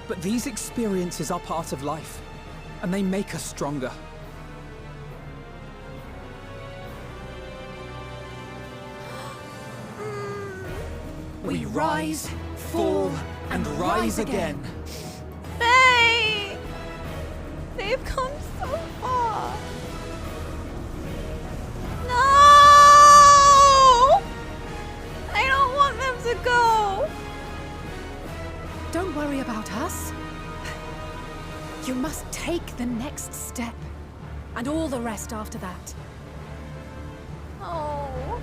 But these experiences are part of life, and they make us stronger. We rise, fall, and rise again. Faye! They've come so far. No! I don't want them to go. Don't worry about us. You must take the next step, and all the rest after that. Oh.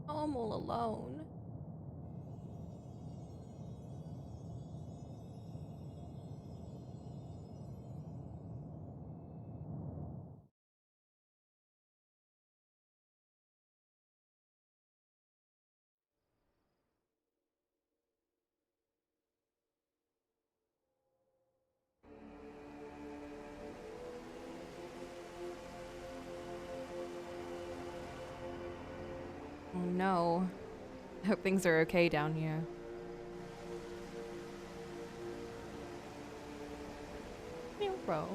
I'm all alone. Oh no. I hope things are okay down here. Bro.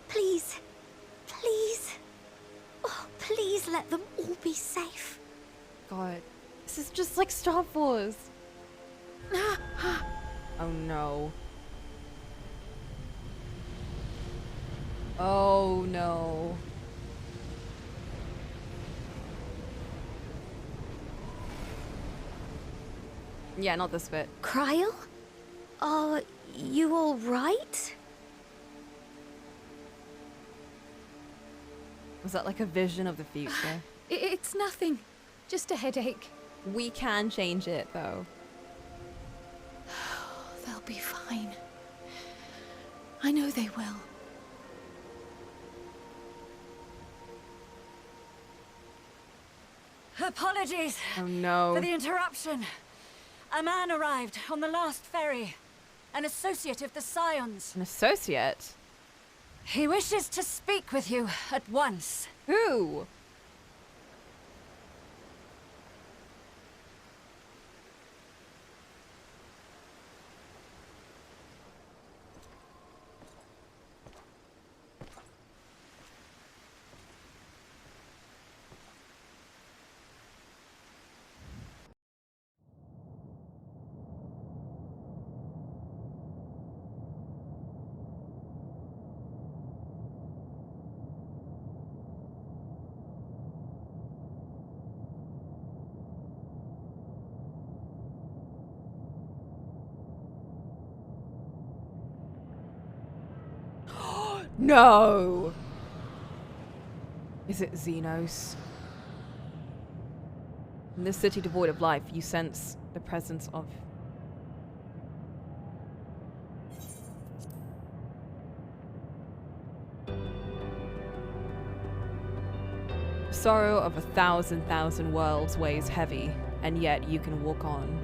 Please. Please. Oh, please let them all be safe. God. This is just like Star Wars. Oh no. Oh no. Yeah, not this bit. Cryle? Are you all right? Was that like a vision of the future? It's nothing. Just a headache. We can change it, though. They'll be fine. I know they will. Apologies Oh no. for the interruption. A man arrived on the last ferry. An associate of the Scions. An associate? He wishes to speak with you at once. Who? No! Is it Xenos? In this city devoid of life, you sense the presence of... Sorrow of 1,000,000 worlds weighs heavy, and yet you can walk on.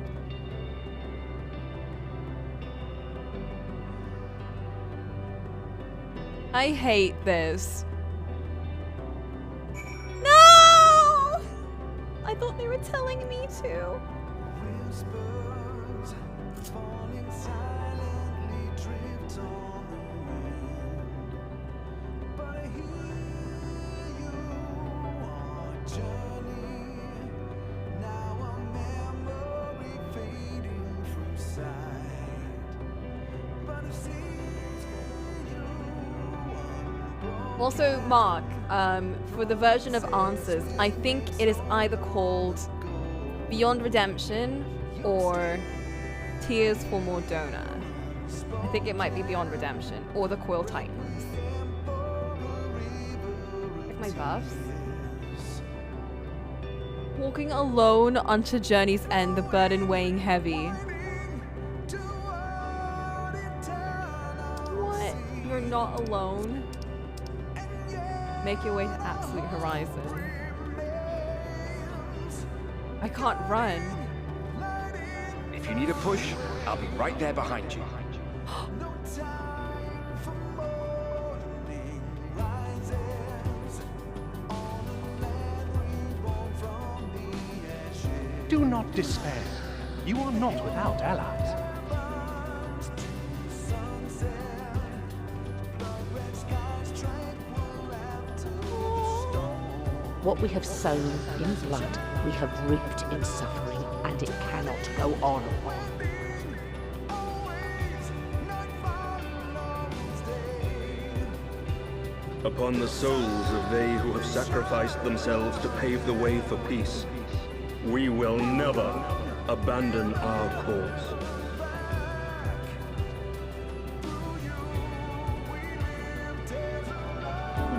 I hate this. No! I thought they were telling me to. Also, Mark, for the version of Answers, I think it is either called Beyond Redemption or Tears for Mordona. I think it might be Beyond Redemption or the Coil Titans. Like my buffs. Walking alone unto journey's end, the burden weighing heavy. What? You're not alone? Make your way to Absolute Horizon. I can't run. If you need a push, I'll be right there behind you. Do not despair. You are not without allies. What we have sown in blood, we have reaped in suffering, and it cannot go on. Upon the souls of they who have sacrificed themselves to pave the way for peace, we will never abandon our cause.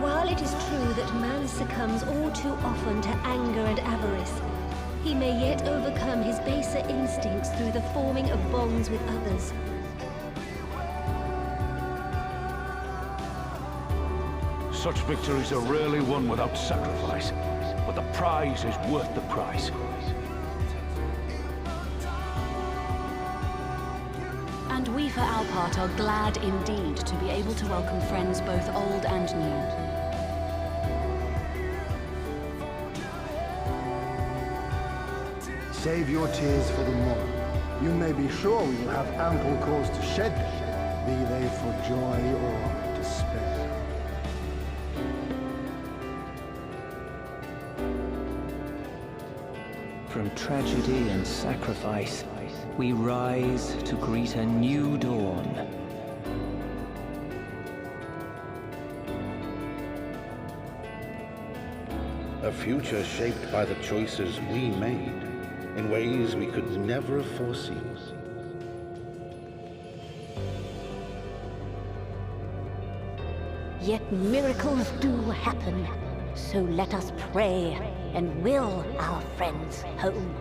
While it is true that man succumbs all too often to anger and avarice, he may yet overcome his baser instincts through the forming of bonds with others. Such victories are rarely won without sacrifice, but the prize is worth the price. And we, for our part, are glad indeed to be able to welcome friends both old and new. Save your tears for the morrow. You may be sure we will have ample cause to shed them, be they for joy or despair. From tragedy and sacrifice, we rise to greet a new dawn. A future shaped by the choices we made, in ways we could never have foreseen. Yet miracles do happen, so let us pray and will our friends home.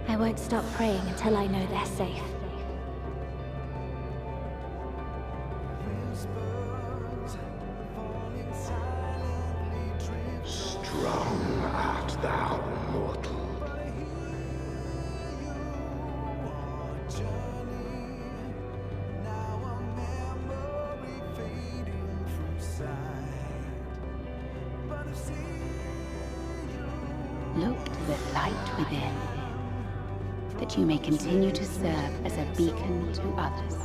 I won't stop praying until I know they're safe. Strong art thou, mortal. Look to the light within, that you may continue to serve as a beacon to others.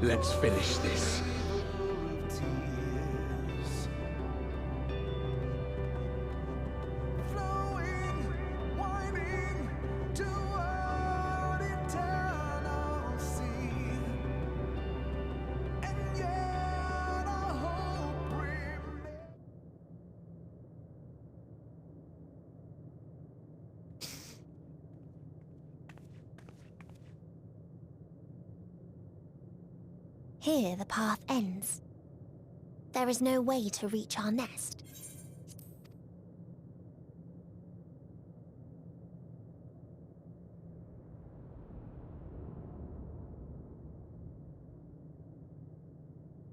Let's finish this. Here the path ends. There is no way to reach our nest.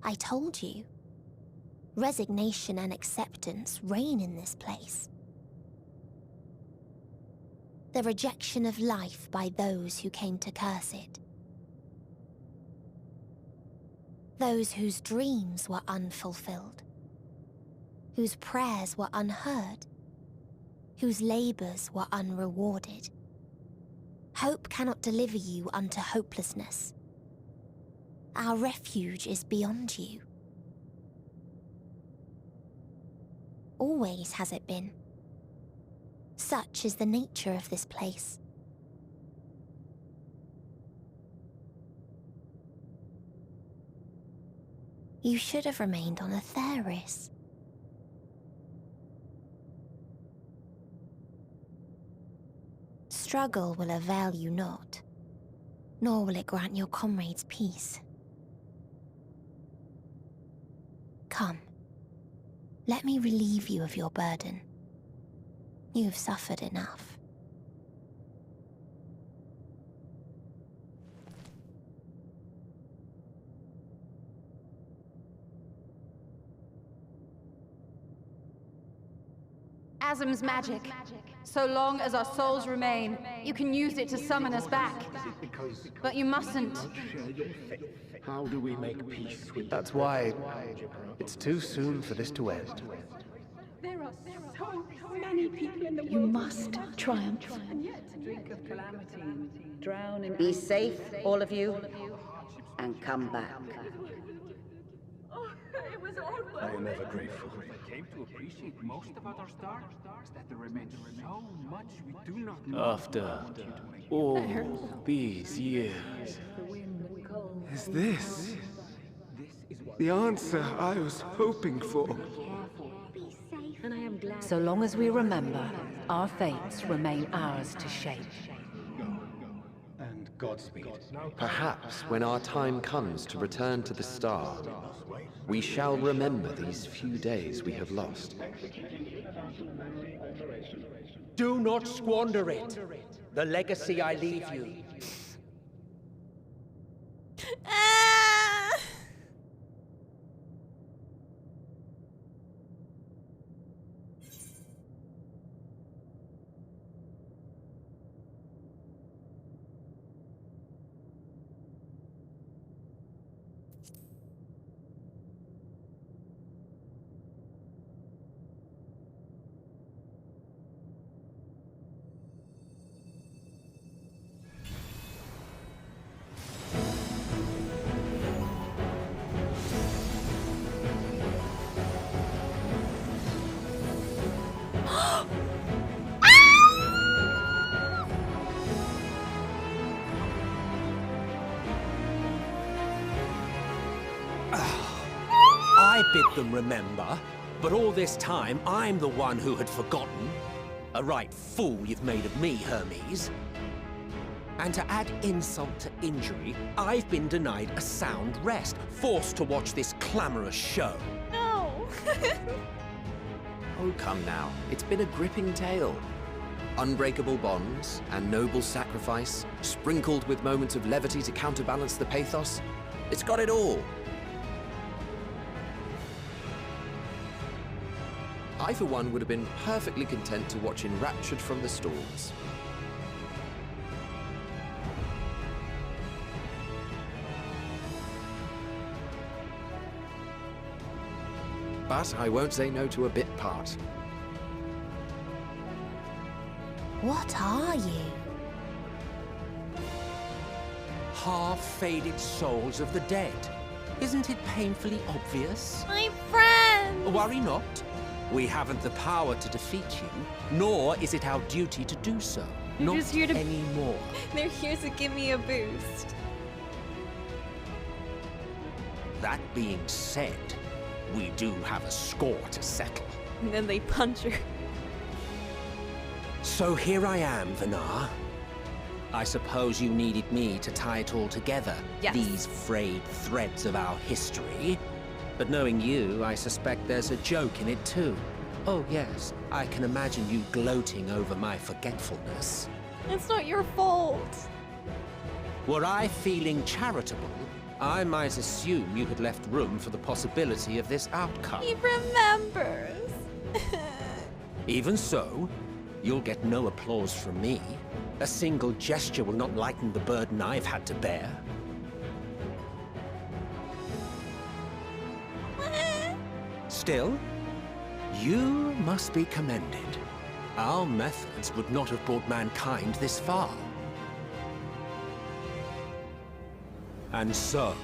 I told you. Resignation and acceptance reign in this place. The rejection of life by those who came to curse it. Those whose dreams were unfulfilled. Whose prayers were unheard. Whose labors were unrewarded. Hope cannot deliver you unto hopelessness. Our refuge is beyond you. Always has it been. Such is the nature of this place. You should have remained on Atheris. Struggle will avail you not, nor will it grant your comrades peace. Come, let me relieve you of your burden. You've suffered enough. Asm's magic. So long as our souls remain, you can use it to summon us back. But you mustn't. How do we make peace with That's why it's too soon for this to end. There are so many people in the world. You must triumph. Drink of calamity, drown in... Be safe, all of you, and come back. Oh, it was all I am ever grateful. I came to appreciate most about our star is that there remains so much we do not know. After all these years, is this the answer I was hoping for? So long as we remember, our fates remain ours to shape. And Godspeed. Perhaps when our time comes to return to the star, we shall remember these few days we have lost. Do not squander it. The legacy I leave you. I bid them remember, but all this time I'm the one who had forgotten. A right fool you've made of me, Hermes. And to add insult to injury, I've been denied a sound rest, forced to watch this clamorous show. No! Oh, come now. It's been a gripping tale. Unbreakable bonds and noble sacrifice, sprinkled with moments of levity to counterbalance the pathos. It's got it all. I, for one, would have been perfectly content to watch enraptured from the storms. But I won't say no to a bit part. What are you? Half-faded souls of the dead. Isn't it painfully obvious? My friend! Worry not. We haven't the power to defeat you, nor is it our duty to do so. They're Not just here to... anymore. They're here to give me a boost. That being said, we do have a score to settle. And then they punch her. So here I am, Vanar. I suppose you needed me to tie it all together, Yes. these frayed threads of our history. But knowing you, I suspect there's a joke in it too. Oh yes, I can imagine you gloating over my forgetfulness. It's not your fault. Were I feeling charitable, I might assume you had left room for the possibility of this outcome. He remembers. Even so, you'll get no applause from me. A single gesture will not lighten the burden I've had to bear. Still, you must be commended. Our methods would not have brought mankind this far. And so,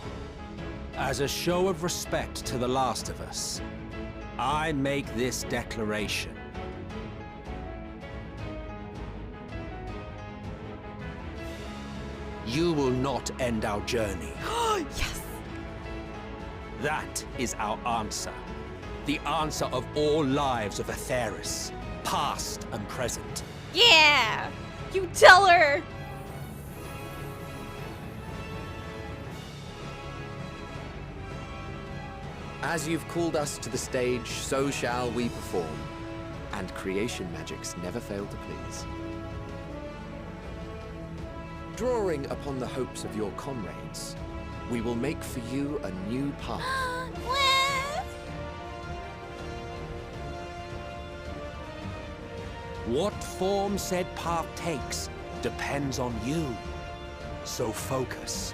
as a show of respect to the last of us, I make this declaration. You will not end our journey. Yes! That is our answer. The answer of all lives of Aetheris, past and present. Yeah! You tell her! As you've called us to the stage, so shall we perform. And creation magics never fail to please. Drawing upon the hopes of your comrades, we will make for you a new path. What form said path takes depends on you. So focus.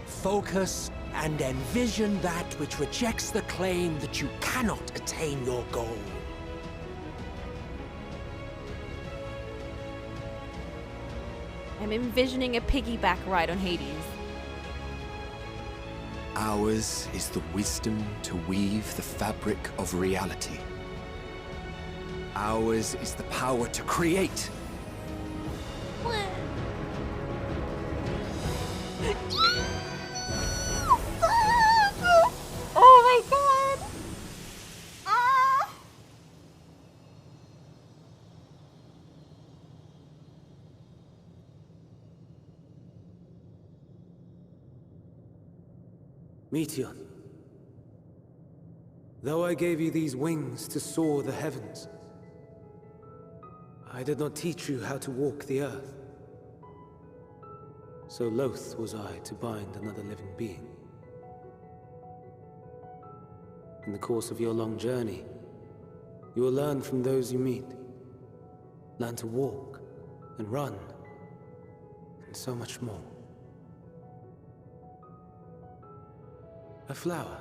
Focus and envision that which rejects the claim that you cannot attain your goal. I'm envisioning a piggyback ride on Hades. Ours is the wisdom to weave the fabric of reality. Ours is the power to create. Oh my god! Ah! Meteor, though I gave you these wings to soar the heavens, I did not teach you how to walk the earth. So loath was I to bind another living being. In the course of your long journey, you will learn from those you meet. Learn to walk and run, and so much more. A flower.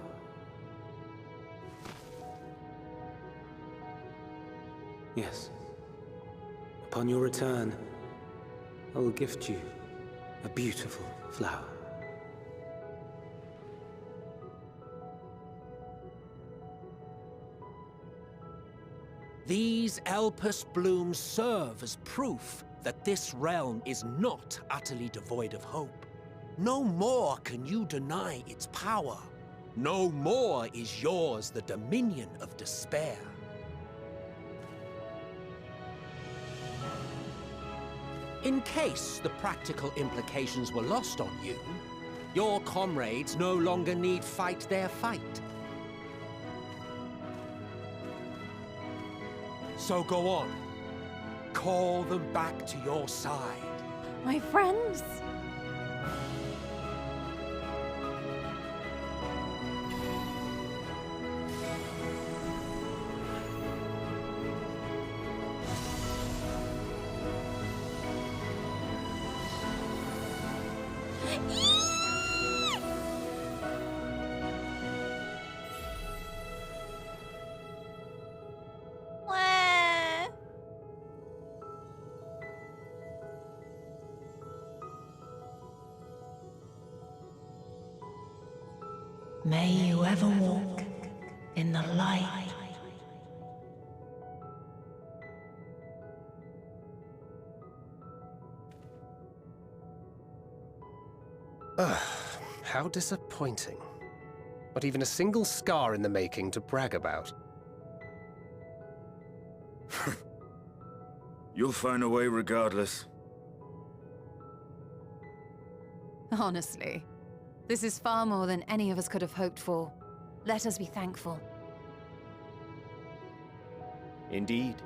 Yes. Upon your return, I will gift you a beautiful flower. These Elpis blooms serve as proof that this realm is not utterly devoid of hope. No more can you deny its power. No more is yours the dominion of despair. In case the practical implications were lost on you, your comrades no longer need fight their fight. So go on. Call them back to your side. My friends? May you ever walk in the light. How disappointing. Not even a single scar in the making to brag about. You'll find a way regardless. Honestly, this is far more than any of us could have hoped for. Let us be thankful. Indeed.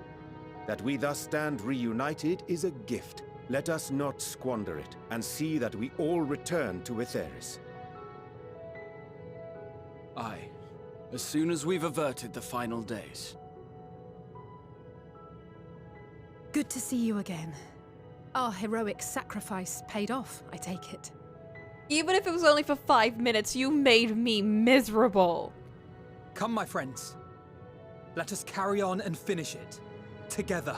That we thus stand reunited is a gift. Let us not squander it, and see that we all return to Etheris. Aye. As soon as we've averted the final days. Good to see you again. Our heroic sacrifice paid off, I take it. Even if it was only for 5 minutes, you made me miserable. Come, my friends. Let us carry on and finish it. Together.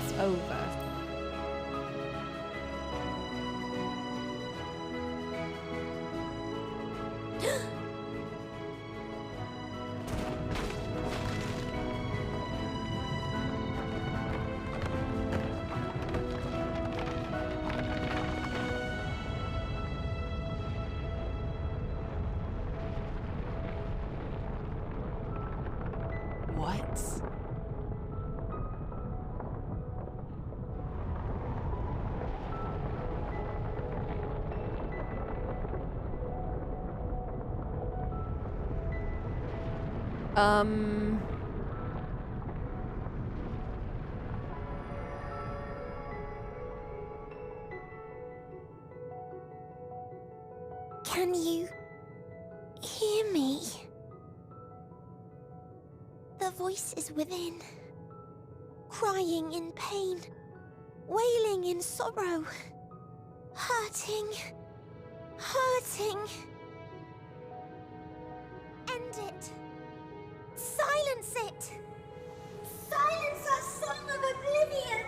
It's over. What? Can you hear me? The voice is within, crying in pain, wailing in sorrow, hurting, hurting. End it. Silence it. Silence our song of oblivion.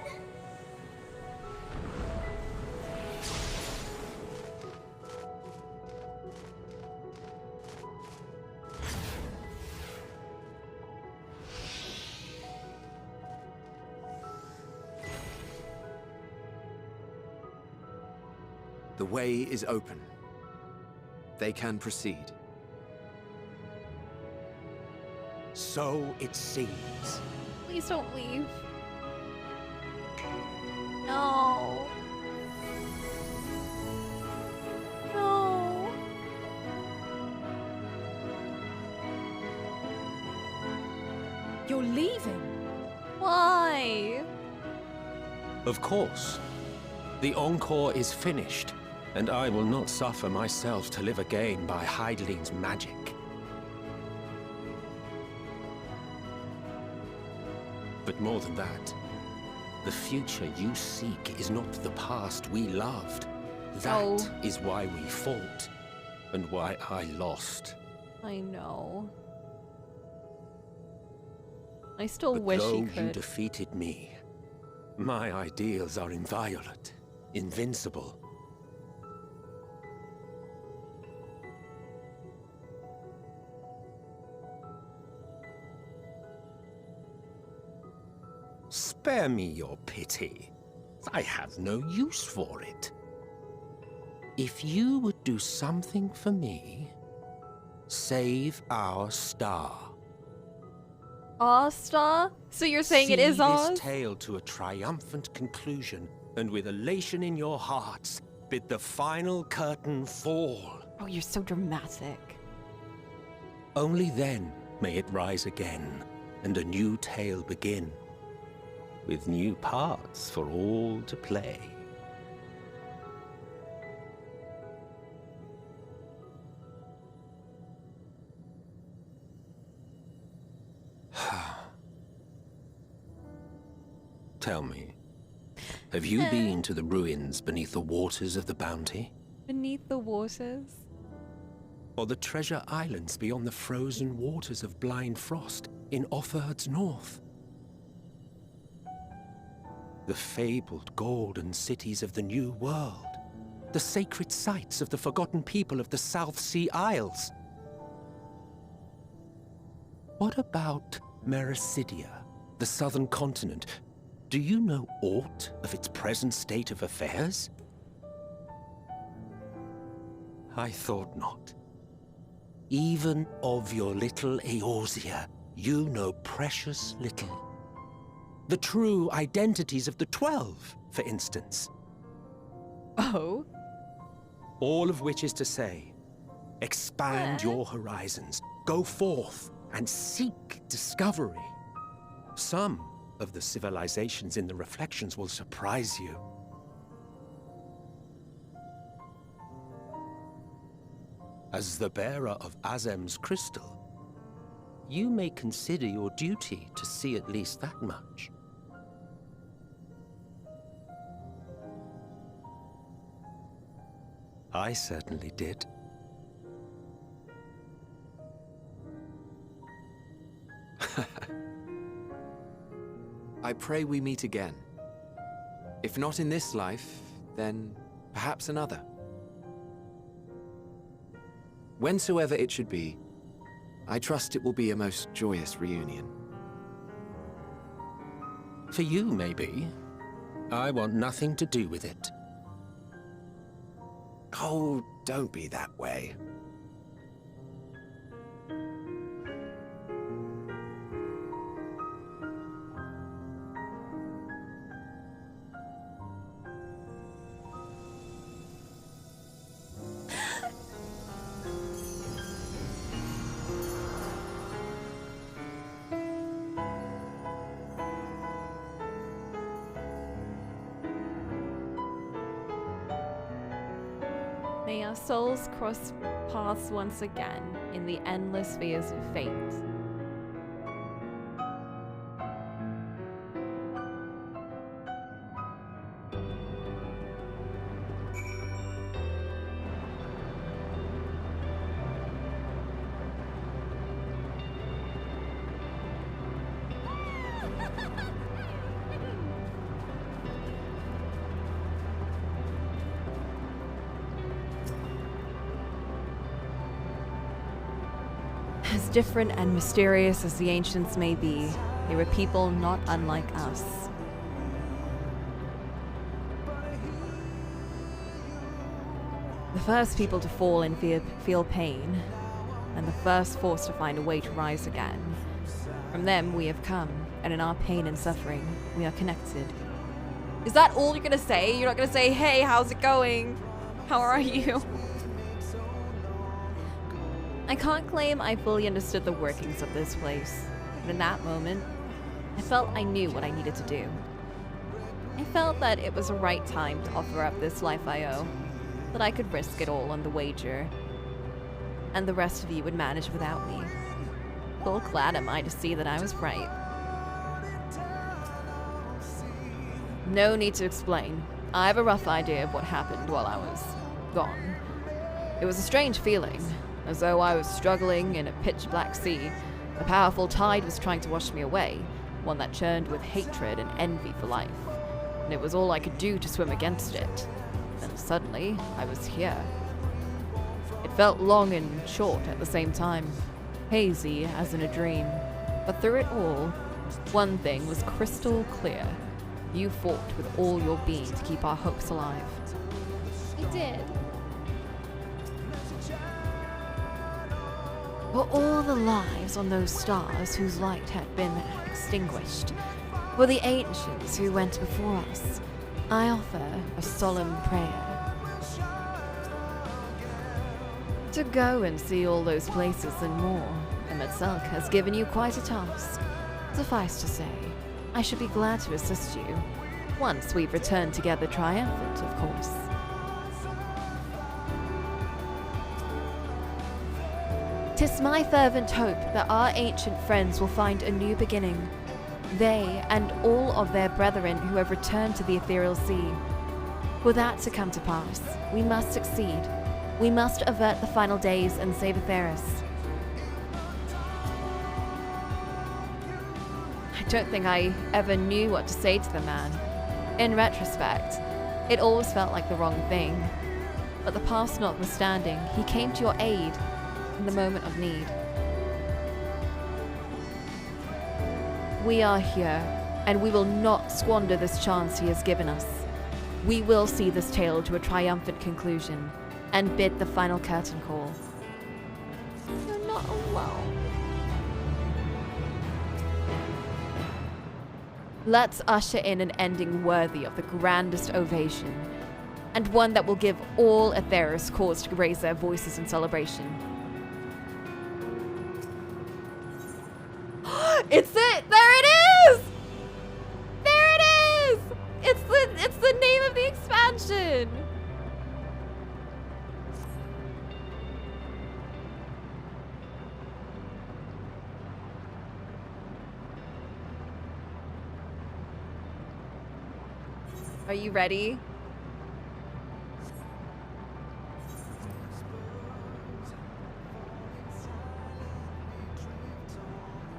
The way is open. They can proceed. So it seems. Please don't leave. No. No. You're leaving? Why? Of course. The Encore is finished, and I will not suffer myself to live again by Heideling's magic. But more than that, the future you seek is not the past we loved. That is why we fought, and why I lost. I know. I still But wish though you could. you defeated me, my ideals are inviolate, invincible. Spare me your pity. I have no use for it. If you would do something for me, save our star. Our star? So you're saying it is See ours? this tale to a triumphant conclusion, and with elation in your hearts, bid the final curtain fall. Oh, you're so dramatic. Only then may it rise again, and a new tale begin, with new parts for all to play. Tell me, have you been to the ruins beneath the waters of the Bounty? Beneath the waters? Or the treasure islands beyond the frozen waters of Blind Frost in Offerd's north? The fabled golden cities of the New World, the sacred sites of the forgotten people of the South Sea Isles? What about Mericidia, The southern continent. Do you know aught of its present state of affairs? I thought not. Even of your little Eorzea, you know precious little. The true identities of the 12, for instance. Oh? All of which is to say, expand your horizons, go forth and seek discovery. Some of the civilizations in the reflections will surprise you. As the bearer of Azem's crystal, you may consider your duty to see at least that much. I certainly did. I pray we meet again. If not in this life, then perhaps another. Whensoever it should be, I trust it will be a most joyous reunion. For you, maybe. I want nothing to do with it. Oh, don't be that way. May our souls cross paths once again in the endless spheres of fate. As different and mysterious as the ancients may be, they were people not unlike us. The first people to fall and feel pain, and the first forced to find a way to rise again. From them we have come, and in our pain and suffering, we are connected. Is that all you're gonna say? You're not gonna say, hey, how's it going? How are you? I can't claim I fully understood the workings of this place, but in that moment, I felt I knew what I needed to do. I felt that it was the right time to offer up this life I owe, that I could risk it all on the wager, and the rest of you would manage without me. Full glad am I to see that I was right. No need to explain. I have a rough idea of what happened while I was gone. It was a strange feeling, as though I was struggling in a pitch-black sea. A powerful tide was trying to wash me away, one that churned with hatred and envy for life. And it was all I could do to swim against it. Then suddenly, I was here. It felt long and short at the same time, hazy as in a dream. But through it all, one thing was crystal clear. You fought with all your being to keep our hopes alive. You did. Were all the lives on those stars whose light had been extinguished, were the ancients who went before us, I offer a solemn prayer. To go and see all those places and more, and Metzelk has given you quite a task. Suffice to say, I should be glad to assist you, once we've returned together triumphant, of course. 'Tis my fervent hope that our ancient friends will find a new beginning. They and all of their brethren who have returned to the ethereal sea. For that to come to pass, we must succeed. We must avert the final days and save Atheris. I don't think I ever knew what to say to the man. In retrospect, it always felt like the wrong thing. But the past notwithstanding, he came to your aid in the moment of need. We are here, and we will not squander this chance he has given us. We will see this tale to a triumphant conclusion, and bid the final curtain call. You're not alone. Let's usher in an ending worthy of the grandest ovation, and one that will give all Aetheris cause to raise their voices in celebration. It's it! There it is! There it is! It's the name of the expansion! Are you ready?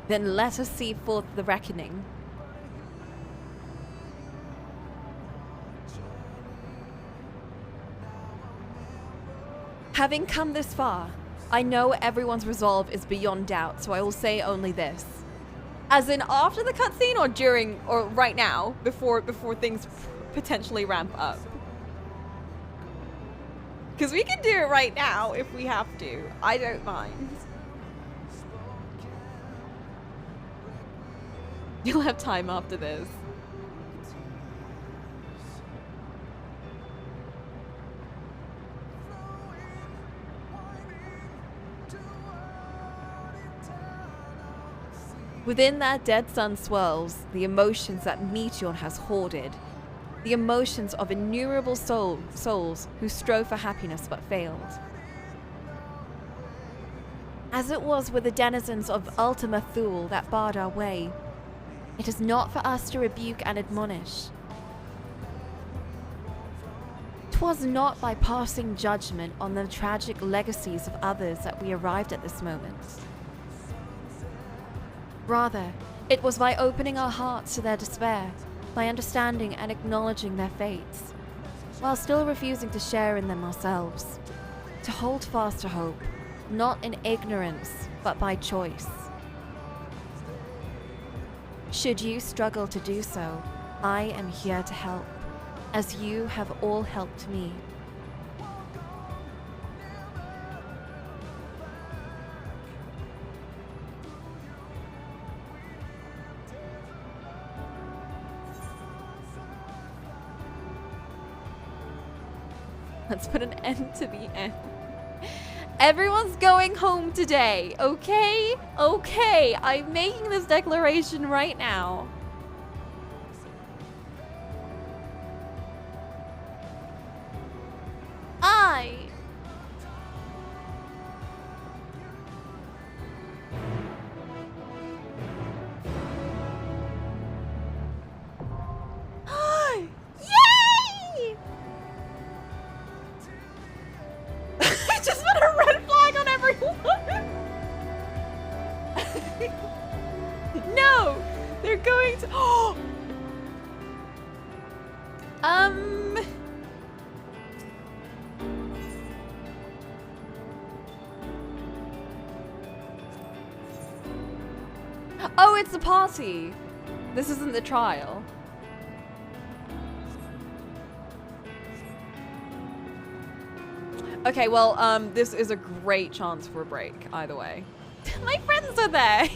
Then let us see forth the reckoning. Having come this far, I know everyone's resolve is beyond doubt, so I will say only this. As in after the cutscene or during or right now, before things potentially ramp up. Because we can do it right now if we have to. I don't mind. You'll have time after this. Within that dead sun swirls the emotions that Meteor has hoarded. The emotions of innumerable souls who strove for happiness but failed. As it was with the denizens of Ultima Thule that barred our way, it is not for us to rebuke and admonish. 'Twas not by passing judgment on the tragic legacies of others that we arrived at this moment. Rather, it was by opening our hearts to their despair, by understanding and acknowledging their fates, while still refusing to share in them ourselves, to hold fast to hope, not in ignorance, but by choice. Should you struggle to do so, I am here to help, as you have all helped me. Let's put an end to the end. Everyone's going home today, okay? Okay, I'm making this declaration right now. Yay! I just put a red flag on everyone. No, they're going to. Oh, it's a party. This isn't the trial. Okay, well, this is a great chance for a break, either way. My friends are there!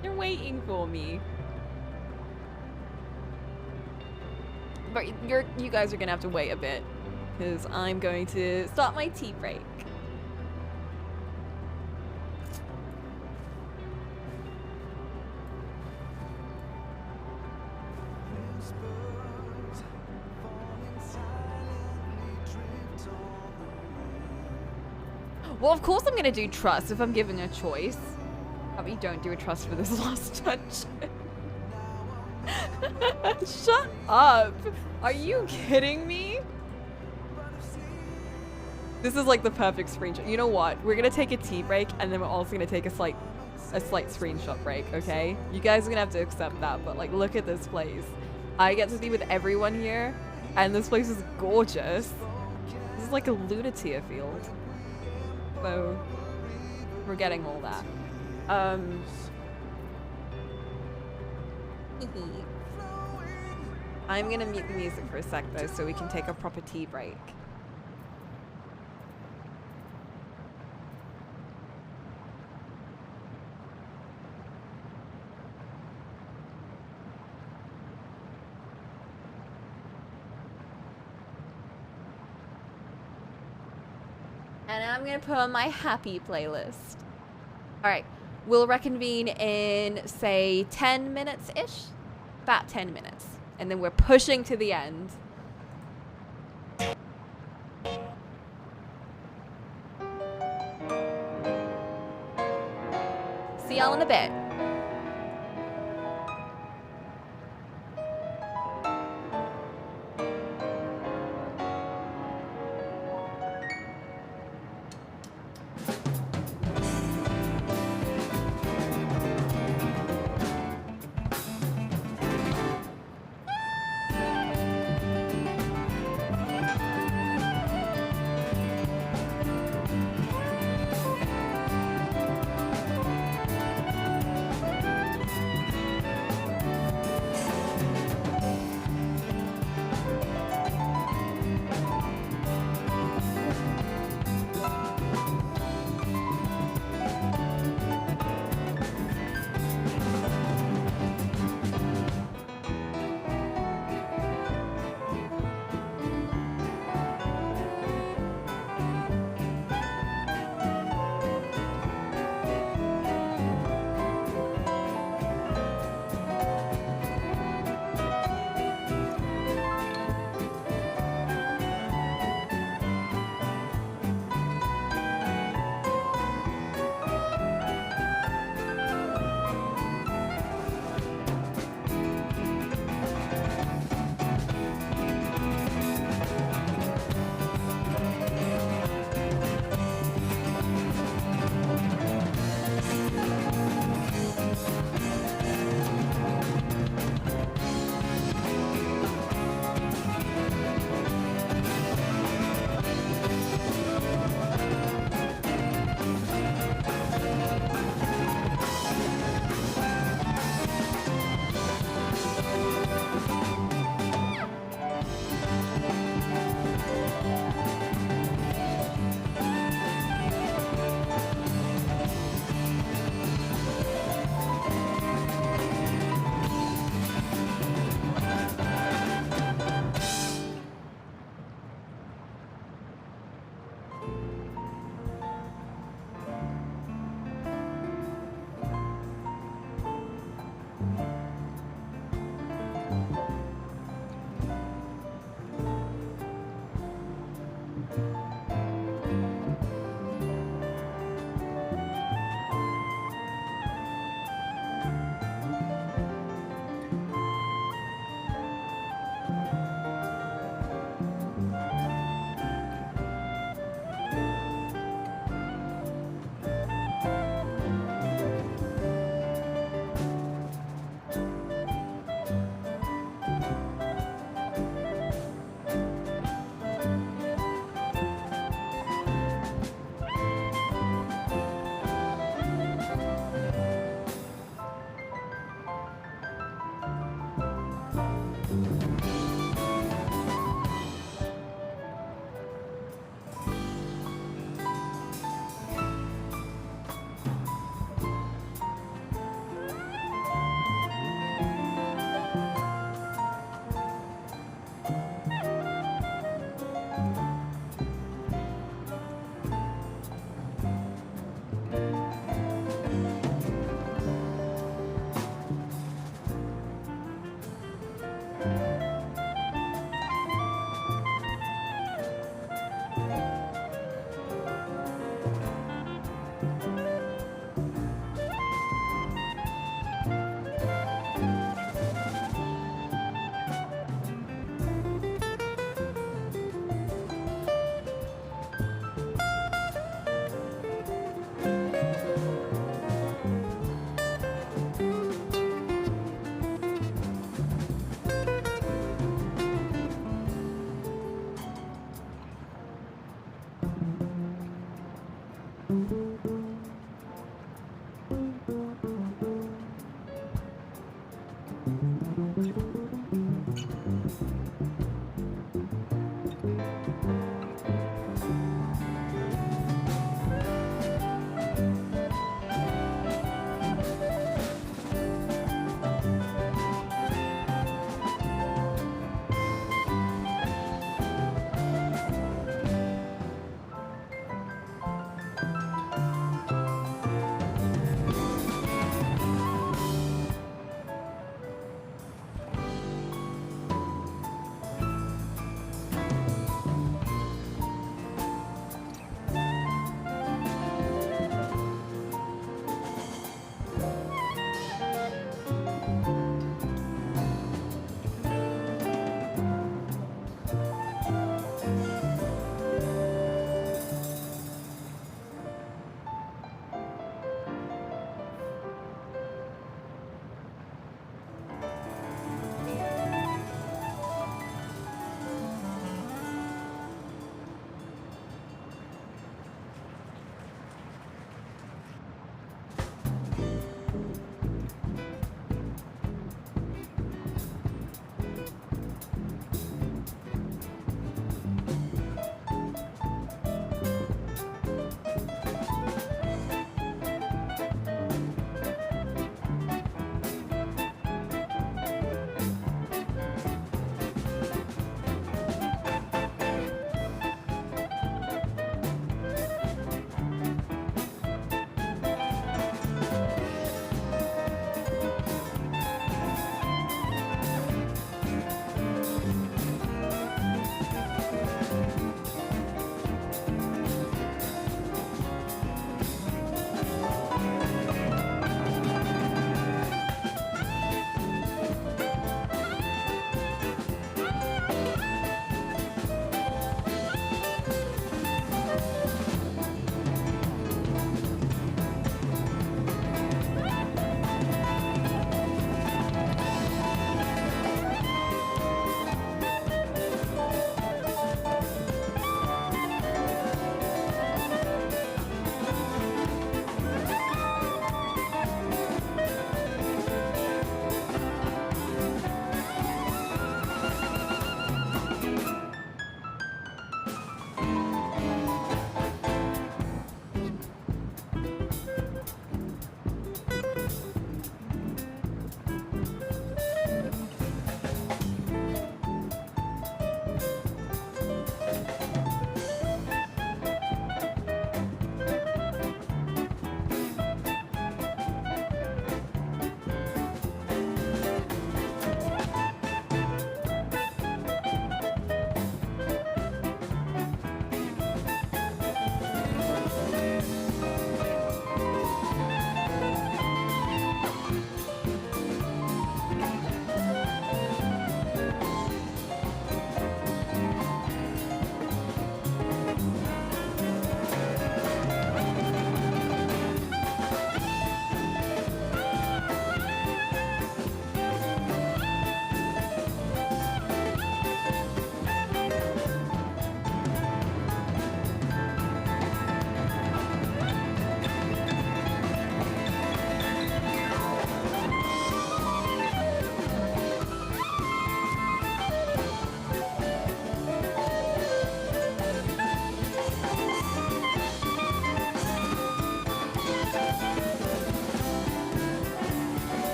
They're waiting for me. But you guys are gonna have to wait a bit, because I'm going to start my tea break. Well, of course I'm gonna do trust if I'm given a choice. But you don't do a trust for this last dungeon. Shut up! Are you kidding me? This is like the perfect screenshot. You know what? We're gonna take a tea break and then we're also gonna take a slight screenshot break, okay? You guys are gonna have to accept that, but like look at this place. I get to be with everyone here and this place is gorgeous. This is like a Lunatia field. So we're getting all that. I'm gonna mute the music for a sec though, so we can take a proper tea break. And I'm gonna put on my happy playlist. Alright, we'll reconvene in, say, 10 minutes-ish? About 10 minutes. And then we're pushing to the end. See y'all in a bit.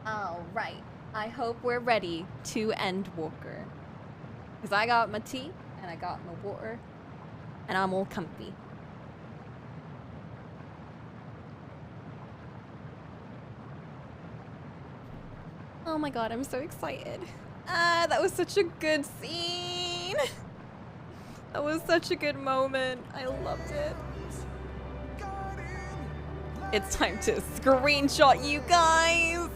Alright, I hope we're ready to Endwalker. Because I got my tea, and I got my water, and I'm all comfy. Oh my god, I'm so excited. Ah, that was such a good scene. That was such a good moment. I loved it. It's time to screenshot you guys.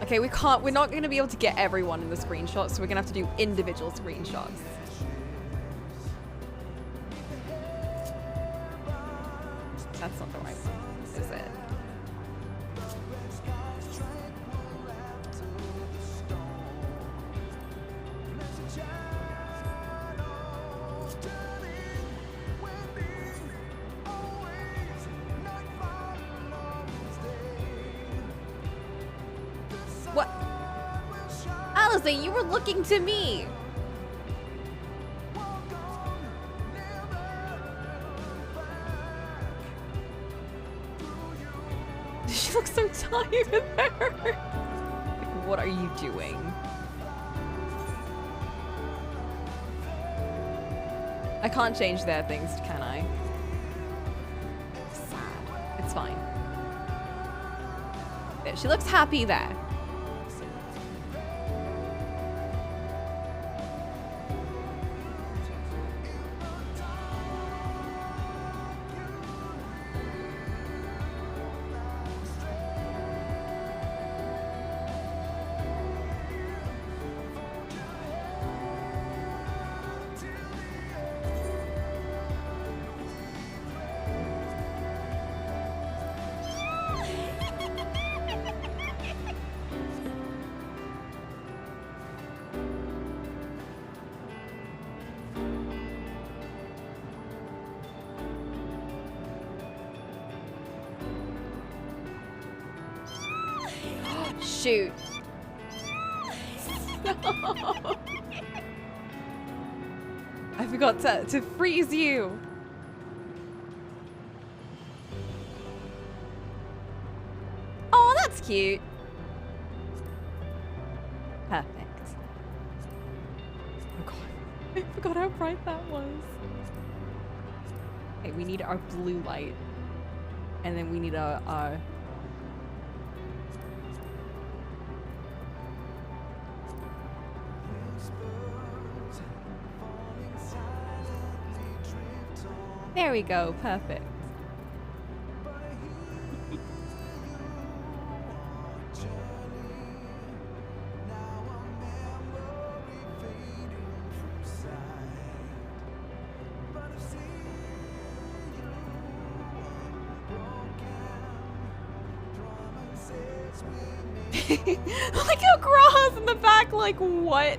Okay, we're not gonna be able to get everyone in the screenshot, so we're gonna have to do individual screenshots. That's not the right one, is it? What? Allison, you were looking to me! She looks so tired there. Like, what are you doing? I can't change their things, can I? Sad. It's fine. There, she looks happy there. Shoot. No. I forgot to freeze you. Oh, that's cute. Perfect. Oh god. I forgot how bright that was. Okay, we need our blue light. And then we need our there we go, perfect. Like how Graha's in the back, like, what?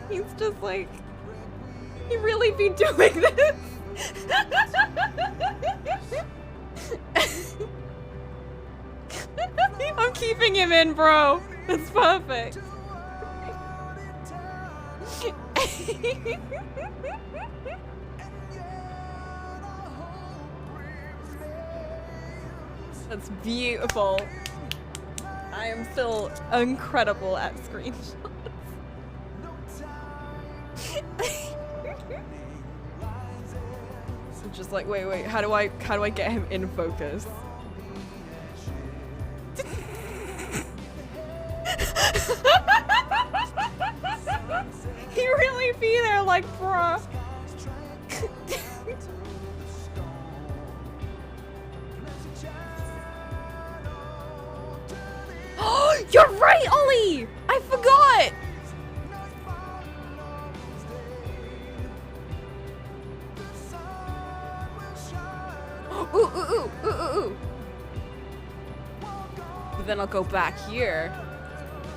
He's just like, you really be doing this? I'm keeping him in, bro. That's perfect. That's beautiful. I am still incredible at screenshots. I'm just like, wait, how do I get him in focus? He really be there like, bruh. You're right, Ollie! I forgot! Ooh. But then I'll go back here.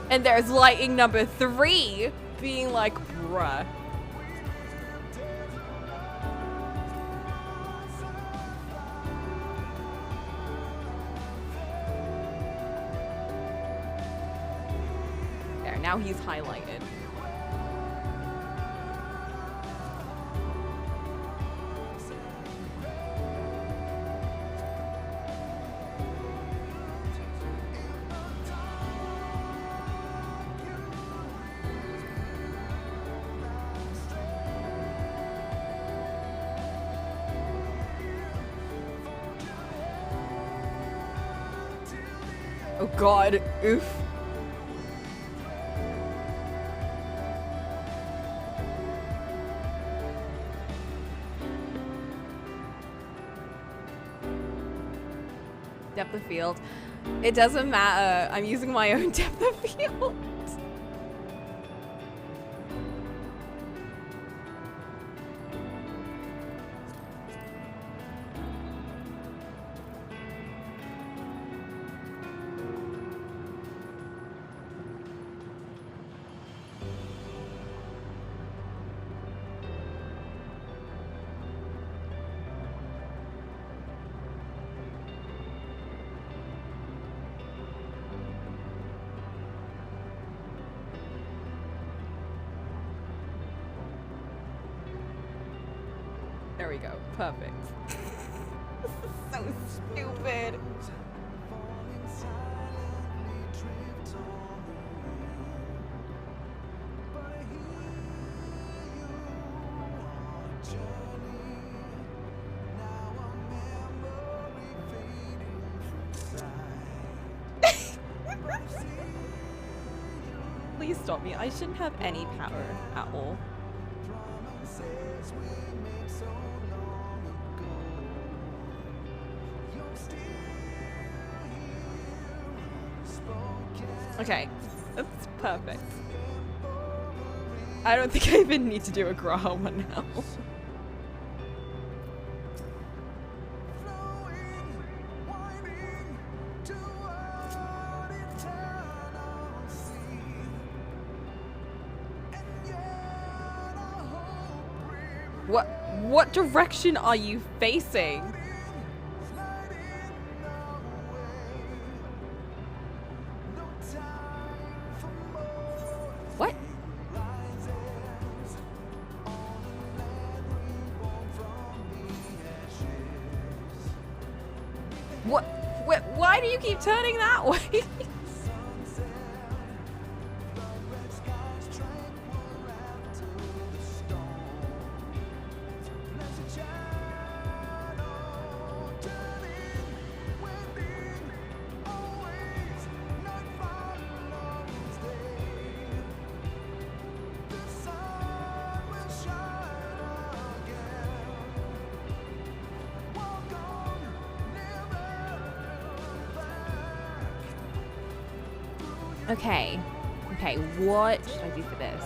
And there's lighting number 3 being like, bruh. There, now he's highlighted. Oh god, oof. Depth of field. It doesn't matter. I'm using my own depth of field. There we go. Perfect. This is so stupid. Please stop me. I shouldn't have any power at all. Okay, that's perfect. I don't think I even need to do a Graha one now. What direction are you facing? What? What? Why do you keep turning that way? Okay. Okay, what should I do for this?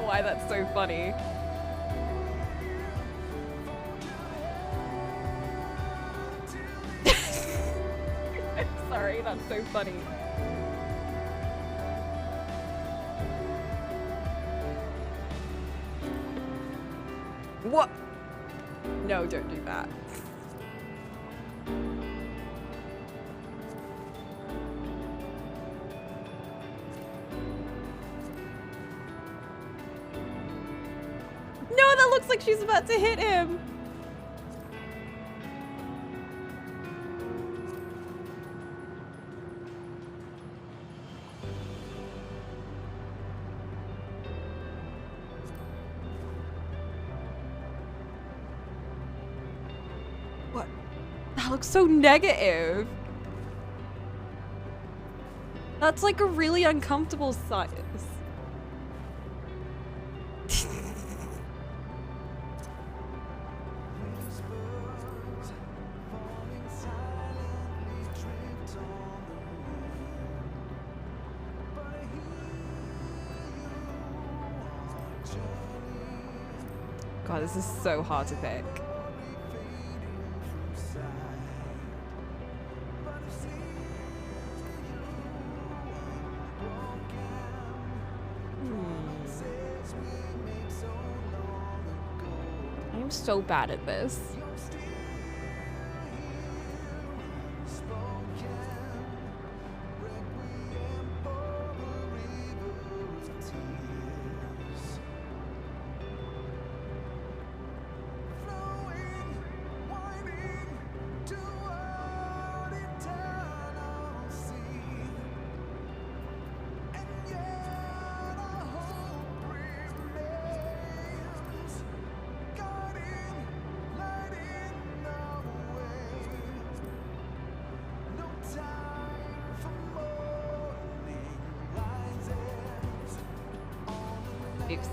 Why that's so funny. I'm sorry, that's so funny. What? No, don't do that. No, that looks like she's about to hit him. What? That looks so negative. That's like a really uncomfortable size. God, this is so hard to pick. I'm so bad at this. Oops.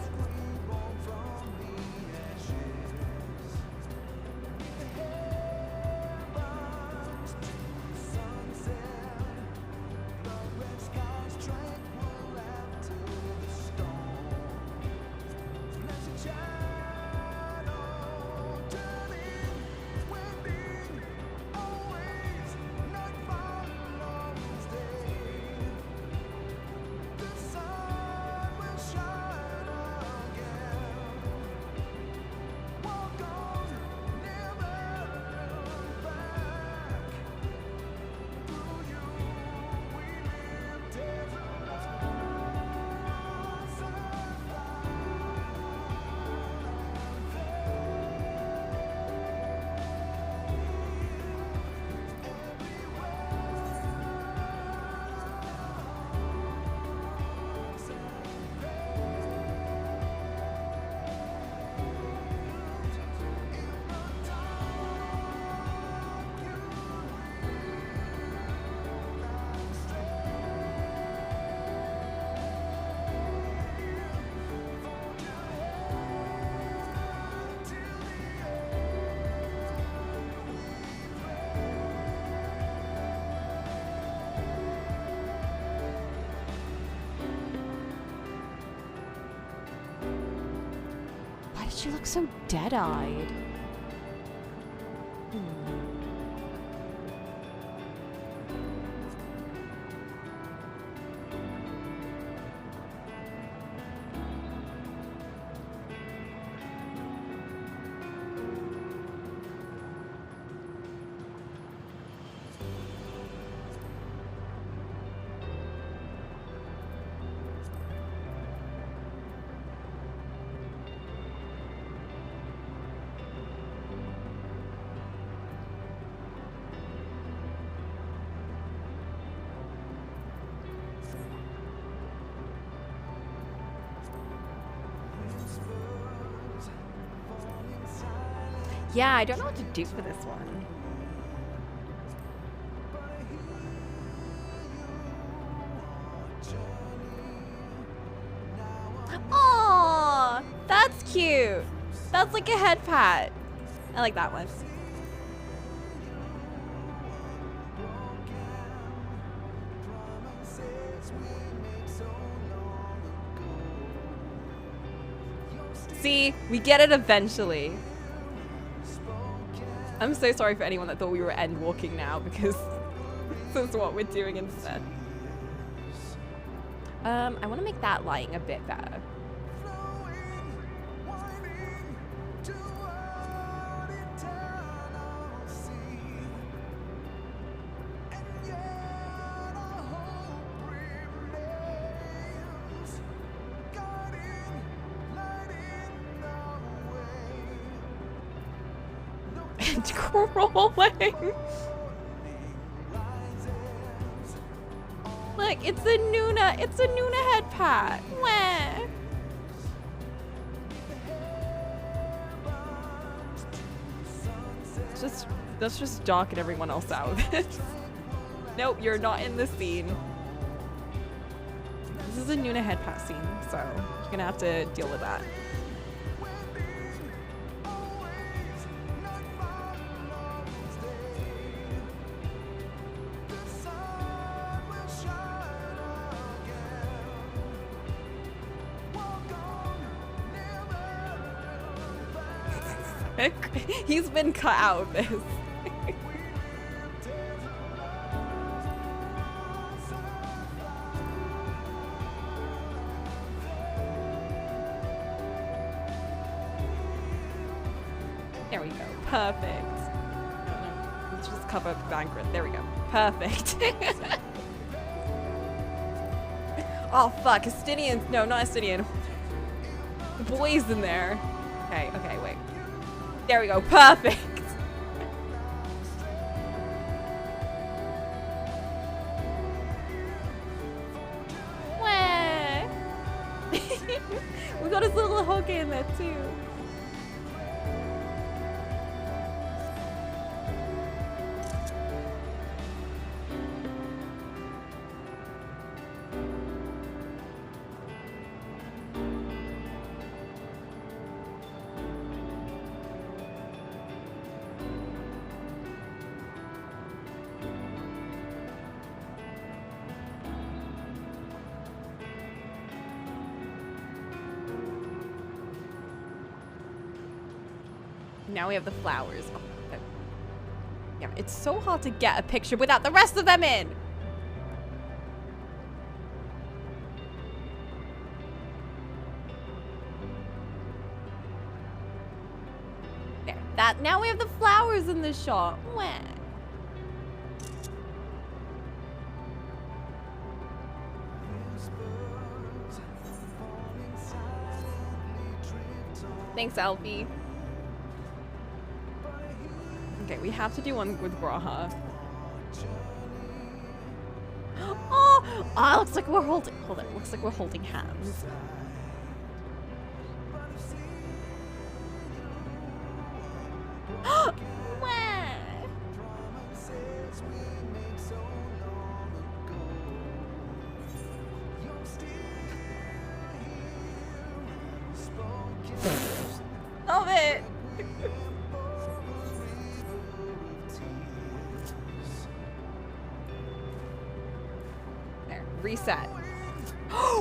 She looks so dead-eyed. Yeah, I don't know what to do for this one. Aww, that's cute. That's like a head pat. I like that one. See, we get it eventually. I'm so sorry for anyone that thought we were endwalking now, because this is what we're doing instead. I want to make that lighting a bit better. Crawling. Look, it's a Nuna. It's a Nuna head pat. Wah. Let's just darken everyone else out. Nope, you're not in this scene. This is a Nuna head pat scene, so you're gonna have to deal with that. He's been cut out of this. There we go. Perfect. Let's just cover Banquet. There we go. Perfect. Oh fuck, Estinians. No, not Estinian. The boy's in there. Okay, okay, wait. There we go. Perfect. We got his little hook in there too. Now we have the flowers. Oh, yeah, it's so hard to get a picture without the rest of them in. There. That. Now we have the flowers in the shot. Mwah. Thanks, Alfie. Okay, we have to do one with Graha. Oh, looks like we're holding. Hold on, looks like we're holding hands. Love it. There, reset.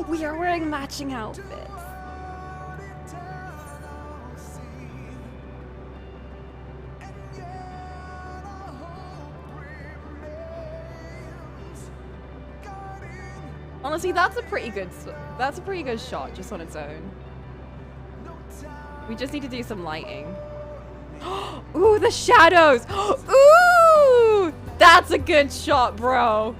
We are wearing matching outfits. Honestly, that's a pretty good shot just on its own. We just need to do some lighting. Ooh, the shadows! Ooh! That's a good shot, bro.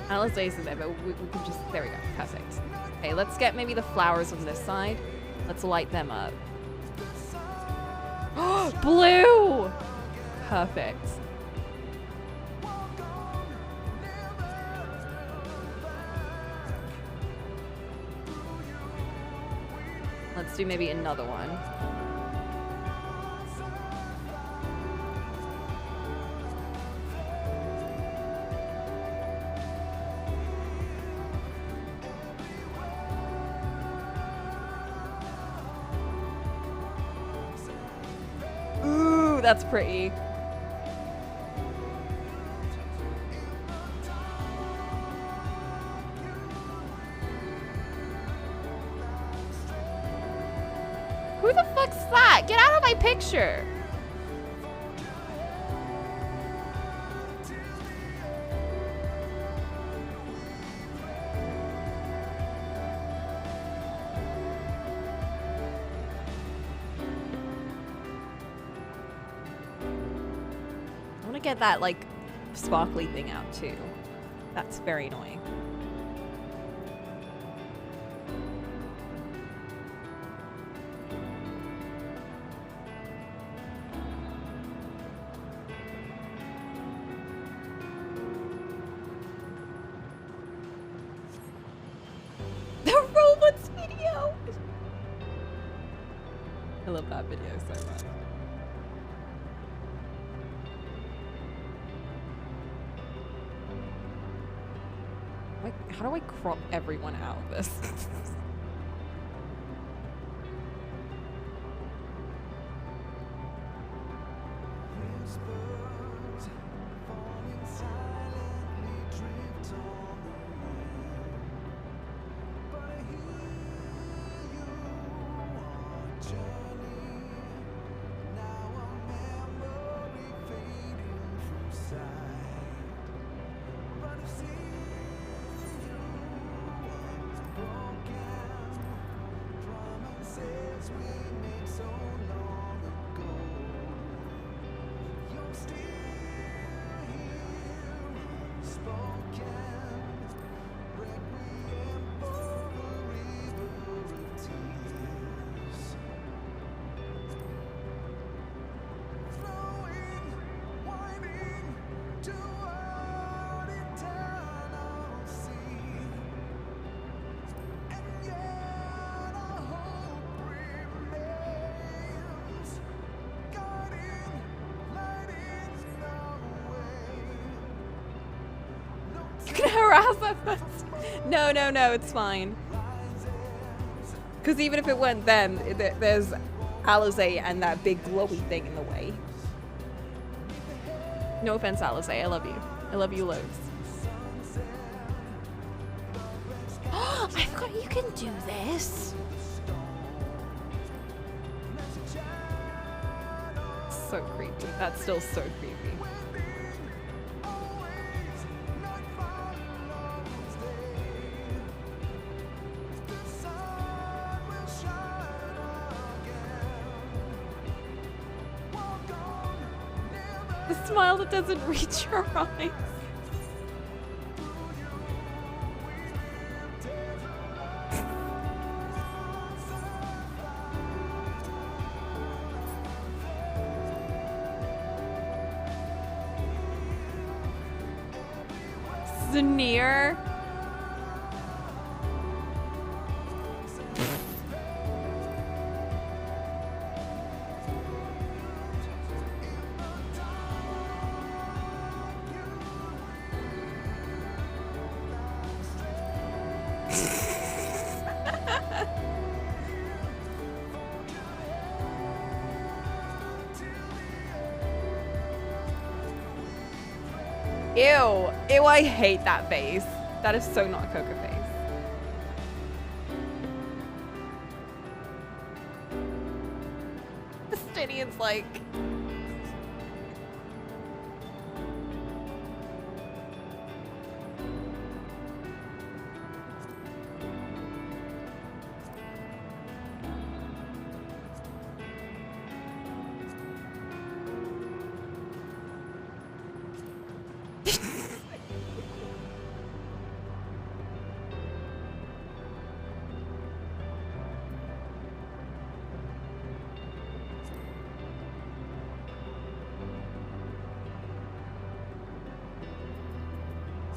Alice is there, but we can just, there we go, perfect. Okay, let's get maybe the flowers on this side. Let's light them up. Blue! Perfect. Let's do maybe another one. That's pretty. Who the fuck's that? Get out of my picture. Get that like sparkly thing out too. That's very annoying. The robots video. I love that video so much. How do I crop everyone out of this? You can harass us. No, it's fine. Because even if it weren't them, there's Alizé and that big glowy thing in the way. No offense, Alizé. I love you. I love you loads. I forgot you can do this. So creepy. That's still so creepy. The smile that doesn't reach your eyes. Sneer. Ew. Ew, I hate that face. That is so not a Coca face. Justinian's like...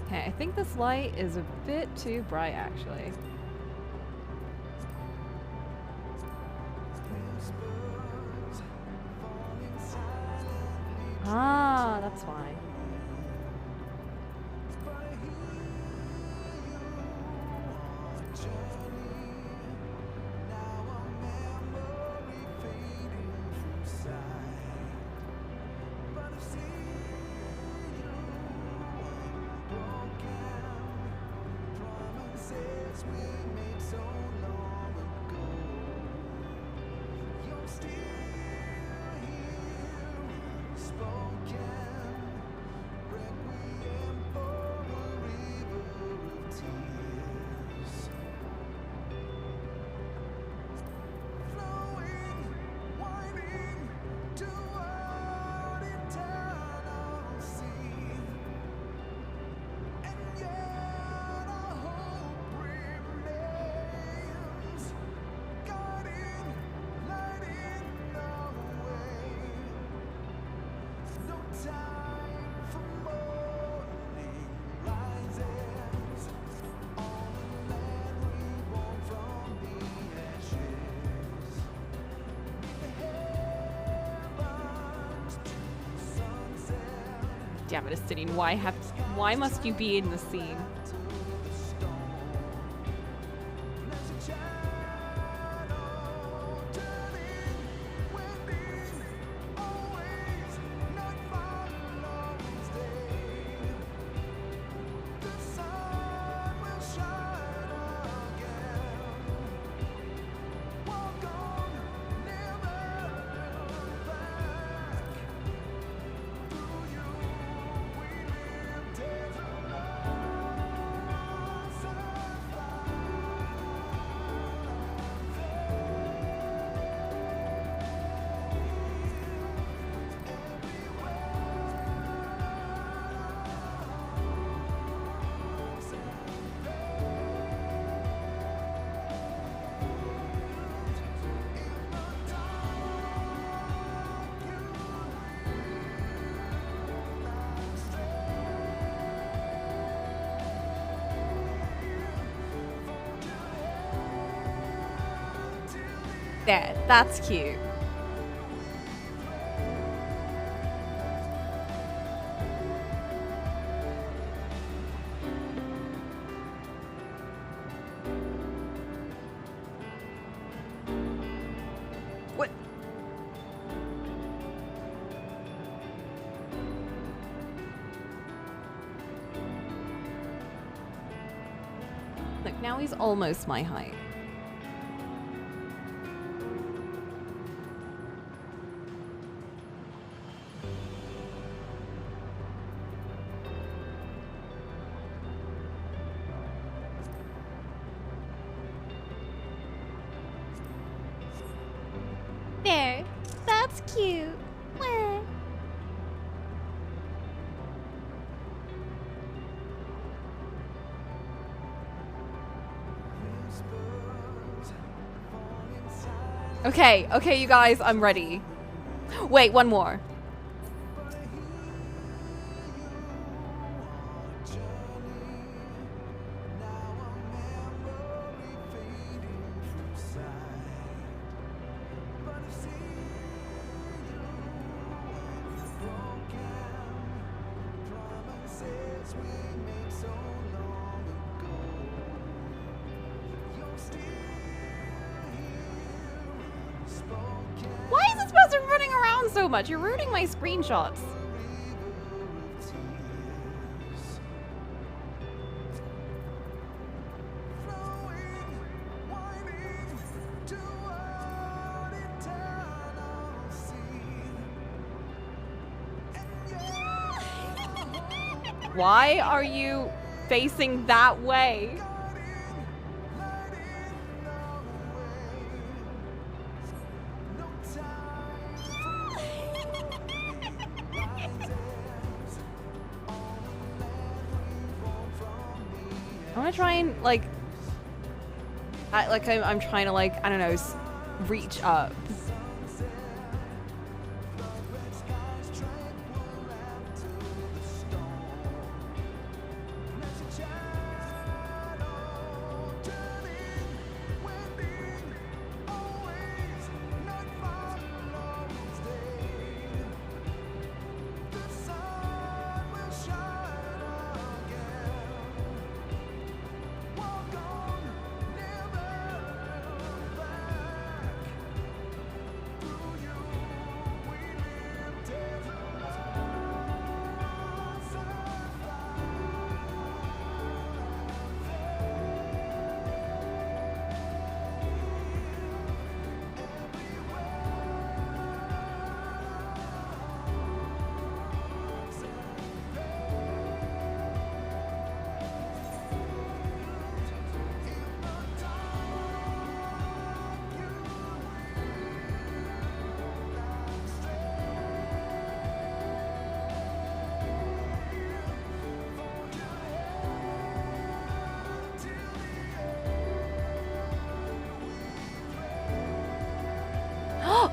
Okay, I think this light is a bit too bright, actually. Ah, that's why. Damn it, Justinian, why must you be in the scene? There, that's cute. What? Look, now he's almost my height. There. That's cute. Wah. Okay, okay, you guys, I'm ready. Wait, one more. Why is this person running around so much? You're ruining my screenshots. Why are you facing that way? I want to try and like, I'm trying to like, I don't know, reach up.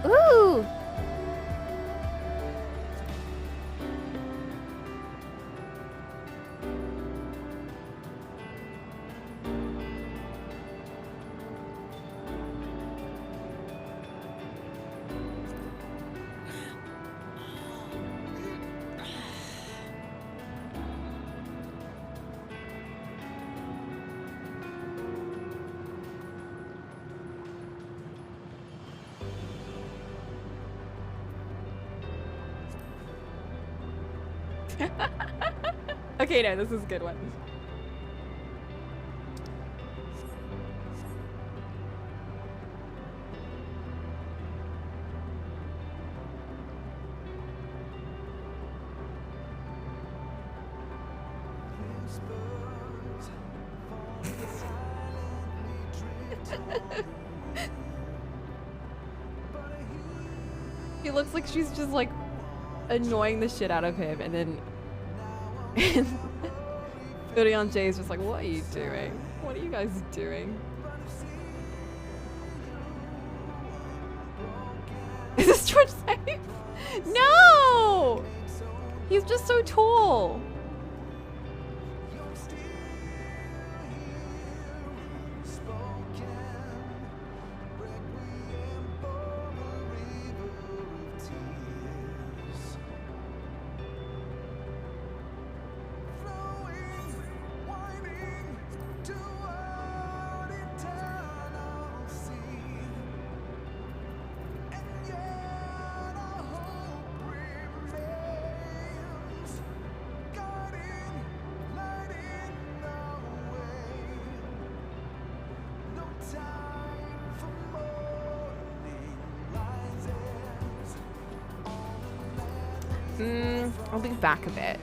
Ooh! Okay, no, this is a good one. He looks like she's just like annoying the shit out of him, and then Urion J is just like, what are you doing? What are you guys doing? Is this George safe? No! He's just so tall. I'll be back a bit.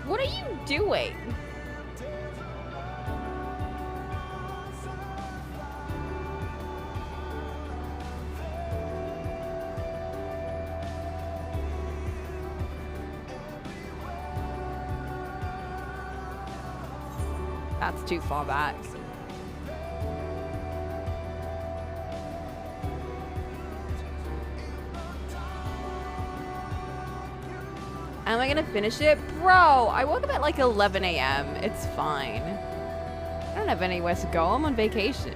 What are you doing? That's too far back. Am I gonna finish it? Bro, I woke up at like 11 a.m. It's fine. I don't have anywhere to go. I'm on vacation.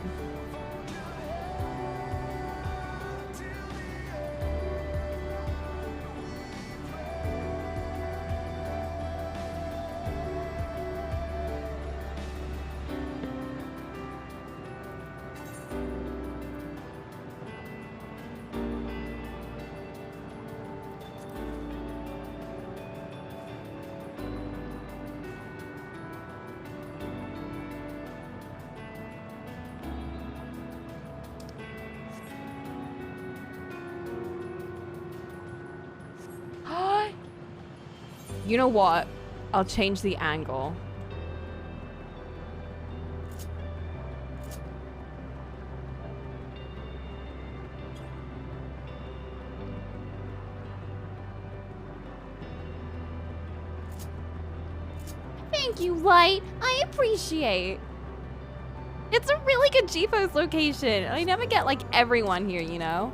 You know what? I'll change the angle. Thank you, Light. I appreciate. It's a really good GeForce location. I never get like everyone here, you know?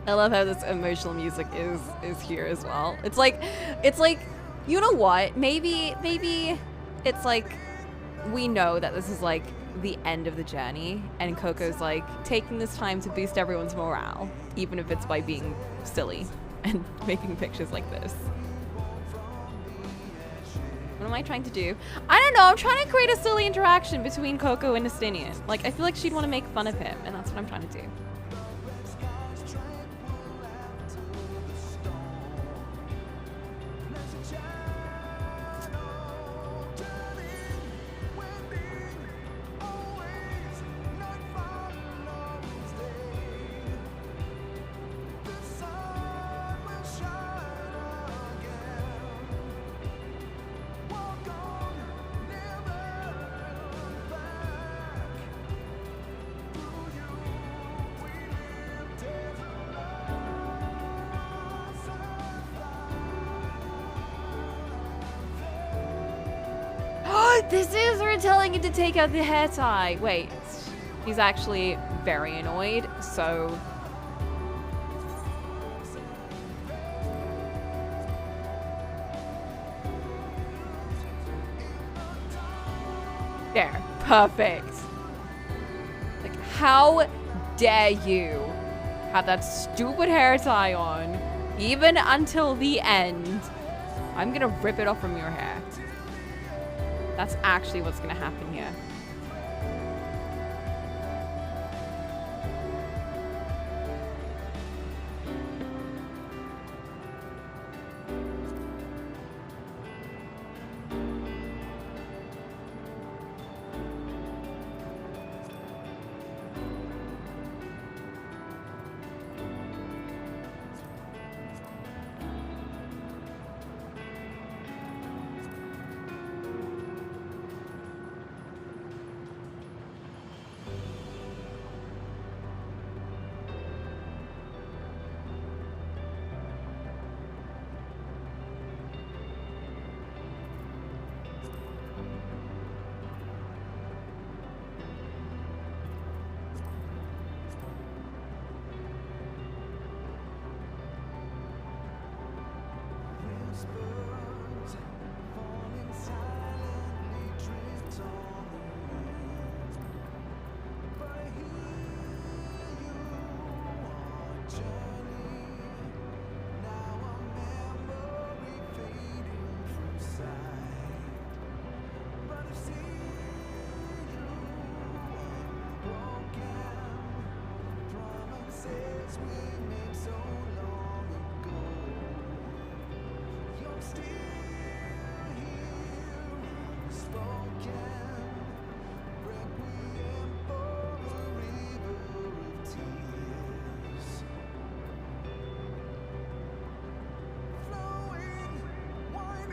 I love how this emotional music is here as well. It's like, you know what? Maybe it's like we know that this is like the end of the journey, and Coco's like taking this time to boost everyone's morale, even if it's by being silly and making pictures like this. What am I trying to do? I don't know. I'm trying to create a silly interaction between Coco and Justinian. Like, I feel like she'd want to make fun of him, and that's what I'm trying to do. This is her telling him to take out the hair tie. Wait, he's actually very annoyed, so... There, perfect. Like, how dare you have that stupid hair tie on, even until the end. I'm gonna rip it off from your hair. That's actually what's gonna happen here.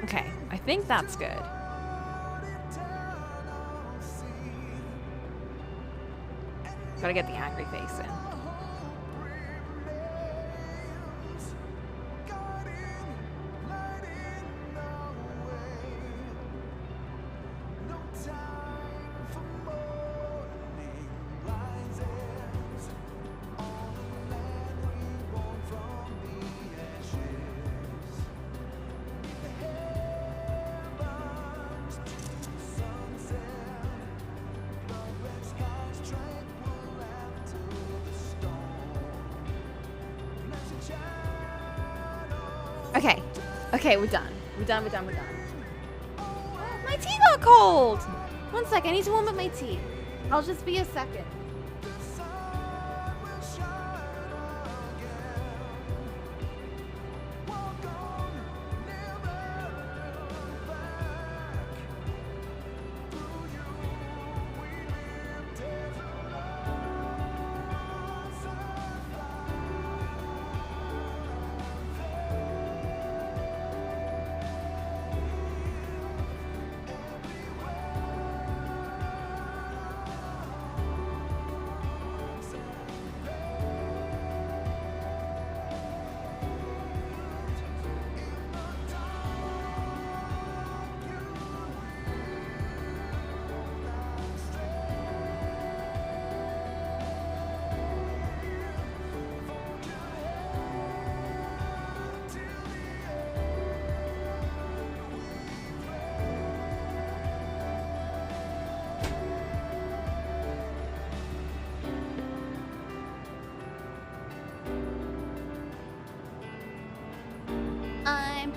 Okay, I think that's good. Gotta get the angry face in. Okay. Okay, we're done. We're done. My tea got cold! One sec, I need to warm up my tea. I'll just be a second.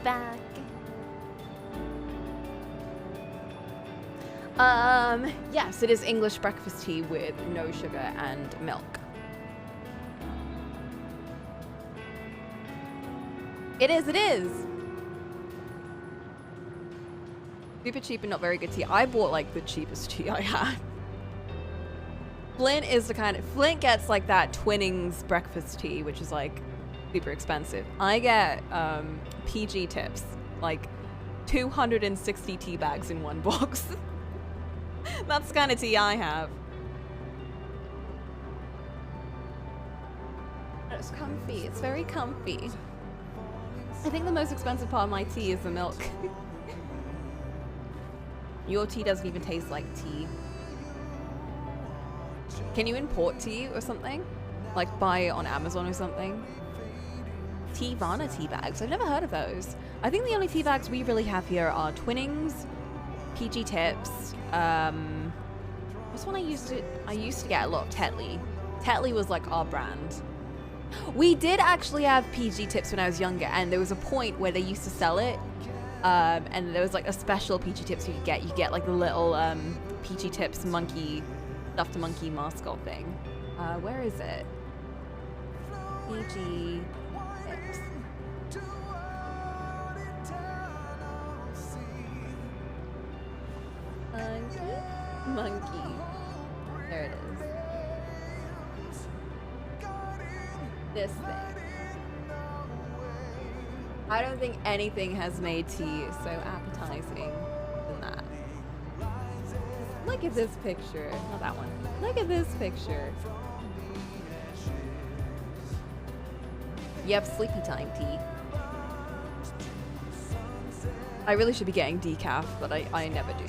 Back. Yes, it is English breakfast tea with no sugar and milk. It is. Super cheap and not very good tea. I bought like the cheapest tea I had. Flint is the kind of, Flint gets like that Twinings breakfast tea, which is like super expensive. I get PG tips, like 260 tea bags in one box. That's the kind of tea I have. It's comfy, it's very comfy. I think the most expensive part of my tea is the milk. Your tea doesn't even taste like tea. Can you import tea or something? Like buy it on Amazon or something? Teavana tea bags. I've never heard of those. I think the only tea bags we really have here are Twinings, PG Tips. What's one I used to get a lot of Tetley. Tetley was like our brand. We did actually have PG Tips when I was younger, and there was a point where they used to sell it. And there was like a special PG Tips you could get. You get like the little PG Tips monkey, stuffed monkey mascot thing. Where is it? PG Tips. Monkey. There it is. This thing. I don't think anything has made tea so appetizing than that. Look at this picture. Not that one. Look at this picture. You have sleepy time tea. I really should be getting decaf, but I never do.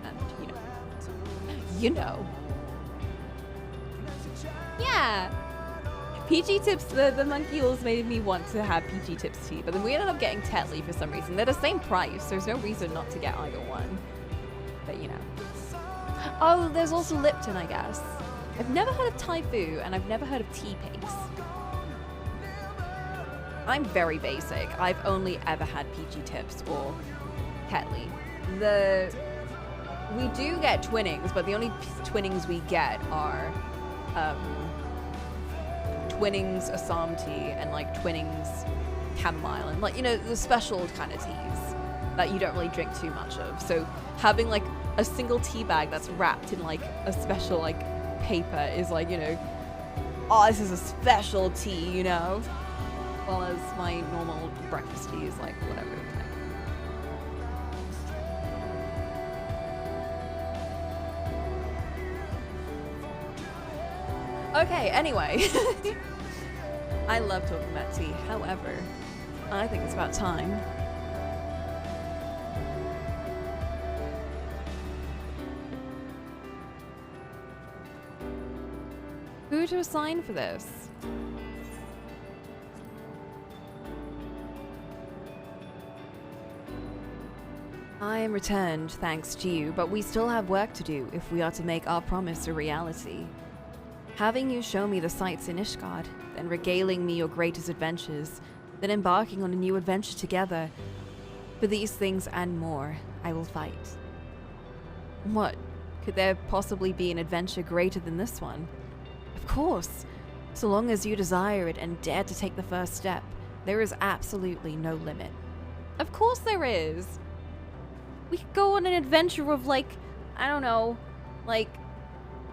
And you know. Yeah. PG Tips, the monkey made me want to have PG Tips tea, but then we ended up getting Tetley for some reason. They're the same price, so there's no reason not to get either one. But you know. Oh, there's also Lipton, I guess. I've never heard of Thai Fu, and I've never heard of Tea Paste. I'm very basic. I've only ever had PG Tips or Tetley. We do get Twinings, but the only Twinings we get are Twinings Assam tea and like Twinings chamomile and like, you know, the special kind of teas that you don't really drink too much of. So having like a single tea bag that's wrapped in like a special like paper is like, you know, oh, this is a special tea, you know? Well, as my normal breakfast tea is like whatever. Okay, anyway. I love talking about tea. However, I think it's about time. Who to assign for this? I am returned thanks to you, but we still have work to do if we are to make our promise a reality. Having you show me the sights in Ishgard, then regaling me your greatest adventures, then embarking on a new adventure together. For these things and more, I will fight. What? Could there possibly be an adventure greater than this one? Of course! So long as you desire it and dare to take the first step, there is absolutely no limit. Of course there is! We could go on an adventure of, like, I don't know, like,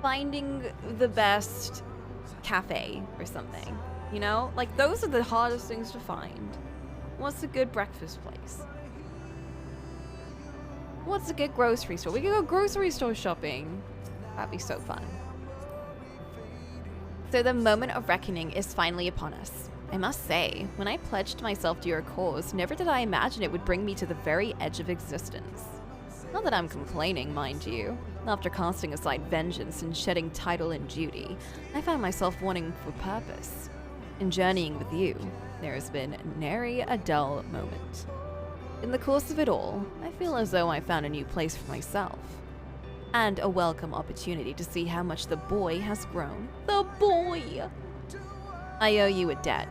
finding the best cafe or something, you know? Like, those are the hardest things to find. What's a good breakfast place? What's a good grocery store? We could go grocery store shopping. That'd be so fun. So the moment of reckoning is finally upon us. I must say, when I pledged myself to your cause, never did I imagine it would bring me to the very edge of existence. Not that I'm complaining, mind you. After casting aside vengeance and shedding title and duty, I found myself wanting for purpose. In journeying with you, there has been nary a dull moment. In the course of it all, I feel as though I found a new place for myself. And a welcome opportunity to see how much the boy has grown. The boy! I owe you a debt,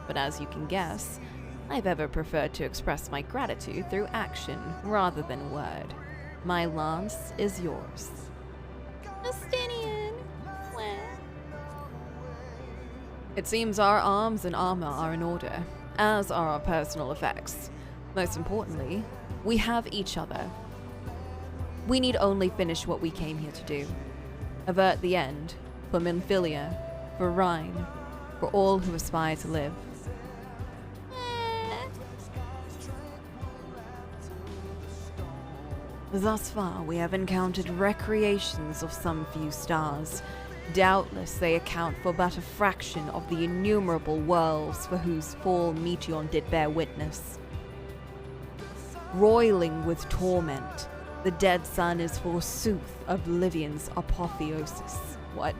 but as you can guess, I've ever preferred to express my gratitude through action rather than word. My lance is yours. Justinian! It seems our arms and armor are in order, as are our personal effects. Most importantly, we have each other. We need only finish what we came here to do. Avert the end, for Minfilia, for Rhine, for all who aspire to live. Thus far, we have encountered recreations of some few stars. Doubtless they account for but a fraction of the innumerable worlds for whose fall Meteion did bear witness. Roiling with torment, the dead sun is forsooth Oblivion's apotheosis. What?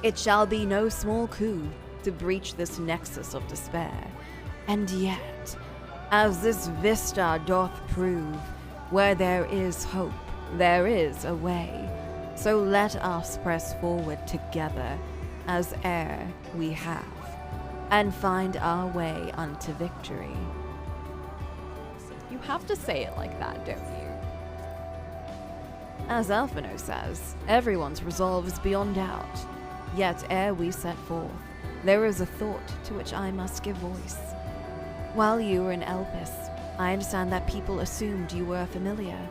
It shall be no small coup to breach this nexus of despair. And yet, as this vista doth prove, where there is hope, there is a way. So let us press forward together, as ere we have, and find our way unto victory. You have to say it like that, don't you? As Alphino says, everyone's resolve is beyond doubt. Yet ere we set forth, there is a thought to which I must give voice. While you were in Elpis, I understand that people assumed you were familiar.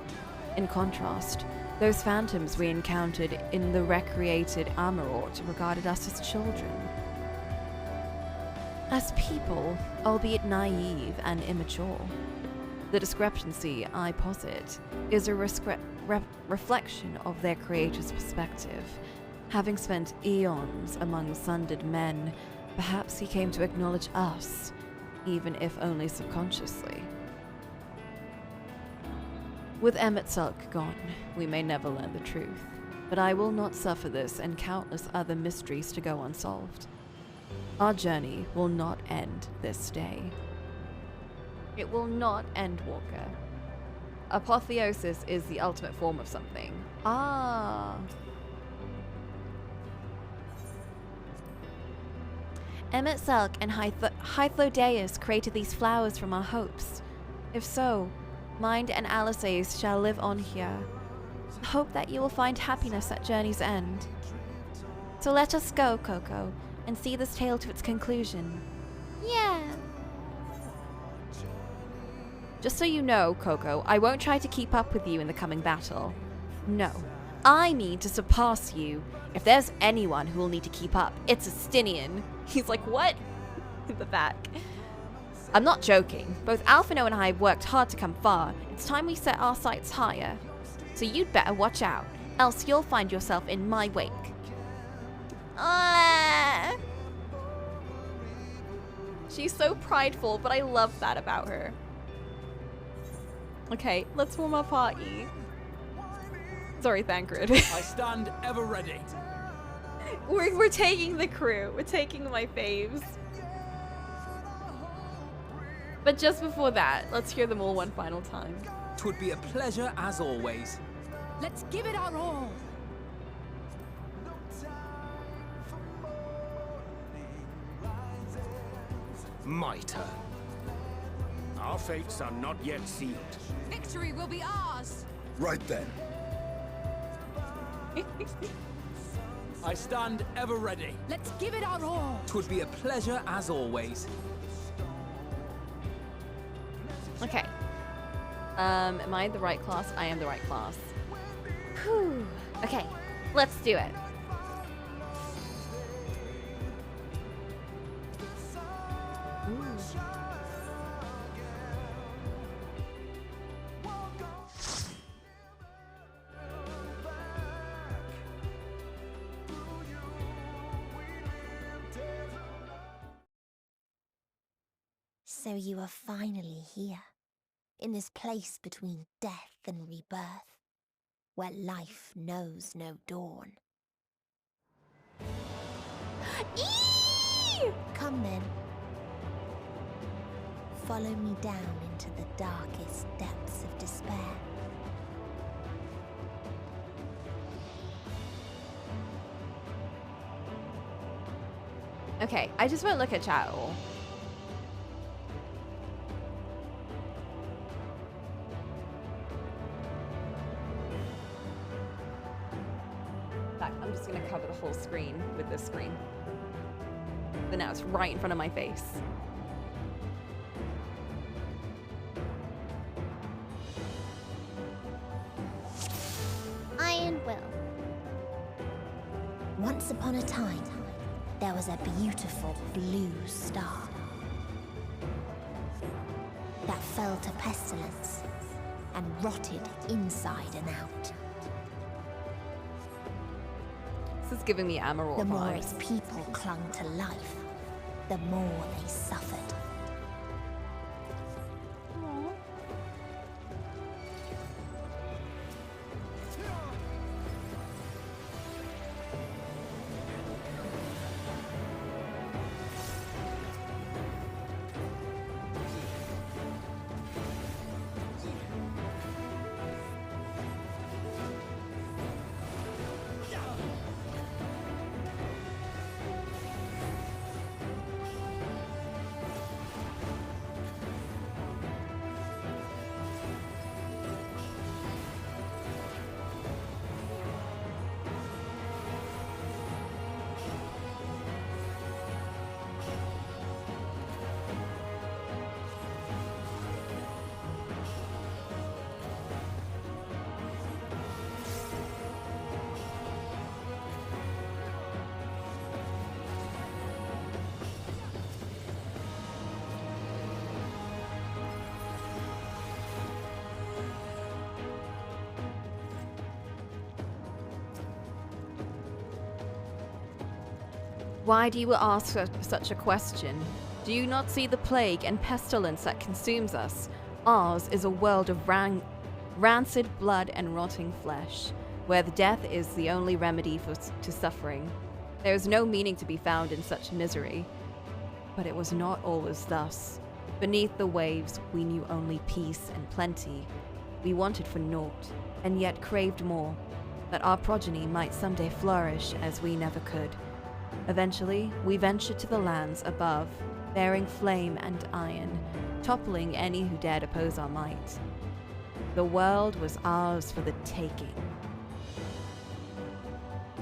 In contrast, those phantoms we encountered in the recreated Amarort regarded us as children. As people, albeit naive and immature. The discrepancy, I posit, is a reflection of their creator's perspective. Having spent eons among sundered men, perhaps he came to acknowledge us, even if only subconsciously. With Emet-Selch gone, we may never learn the truth, but I will not suffer this and countless other mysteries to go unsolved. Our journey will not end this day. It will not end, Walker. Apotheosis is the ultimate form of something. Ah. Emet-Selch and Hythlodeus created these flowers from our hopes. If so, Mind and Alisaeus shall live on here. Hope that you will find happiness at journey's end. So let us go, Coco, and see this tale to its conclusion. Yeah. Just so you know, Coco, I won't try to keep up with you in the coming battle. No, I mean to surpass you. If there's anyone who will need to keep up, it's Justinian. He's like, what? In the back. I'm not joking. Both Alphino and I have worked hard to come far. It's time we set our sights higher. So you'd better watch out, else you'll find yourself in my wake. She's so prideful, but I love that about her. Okay, let's warm up our E. Sorry, Thancred. I stand ever ready. We're taking the crew. We're taking my faves. But just before that, let's hear them all one final time. 'Twould be a pleasure as always. Let's give it our all. My turn. Our fates are not yet sealed. Victory will be ours. Right then. I stand ever ready. Let's give it our all. 'Twould be a pleasure as always. Okay. Am I the right class? I am the right class. Whew. Okay, let's do it. So you are finally here, in this place between death and rebirth, where life knows no dawn. Come then. Follow me down into the darkest depths of despair. Okay, I just won't look at chat at all. I'm just gonna cover the whole screen with this screen. But now it's right in front of my face. Iron Will. Once upon a time, there was a beautiful blue star that fell to pestilence and rotted inside and out. This is giving me Amaror The more vibes. its people clung to life, the more they suffered. Why do you ask such a question? Do you not see the plague and pestilence that consumes us? Ours is a world of rancid blood and rotting flesh, where the death is the only remedy to suffering. There is no meaning to be found in such misery. But it was not always thus. Beneath the waves, we knew only peace and plenty. We wanted for naught, and yet craved more, that our progeny might someday flourish as we never could. Eventually, we ventured to the lands above, bearing flame and iron, toppling any who dared oppose our might. The world was ours for the taking.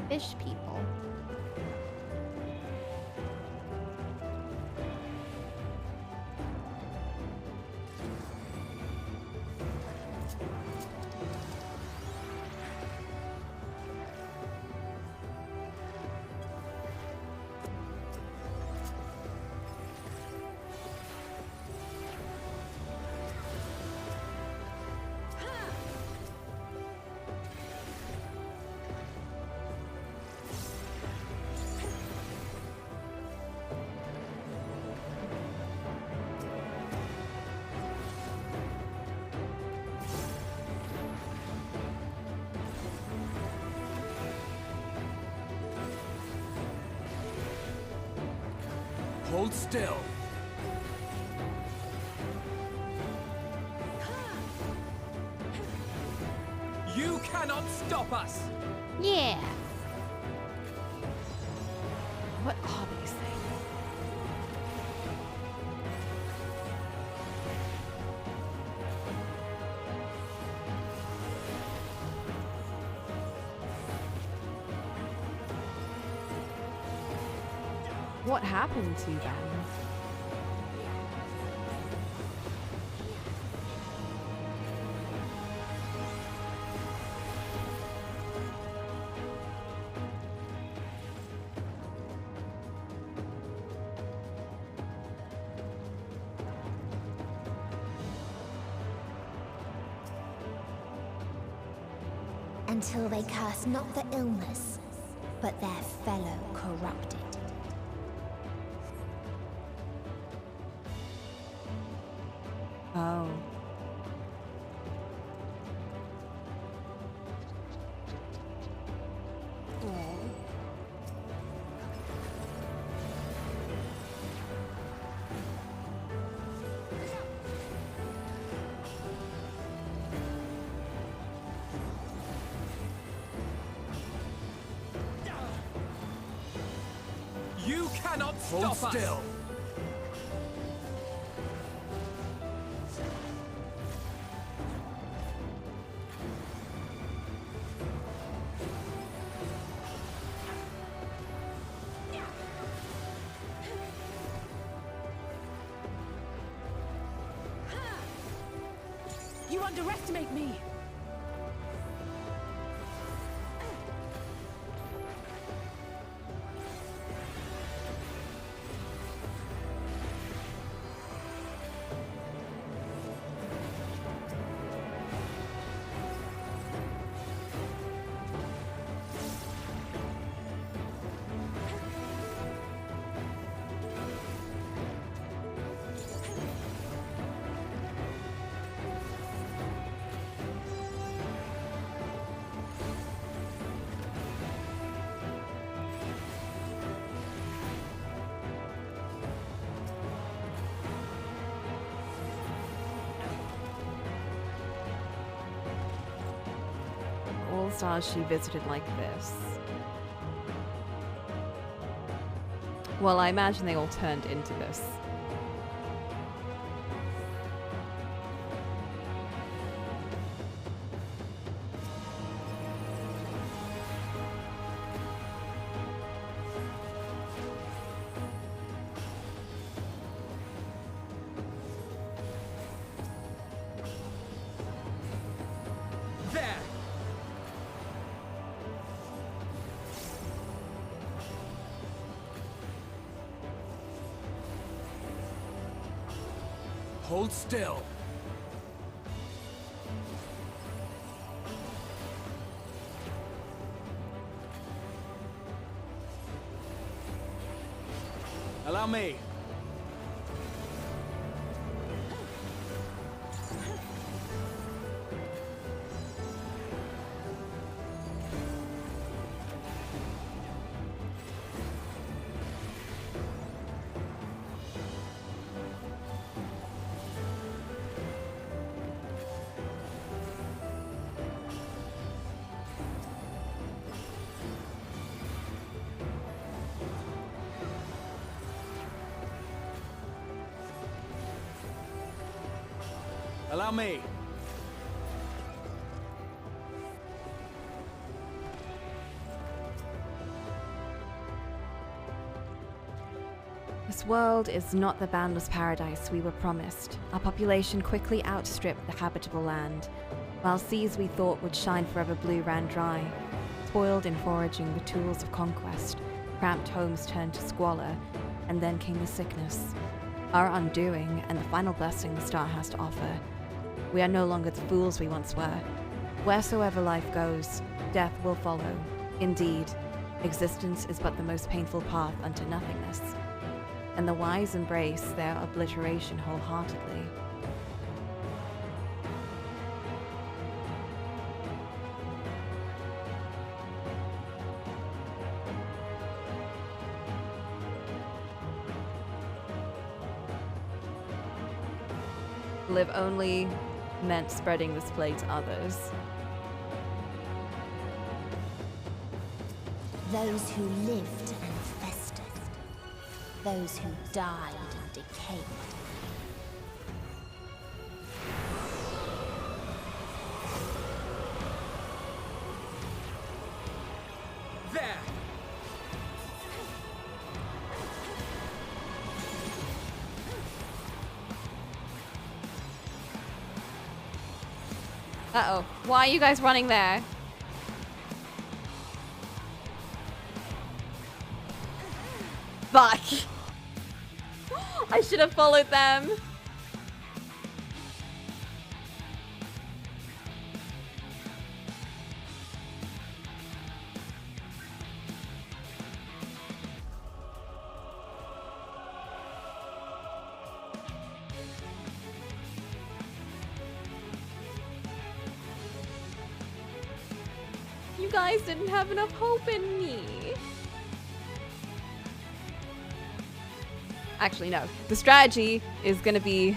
Fish people. Hold still. You cannot stop us! Yeah. What are these things? What happened to them? Until they curse not the illness, but their fellow corrupted. Oh. You cannot stop us! Hold still. You underestimate me! All stars she visited like this. Well, I imagine they all turned into this. There! Hold still. Allow me. Allow me. This world is not the boundless paradise we were promised. Our population quickly outstripped the habitable land, while seas we thought would shine forever blue ran dry. Toiled in foraging the tools of conquest, cramped homes turned to squalor, and then came the sickness. Our undoing, and the final blessing the star has to offer. We are no longer the fools we once were. Wheresoever life goes, death will follow. Indeed, existence is but the most painful path unto nothingness. And the wise embrace their obliteration wholeheartedly. Live only meant spreading this plague to others. Those who lived and festered. Those who died and decayed. There! Uh-oh. Why are you guys running there? Fuck. I should have followed them. You guys didn't have enough hope in me. Actually, no. The strategy is going to be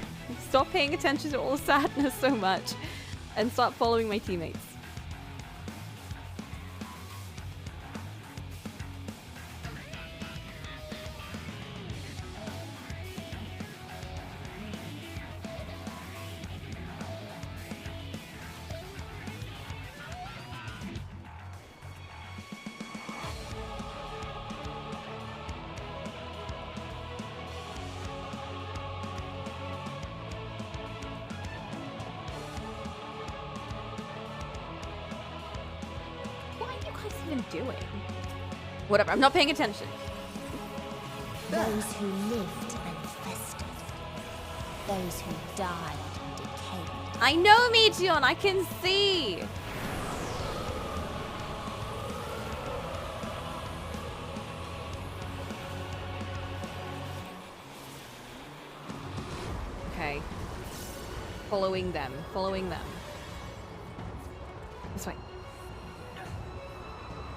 stop paying attention to all the sadness so much and start following my teammates. Doing? Whatever, I'm not paying attention. Those who lived and festered. Those who died and decayed. I know, Meteon, I can see. Okay. Following them, following them. This way.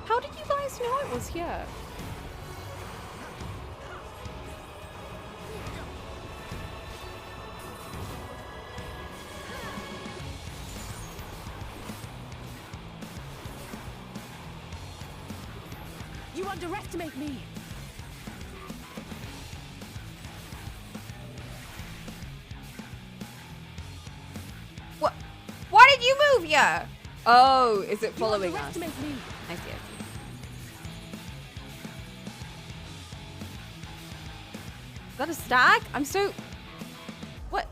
How did you guys know it was here? You underestimate me. What? Why did you move here? Oh, is it following us? Me. I see, I see. Is that a stag? I'm so... What?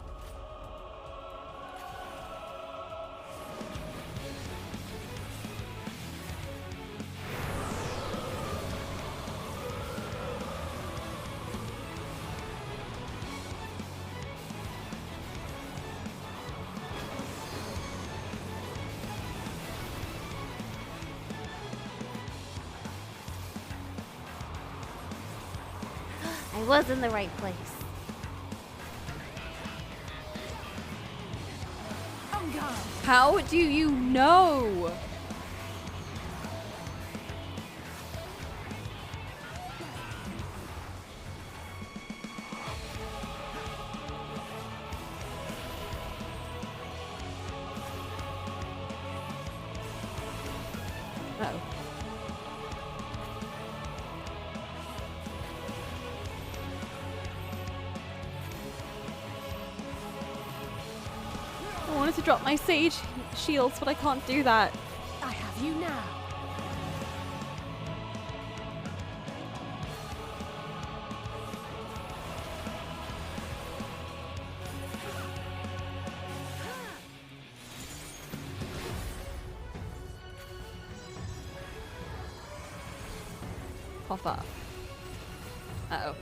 I was in the right place. How do you know? Uh-oh. I wanted to drop my sage shields, but I can't do that. I have you now. Pop up. Uh-oh.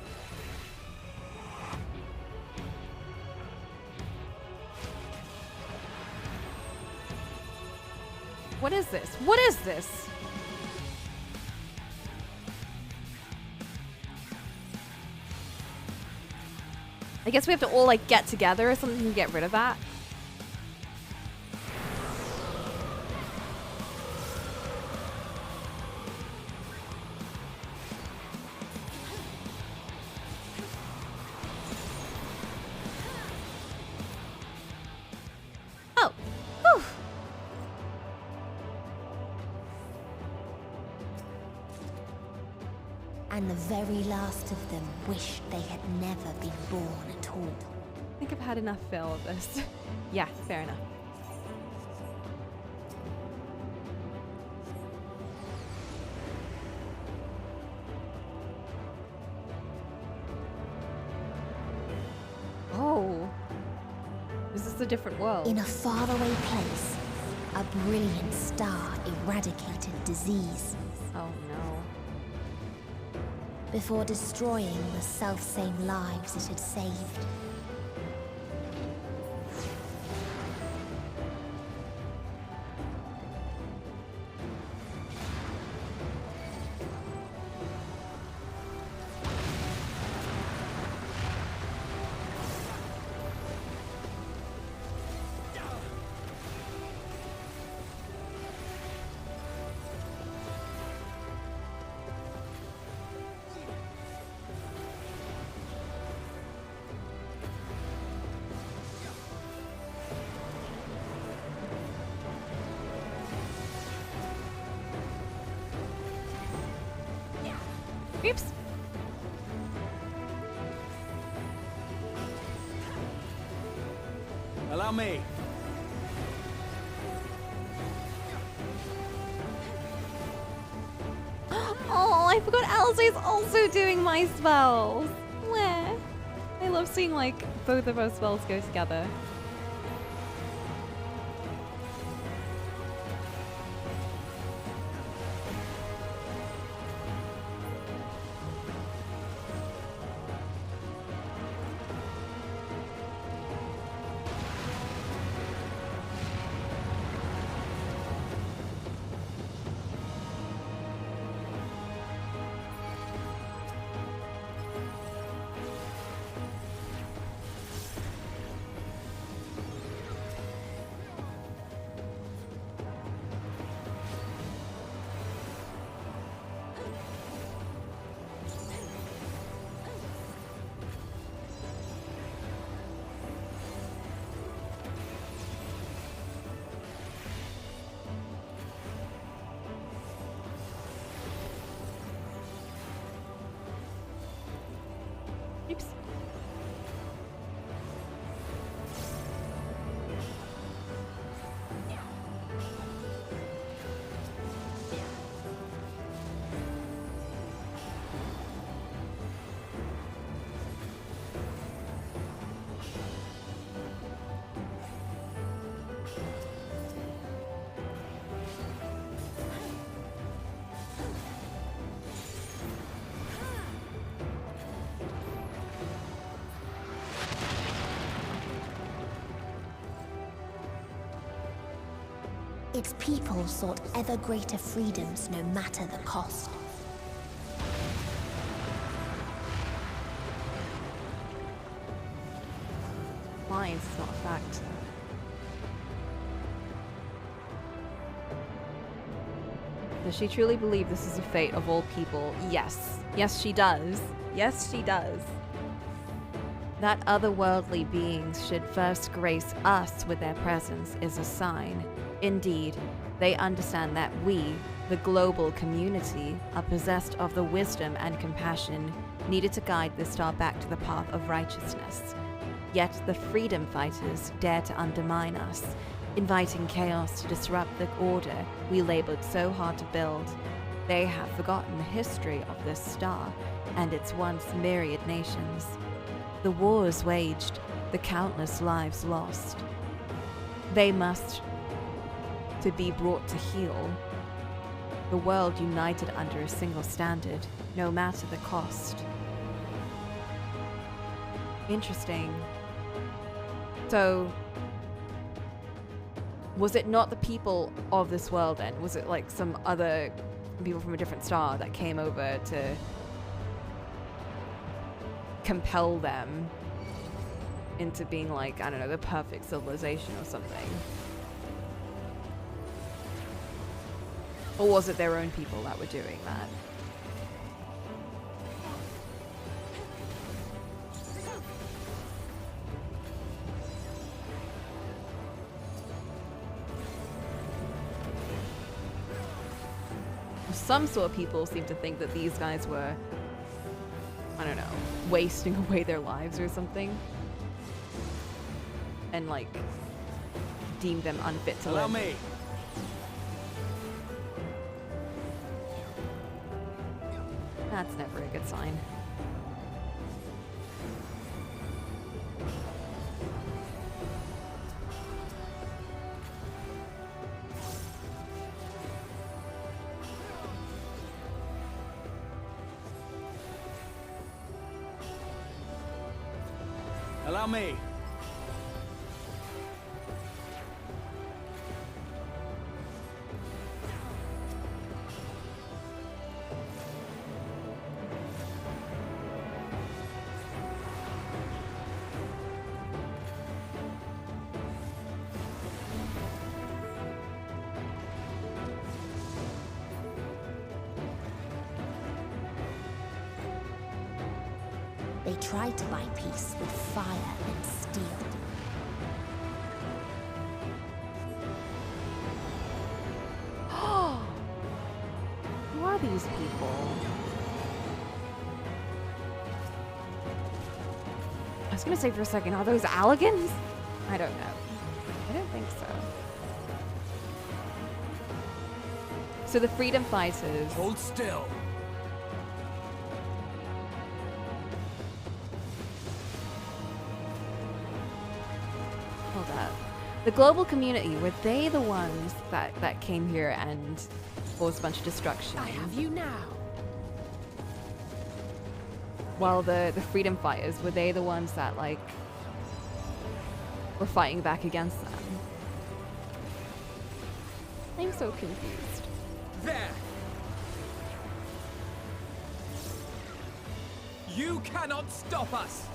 What is this? What is this? I guess we have to all like get together or something to get rid of that. And the very last of them wished they had never been born at all. I think I've had enough fill of this. Yeah, fair enough. Oh. Is this a different world? In a faraway place, a brilliant star eradicated disease. Oh no. Before destroying the selfsame lives it had saved. Oops. Allow me. Oh, I forgot Alistair's also doing my spells. Where? I love seeing like both of our spells go together. Oops. Its people sought ever greater freedoms no matter the cost. Lines is not a fact. Does she truly believe this is the fate of all people? Yes. Yes, she does. Yes, she does. That otherworldly beings should first grace us with their presence is a sign. Indeed, they understand that we, the global community, are possessed of the wisdom and compassion needed to guide the star back to the path of righteousness. Yet the freedom fighters dare to undermine us, inviting chaos to disrupt the order we labored so hard to build. They have forgotten the history of this star and its once myriad nations. The wars waged, the countless lives lost. They must to be brought to heel. The world united under a single standard, no matter the cost. Interesting. So, was it not the people of this world then? Was it like some other people from a different star that came over to compel them into being like, I don't know, the perfect civilization or something? Or was it their own people that were doing that? Some sort of people seem to think that these guys were don't know, wasting away their lives or something. And like, deem them unfit to live. Allow me. That's never a good sign. Allow me. They tried to buy peace with fire and steel. Who are these people? I was gonna say for a second, are those Alligans? I don't know. I don't think so. So the freedom fighters. Hold still. Hold up. The global community, were they the ones that came here and caused a bunch of destruction? I have you now. While the freedom fighters, were they the ones that like were fighting back against them? I'm so confused. There! You cannot stop us!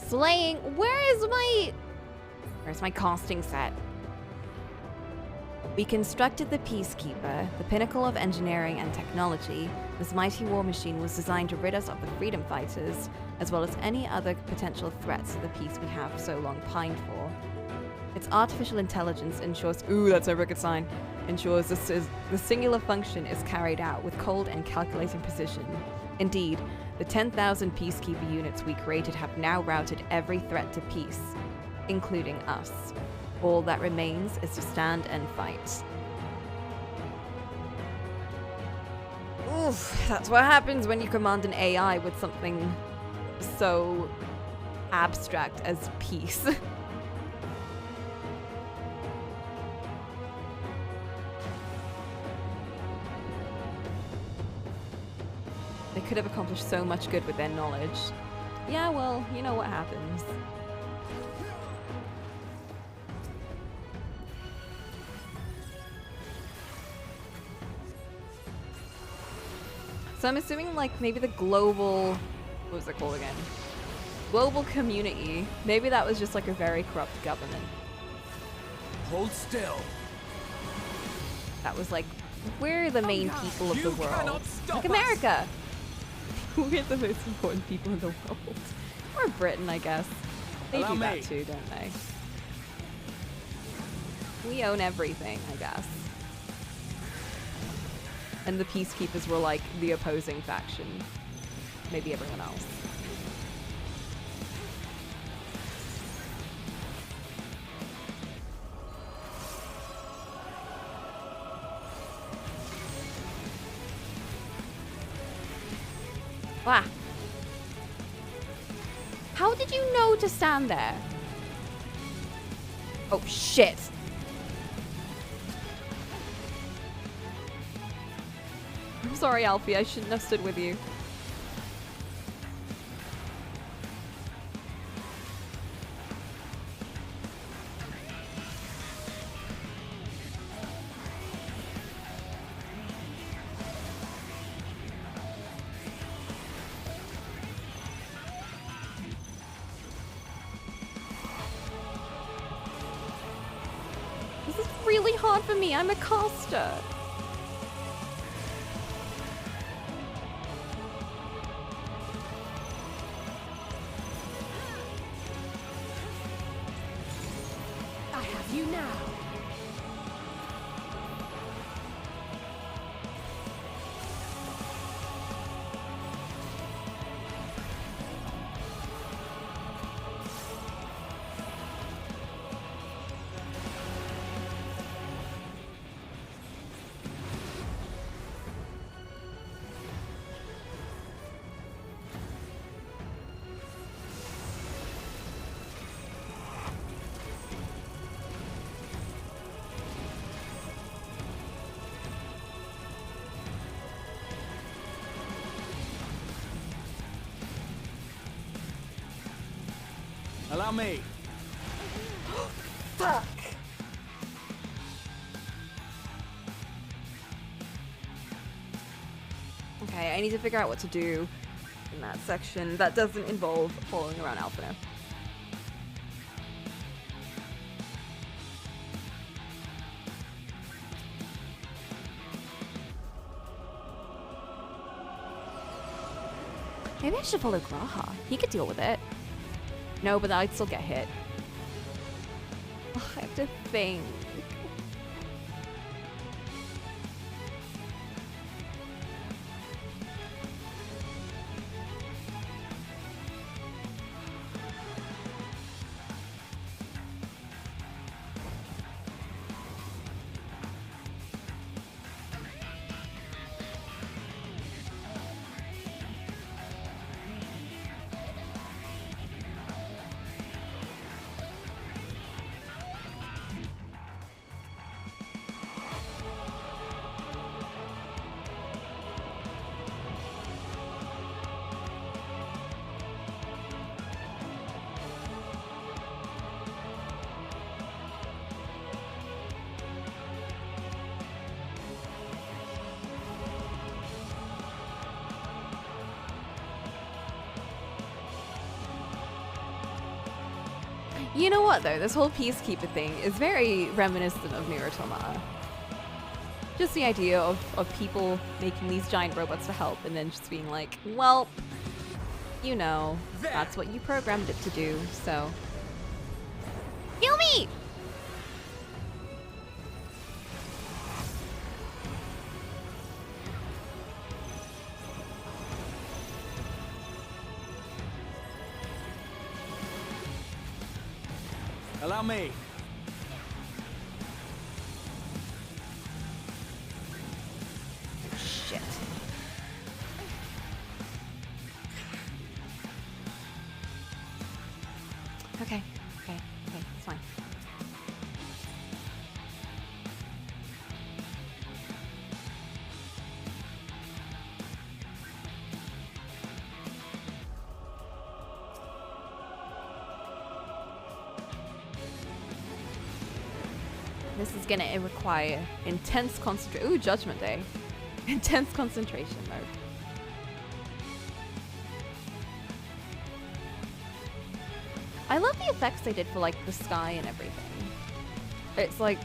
Slaying. Where's my casting set? We constructed the Peacekeeper, the pinnacle of engineering and technology. This mighty war machine was designed to rid us of the freedom fighters, as well as any other potential threats to the peace we have so long pined for. Its artificial intelligence ensures— ooh, that's never a good sign— ensures the singular function is carried out with cold and calculating precision. Indeed, the 10,000 Peacekeeper units we created have now routed every threat to peace, including us. All that remains is to stand and fight. Oof, that's what happens when you command an AI with something so abstract as peace. They could have accomplished so much good with their knowledge. Yeah, well, you know what happens. So I'm assuming like maybe the global, what was it called again? Global community, maybe that was just like a very corrupt government. Hold still. That was like, we're the main people of the world. Like us. America! We're the most important people in the world. Or Britain, I guess. They do that too, don't they? We own everything, I guess. And the Peacekeepers were like the opposing faction. Maybe everyone else. Wow. How did you know to stand there? Oh, shit. sorry, Alfie. I shouldn't have stood with you. This is really hard for me. I'm a caster. I have you now. Allow me. Fuck. Okay, I need to figure out what to do in that section that doesn't involve following around Alphino. Maybe I should follow Graha. He could deal with it. No, but I'd still get hit. Ugh, I have to think. You know what though, this whole peacekeeper thing is very reminiscent of Nier Automata. Just the idea of people making these giant robots to help and then just being like, well, you know, that's what you programmed it to do, so. Kill me! Allow me. Shit. Okay, it's fine. This is gonna require intense concentration. Ooh, Judgment Day. Intense concentration mode. I love the effects they did for like the sky and everything. It's like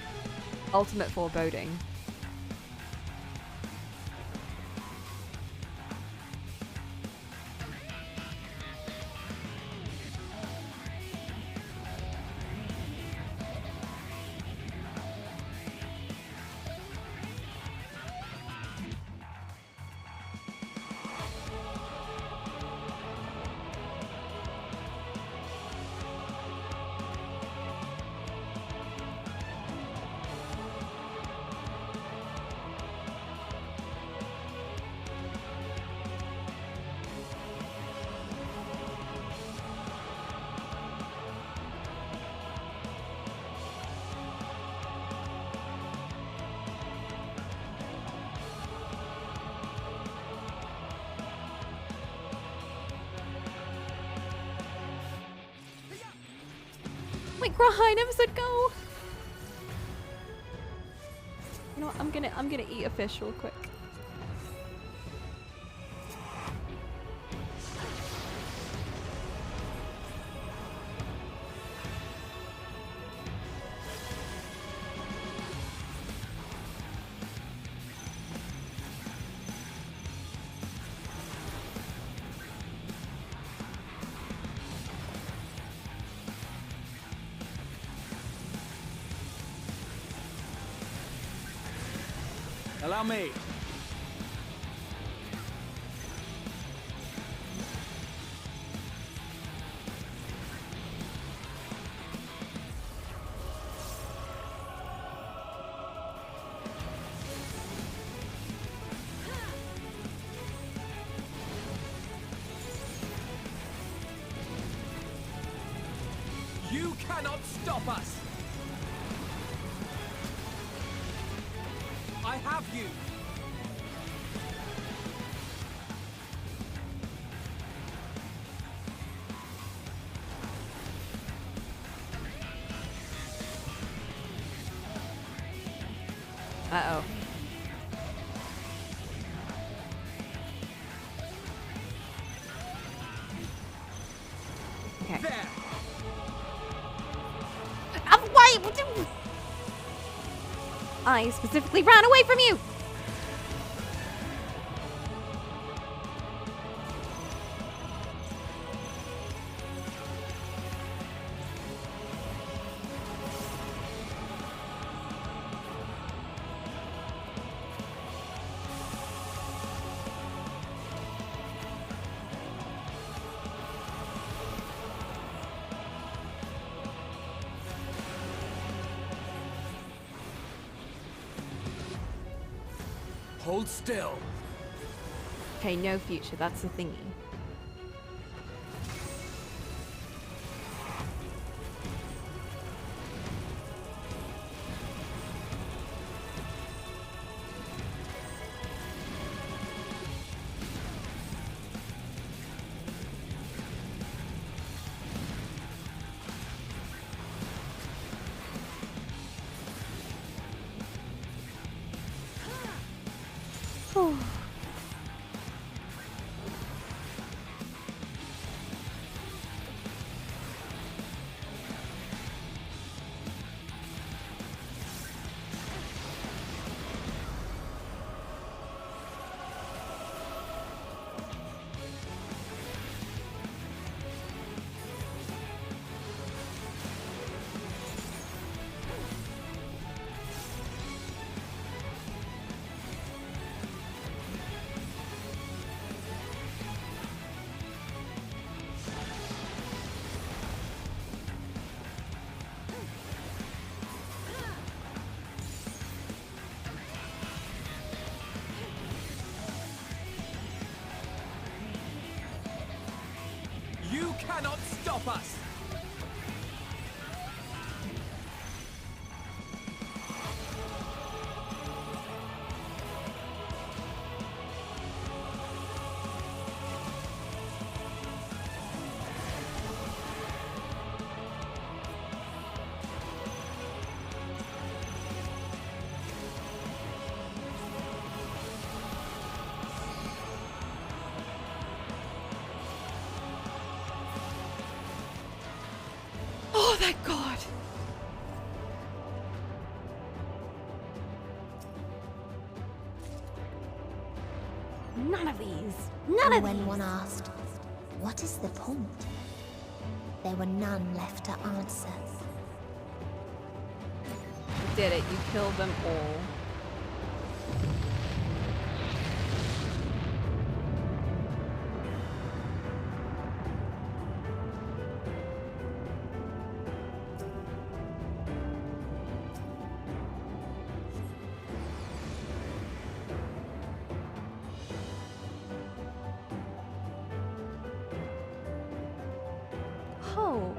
ultimate foreboding. Wait, I never said go. You know what? I'm gonna eat a fish real quick. Allow me. You cannot stop us! I have you! Uh-oh. Okay. There! Why? I specifically ran away from you! Hold still. Okay, no future, that's the thingy. You cannot stop us! Oh, thank God! None of these. None of when these. one asked, what is the point? There were none left to answer. You did it. You killed them all. Oh,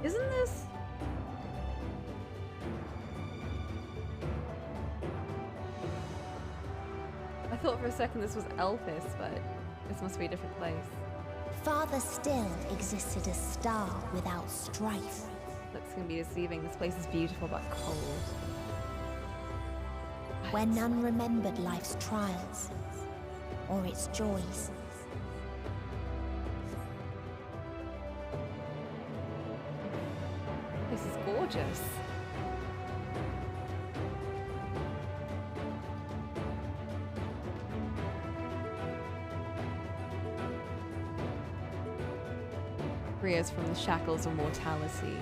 isn't this? I thought for a second this was Elpis, but this must be a different place. Farther still existed a star without strife, Looks gonna be deceiving. This place is beautiful but cold. Where none remembered life's trials or its joys. This is gorgeous. Free us from the shackles of mortality.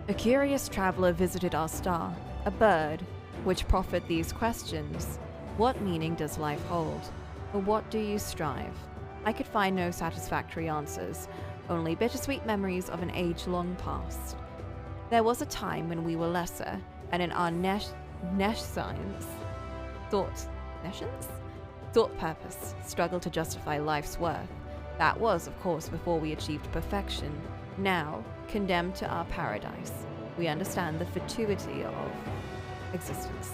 A curious traveler visited our star, a bird, which proffered these questions. What meaning does life hold? For what do you strive? I could find no satisfactory answers, only bittersweet memories of an age long past. There was a time when we were lesser, and in our nescience, thought purpose, struggled to justify life's worth. That was, of course, before we achieved perfection. Now, condemned to our paradise, we understand the fatuity of existence.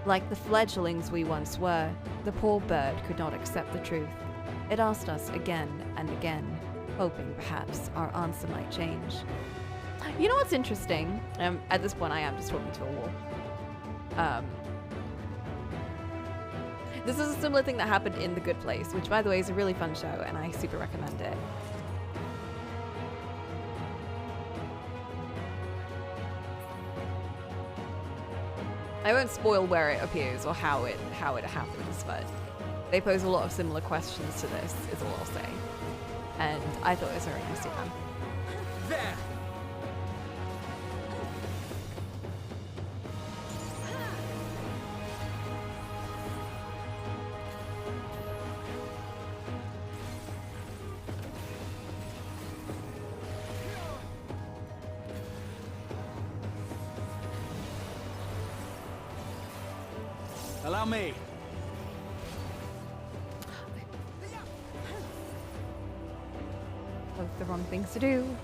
Like the fledglings we once were, the poor bird could not accept the truth. It asked us again and again, hoping perhaps our answer might change. You know what's interesting? At this point, I am just talking to a wall. This is a similar thing that happened in The Good Place, which, by the way, is a really fun show, and I super recommend it. I won't spoil where it appears or how it happens, but they pose a lot of similar questions to this, is all I'll say. And I thought it was very nice to them. There! Allow me. Both the wrong things to do.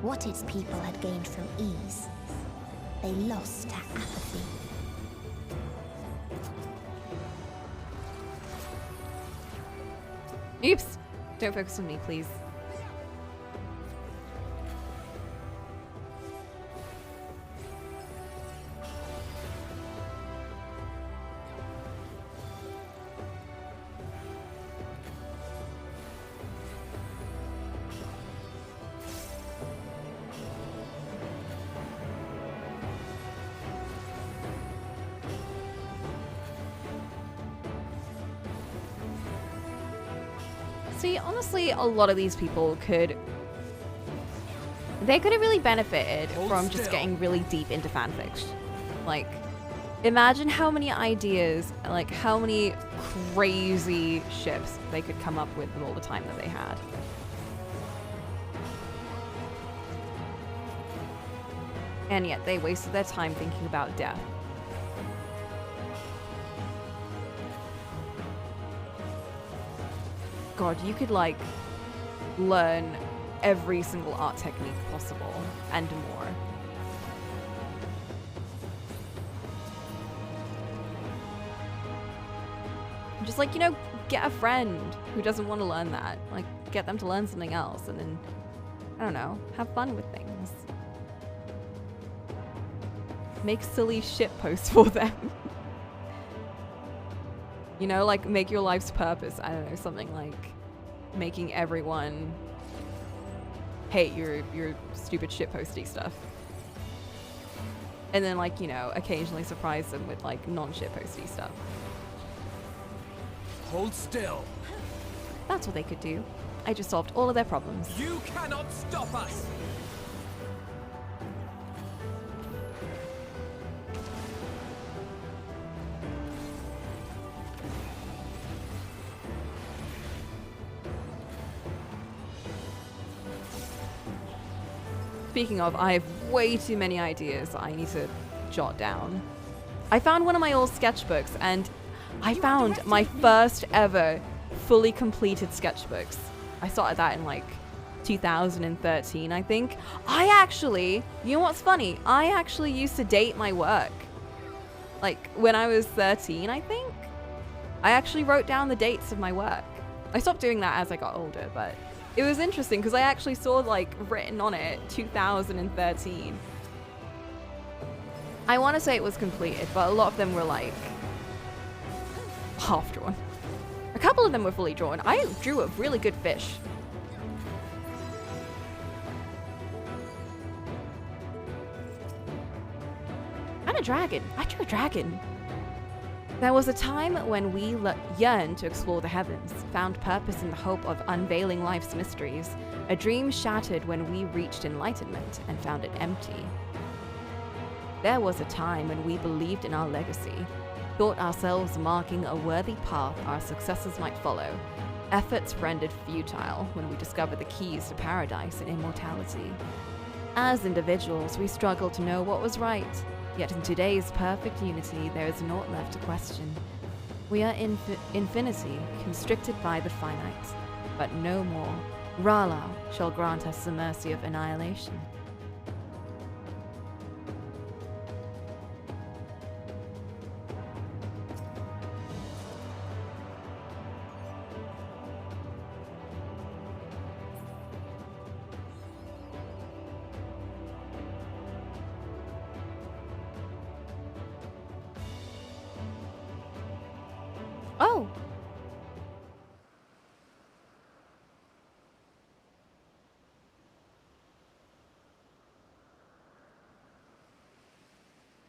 What its people had gained from ease, they lost to apathy. Oops! Don't focus on me, please. honestly, a lot of these people could... They could have really benefited from just getting really deep into fanfiction. Like, imagine how many ideas, like how many crazy ships they could come up with all the time that they had. And yet they wasted their time thinking about death. God, you could like learn every single art technique possible and more. Just like, you know, get a friend who doesn't want to learn that. Like, get them to learn something else and then, I don't know, have fun with things. Make silly shit posts for them. You know, like, make your life's purpose. I don't know, something like making everyone hate your stupid shitposty stuff. And then, like, you know, occasionally surprise them with, like, non-shitposty stuff. Hold still. That's what they could do. I just solved all of their problems. You cannot stop us! Speaking of, I have way too many ideas I need to jot down. I found one of my old sketchbooks and I found my first ever fully completed sketchbooks. I started that in like 2013, I think. I actually, you know what's funny? I actually used to date my work. Like when I was 13, I think. I actually wrote down the dates of my work. I stopped doing that as I got older, but it was interesting because I actually saw like written on it 2013. I want to say it was completed, but a lot of them were like half drawn. A couple of them were fully drawn. I drew a really good fish. And a dragon. I drew a dragon. There was a time when we yearned to explore the heavens, found purpose in the hope of unveiling life's mysteries. A dream shattered when we reached enlightenment and found it empty. There was a time when we believed in our legacy, thought ourselves marking a worthy path our successors might follow. Efforts rendered futile when we discovered the keys to paradise and immortality. As individuals, we struggled to know what was right. Yet in today's perfect unity, there is naught left to question. We are infinity, constricted by the finite, but no more. R'Alau shall grant us the mercy of annihilation. Oh!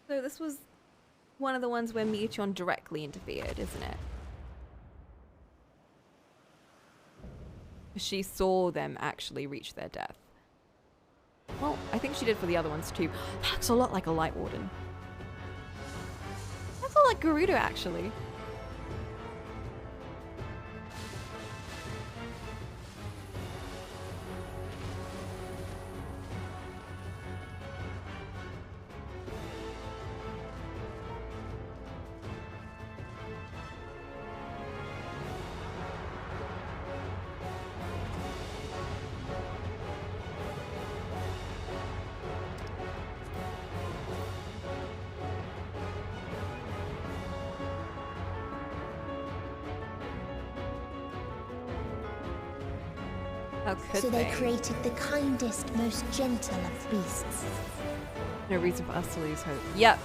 So this was one of the ones where Meteon directly interfered, isn't it? She saw them actually reach their death. Well, I think she did for the other ones too. That looks a lot like a Light Warden. That's a lot like Gerudo, actually. So they created the kindest, most gentle of beasts. No reason for us to lose hope. Yep.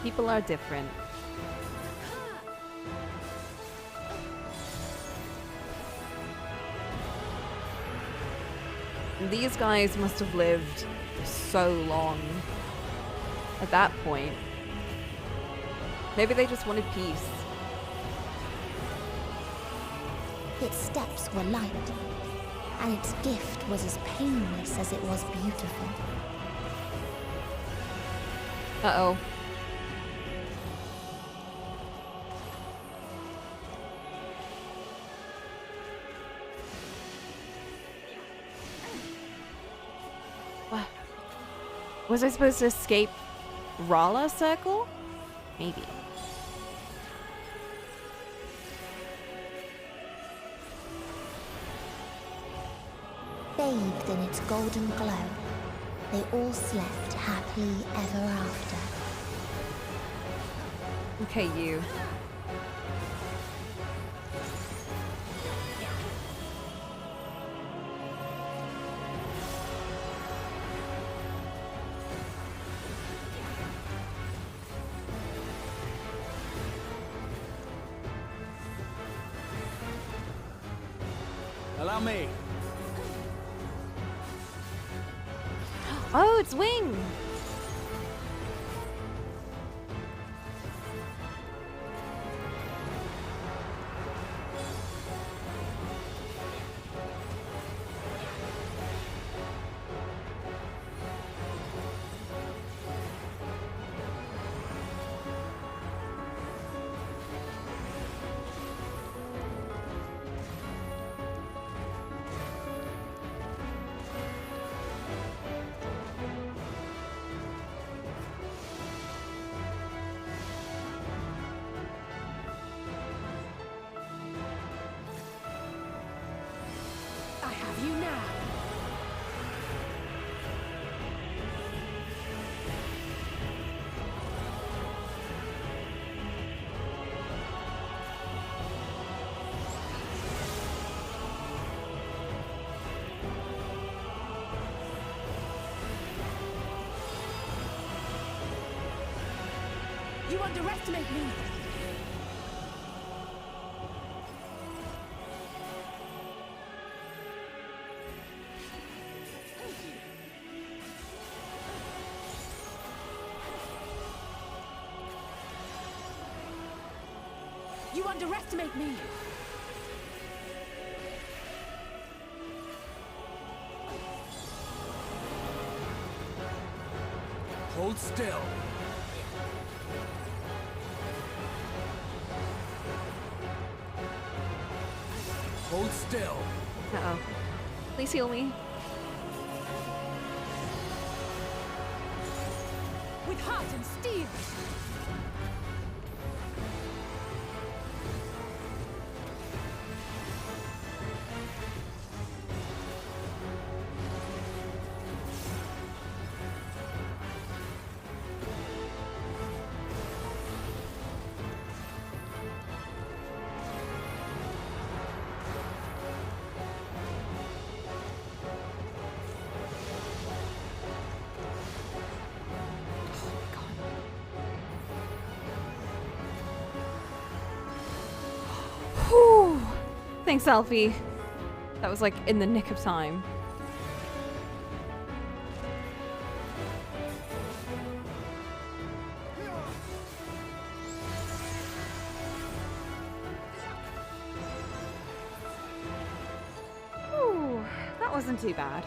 People are different. These guys must have lived so long at that point. Maybe they just wanted peace. Its steps were light, and its gift was as painless as it was beautiful. Uh-oh. What? Was I supposed to escape Rala Circle? Maybe. Bathed in its golden glow, they all slept happily ever after. Okay, you. Allow me. Oh, it's Wing! You underestimate me! You underestimate me! Hold still. Hold still. Uh-oh. Please heal me. With heart and steel! Whew. Thanks, Alfie. That was like in the nick of time. Whew. That wasn't too bad.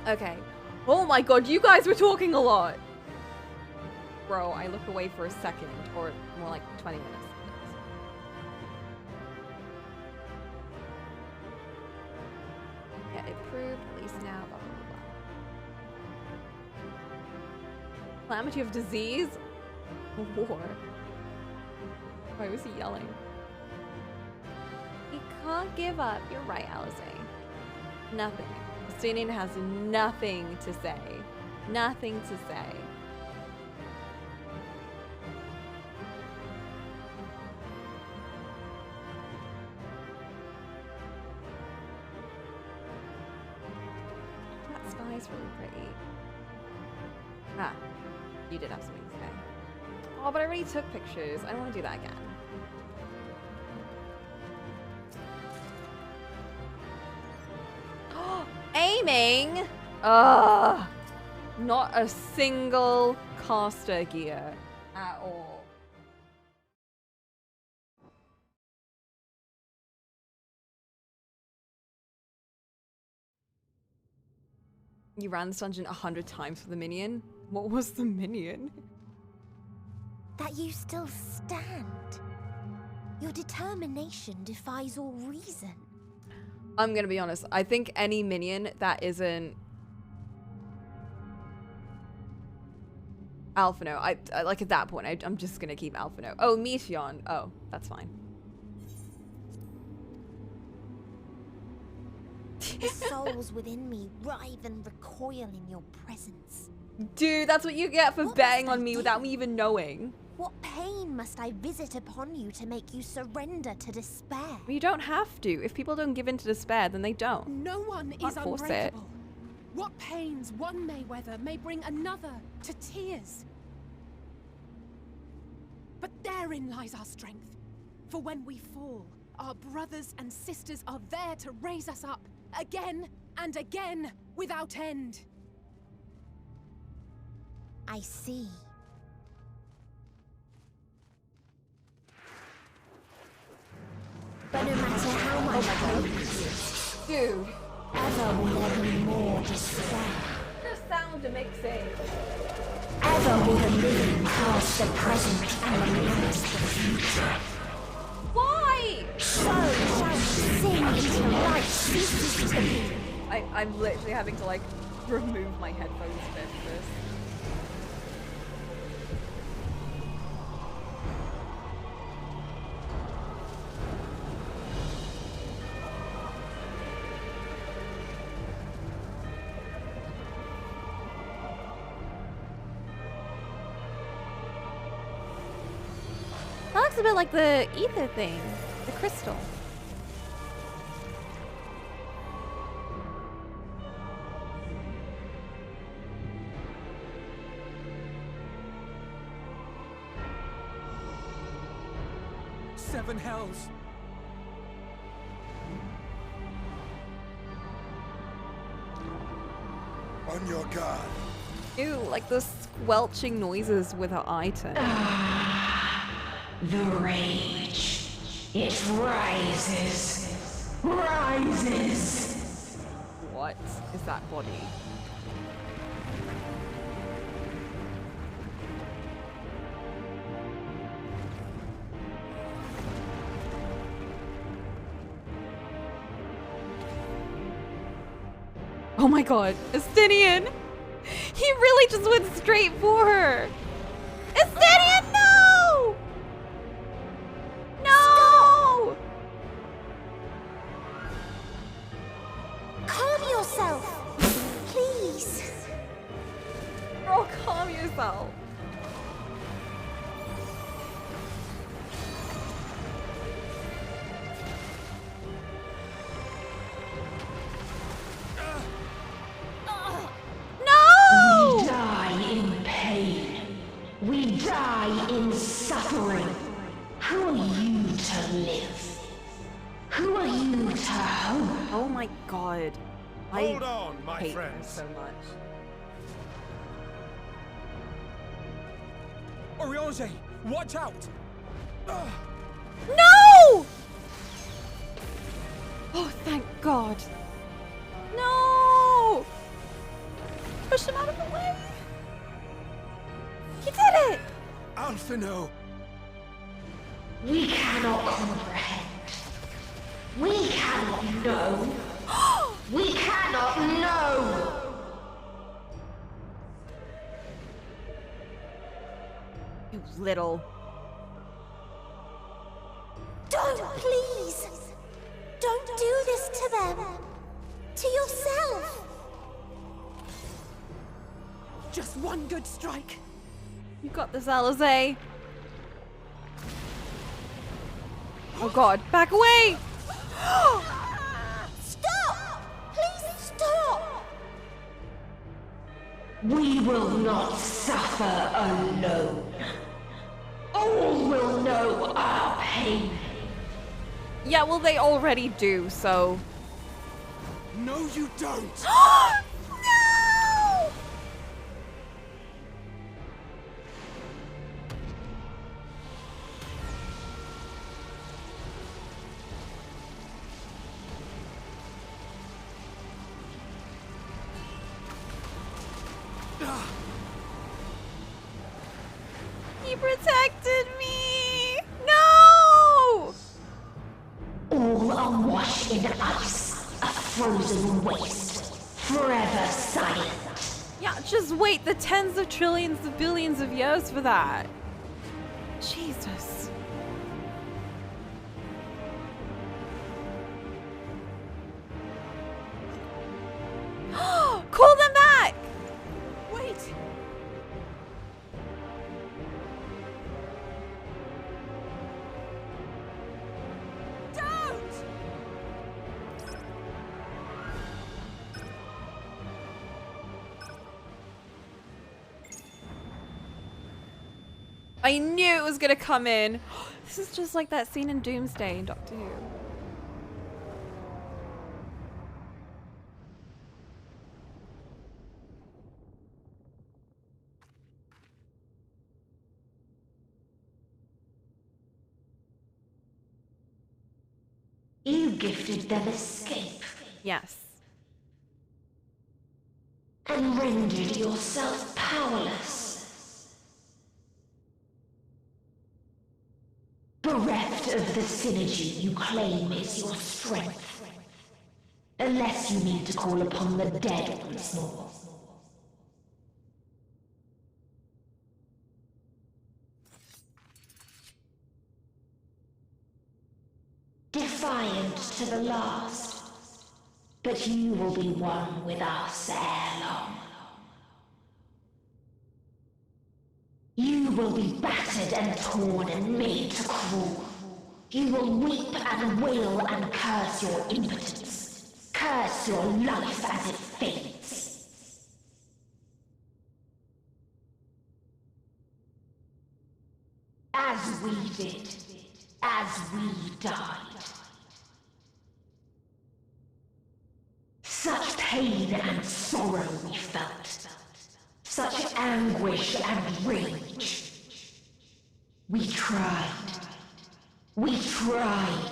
Okay. Oh my god, you guys were talking a lot! Bro, I look away for a second, or more like 20 minutes. Yeah, approved, release now, blah, blah, blah. Calamity of disease? War. Why was he yelling? He can't give up. You're right, Alice. Nothing Justinian has nothing to say. Nothing to say. That sky's really pretty. Ah, you did have something to say. Oh, but I already took pictures. I don't want to do that again. Aiming? Ugh. Not a single caster gear at all. You ran this dungeon 100 times for the minion? What was the minion? That you still stand. Your determination defies all reason. I'm gonna be honest. I think any minion that isn't Alphino, I like at that point, I'm just gonna keep Alphino. Oh, Meteon. Oh, that's fine. The souls within me writhe and recoil in your presence. Dude, that's what you get for betting on me without me even knowing. What pain must I visit upon you to make you surrender to despair? You don't have to. If people don't give in to despair, then they don't. No one is unbreakable. What pains one may weather may bring another to tears. But therein lies our strength. For when we fall, our brothers and sisters are there to raise us up again and again without end. I see. But no matter how much hope exists, dude, ever will there be more despair. The sound of mixing. Ever will the living cast the present and the menace the future. Why? So shall sing until light ceases to be. I'm literally having to like remove my headphones for this. That looks a bit like the ether thing, the crystal. Seven hells. On your guard. Ew, like the squelching noises with her item. The rage. It rises. Rises. What is that body? Oh my god, Estinian! He really just went straight for her! Estinian, no! No! Calm yourself, please. Bro, calm yourself. We die in pain. We die in suffering. Who are you to live? Who are you to hope? Oh my god. Hold on, my hate friends. her so much. Oriange, watch out! No! Oh, thank God. No! Push him out of the way. He did it! Alphino! We cannot comprehend. We cannot know. We cannot know. You little... Don't, please! Don't do this to them! To yourself! Just one good strike. You got this, Alizé. Oh god, back away! Stop! Please stop! We will not suffer alone. All will know our pain. Yeah, well, they already do, so. No, you don't! No! He protected me! No! All awash in ice, a frozen waste, forever silent. Yeah, just wait the tens of trillions of billions of years for that. Jesus. Call them back! Wait! Don't! I knew it was gonna come in. This is just like that scene in Doomsday in Doctor Who. You gifted them escape. Yes. And rendered yourself powerless. Bereft of the synergy you claim is your strength. Unless you need to call upon the dead once more. Defiant to the last, but you will be one with us ere long. You will be battered and torn and made to crawl. You will weep and wail and curse your impotence. Curse your life as it fades. As we did. As we died. Such pain and sorrow we felt. Such anguish and rage. We tried. We tried.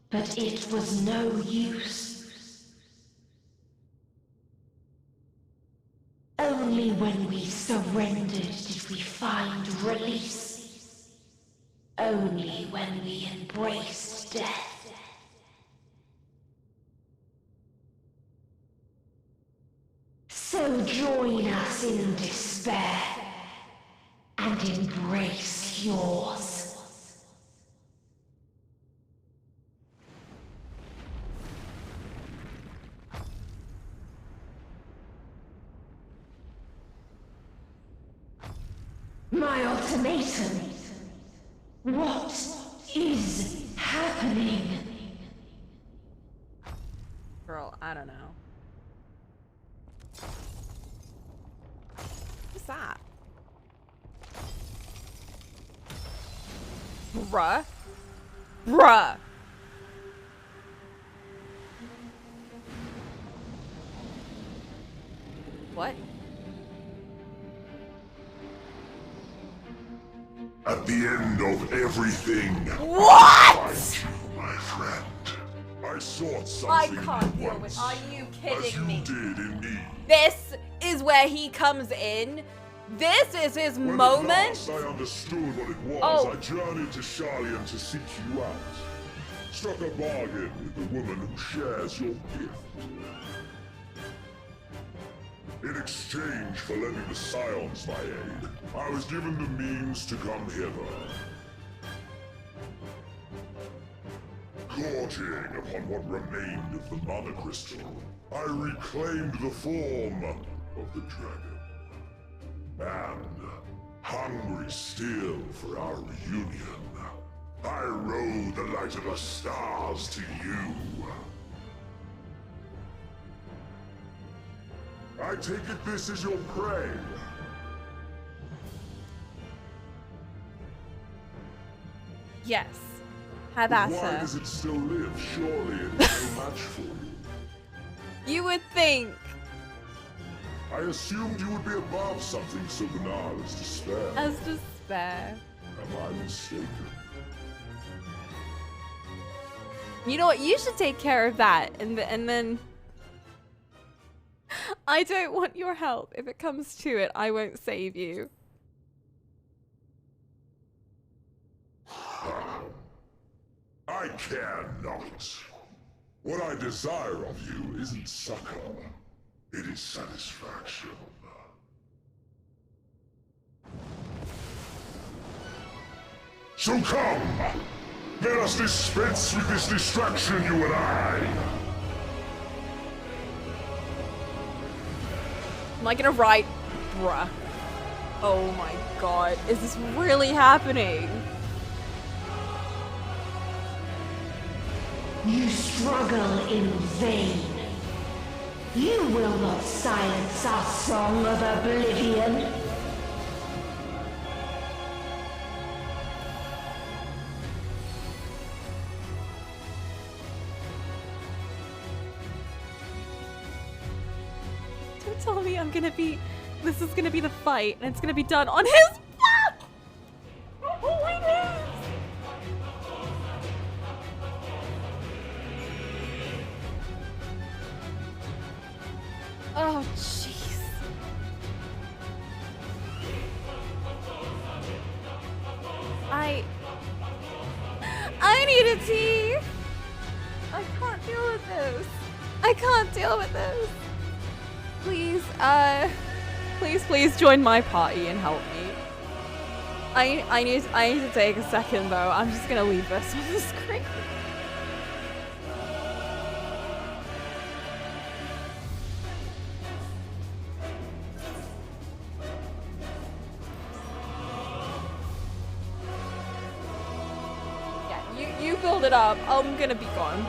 But it was no use. Only when we surrendered did we find release. Only when we embraced death. So join us in despair and embrace yours. My ultimatum. What is happening? Girl, I don't know. What's that? Bruh. Bruh. What? At the end of everything, what? I find you, my friend. I sought I something can't new deal with. once, Are you kidding me? as you did in me. This is where he comes in. This is his When moment. At last I understood what it was. Oh. I journeyed to Sharlayan to seek you out. Struck a bargain with the woman who shares your gift. In exchange for lending the Scions my aid, I was given the means to come hither. Gorging upon what remained of the Mana Crystal, I reclaimed the form of the dragon. And hungry still for our reunion, I row the light of the stars to you. I take it this is your prey. Yes. Have at Why her. does it still live? Surely it is no match for you. You would think. I assumed you would be above something so banal as despair. As despair. Am I mistaken? You know what? You should take care of that, and then. I don't want your help. If it comes to it, I won't save you. I care not. What I desire of you isn't succor. It is satisfaction. So come! Let us dispense with this distraction, you and I! Am I gonna write? Bruh. Oh my god. Is this really happening? You struggle in vain. You will not silence our song of oblivion. Don't tell me I'm gonna be... This is gonna be the fight, and it's gonna be done on his... Oh my god! Oh, jeez. I need a tea. I can't deal with this. I can't deal with this. Please, please join my party and help me. I need to take a second though. I'm just gonna leave this on the screen. You build it up. I'm gonna be gone.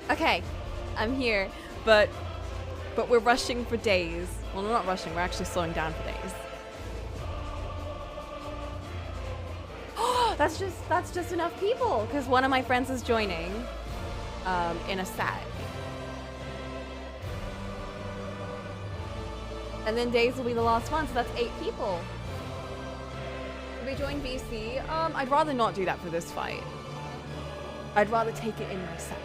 Okay, I'm here, but we're rushing for days. Well, we're not rushing, we're actually slowing down for days. That's just enough people, because one of my friends is joining in a set. And then days will be the last one, so that's 8 people. Should we join VC? I'd rather not do that for this fight. I'd rather take it in myself.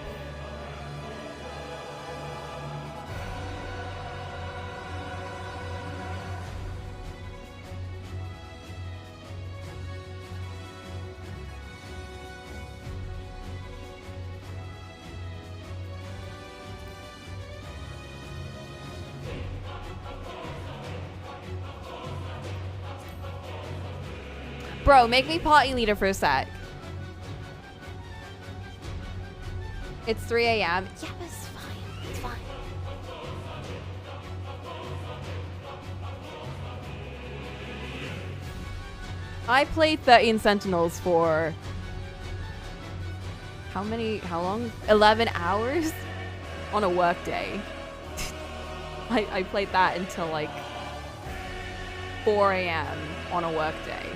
Bro, make me party leader for a sec. It's 3 a.m. Yeah, but it's fine. It's fine. I played 13 Sentinels for how long? 11 hours on a work day. I played that until like 4 a.m. on a work day.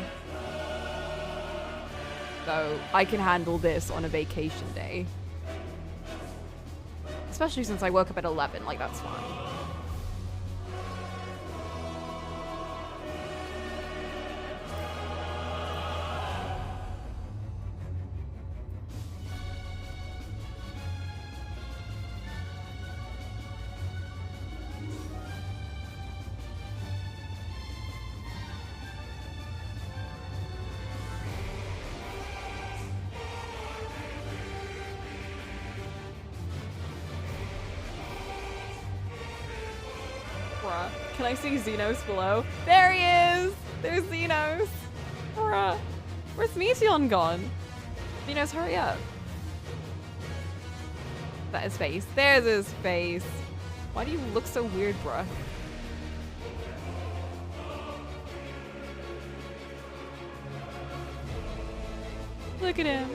So I can handle this on a vacation day. Especially since I woke up at 11, like that's fine. Can I see Xenos below? There he is! There's Xenos! Bruh. Where's Meteon gone? Xenos, hurry up. That is his face. There's his face. Why do you look so weird, bruh? Look at him.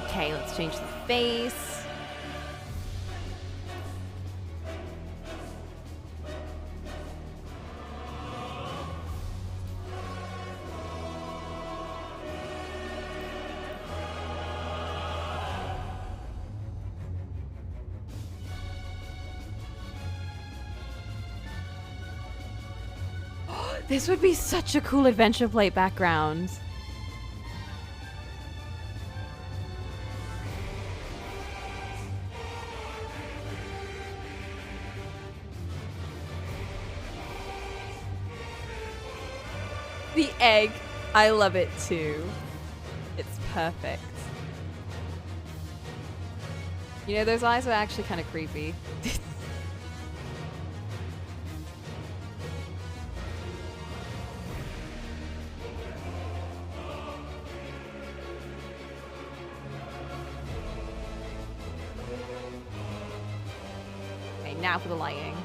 Okay, let's change the face. This would be such a cool adventure plate background. The egg. I love it too. It's perfect. You know, those eyes are actually kind of creepy. Okay, now for the lighting.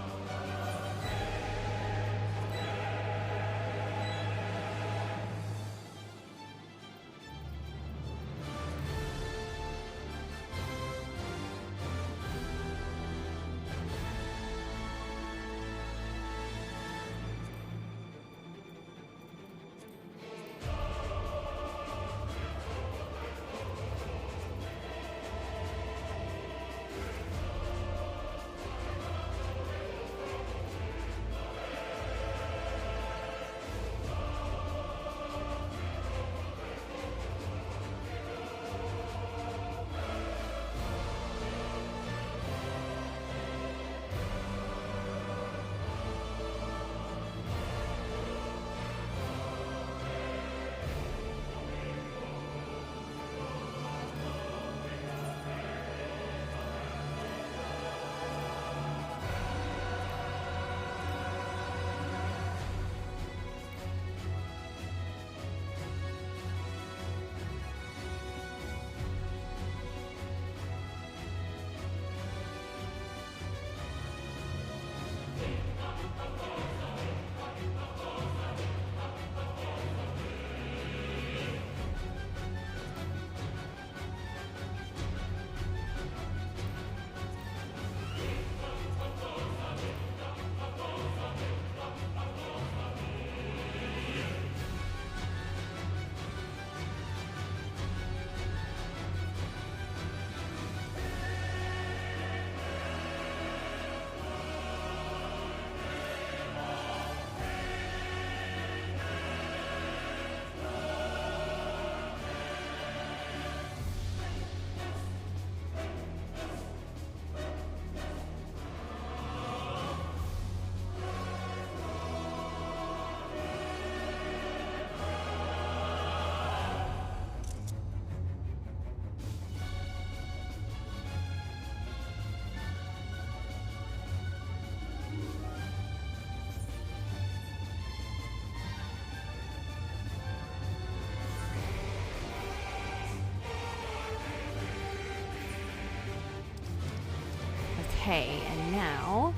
Okay, and now...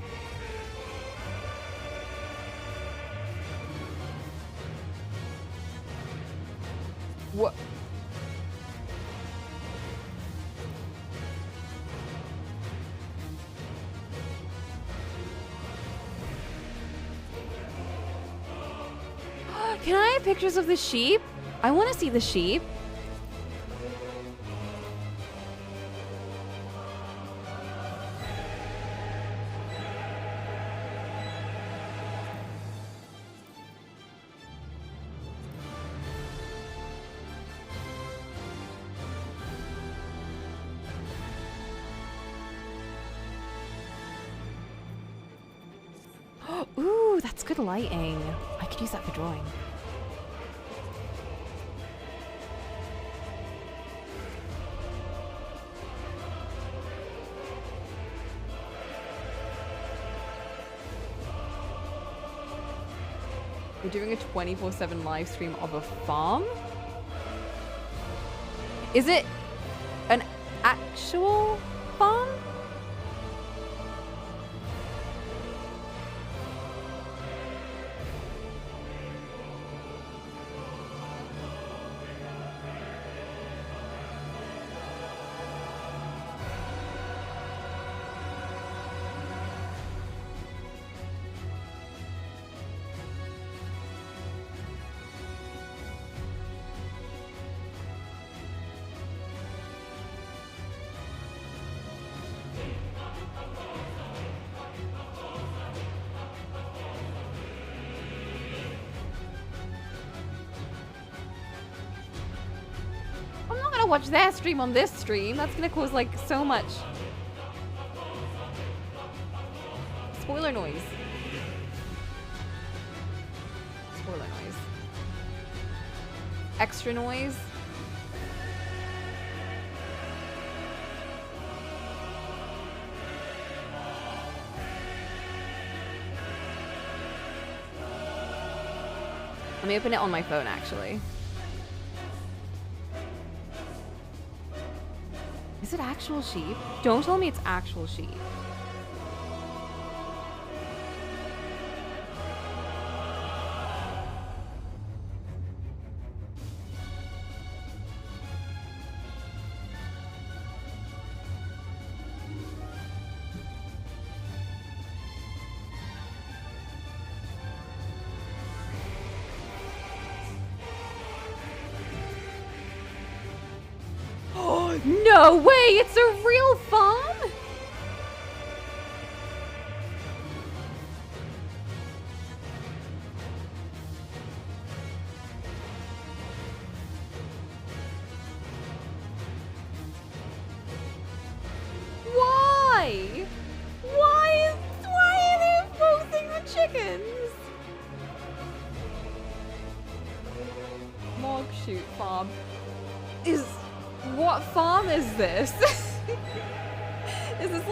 What? Can I have pictures of the sheep? I want to see the sheep. Ooh, that's good lighting. I could use that for drawing. We're doing a 24/7 live stream of a farm? Is it an actual farm? Watch their stream on this stream. That's gonna cause like so much spoiler noise. Spoiler noise. extra noise. Let me open it on my phone, actually. Is it actual sheep? Don't tell me it's actual sheep. No way! It's a real farm? Why? Why are they exposing the chickens? Mog shoot farm. What farm is this? Is this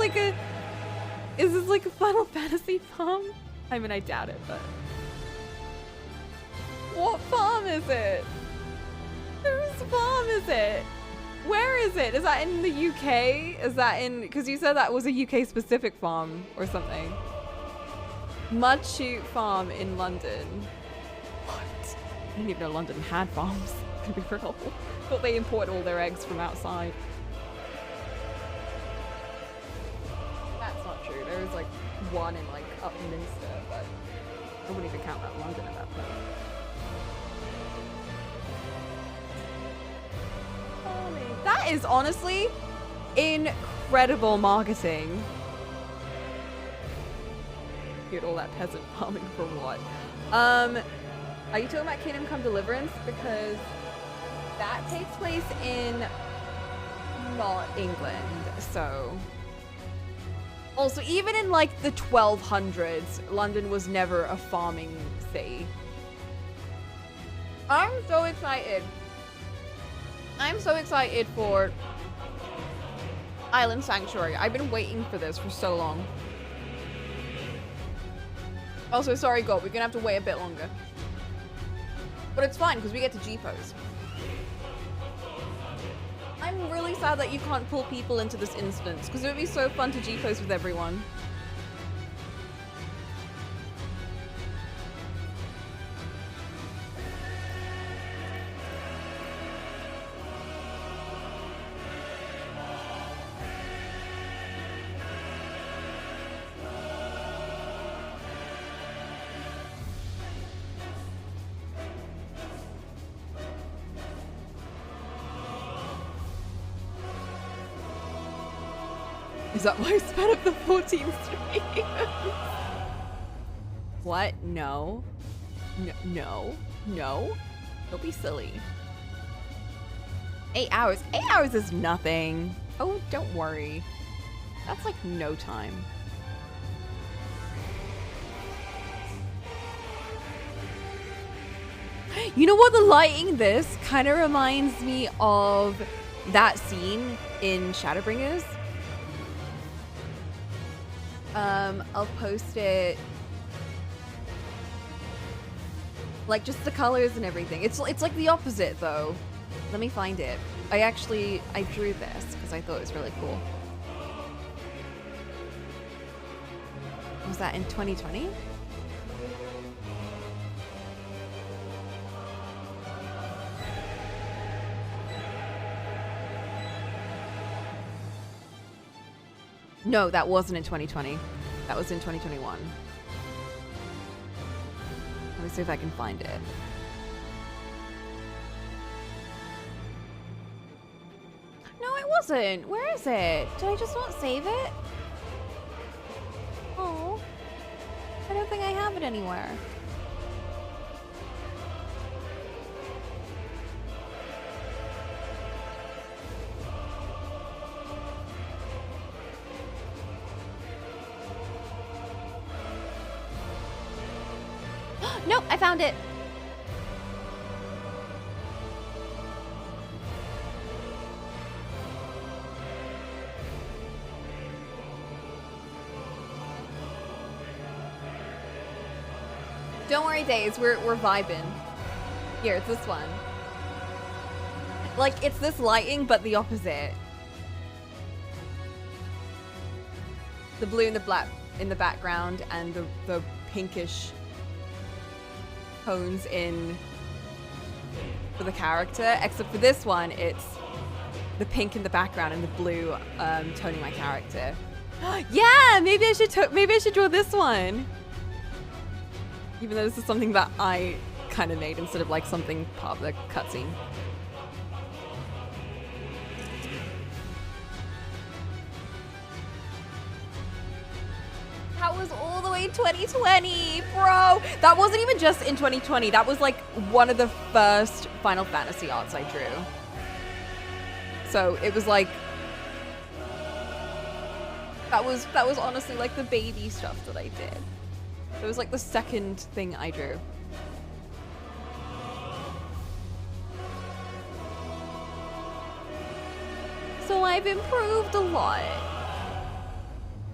like a Final Fantasy farm? I mean, I doubt it, but what farm is it? Whose farm is it? Where is it? Is that in the UK? Is that in, because you said that was a UK specific farm or something. Mudshoot farm in London. What? I didn't even know London had farms. To be real. Thought they import all their eggs from outside. That's not true. There was like one in like Upminster, but I wouldn't even count that London at that point. That is honestly incredible marketing. Get all that peasant farming for what? Are you talking about Kingdom Come Deliverance? Because that takes place in not England, so. Also, even in like the 1200s, London was never a farming city. I'm so excited. I'm so excited for Island Sanctuary. I've been waiting for this for so long. Also, sorry, God, we're gonna have to wait a bit longer. But it's fine, because we get to G-pose. I'm really sad that you can't pull people into this instance, because it would be so fun to G-pose with everyone. Is that why I sped up the 14 stream? What? No. No. Don't be silly. 8 hours. 8 hours is nothing. Oh, don't worry. That's like no time. You know what? The lighting in this kind of reminds me of that scene in Shadowbringers. I'll post it. Like just the colors and everything. It's like the opposite though. Let me find it. I drew this because I thought it was really cool. Was that in 2020? No, that wasn't in 2020. That was in 2021. Let me see if I can find it. No, it wasn't. Where is it? Did I just not save it? Oh, I don't think I have it anywhere. Nope, I found it. Don't worry, Days. We're vibing. Here, it's this one. Like, it's this lighting, but the opposite. The blue and the black in the background, and the pinkish tones for the character. Except for this one, it's the pink in the background and the blue toning my character. Yeah, maybe I should draw this one. Even though this is something that I kind of made instead of like something part of the cutscene. That was all the way in 2020, bro. That wasn't even just in 2020. That was like one of the first Final Fantasy arts I drew. So it was like, that was honestly like the baby stuff that I did. It was like the second thing I drew. So I've improved a lot.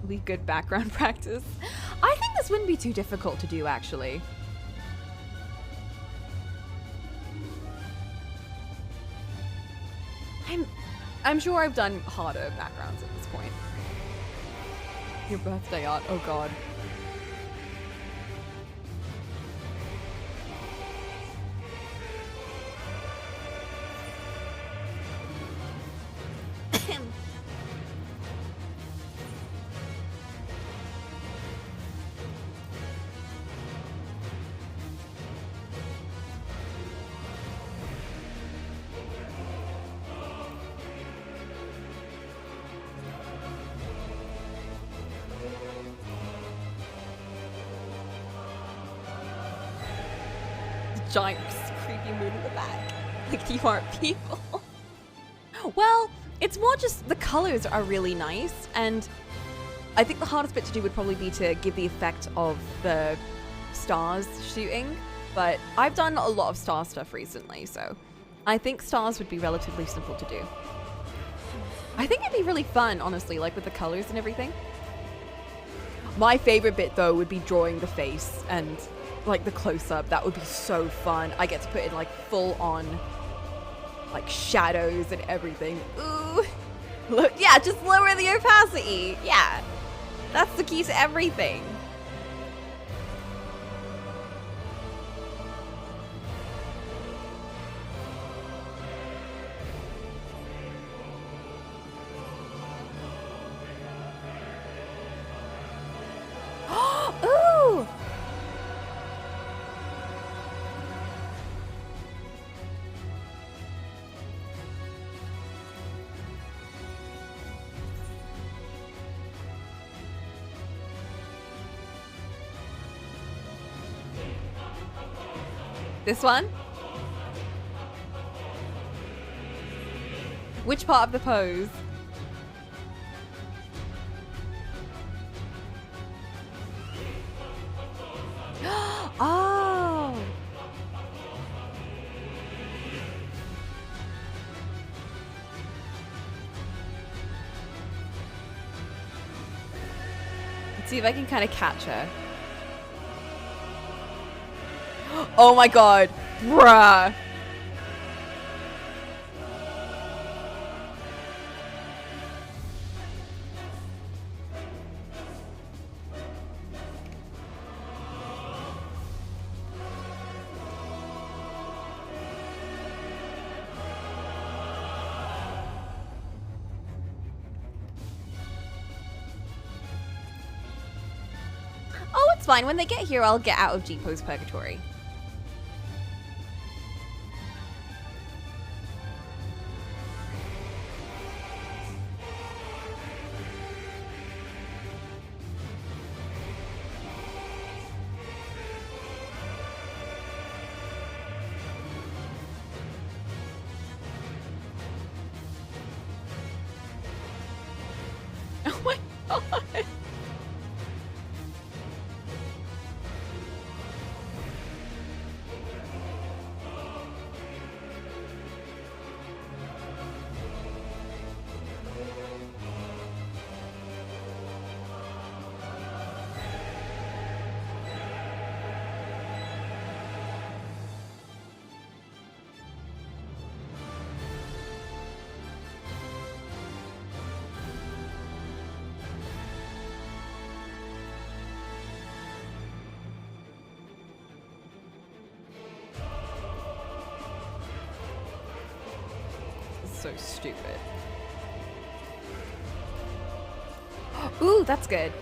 Really good background practice. I think this wouldn't be too difficult to do, actually. I'm sure I've done harder backgrounds at this point. Your birthday art, oh god. Giant creepy moon in the back. Like, you aren't people. Well, it's more just the colors are really nice, and I think the hardest bit to do would probably be to give the effect of the stars shooting, but I've done a lot of star stuff recently, so I think stars would be relatively simple to do. I think it'd be really fun, honestly, like with the colors and everything. My favorite bit, though, would be drawing the face and like the close-up. That would be so fun. I get to put in like full-on like shadows and everything. Ooh. Look, yeah, just lower the opacity. Yeah. That's the key to everything. Ooh. This one? Which part of the pose? Oh! Let's see if I can kind of catch her. Oh my god, bruh. Oh, it's fine. When they get here, I'll get out of G-Pose Purgatory. Oh my god. so stupid. Ooh, that's good.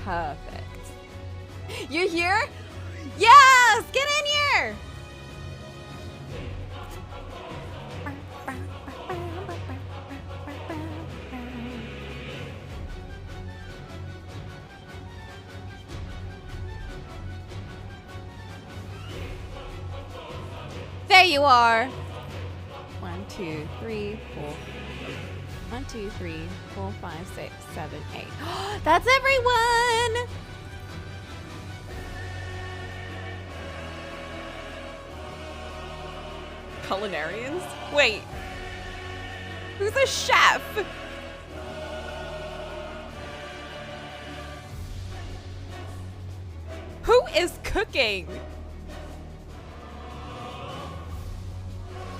Perfect. You're here? Yes! Get in here! There you are! 1, 2, 3, 4. 1, 2, 3, 4, 5, 6, 7, 8. That's everyone! Culinarians? Wait. Who's a chef? Who is cooking?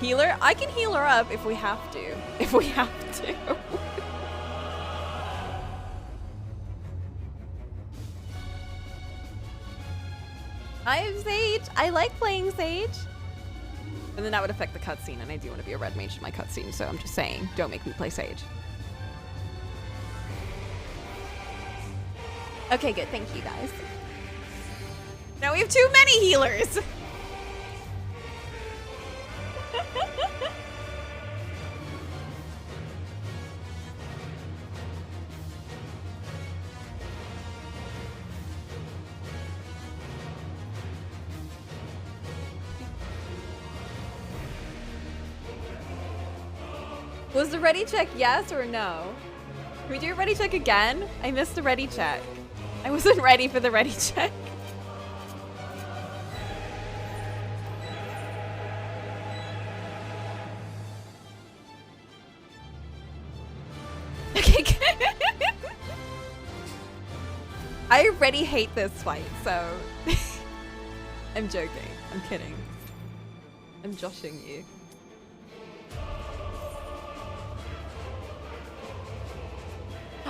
Healer? I can heal her up if we have to. If we have to. I have Sage. I like playing Sage. And then that would affect the cutscene, and I do want to be a red mage in my cutscene, so I'm just saying, don't make me play Sage. Okay, good. Thank you, guys. Now we have too many healers! Was the ready check yes or no? Can we do a ready check again? I missed the ready check. I wasn't ready for the ready check. Okay. I already hate this fight, so I'm joking. I'm kidding. I'm joshing you.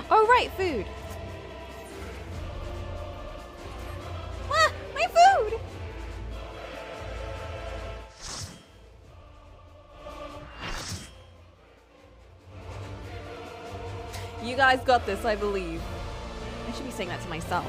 Oh, right, food. Ah, my food! You guys got this, I believe. I should be saying that to myself.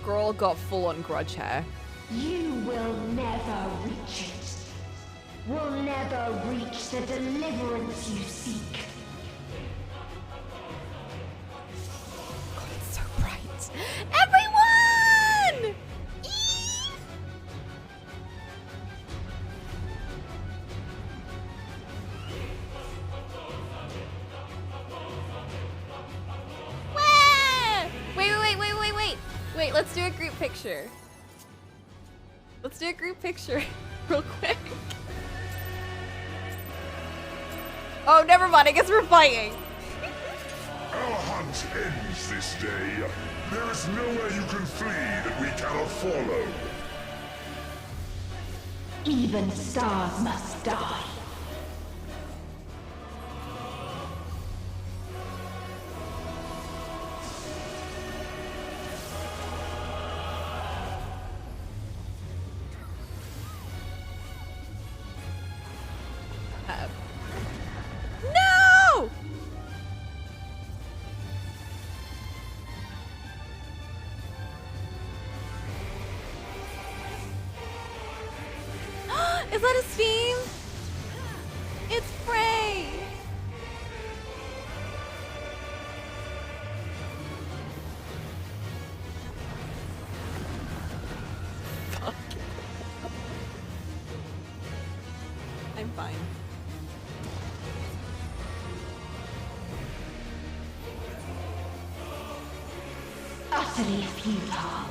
Girl got full-on grudge hair. You will never reach it. Will never reach the deliverance you seek. God, it's so bright. Everyone! Wait, let's do a group picture. Let's do a group picture real quick. Oh, never mind. I guess we're fighting. Our hunt ends this day. There is nowhere you can flee that we cannot follow. Even stars must die. No! Is that a Steam? It's Frey! Fuck. I'm fine. Utterly futile.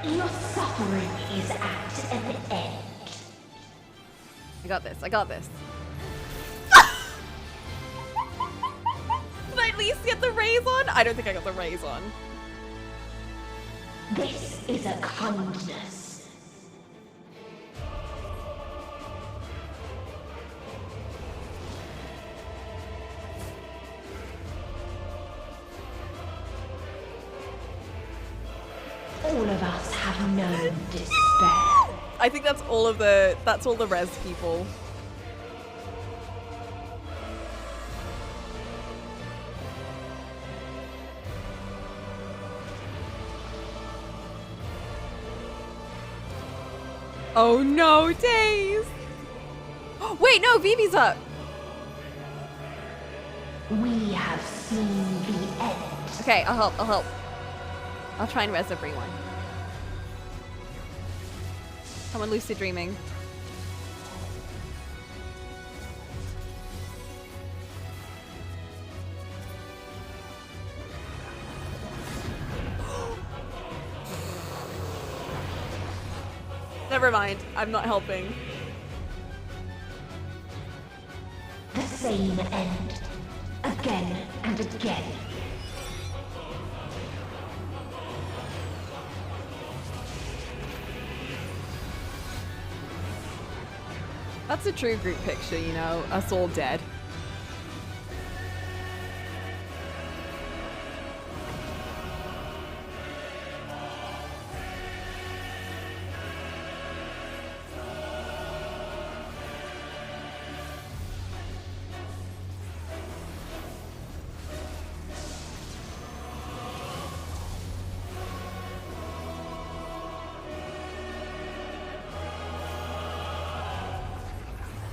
Your suffering is at an end. I got this. I got this. Did I at least get the raise on? I don't think I got the raise on. This is a kindness. All of us have known despair. I think that's all the res people. Oh no, Days! Wait, no, Vivi's up! We have seen the end. Okay, I'll help. I'll try and res everyone. Someone lucid dreaming. Never mind, I'm not helping. The same end. Again and again. That's a true group picture, you know, us all dead.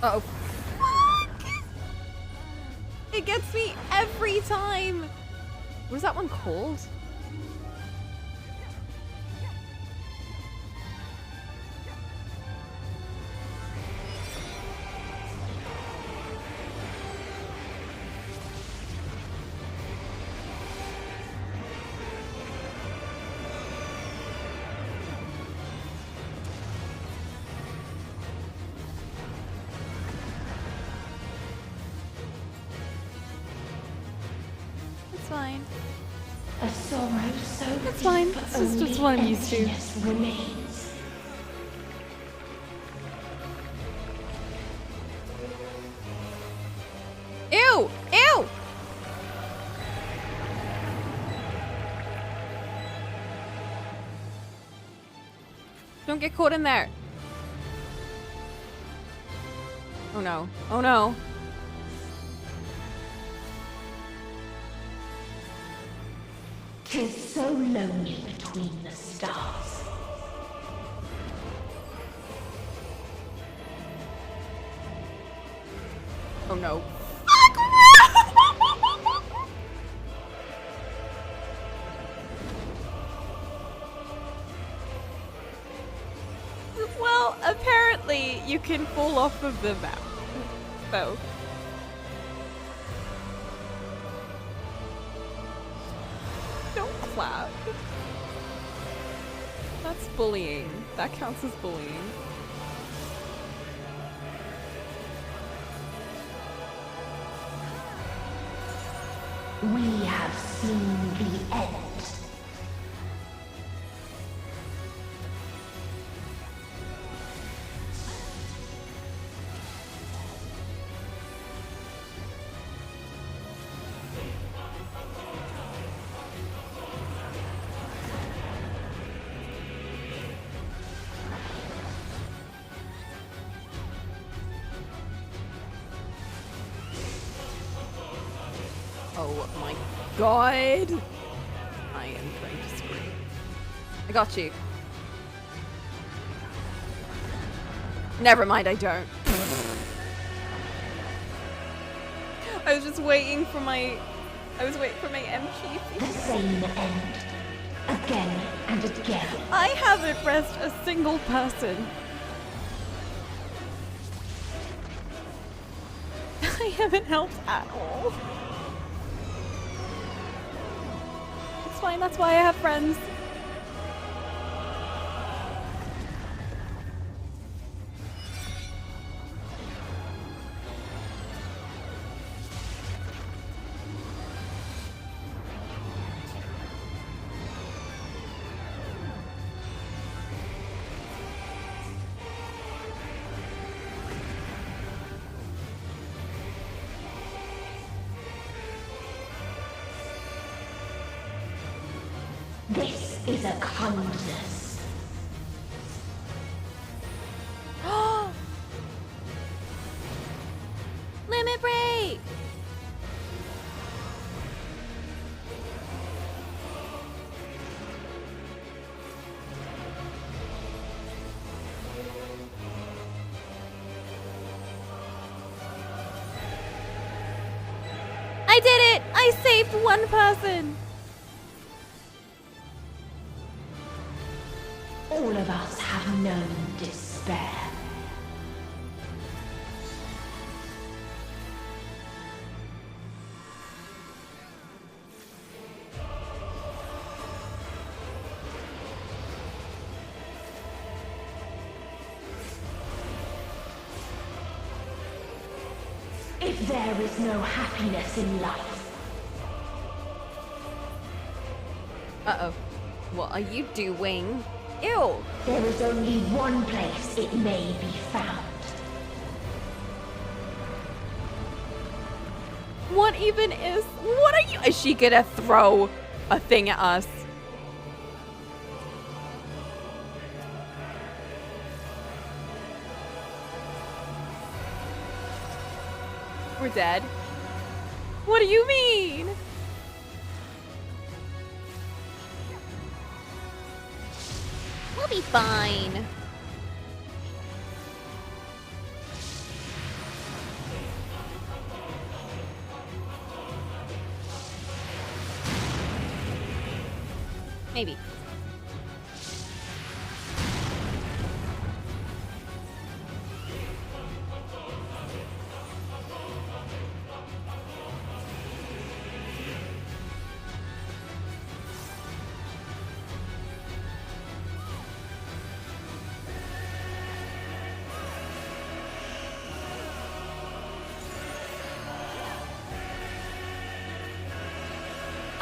Uh-oh. It gets me every time! What is that one called? Fine. A sorrow so That's fine. This is just what I'm used to. Remains. Ew! Ew! Don't get caught in there. Oh no. Oh no. Tis so lonely between the stars. Oh no. Well, apparently you can fall off of the map. So. Don't clap. That's bullying. That counts as bullying. We have seen the end. Oh my god! I am going to scream. I got you. Never mind, I don't. I was just waiting for my... I was waiting for my MP. The same end. Again and again. I haven't pressed a single person. I haven't helped at all. It's fine, that's why I have friends. This is a kindness. Limit break! I did it! I saved one person! All of us have known despair. If there is no happiness in life, uh-oh. What are you doing? Ew! There is only one place it may be found. What even is... What are you... Is she gonna throw a thing at us? We're dead. What do you mean? We'll be fine. Maybe.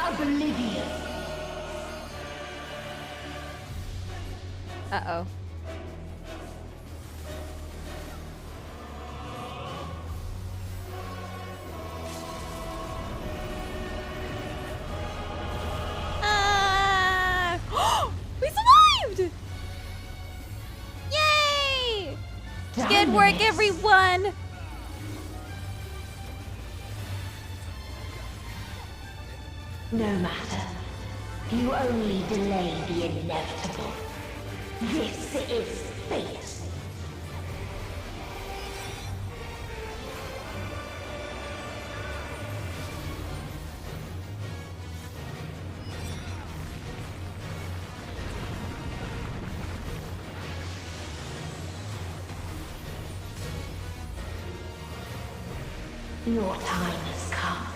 Oblivion. Uh-oh. We survived! Yay! Good work, everyone! No matter. You only delay the inevitable. This is fate. Your time has come.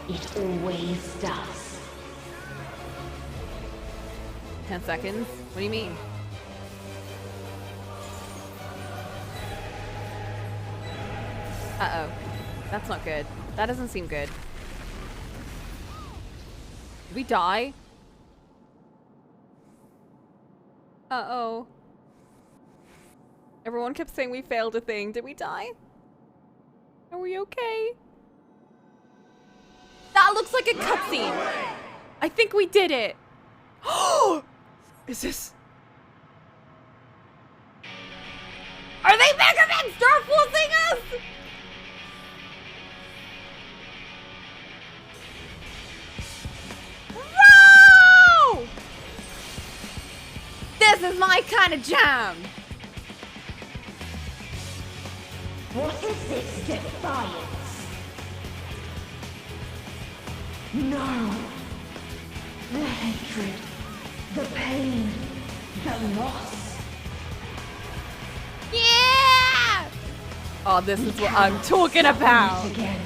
It always does. 10 seconds? What do you mean? Uh-oh. That's not good. That doesn't seem good. Did we die? Uh-oh. Everyone kept saying we failed a thing. Did we die? Are we okay? That looks like a cutscene. I think we did it. Is this... Are they Megaman Star forcing us? No! is my kind of jam. What is this defiance? No. The hatred, the pain, the loss. Yeah! Oh, this is what I'm talking about. Again.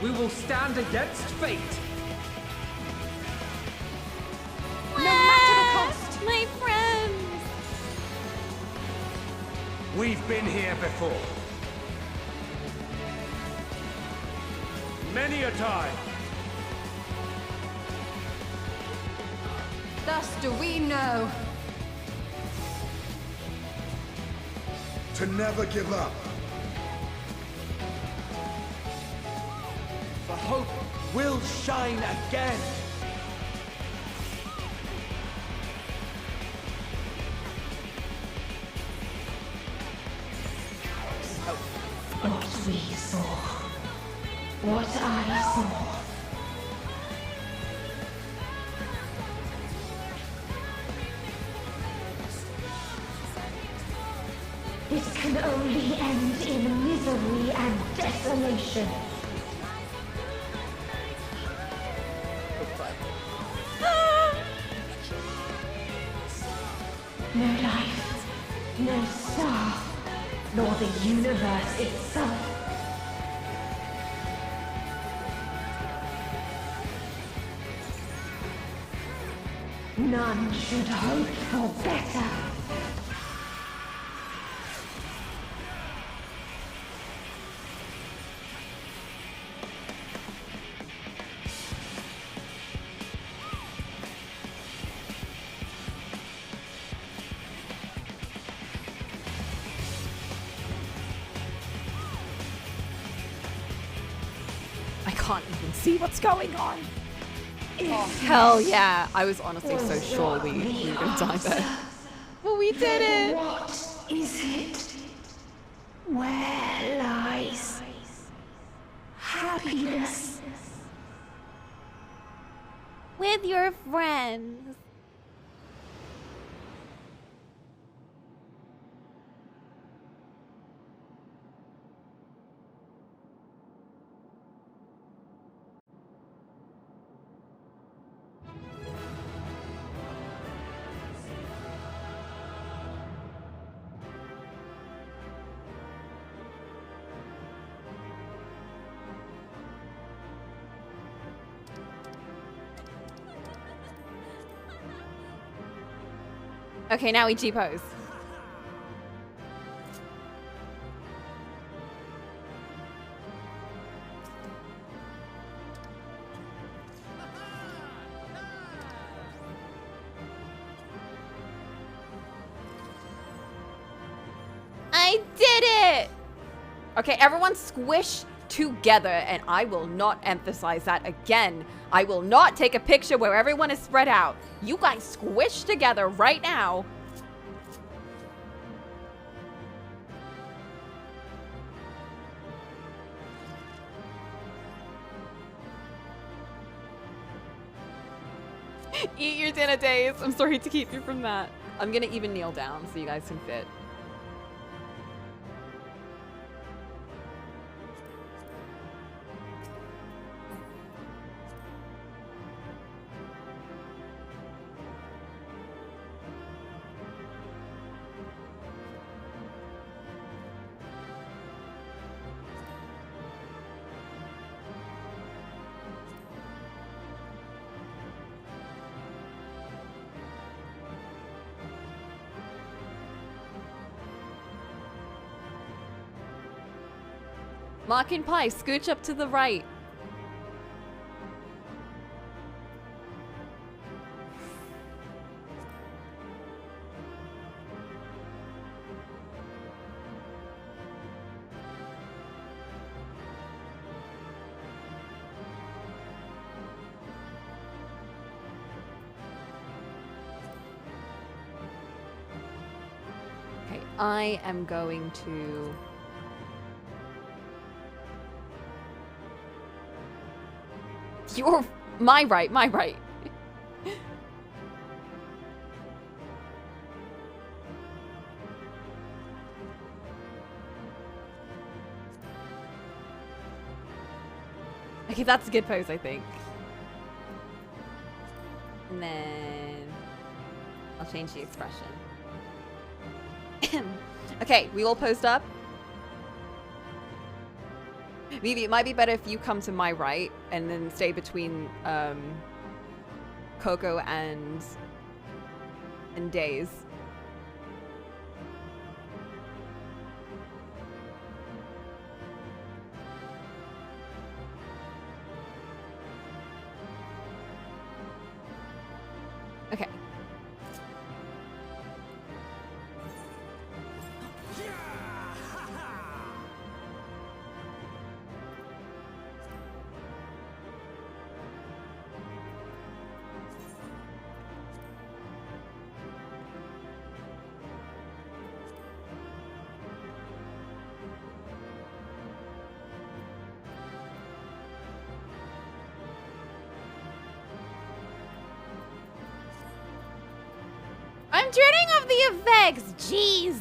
We will stand against fate. No matter the cost. My friends. We've been here before. Many a time. Thus do we know. To never give up. The hope will shine again. What we saw. What I saw. It can only end in misery and desolation. No life, no star, nor the universe itself. None should hope for better. I can't even see what's going on. Oh, hell yeah. I was honestly so sure we were gonna die there. But we did it! What is it? Where lies happiness? With your friends. Okay, now we G-pose. I did it! Okay, everyone squish together, and I will not emphasize that again. I will not take a picture where everyone is spread out. You guys squish together right now. Eat your dinner, Days. I'm sorry to keep you from that. I'm gonna even kneel down so you guys can fit. Mark and Pie, scooch up to the right. Okay, I am going to You're my right, my right. Okay, that's a good pose, I think. And then I'll change the expression. Okay, we all posed up. Vivi, it might be better if you come to my right and then stay between Coco and Days. Okay. I'm turning off the effects, jeez.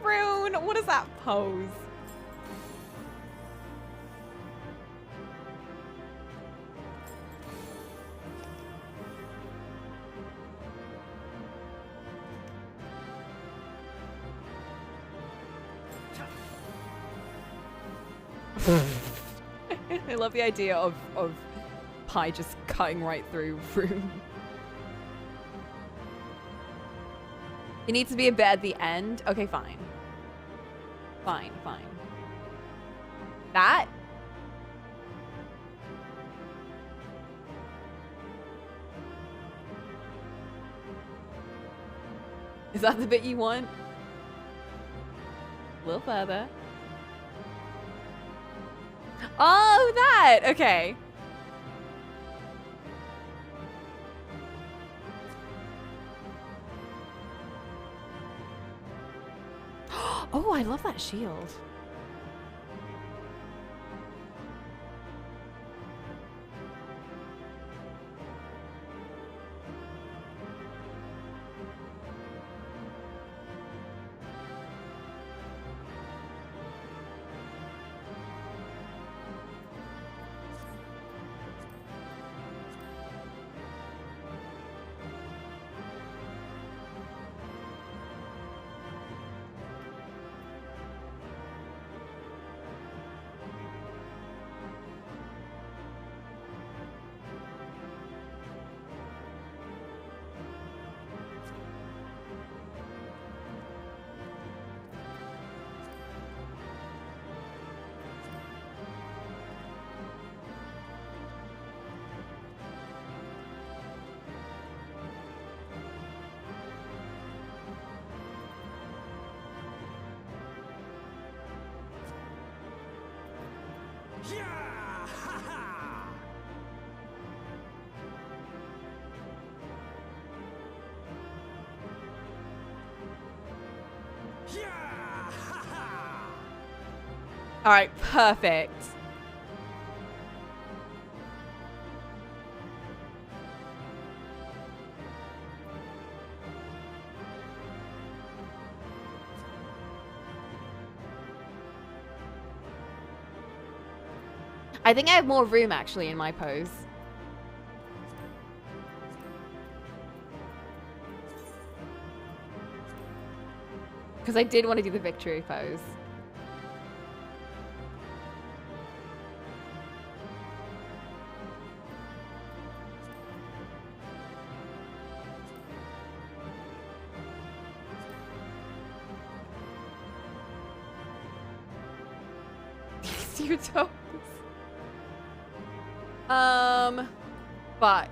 Rune, what is that pose? I love the idea of Pi just cutting right through Rune. It needs to be a bit at the end. Okay, fine. Fine, fine. That? Is that the bit you want? A little further. Oh, that! Okay. Oh, I love that shield. All right, perfect. I think I have more room actually in my pose. Because I did want to do the victory pose. kiss your toes. Fuck.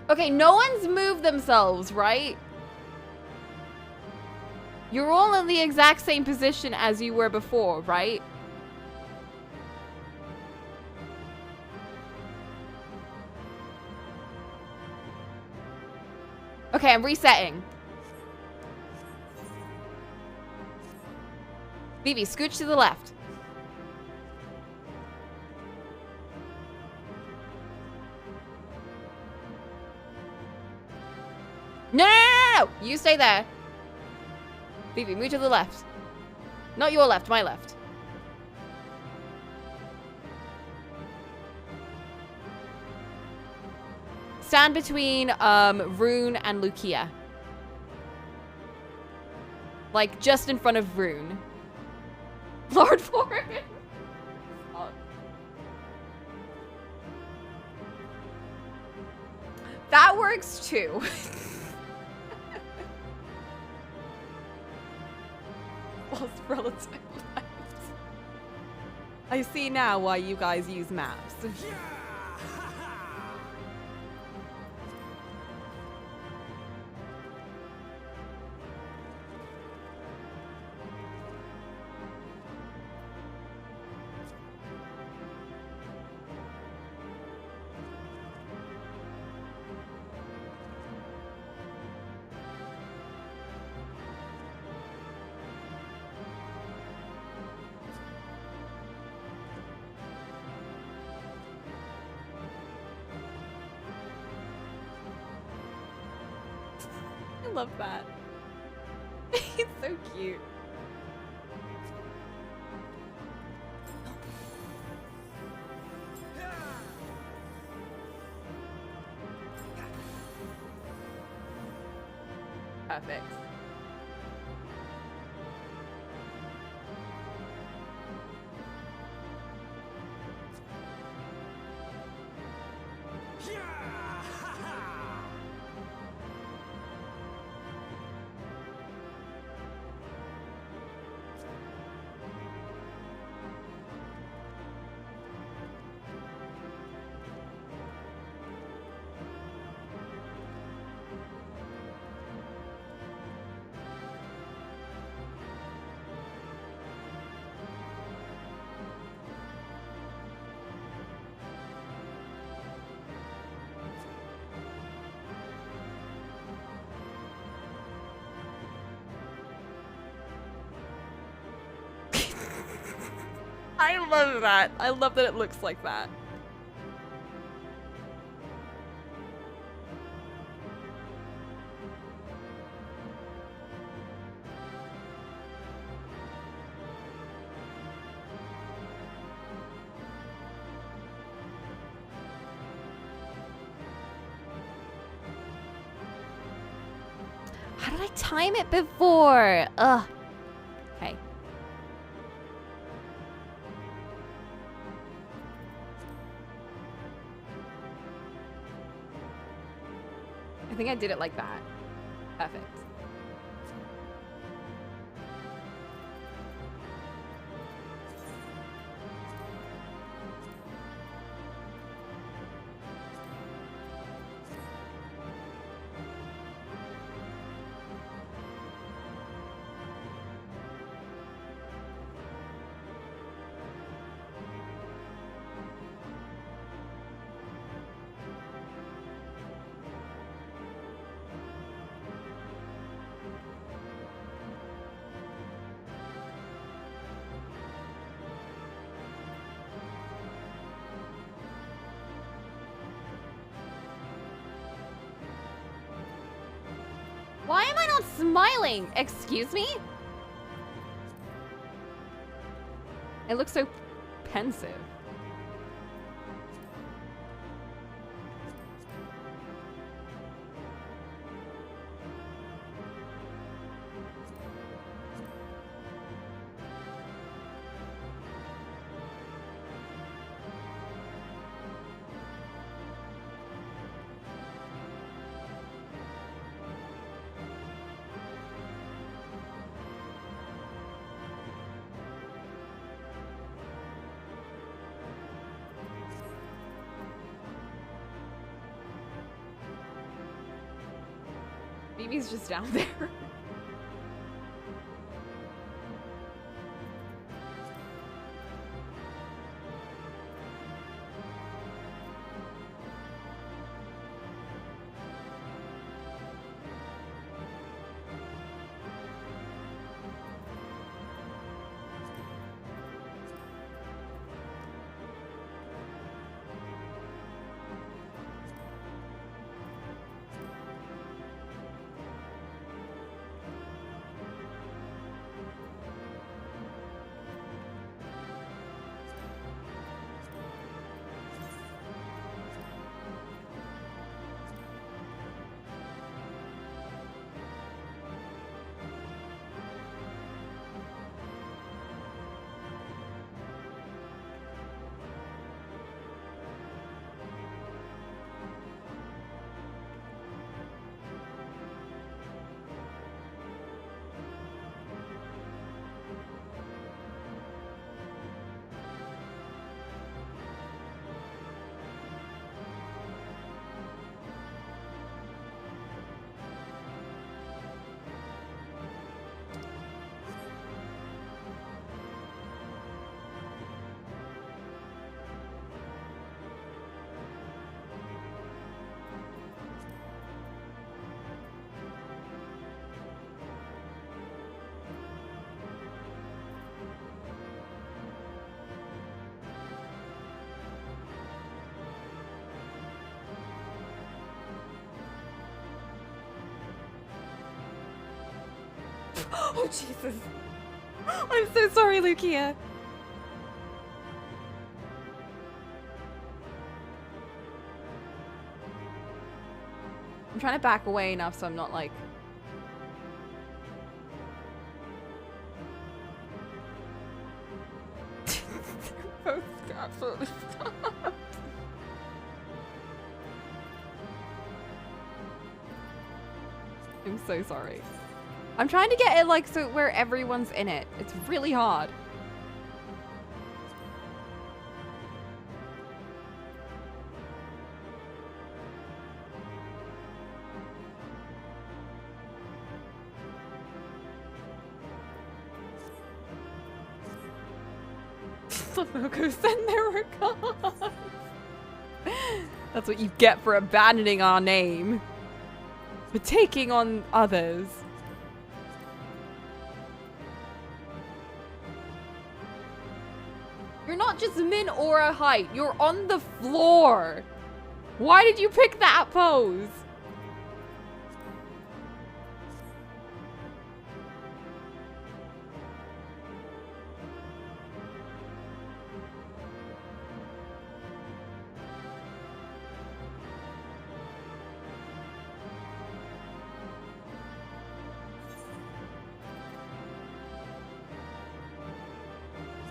Okay, no one's moved themselves, right? You're all in the exact same position as you were before, right? Okay, I'm resetting. Vivi, scooch to the left. No, no, no, no, no! You stay there. Vivi, move to the left. Not your left, my left. Stand between Rune and Lucia. Like, just in front of Rune. Lord Warren. Oh. That works too. Whilst relative lives. I see now why you guys use maps. I love that. He's so cute. Perfect. I love that. I love that it looks like that. How did I time it before? Ugh. Okay. I think I did it like that. Perfect. Why am I not smiling? Excuse me? It looks so pensive. Phoebe's just down there. Oh, Jesus. I'm so sorry, Lucia. I'm trying to back away enough so I'm not like... Both absolutely stopped. I'm so sorry. I'm trying to get it like so where everyone's in it. It's really hard. Cocolamoco send their regards. That's what you get for abandoning our name. For taking on others. You're not just min aura height, you're on the floor. Why did you pick that pose?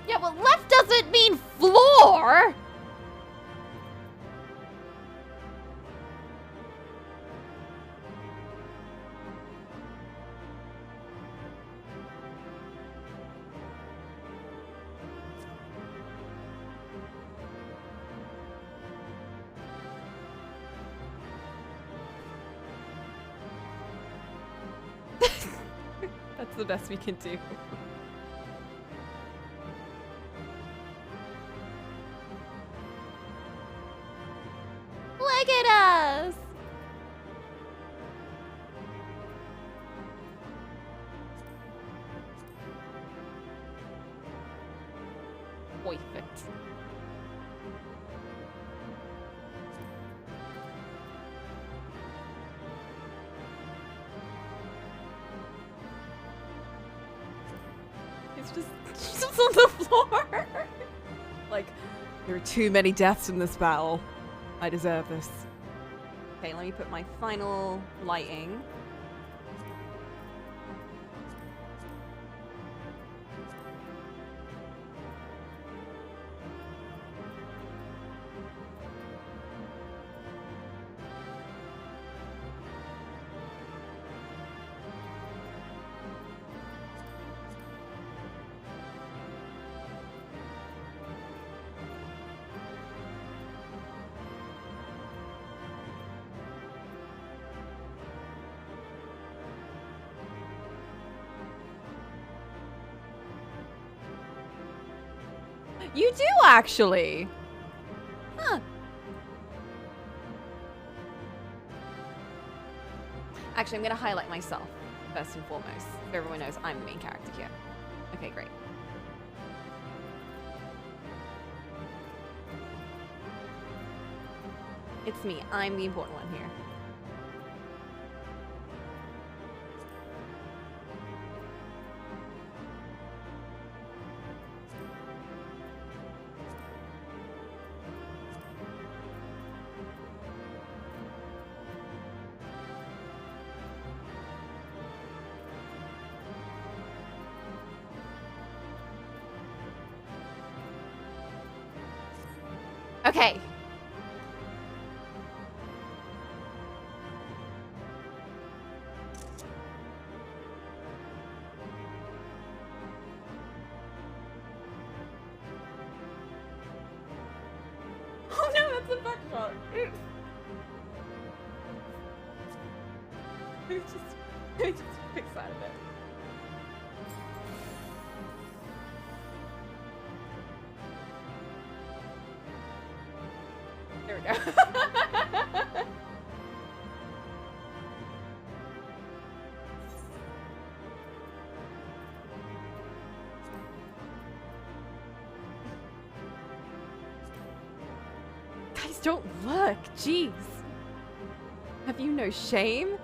Yeah, well, left doesn't mean floor! That's the best we can do. Look at us! Perfect. It's just on the floor. Like, there are too many deaths in this battle. I deserve this. Okay, let me put my final lighting. You do, actually. Huh. Actually, I'm going to highlight myself, first and foremost, so everyone knows I'm the main character here. Okay, great. It's me. I'm the important one here. Okay. Oh no, that's a back shot. Let me just fix that a bit. There we go. Guys, don't look. Jeez. Have you no shame?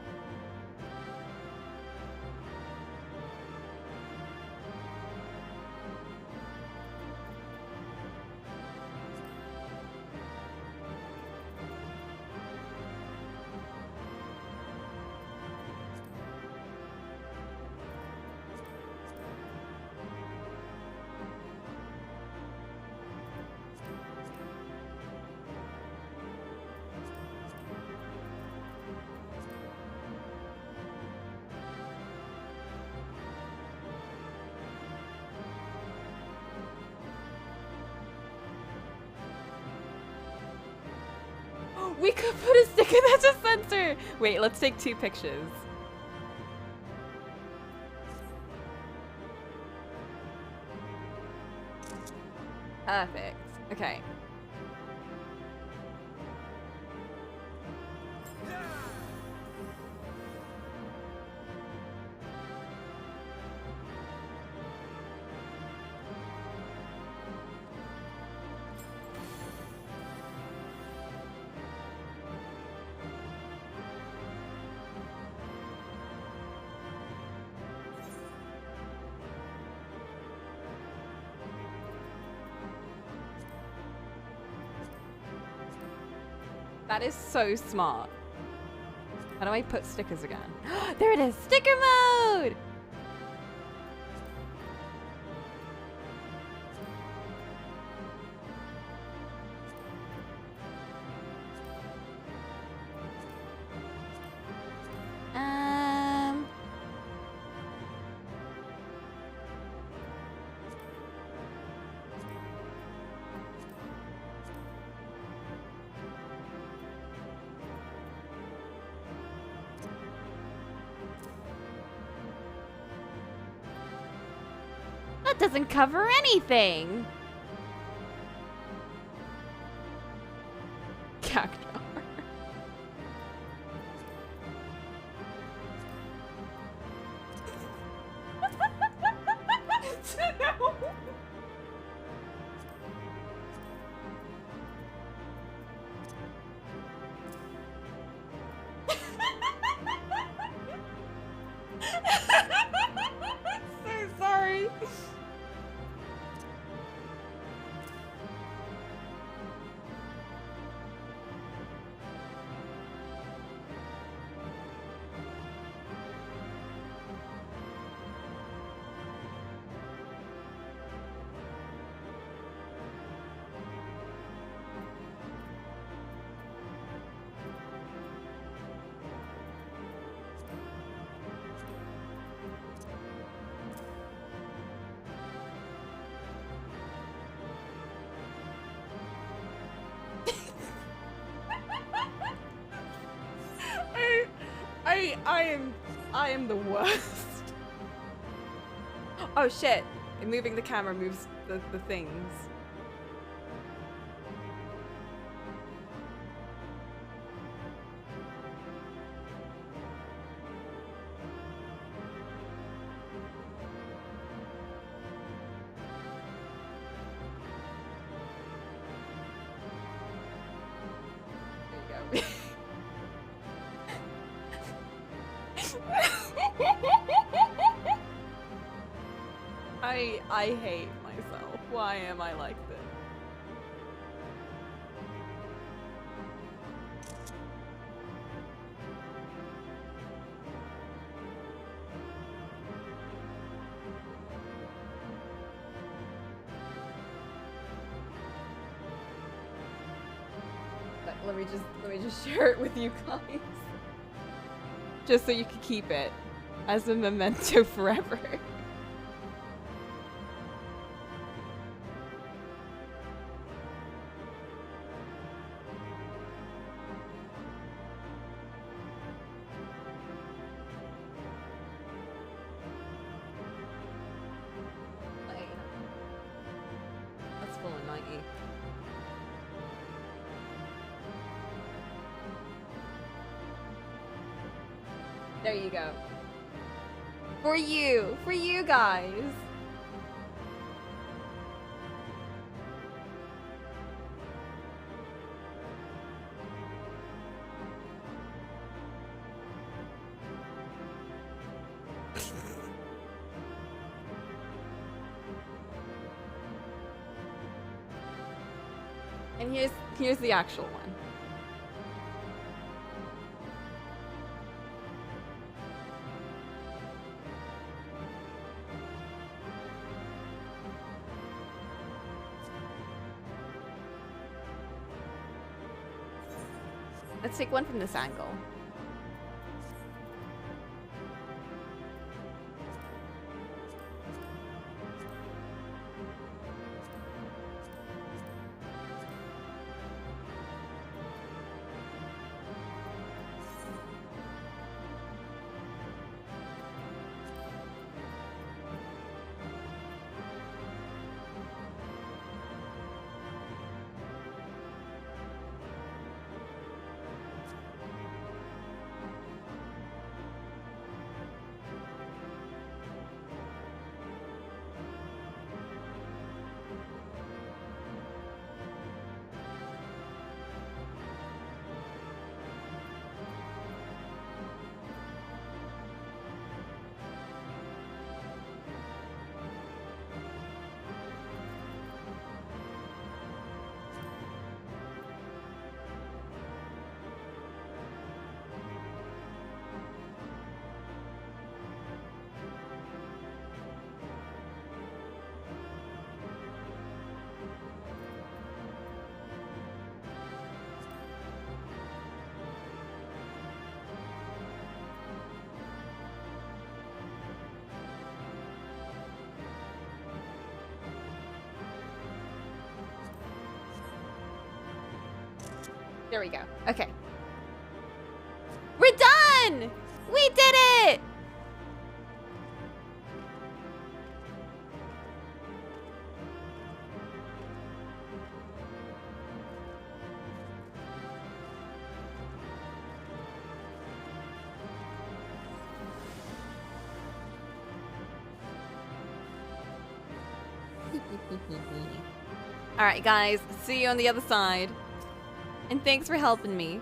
We could put a sticker that's a sensor. Wait, let's take 2 pictures. Perfect. Okay. That is so smart. How do I put stickers again? There it is! Sticker mode! That doesn't cover anything. Cactar. No. So sorry. I am the worst. Oh shit. Moving the camera moves the things. I hate myself. Why am I like this? Let me just share it with you guys. Just so you can keep it as a memento forever. That's full of 90. There you go. For you guys. And here's the actual one. Let's take one from this angle. There we go. Okay. We're done! We did it! Alright guys, see you on the other side. And thanks for helping me.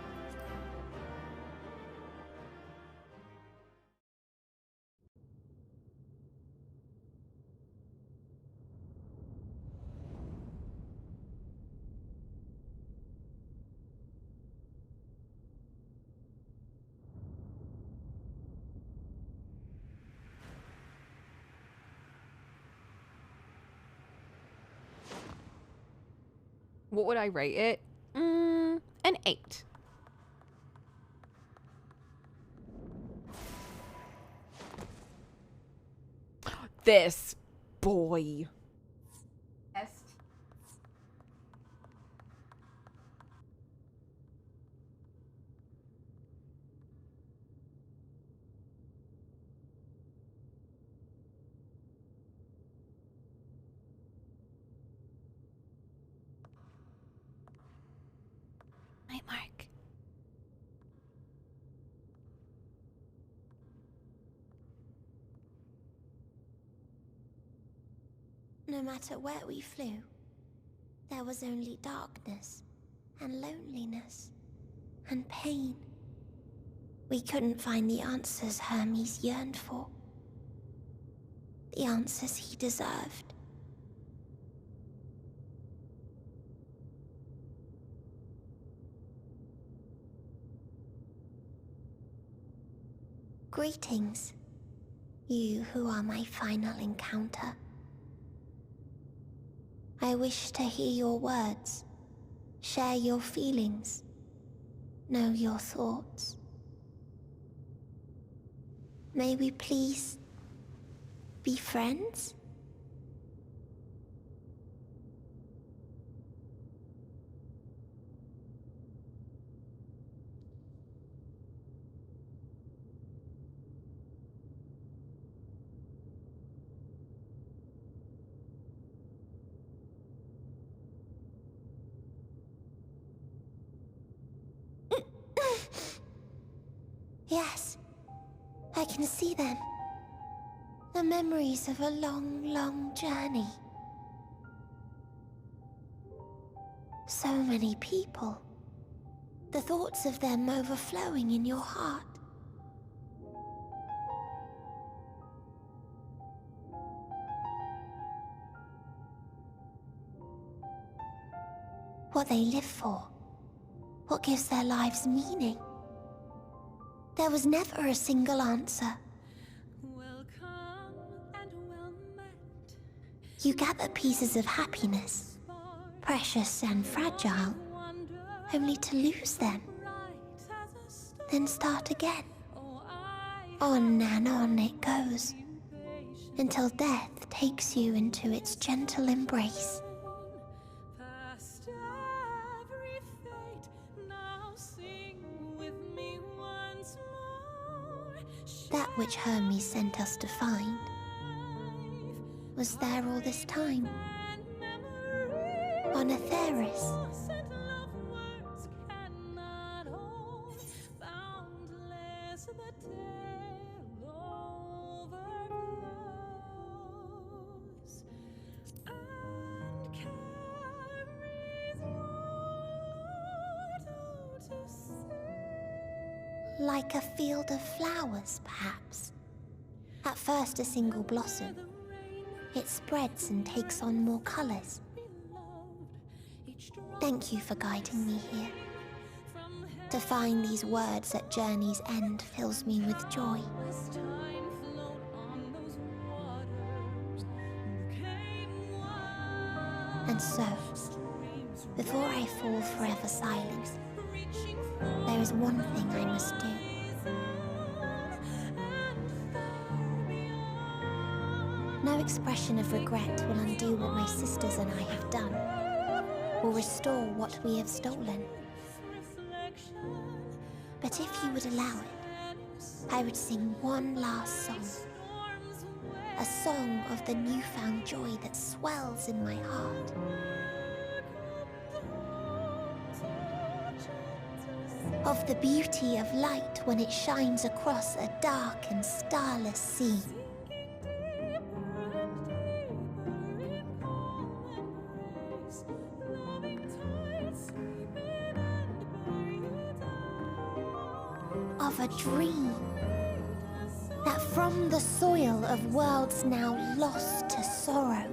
What would I rate it? An 8. This boy. Night Mark. No matter where we flew, there was only darkness and loneliness and pain. We couldn't find the answers Hermes yearned for. The answers he deserved. Greetings, you who are my final encounter. I wish to hear your words, share your feelings, know your thoughts. May we please be friends? Yes, I can see them. The memories of a long, long journey. So many people. The thoughts of them overflowing in your heart. What they live for. What gives their lives meaning. There was never a single answer. You gather pieces of happiness, precious and fragile, only to lose them. Then start again. On and on it goes, until death takes you into its gentle embrace. That which Hermes sent us to find was there all this time, on Atheris. Like a field of flowers, perhaps. At first a single blossom. It spreads and takes on more colors. Thank you for guiding me here. To find these words at journey's end fills me with joy. And so, before I fall forever silent, there is one thing I must do. No expression of regret will undo what my sisters and I have done, or restore what we have stolen. But if you would allow it, I would sing one last song. A song of the newfound joy that swells in my heart. Of the beauty of light when it shines across a dark and starless sea. Of a dream that from the soil of worlds now lost to sorrow,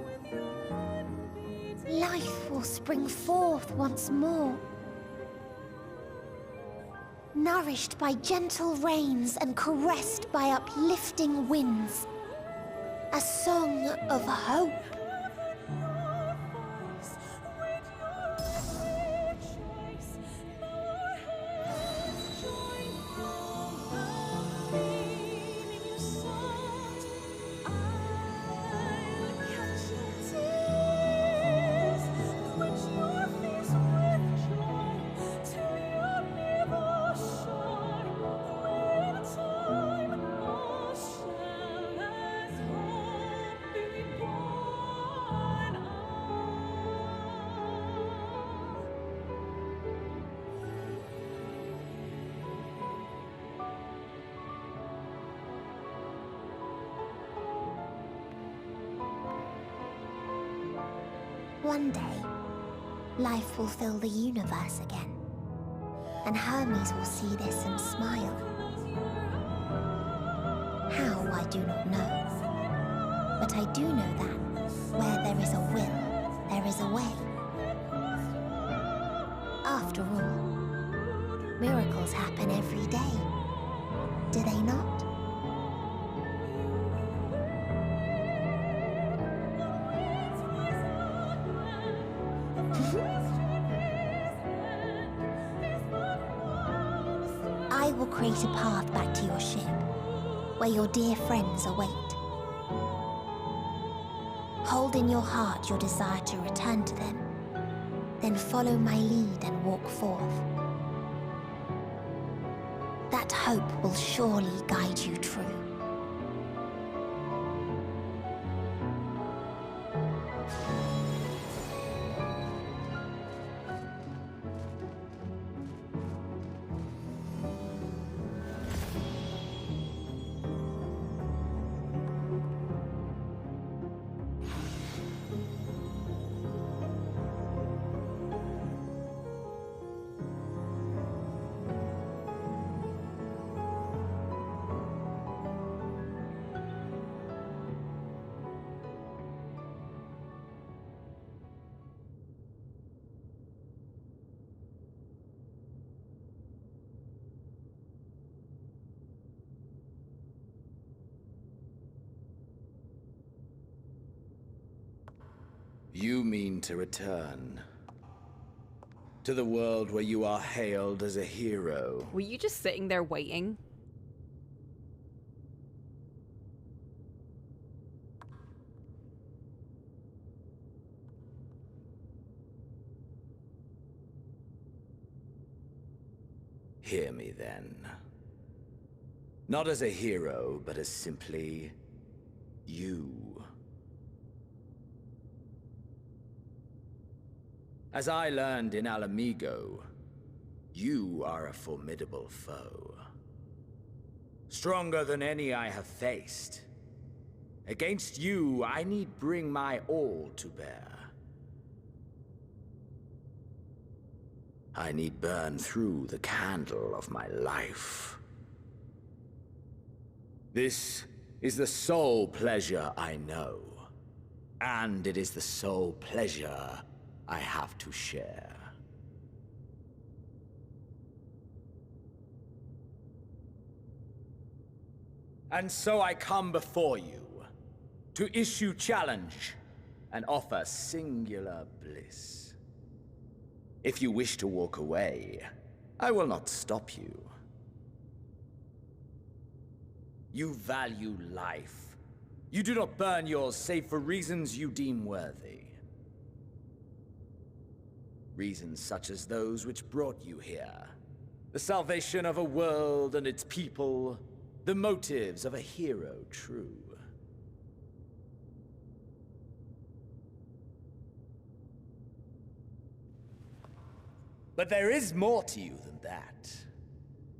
life will spring forth once more. Nourished by gentle rains and caressed by uplifting winds. A song of hope. One day, life will fill the universe again, and Hermes will see this and smile. do not know. But I do know that where there is a will, there is a way. After all, miracles happen every day, do they not? I will create a path back to your ship, where your dear friends await. Hold in your heart your desire to return to them, then follow my lead and walk forth. That hope will surely guide you true. You mean to return to the world where you are hailed as a hero. Were you just sitting there waiting? Hear me then. Not as a hero, but as simply you. As I learned in Alamigo, you are a formidable foe. Stronger than any I have faced. Against you, I need bring my all to bear. I need burn through the candle of my life. This is the sole pleasure I know, and it is the sole pleasure I have to share. And so I come before you to issue challenge and offer singular bliss. If you wish to walk away, I will not stop you. You value life. You do not burn yours save for reasons you deem worthy. Reasons such as those which brought you here. The salvation of a world and its people. The motives of a hero true. But there is more to you than that.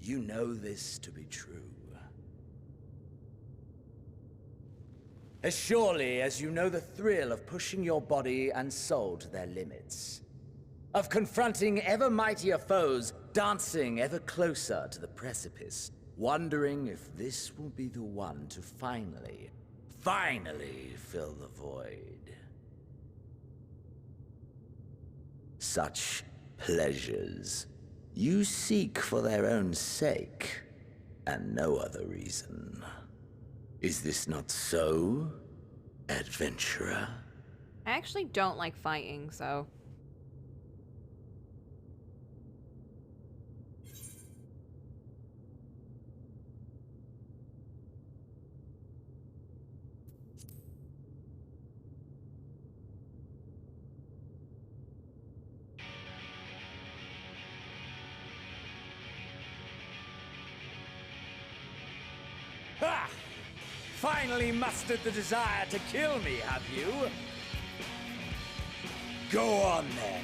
You know this to be true. As surely as you know the thrill of pushing your body and soul to their limits. Of confronting ever mightier foes, dancing ever closer to the precipice, wondering if this will be the one to finally fill the void. Such pleasures you seek for their own sake, and no other reason. Is this not so, adventurer? I actually don't like fighting, so... Ha! Finally mustered the desire to kill me, have you? Go on then.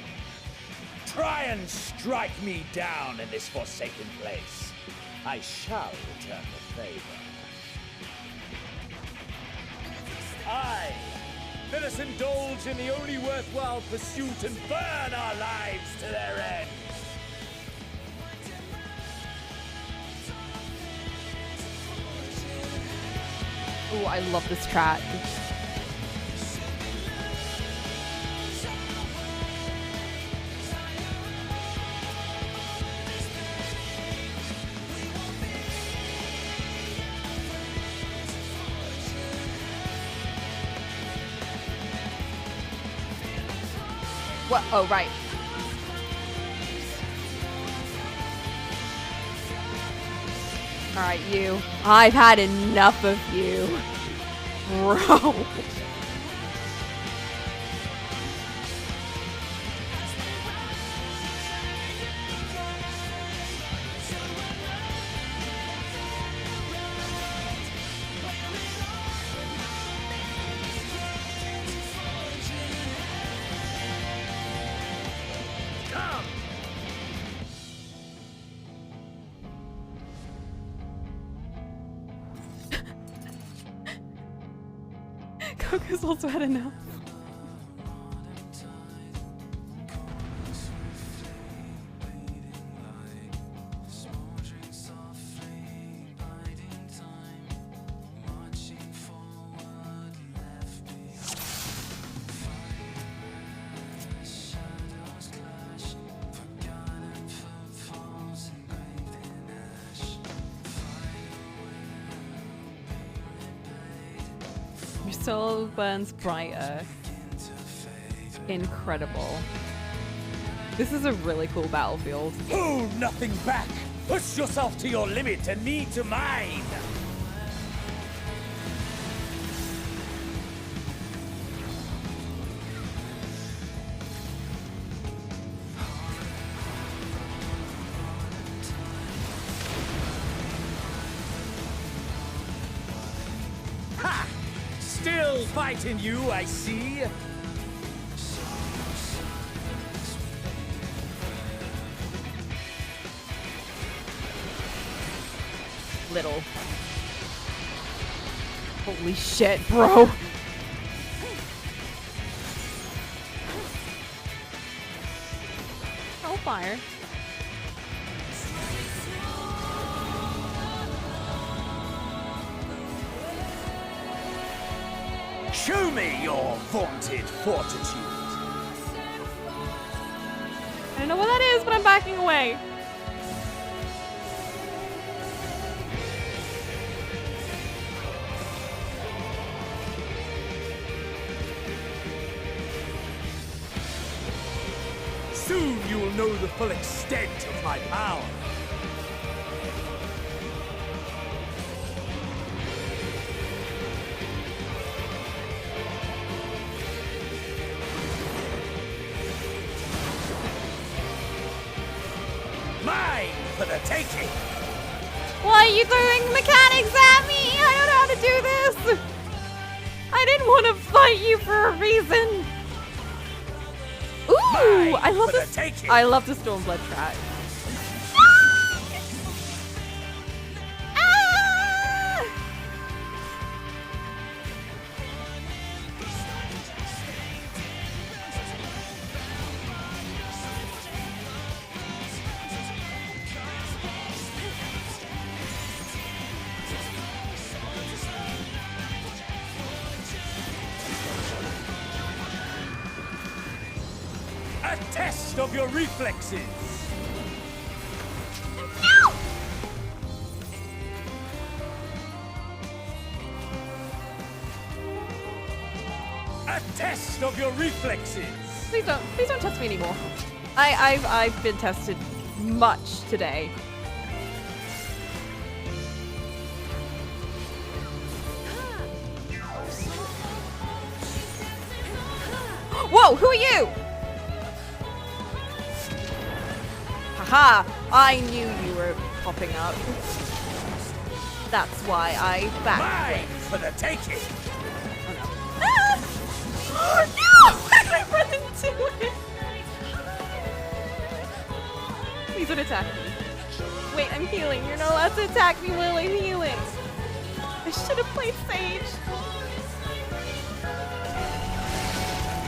Try and strike me down in this forsaken place. I shall return the favor. Aye! Let us indulge in the only worthwhile pursuit and burn our lives to their end. Ooh, I love this track. What? Oh, right. Alright, you. I've had enough of you. Bro. Coco's also had enough. Your soul burns brighter. Incredible. This is a really cool battlefield. Hold nothing back! Push yourself to your limit and me to mine! Ha! Still fighting you, I see. Little. Holy shit, bro. Hellfire. Show me your vaunted fortitude. I don't know what that is, but I'm backing away. Soon you will know the full extent of my power. Mine for the taking! Why are you throwing mechanics at me? I don't know how to do this. I didn't want to fight you for a reason. Ooh, I love this. I love the Stormblood track. A test of your reflexes! A test of your reflexes! Please don't test me anymore. I've been tested much today. Whoa, who are you? Haha, I knew you were popping up. That's why I backed. Mine for the taking! Oh no! I run into it! Please don't attack me. Wait, I'm healing. You're not allowed to attack me while I'm healing. I should have played Sage.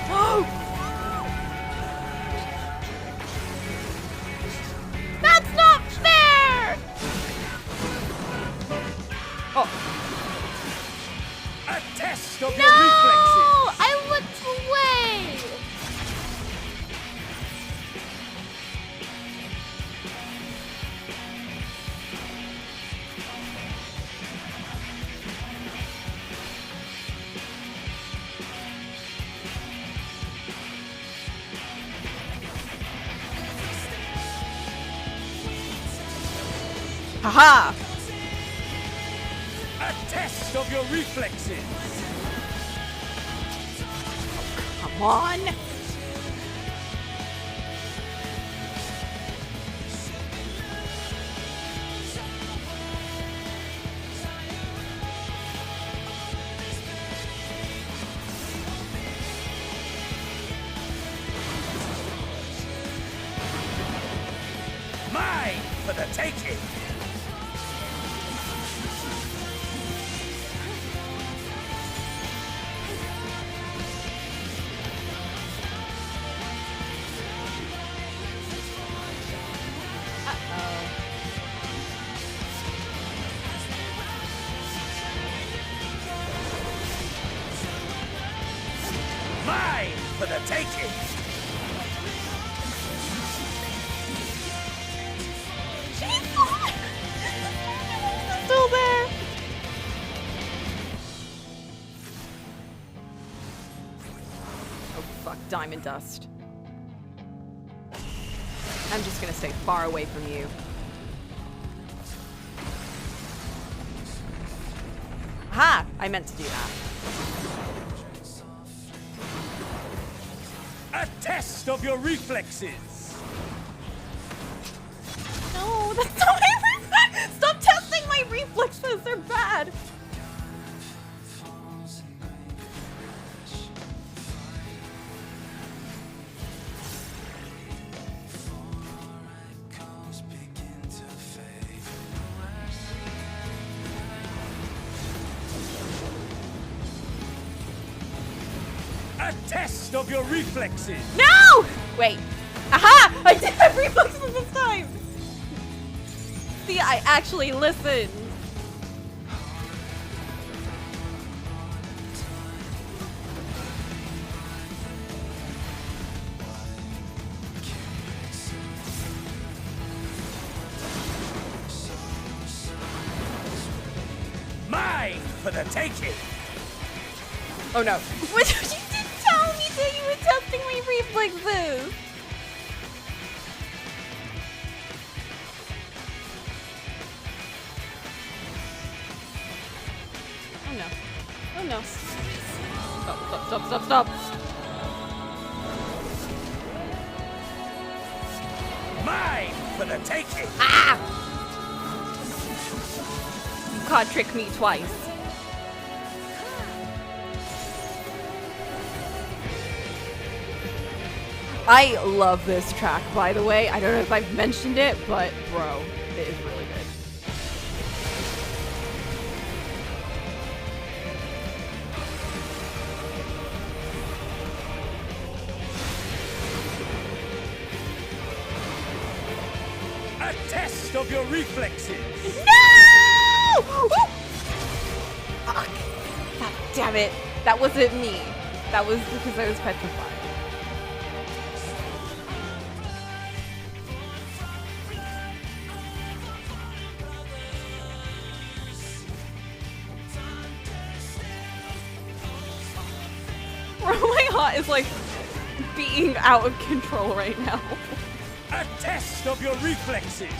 Whoa! That's not fair! Oh. A test of No! your reflexes! I looked away! Haha! A test of your reflexes! Come on! Mine for the taking! Mine for the taking! Still there! Oh fuck, diamond dust. I'm just gonna stay far away from you. Aha! I meant to do that. A test of your reflexes! No, that's not my reflex! Stop testing my reflexes! They're bad! A test of your reflexes! No! Wait. Aha! I did have reflexes this time! See, I actually listened. Mine for the taking! Oh no. What you didn't tell me that you were testing my reflexes! Oh no. Oh no. Stop, stop, stop, stop, stop! Mine for the taking! Ah! You caught trick me twice. I love this track, by the way. I don't know if I've mentioned it, but bro, it is really good. A test of your reflexes! No! Woo! Fuck. God damn it. That wasn't me. That was because I was petrified. Bro, my heart is like beating out of control right now. A test of your reflexes!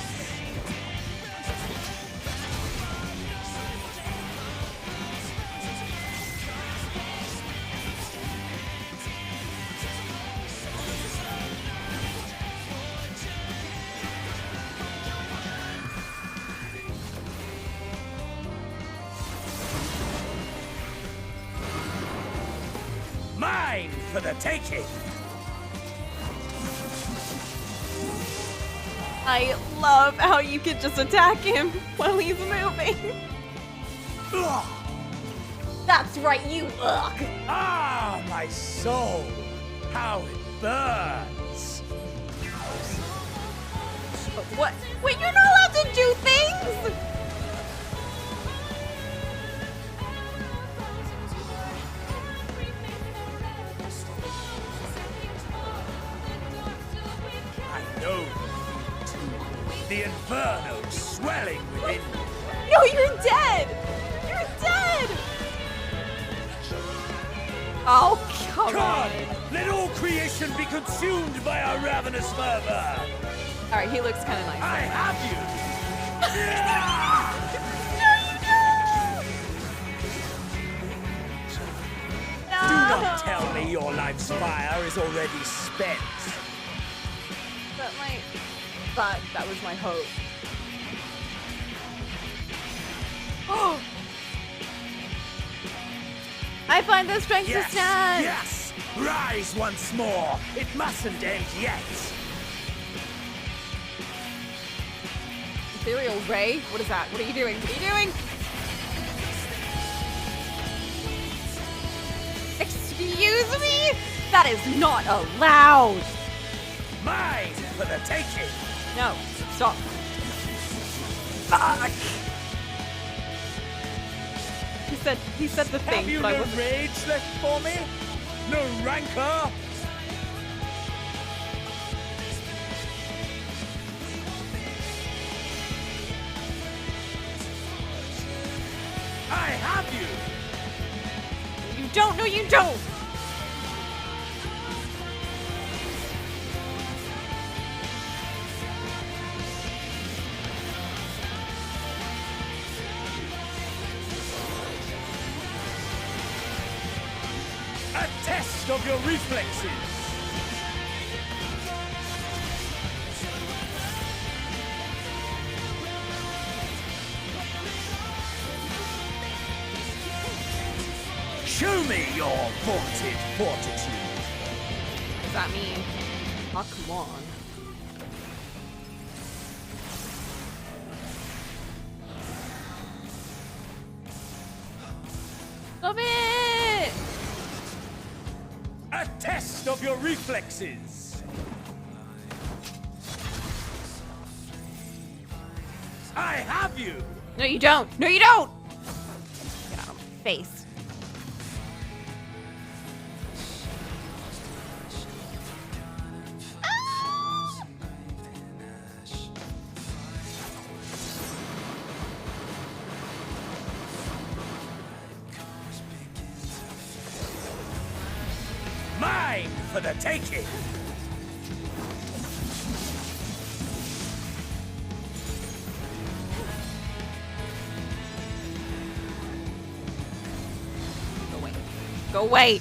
Mine for the taking! I love how you can just attack him while he's moving. Ugh. That's right, you ugh. Ah, my soul! How it burns! What? Wait, you're not allowed to do things? The inferno swelling within. No, you're dead! You're dead! Oh, come on. Let all creation be consumed by our ravenous fervor. Alright, he looks kind of nice. I have you. No! Do not tell me your life's fire is already spent. That was my hope. Oh! I find the strength Yes, to stand! yes! Rise once more! It mustn't end yet! Ethereal Ray? What is that? What are you doing? What are you doing? Excuse me? That is not allowed! Mine for the taking! No, stop. Fuck! He said the thing, Have you but no rage left for me? No rancor? I have you! You don't, no you don't! A test of your reflexes! Show me your vaunted fortitude! What does that mean? Oh, come on. Stop it! A test of your reflexes! I have you! No, you don't! No, you don't! Get out of my face. Mine for the taking! Go away. Go away!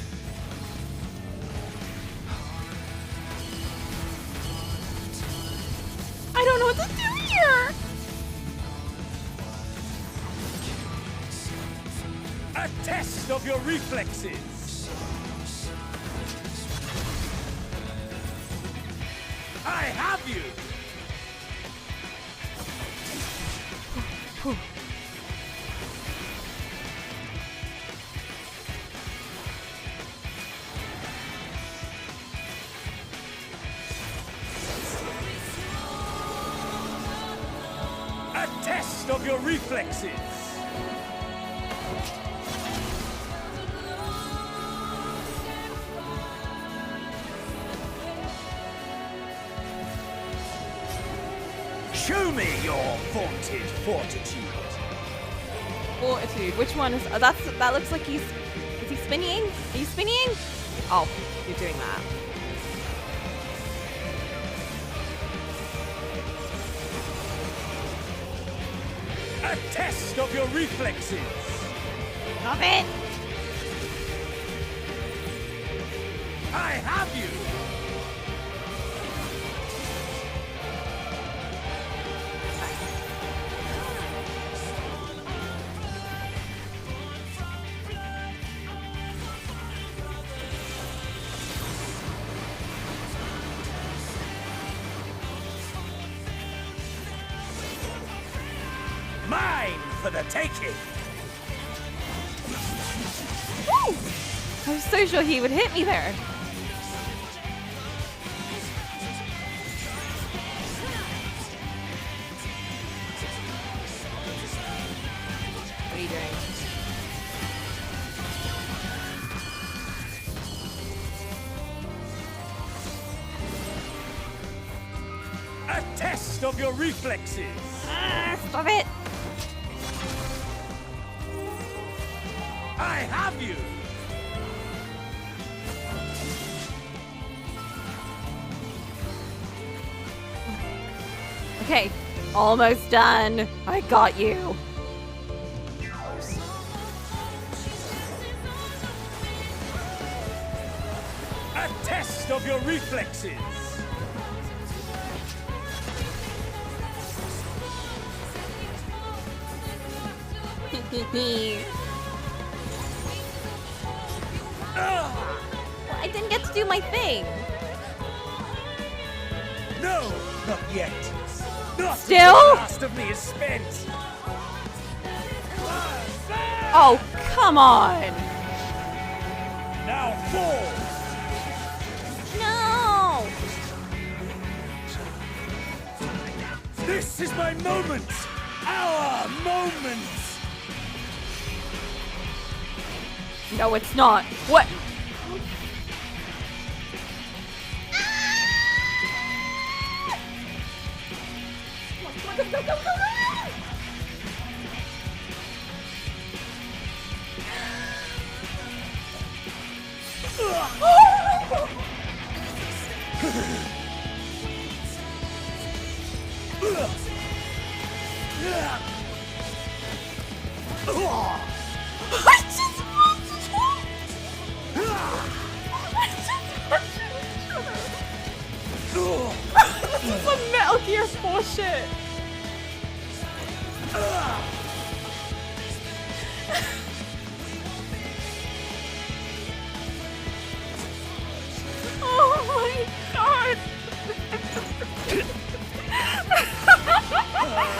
I don't know what to do here! A test of your reflexes! I have you! A test of your reflexes! Show me your vaunted fortitude. Fortitude. Which one is? That looks like he's. Is he spinning? Are you spinning? Oh, you're doing that. A test of your reflexes. Stop it! I have you. Mine for the taking! Woo! I was so sure he would hit me there. What are you doing? A test test of your reflexes. Stop it! I have you! Okay, almost done. I got you. A test of your reflexes. I didn't get to do my thing. No, not yet. Not Still? until the last of me is spent. Oh, come on. Now fall. No. This is my moment. Our moment. No, it's not. What? This is some Metal Gear 4 shit. Oh my god.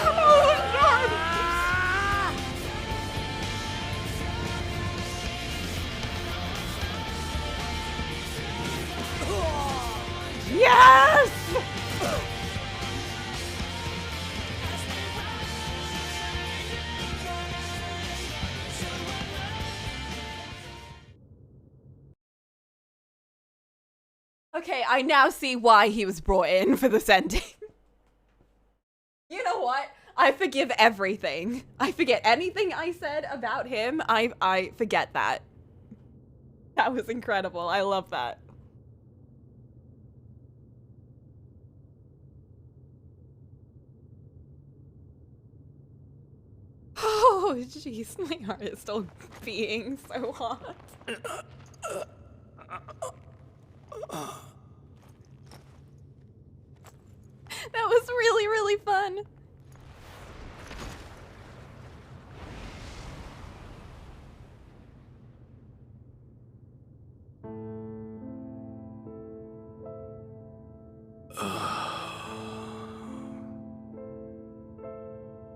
Oh god. Yes! Okay, I now see why he was brought in for this ending. You know what? I forgive everything. I forget anything I said about him. I forget that. That was incredible. I love that. Oh, jeez. My heart is still beating so hard. That was really, really fun.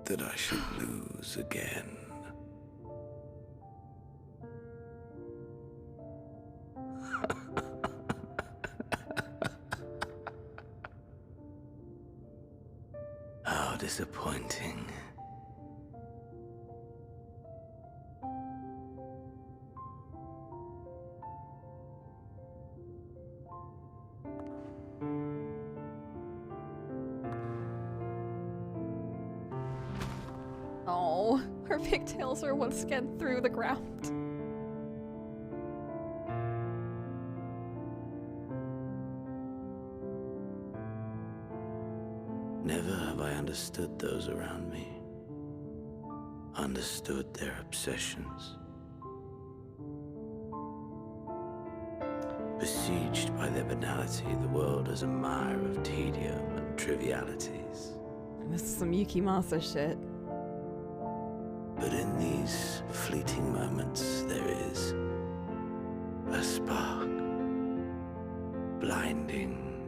That I should lose again. How disappointing. Oh, her pigtails are once again through the ground. Never have I understood those around me. Understood their obsessions. Besieged by their banality, the world is a mire of tedium and trivialities. This is some Yukimasa shit. But in these fleeting moments, there is a spark. Blinding,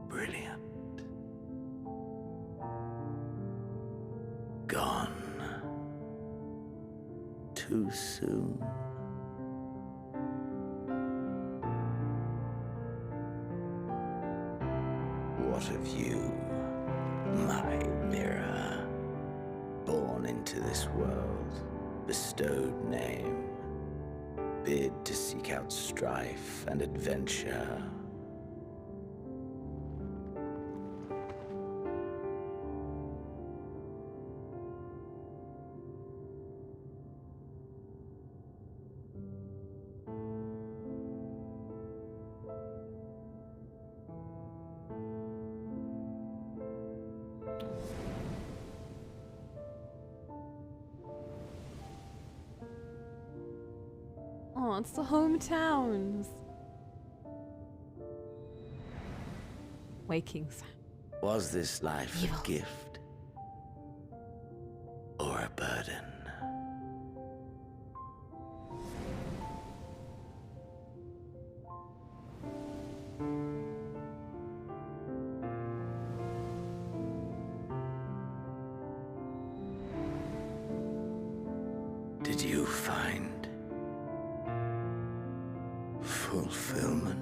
brilliant. Gone. Too soon. What of you, my mirror? Born into this world, bestowed name, bid to seek out strife and adventure. Oh, it's the hometowns. Waking sound. Was this life a gift or a burden? Did you find fulfillment?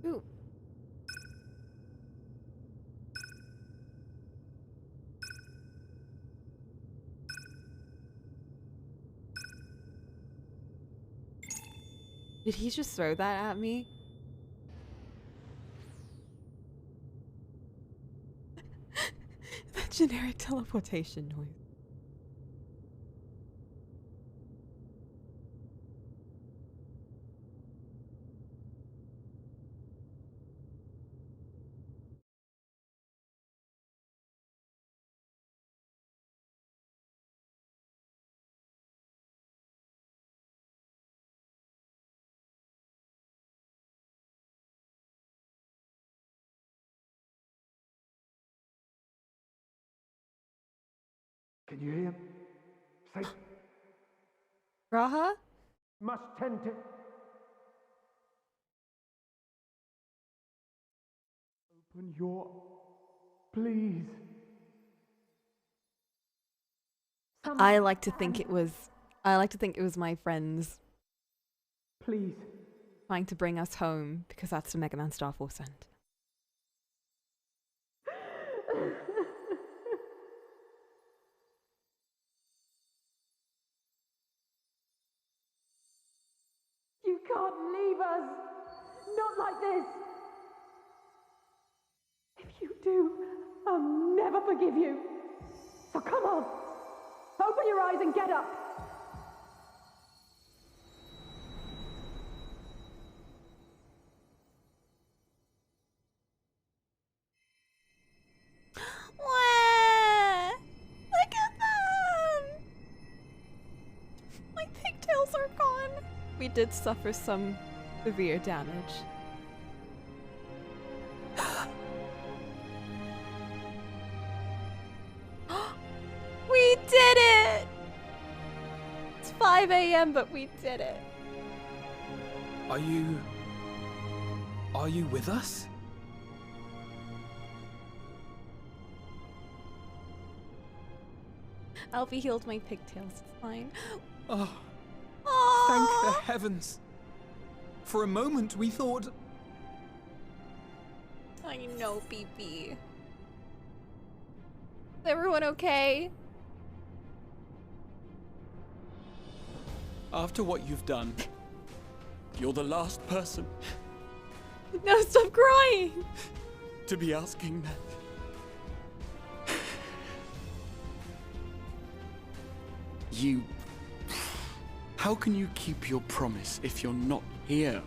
Ooh. Did he just throw that at me? That generic teleportation noise. Can you hear him? Say, Raha? must tend to. Open your. Please. I like to think it was my friends. Please. Trying to bring us home because that's the Mega Man Star Force sent. You can't leave us! Not like this! If you do, I'll never forgive you! So come on! Open your eyes and get up! Wah! Look at them! My pigtails are gone. We did suffer some severe damage. We did it! It's 5 a.m., but we did it. Are you with us? Alfie healed my pigtails. It's fine. Oh, Aww. thank the heavens. For a moment, we thought... I know, BB. Is everyone okay? After what you've done, you're the last person No, stop crying! to be asking that. You... How can you keep your promise if you're not here?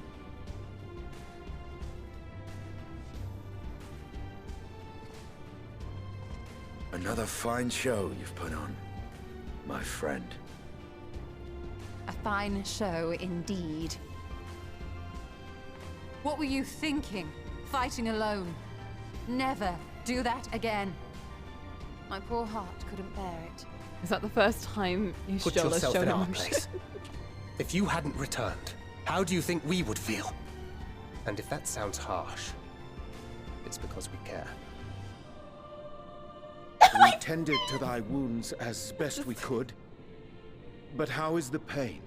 Another fine show you've put on, my friend. A fine show indeed. What were you thinking? Fighting alone? Never do that again. My poor heart couldn't bear it. Is that the first time you Put showed yourself in our emotion? place. If you hadn't returned, How do you think we would feel? And if that sounds harsh, it's because we care. We tended to thy wounds as best we could. But how is the pain?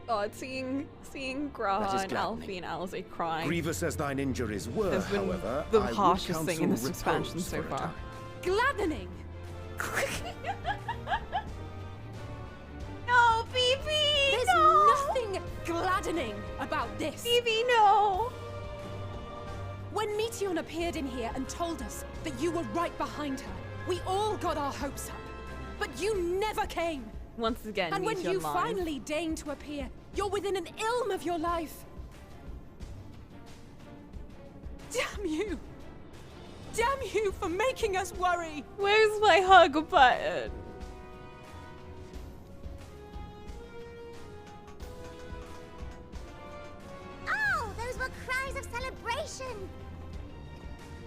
God, seeing Graha and Alfie and Alize crying Grievous as thine injuries were, has been however, the I would harshest thing in this counsel expansion repose so for a far. time. Gladdening! No, BB! There's no! nothing gladdening about this! BB, no! When Meteion appeared in here and told us that you were right behind her, we all got our hopes up. But you never came! Once again, and when Meteion you lies. finally deign to appear, you're within an ilm of your life. Damn you! Damn you for making us worry! Where's my hug button? Oh, those were cries of celebration!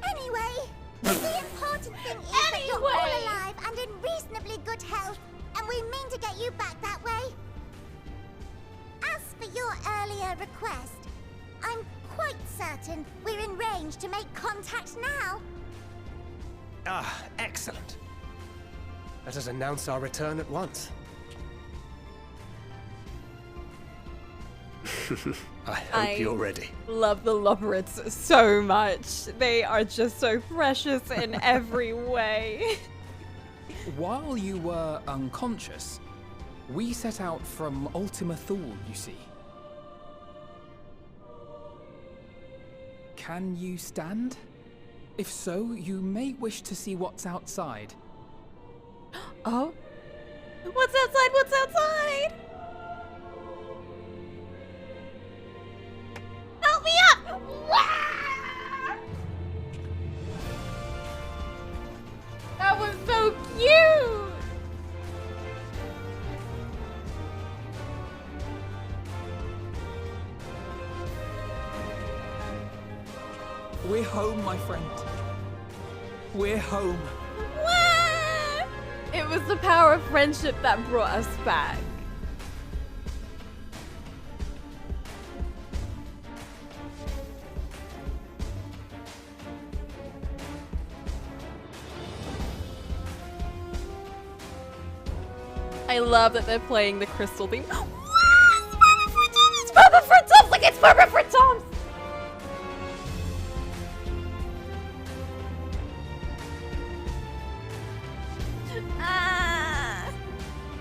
Anyway, the important thing is that you're all alive and in reasonably good health, and we mean to get you back that way. As for your earlier request, I'm quite certain we're in range to make contact now. Ah, excellent. Let us announce our return at once. I hope you're ready. Love the Loporits so much. They are just so precious in every way. While you were unconscious, we set out from Ultima Thule, you see. Can you stand? If so, you may wish to see what's outside. Oh? What's outside? What's outside? Help me up! That was so cute! We're home, my friend. We're home. It was the power of friendship that brought us back. I love that they're playing the crystal theme. It's Purple for Toms! Like it's Purple for Toms!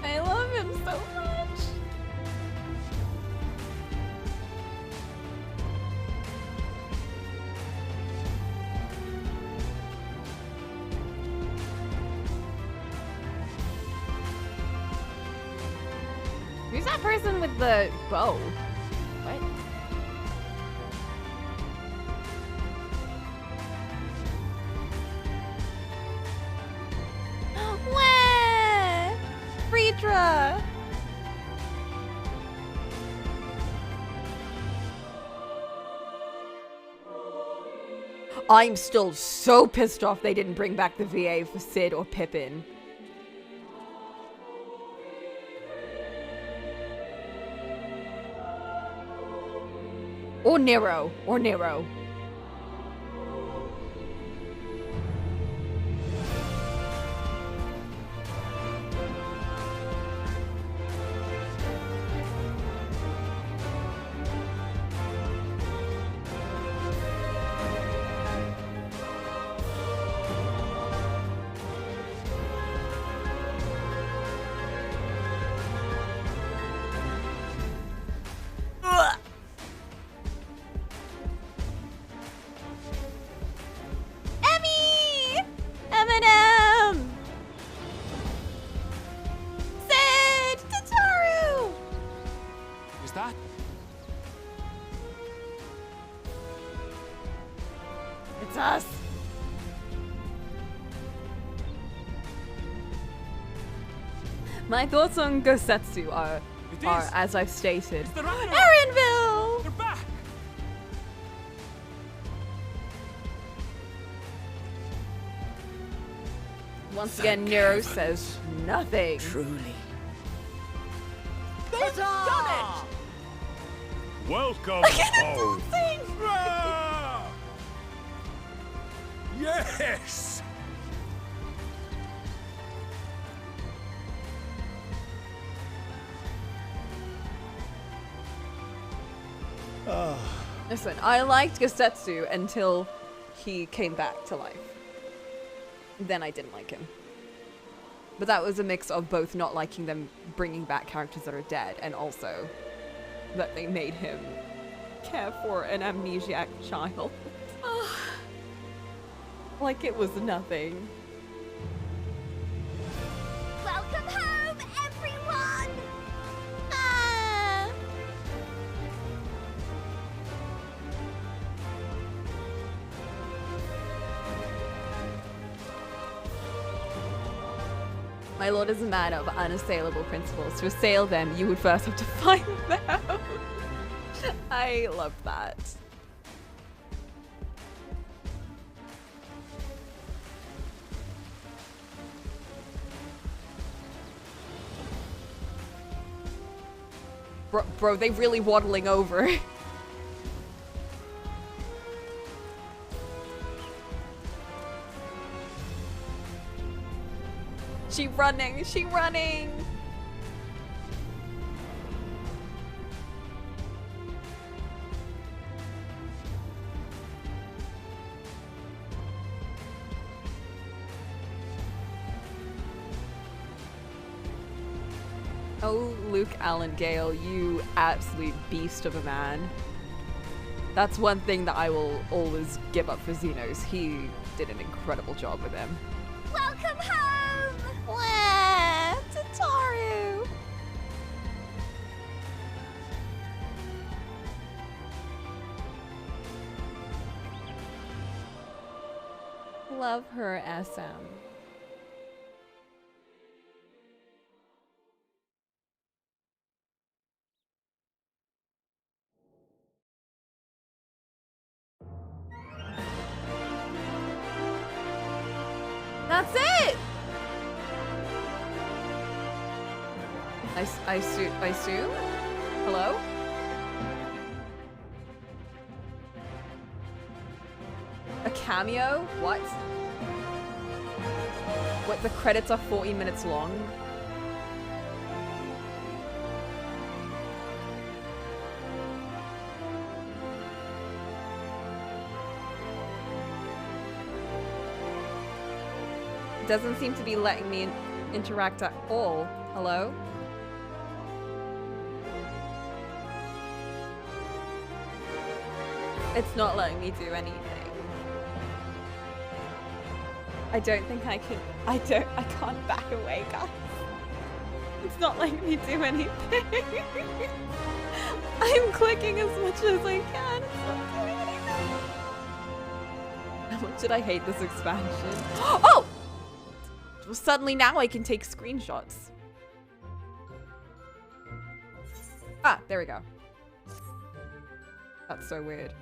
I love him so much. Who's that person with the bow? What? Wah! Friedra! I'm still so pissed off they didn't bring back the VA for Sid or Pippin. Or Nero. Or Nero. Emmy! Eminem! Sid! Tataru! Is that? It's us. My thoughts on Gosetsu are as I've stated, Erinville! They're back! Once again, Nero says nothing. Truly. They've done it! Welcome home! Yes! Listen, I liked Gesetsu until he came back to life. Then I didn't like him. But that was a mix of both not liking them bringing back characters that are dead and also that they made him care for an amnesiac child. Like it was nothing. Welcome home, everyone! My lord is a man of unassailable principles. To assail them, you would first have to find them. I love that. Bro, they really waddling over. She running, she running. Oh, Luke Allen Gale, you absolute beast of a man. That's one thing that I will always give up for Xenos. He did an incredible job with him. Welcome home! Wah, Tataru! Love her SM. That's it! I assume? Hello? A cameo? What? What, the credits are 40 minutes long? Doesn't seem to be letting me interact at all. Hello? It's not letting me do anything. I don't think I can. I can't back away, guys. It's not letting me do anything. I'm clicking as much as I can. It's not doing anything. How much did I hate this expansion? Oh! Well, suddenly now I can take screenshots. Ah, there we go. That's so weird.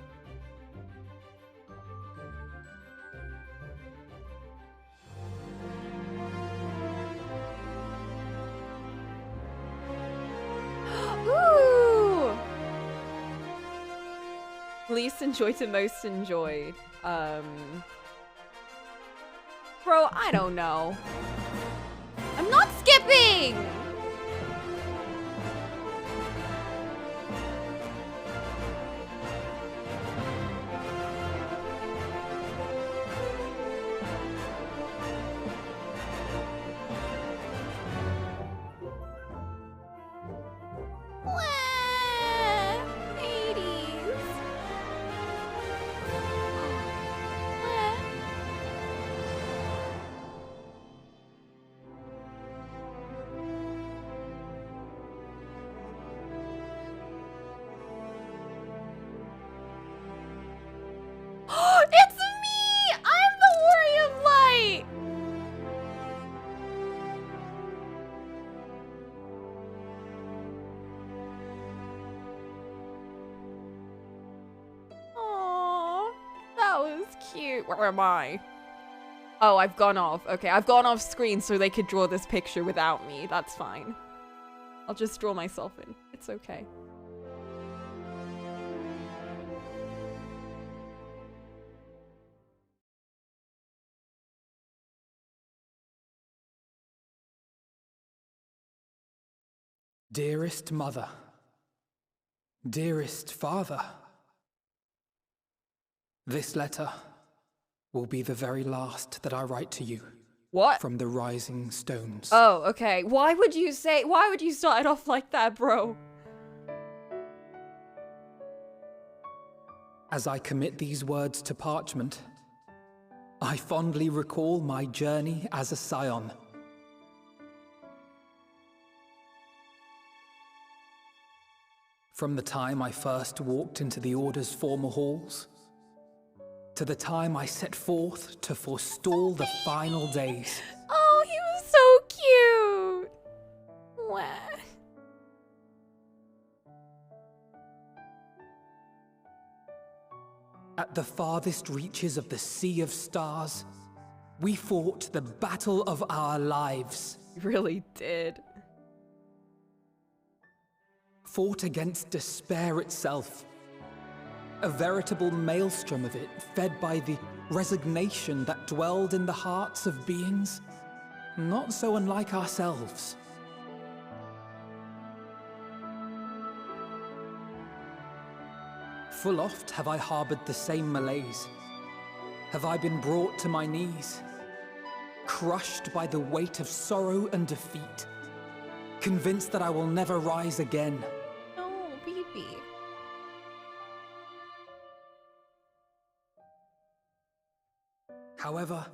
Ooh! Least enjoyed to most enjoyed. Bro, I don't know. I'm not skipping! It's me! I'm the Warrior of Light! Aww, that was cute. Where am I? Oh, I've gone off. Okay, I've gone off screen so they could draw this picture without me. That's fine. I'll just draw myself in. It's okay. Dearest mother, dearest father, this letter will be the very last that I write to you. What? From the rising stones. Oh, okay. Why would you start it off like that, bro? As I commit these words to parchment, I fondly recall my journey as a scion. From the time I first walked into the Order's former halls, to the time I set forth to forestall the final days. Oh, he was so cute! Wah. At the farthest reaches of the Sea of Stars, we fought the battle of our lives. You really did. Fought against despair itself. A veritable maelstrom of it, fed by the resignation that dwelled in the hearts of beings not so unlike ourselves. Full oft have I harbored the same malaise. Have I been brought to my knees, crushed by the weight of sorrow and defeat, convinced that I will never rise again. No, baby. However,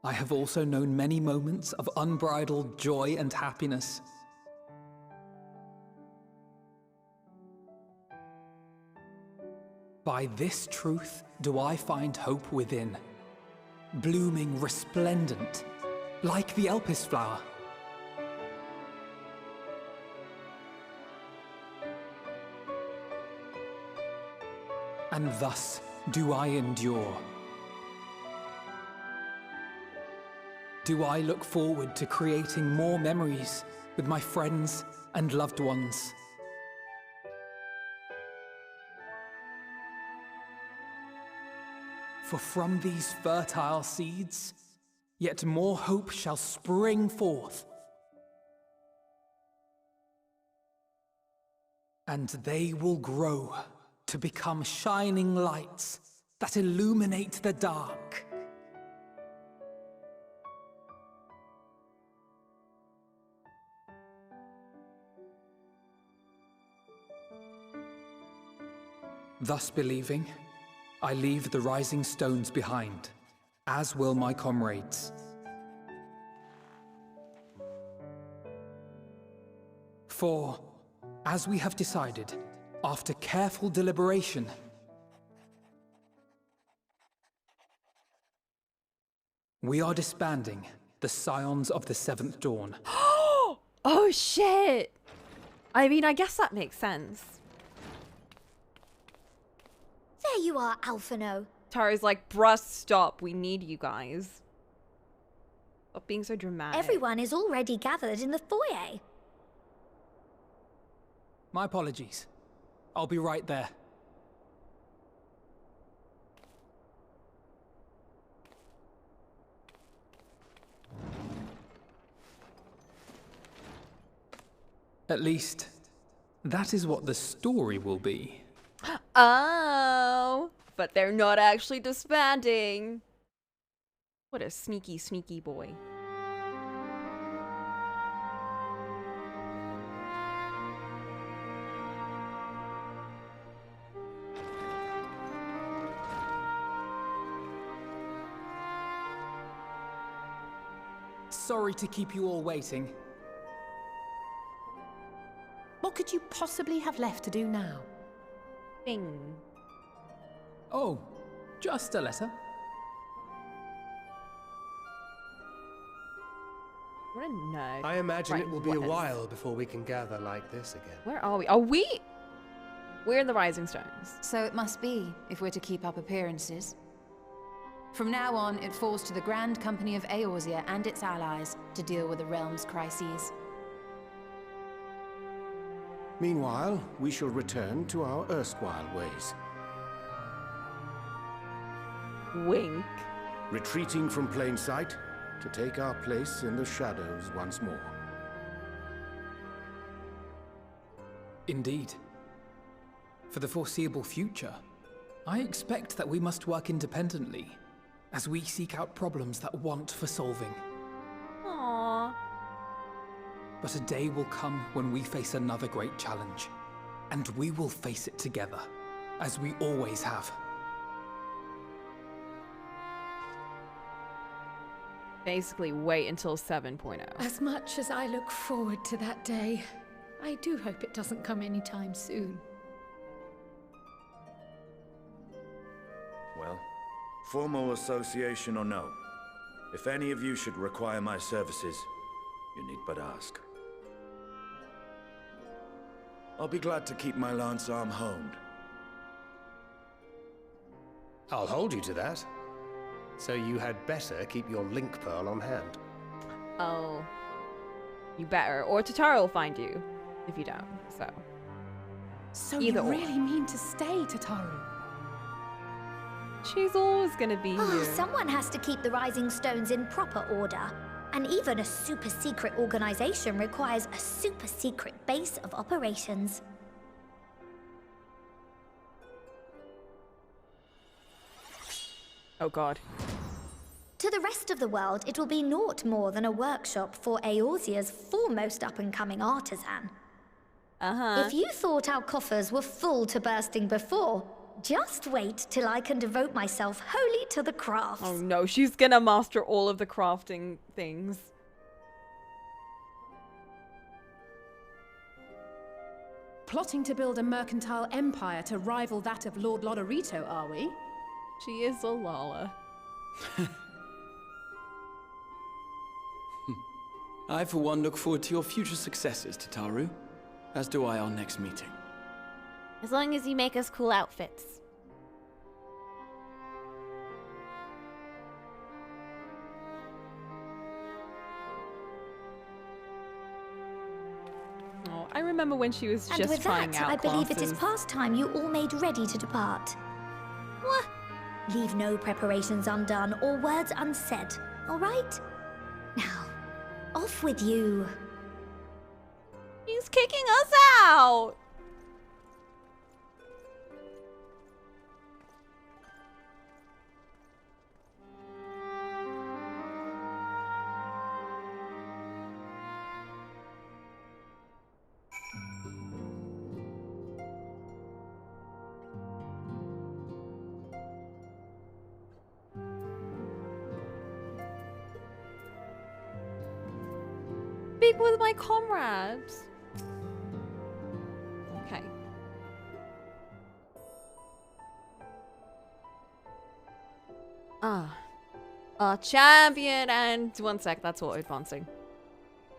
I have also known many moments of unbridled joy and happiness. By this truth do I find hope within, blooming resplendent, like the Elpis flower. And thus do I endure. Do I look forward to creating more memories with my friends and loved ones. For from these fertile seeds, yet more hope shall spring forth. And they will grow to become shining lights that illuminate the dark. Thus believing, I leave the rising stones behind, as will my comrades. For, as we have decided, after careful deliberation, we are disbanding the Scions of the Seventh Dawn. Oh shit! I mean, I guess that makes sense. There you are, Alphino. Tara's like, bruh, stop. We need you guys. Stop being so dramatic. Everyone is already gathered in the foyer. My apologies. I'll be right there. At least, that is what the story will be. Oh, but they're not actually disbanding. What a sneaky, sneaky boy. Sorry to keep you all waiting. What could you possibly have left to do now? Bing. Oh, just a letter. What a nerd. I imagine Right, it will be a what? while before we can gather like this again. Where are we? Are we? We're in the Rising Stones. So it must be, if we're to keep up appearances. From now on, it falls to the Grand Company of Eorzea and its allies to deal with the realm's crises. Meanwhile, we shall return to our erstwhile ways. Wink. Retreating from plain sight to take our place in the shadows once more. Indeed. For the foreseeable future, I expect that we must work independently as we seek out problems that want for solving. Aww. But a day will come when we face another great challenge, and we will face it together, as we always have. Basically, wait until 7.0. As much as I look forward to that day, I do hope it doesn't come anytime soon. Well, formal association or no, if any of you should require my services, you need but ask. I'll be glad to keep my lance arm honed. I'll hold you to that. So you had better keep your link pearl on hand. Oh. You better. Or Tataru will find you if you don't, so. So Either you or. really mean to stay, Tataru? She's always gonna be Oh, here. someone has to keep the Rising Stones in proper order. And even a super secret organization requires a super secret base of operations. Oh god. To the rest of the world, it will be naught more than a workshop for Eorzea's foremost up-and-coming artisan. If you thought our coffers were full to bursting before, just wait till I can devote myself wholly to the crafts. Oh no, she's gonna master all of the crafting things. Plotting to build a mercantile empire to rival that of Lord Lodorito, are we? She is a Lala. I, for one, look forward to your future successes, Tataru. As do I our next meeting. As long as you make us cool outfits. Oh, I remember when she was And just with trying that, out I believe it is classes. past time you all made ready to depart. What? Leave no preparations undone or words unsaid, all right? Now, off with you. He's kicking us out! Speak with my comrades. Okay. Our champion and... One sec, that's auto advancing.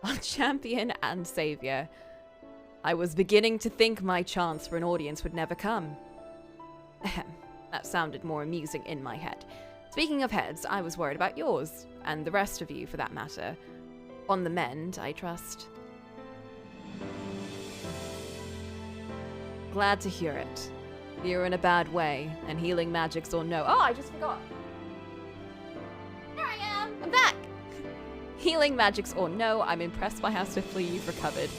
Our champion and savior. I was beginning to think my chance for an audience would never come. Ahem. That sounded more amusing in my head. Speaking of heads, I was worried about yours, and the rest of you for that matter. On the mend, I trust. Glad to hear it. You're in a bad way, and healing magics or no... Oh, I just forgot. Here I am! I'm back! Healing magics or no, I'm impressed by how swiftly you've recovered.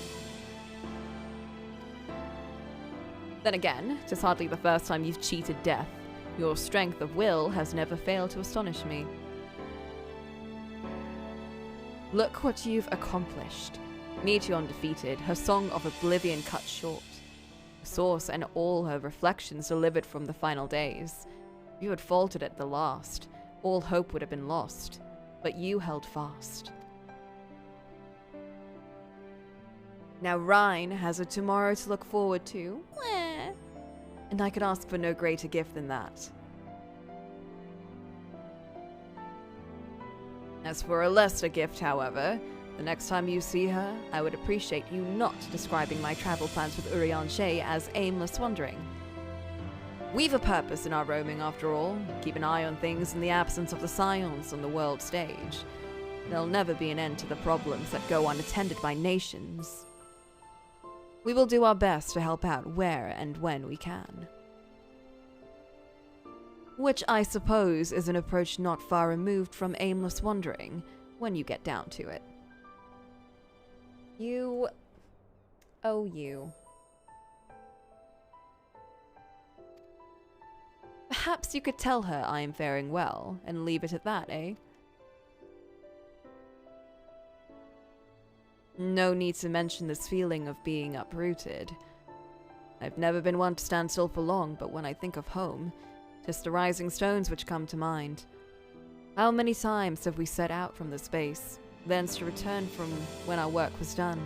Then again, 'tis hardly the first time you've cheated death. Your strength of will has never failed to astonish me. Look what you've accomplished. Meteor defeated, her song of oblivion cut short. Source and all her reflections delivered from the final days. If you had faltered at the last, all hope would have been lost. But you held fast. Now Rhine has a tomorrow to look forward to. And I could ask for no greater gift than that. As for a lesser gift, however, The next time you see her, I would appreciate you not describing my travel plans with Urian Shay as aimless wandering. We've a purpose in our roaming, after all. Keep an eye on things in the absence of the Scions on the world stage. There'll never be an end to the problems that go unattended by nations. We will do our best to help out where and when we can. Which I suppose is an approach not far removed from aimless wandering, when you get down to it. You... oh, you. Perhaps you could tell her I am faring well, and leave it at that, eh? No need to mention this feeling of being uprooted. I've never been one to stand still for long, but when I think of home, 'tis the rising stones which come to mind. How many times have we set out from this base, thence to return from when our work was done?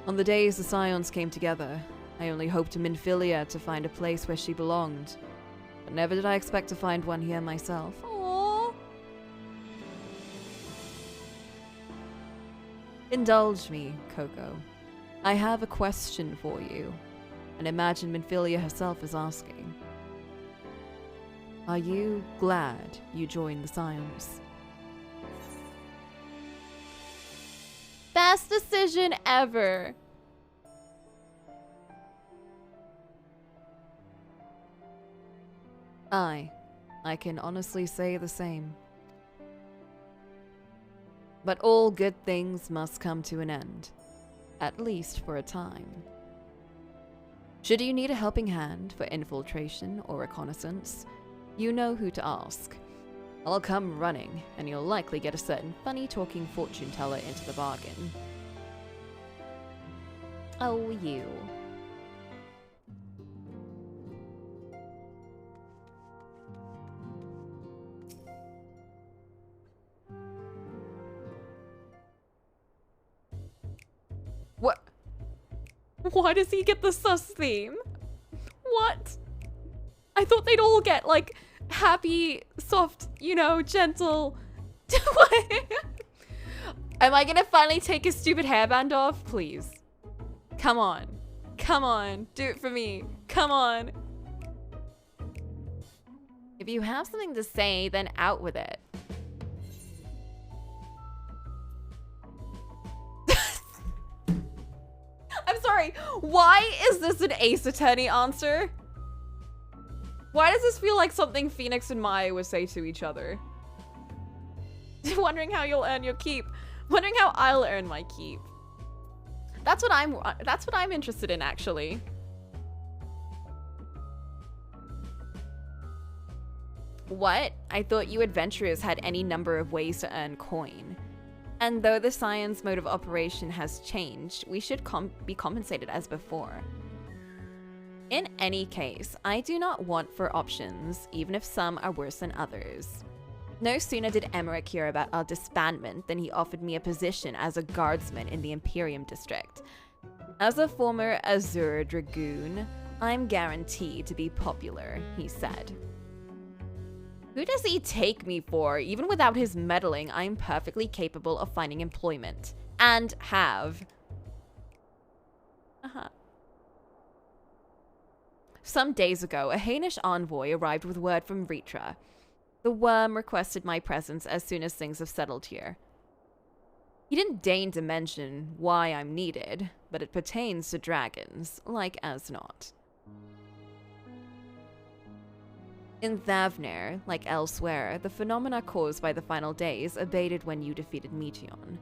On the days the Scions came together, I only hoped to Minfilia to find a place where she belonged, but never did I expect to find one here myself. Aww. Indulge me, Coco. I have a question for you, and imagine Minfilia herself is asking. Are you glad you joined the Scions? Best decision ever! I can honestly say the same. But all good things must come to an end, at least for a time. Should you need a helping hand for infiltration or reconnaissance, you know who to ask. I'll come running, and you'll likely get a certain funny-talking fortune teller into the bargain. Oh, you. What? Why does he get the sus theme? What? I thought they'd all get, like, happy, soft, you know, gentle. Am I gonna finally take his stupid hairband off? Please. Come on. Come on. Do it for me. Come on. If you have something to say, then out with it. I'm sorry. Why is this an Ace Attorney answer? Why does this feel like something Phoenix and Maya would say to each other? Wondering how you'll earn your keep. Wondering how I'll earn my keep. That's what I'm interested in, actually. What? I thought you adventurers had any number of ways to earn coin. And though the Science mode of operation has changed, we should be compensated as before. In any case, I do not want for options, even if some are worse than others. No sooner did Emmerich hear about our disbandment than he offered me a position as a guardsman in the Imperium district. As a former Azure Dragoon, I'm guaranteed to be popular, he said. Who does he take me for? Even without his meddling, I'm perfectly capable of finding employment. And have. Some days ago, a Hainish envoy arrived with word from Ritra. The worm requested my presence as soon as things have settled here. He didn't deign to mention why I'm needed, but it pertains to dragons, like as not. In Thavner, like elsewhere, the phenomena caused by the final days abated when you defeated Meteion.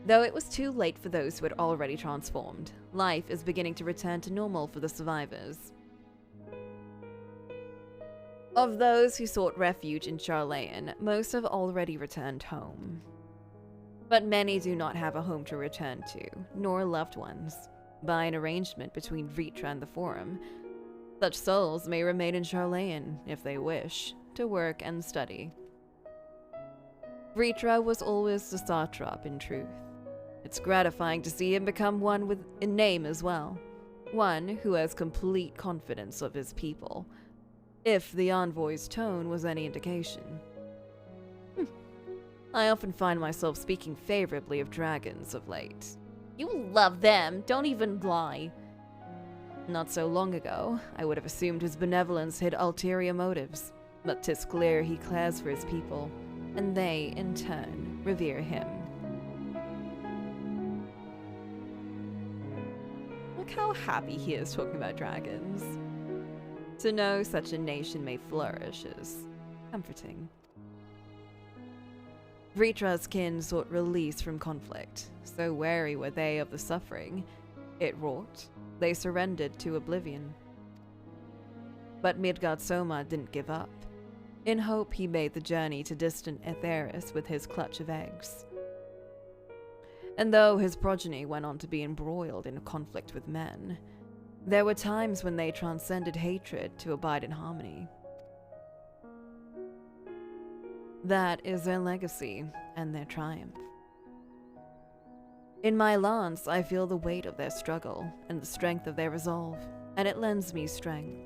Though it was too late for those who had already transformed, life is beginning to return to normal for the survivors. Of those who sought refuge in Charlayan, most have already returned home. But many do not have a home to return to, nor loved ones. By an arrangement between Ritra and the Forum, such souls may remain in Charlayan, if they wish, to work and study. Ritra was always the satrap in truth. It's gratifying to see him become one with a name as well. One who has complete confidence of his people. If the envoy's tone was any indication. I often find myself speaking favorably of dragons of late. You love them, don't even lie. Not so long ago, I would have assumed his benevolence hid ulterior motives, but 'tis clear he cares for his people, and they, in turn, revere him. Look how happy he is talking about dragons. To know such a nation may flourish is comforting. Vritra's kin sought release from conflict, so wary were they of the suffering it wrought, they surrendered to oblivion. But Midgard Soma didn't give up. In hope, he made the journey to distant Aetheris with his clutch of eggs. And though his progeny went on to be embroiled in a conflict with men, there were times when they transcended hatred to abide in harmony. That is their legacy and their triumph. In my lance, I feel the weight of their struggle and the strength of their resolve, and it lends me strength.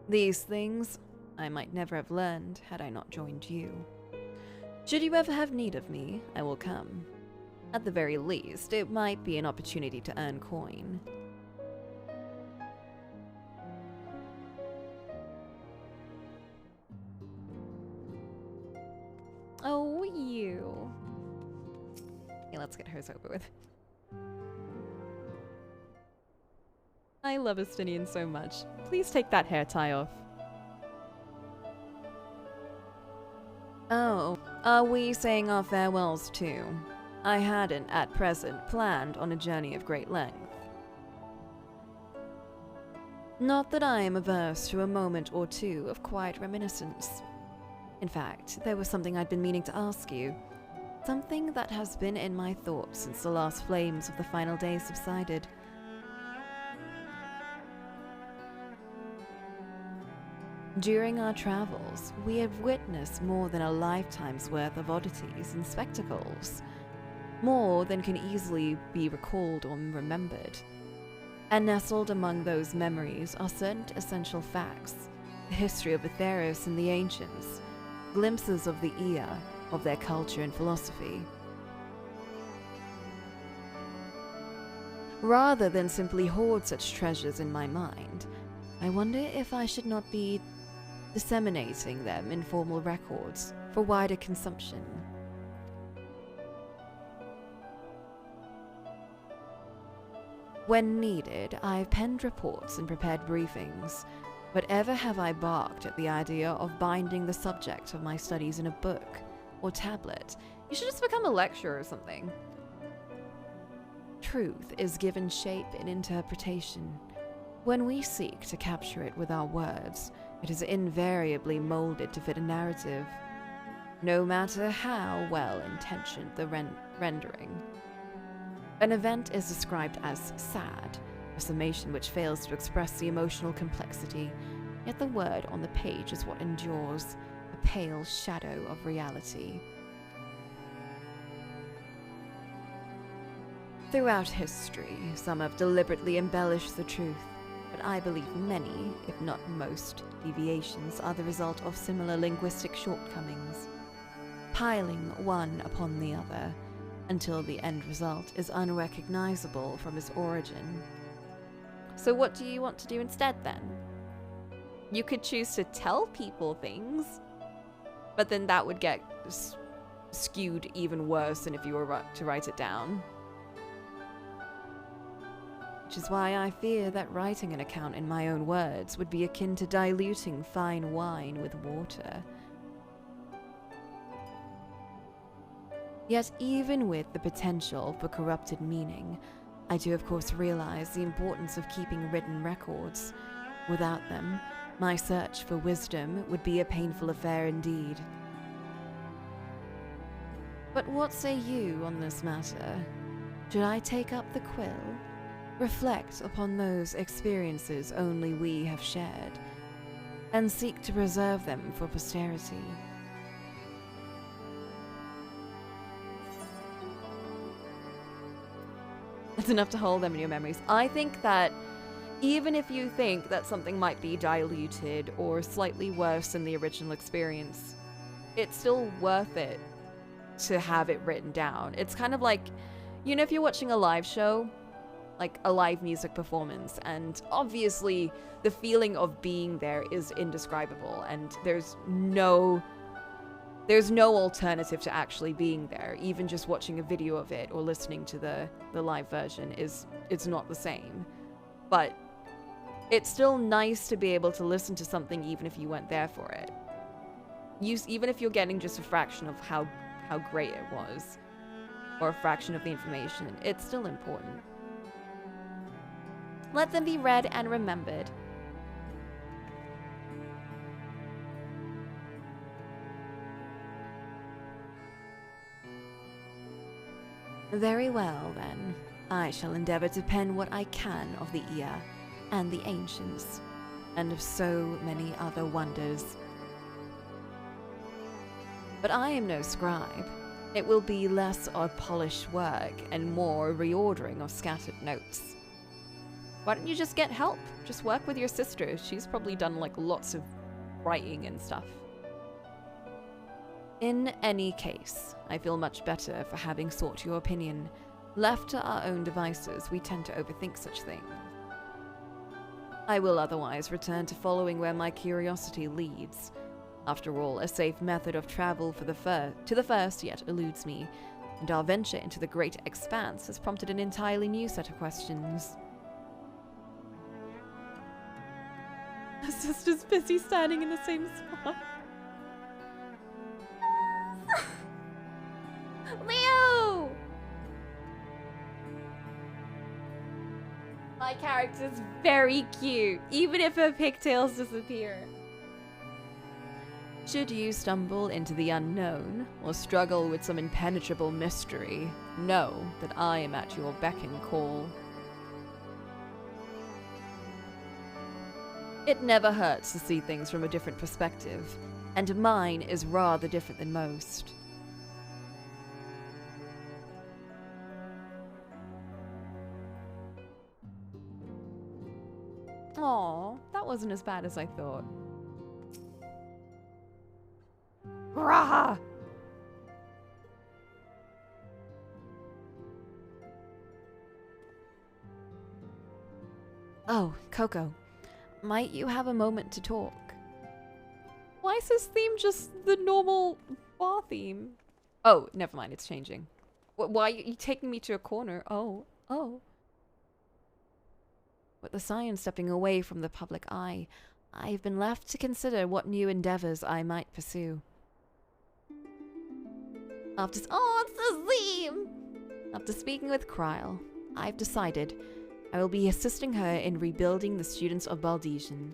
These things I might never have learned had I not joined you. Should you ever have need of me, I will come. At the very least, it might be an opportunity to earn coin. Oh, you. Okay, let's get hers over with. I love Estinian so much. Please take that hair tie off. Oh, are we saying our farewells too? I hadn't, at present, planned on a journey of great length. Not that I am averse to a moment or two of quiet reminiscence. In fact, there was something I'd been meaning to ask you. Something that has been in my thoughts since the last flames of the final days subsided. During our travels, we have witnessed more than a lifetime's worth of oddities and spectacles. More than can easily be recalled or remembered. And nestled among those memories are certain essential facts, the history of Aetheris and the ancients, glimpses of the era, of their culture and philosophy. Rather than simply hoard such treasures in my mind, I wonder if I should not be disseminating them in formal records for wider consumption. When needed, I've penned reports and prepared briefings, but ever have I balked at the idea of binding the subject of my studies in a book or tablet. You should just become a lecturer or something. Truth is given shape in interpretation. When we seek to capture it with our words, it is invariably molded to fit a narrative, no matter how well-intentioned the rendering. An event is described as sad, a summation which fails to express the emotional complexity, yet the word on the page is what endures, a pale shadow of reality. Throughout history, some have deliberately embellished the truth, but I believe many, if not most, deviations are the result of similar linguistic shortcomings, piling one upon the other, until the end result is unrecognizable from its origin. So what do you want to do instead, then? You could choose to tell people things, but then that would get skewed even worse than if you were to write it down. Which is why I fear that writing an account in my own words would be akin to diluting fine wine with water. Yet even with the potential for corrupted meaning, I do of course realize the importance of keeping written records. Without them, my search for wisdom would be a painful affair indeed. But what say you on this matter? Should I take up the quill? Reflect upon those experiences only we have shared, and seek to preserve them for posterity? It's enough to hold them in your memories. I think that Even if you think that something might be diluted or slightly worse than the original experience, it's still worth it to have it written down. It's kind of like, you know, if you're watching a live show, like a live music performance, and obviously the feeling of being there is indescribable, and there's no alternative to actually being there. Even just watching a video of it or listening to the live version it's not the same. But it's still nice to be able to listen to something even if you weren't there for it. Even if you're getting just a fraction of how great it was, or a fraction of the information, it's still important. Let them be read and remembered. Very well, then. I shall endeavor to pen what I can of the ear, and the ancients, and of so many other wonders. But I am no scribe. It will be less of polished work and more reordering of scattered notes. Why don't you just get help? Just work with your sister. She's probably done like lots of writing and stuff. In any case, I feel much better for having sought your opinion. Left to our own devices, we tend to overthink such things. I will otherwise return to following where my curiosity leads. After all, a safe method of travel to the first yet eludes me, and our venture into the great expanse has prompted an entirely new set of questions. My sister's busy standing in the same spot. Leo! My character's very cute, even if her pigtails disappear. Should you stumble into the unknown, or struggle with some impenetrable mystery, know that I am at your beck and call. It never hurts to see things from a different perspective, and mine is rather different than most. Aw, that wasn't as bad as I thought. Rah! Oh, Coco. Might you have a moment to talk? Why is this theme just the normal bar theme? Oh, never mind, it's changing. Why are you taking me to a corner? Oh. With the science stepping away from the public eye, I've been left to consider what new endeavors I might pursue. After speaking with Kryle, I've decided I will be assisting her in rebuilding the students of Baldesian.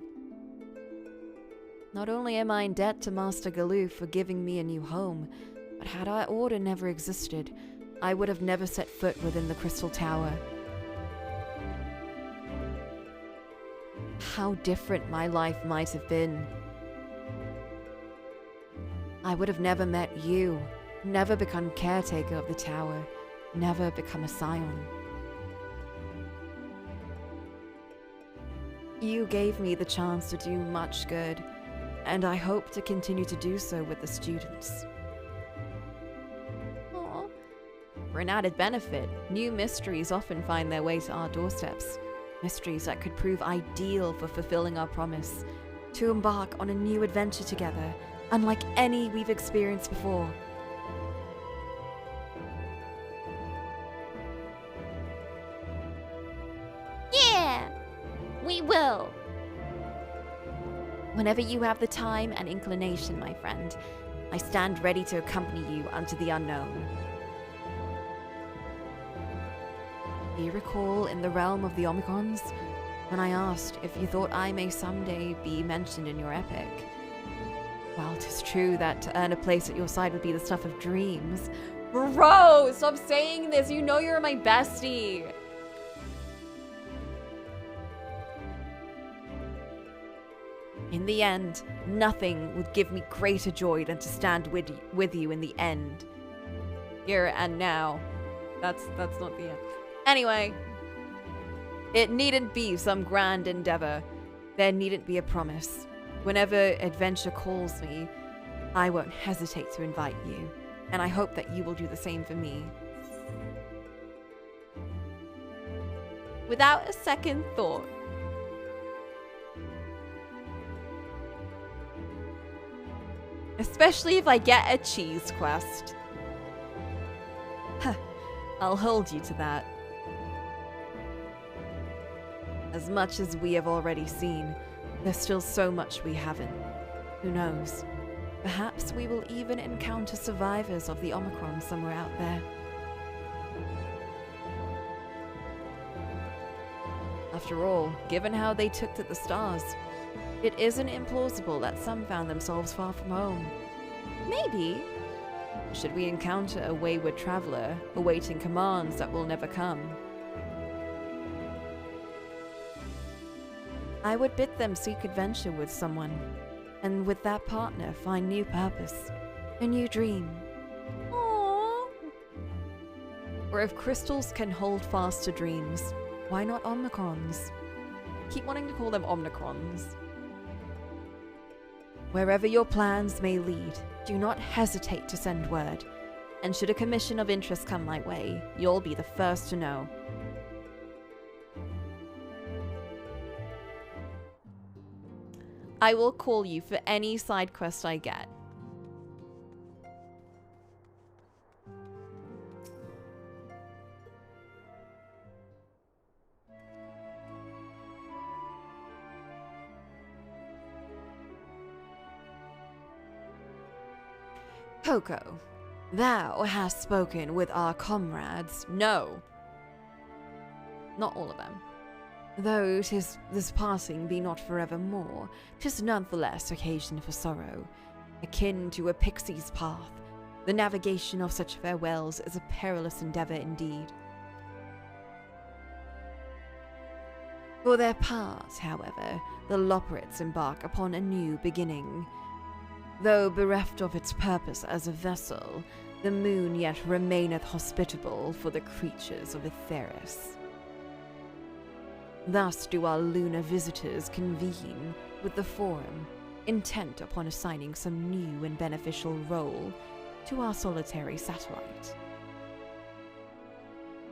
Not only am I in debt to Master Galoo for giving me a new home, but had our order never existed, I would have never set foot within the Crystal Tower. How different my life might have been. I would have never met you, never become caretaker of the tower, never become a scion. You gave me the chance to do much good, and I hope to continue to do so with the students. Aww. For an added benefit, new mysteries often find their way to our doorsteps. Mysteries that could prove ideal for fulfilling our promise, to embark on a new adventure together, unlike any we've experienced before. Yeah! We will! Whenever you have the time and inclination, my friend, I stand ready to accompany you unto the unknown. Do you recall in the realm of the Omicrons, when I asked if you thought I may someday be mentioned in your epic? Well, 'tis true that to earn a place at your side would be the stuff of dreams. Bro, stop saying this, you know you're my bestie! In the end, nothing would give me greater joy than to stand with you in the end. Here and now. That's not the end. Anyway, It needn't be some grand endeavor. There needn't be a promise. Whenever adventure calls me, I won't hesitate to invite you, and I hope that you will do the same for me. Without a second thought. Especially if I get a cheese quest. Huh, I'll hold you to that. As much as we have already seen, there's still so much we haven't. Who knows? Perhaps we will even encounter survivors of the Omicron somewhere out there. After all, given how they took to the stars, it isn't implausible that some found themselves far from home. Maybe, should we encounter a wayward traveler awaiting commands that will never come, I would bid them seek adventure with someone, and with that partner find new purpose, a new dream. Aww. Or if crystals can hold fast to dreams, why not Omicrons? Keep wanting to call them Omnicrons. Wherever your plans may lead, do not hesitate to send word, and should a commission of interest come my way, you'll be the first to know. I will call you for any side quest I get. Coco, thou hast spoken with our comrades. No. Not all of them. Though 'tis this parting be not forevermore, 'tis nonetheless occasion for sorrow, akin to a pixie's path. The navigation of such farewells is a perilous endeavor indeed. For their part, however, the Loporrits embark upon a new beginning. Though bereft of its purpose as a vessel, the moon yet remaineth hospitable for the creatures of Aetheris. Thus do our lunar visitors convene with the Forum, intent upon assigning some new and beneficial role to our solitary satellite.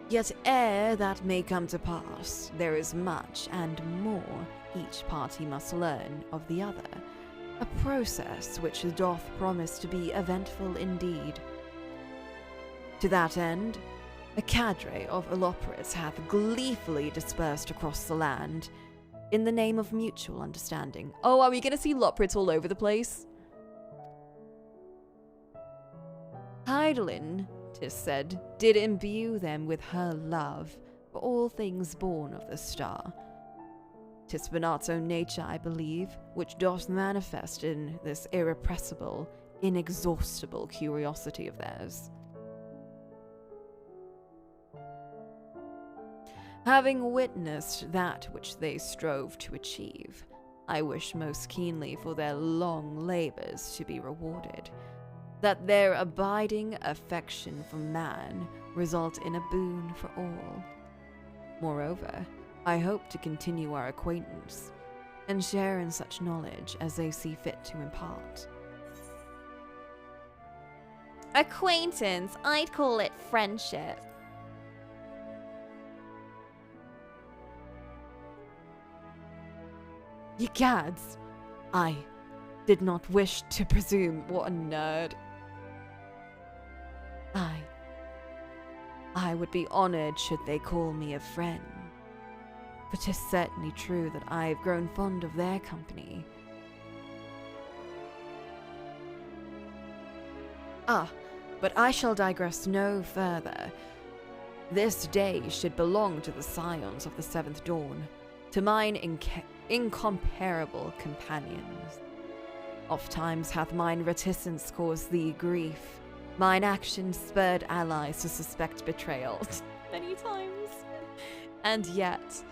Yet ere that may come to pass, there is much and more each party must learn of the other, a process which doth promise to be eventful indeed. To that end, a cadre of Loporrits hath gleefully dispersed across the land, in the name of mutual understanding. Oh, are we gonna see Loporrits all over the place? Hydaelyn, 'tis said, did imbue them with her love for all things born of the star. 'Tis Bernard's own nature, I believe, which doth manifest in this irrepressible, inexhaustible curiosity of theirs. Having witnessed that which they strove to achieve, I wish most keenly for their long labors to be rewarded, that their abiding affection for man result in a boon for all. Moreover, I hope to continue our acquaintance, and share in such knowledge as they see fit to impart. Acquaintance? I'd call it friendship. Ye gads, I did not wish to presume. What a nerd. I would be honored should they call me a friend. For 'tis certainly true that I've grown fond of their company. But I shall digress no further. This day should belong to the scions of the Seventh Dawn, to mine incomparable companions. Ofttimes hath mine reticence caused thee grief, mine actions spurred allies to suspect betrayal. Many times. And yet,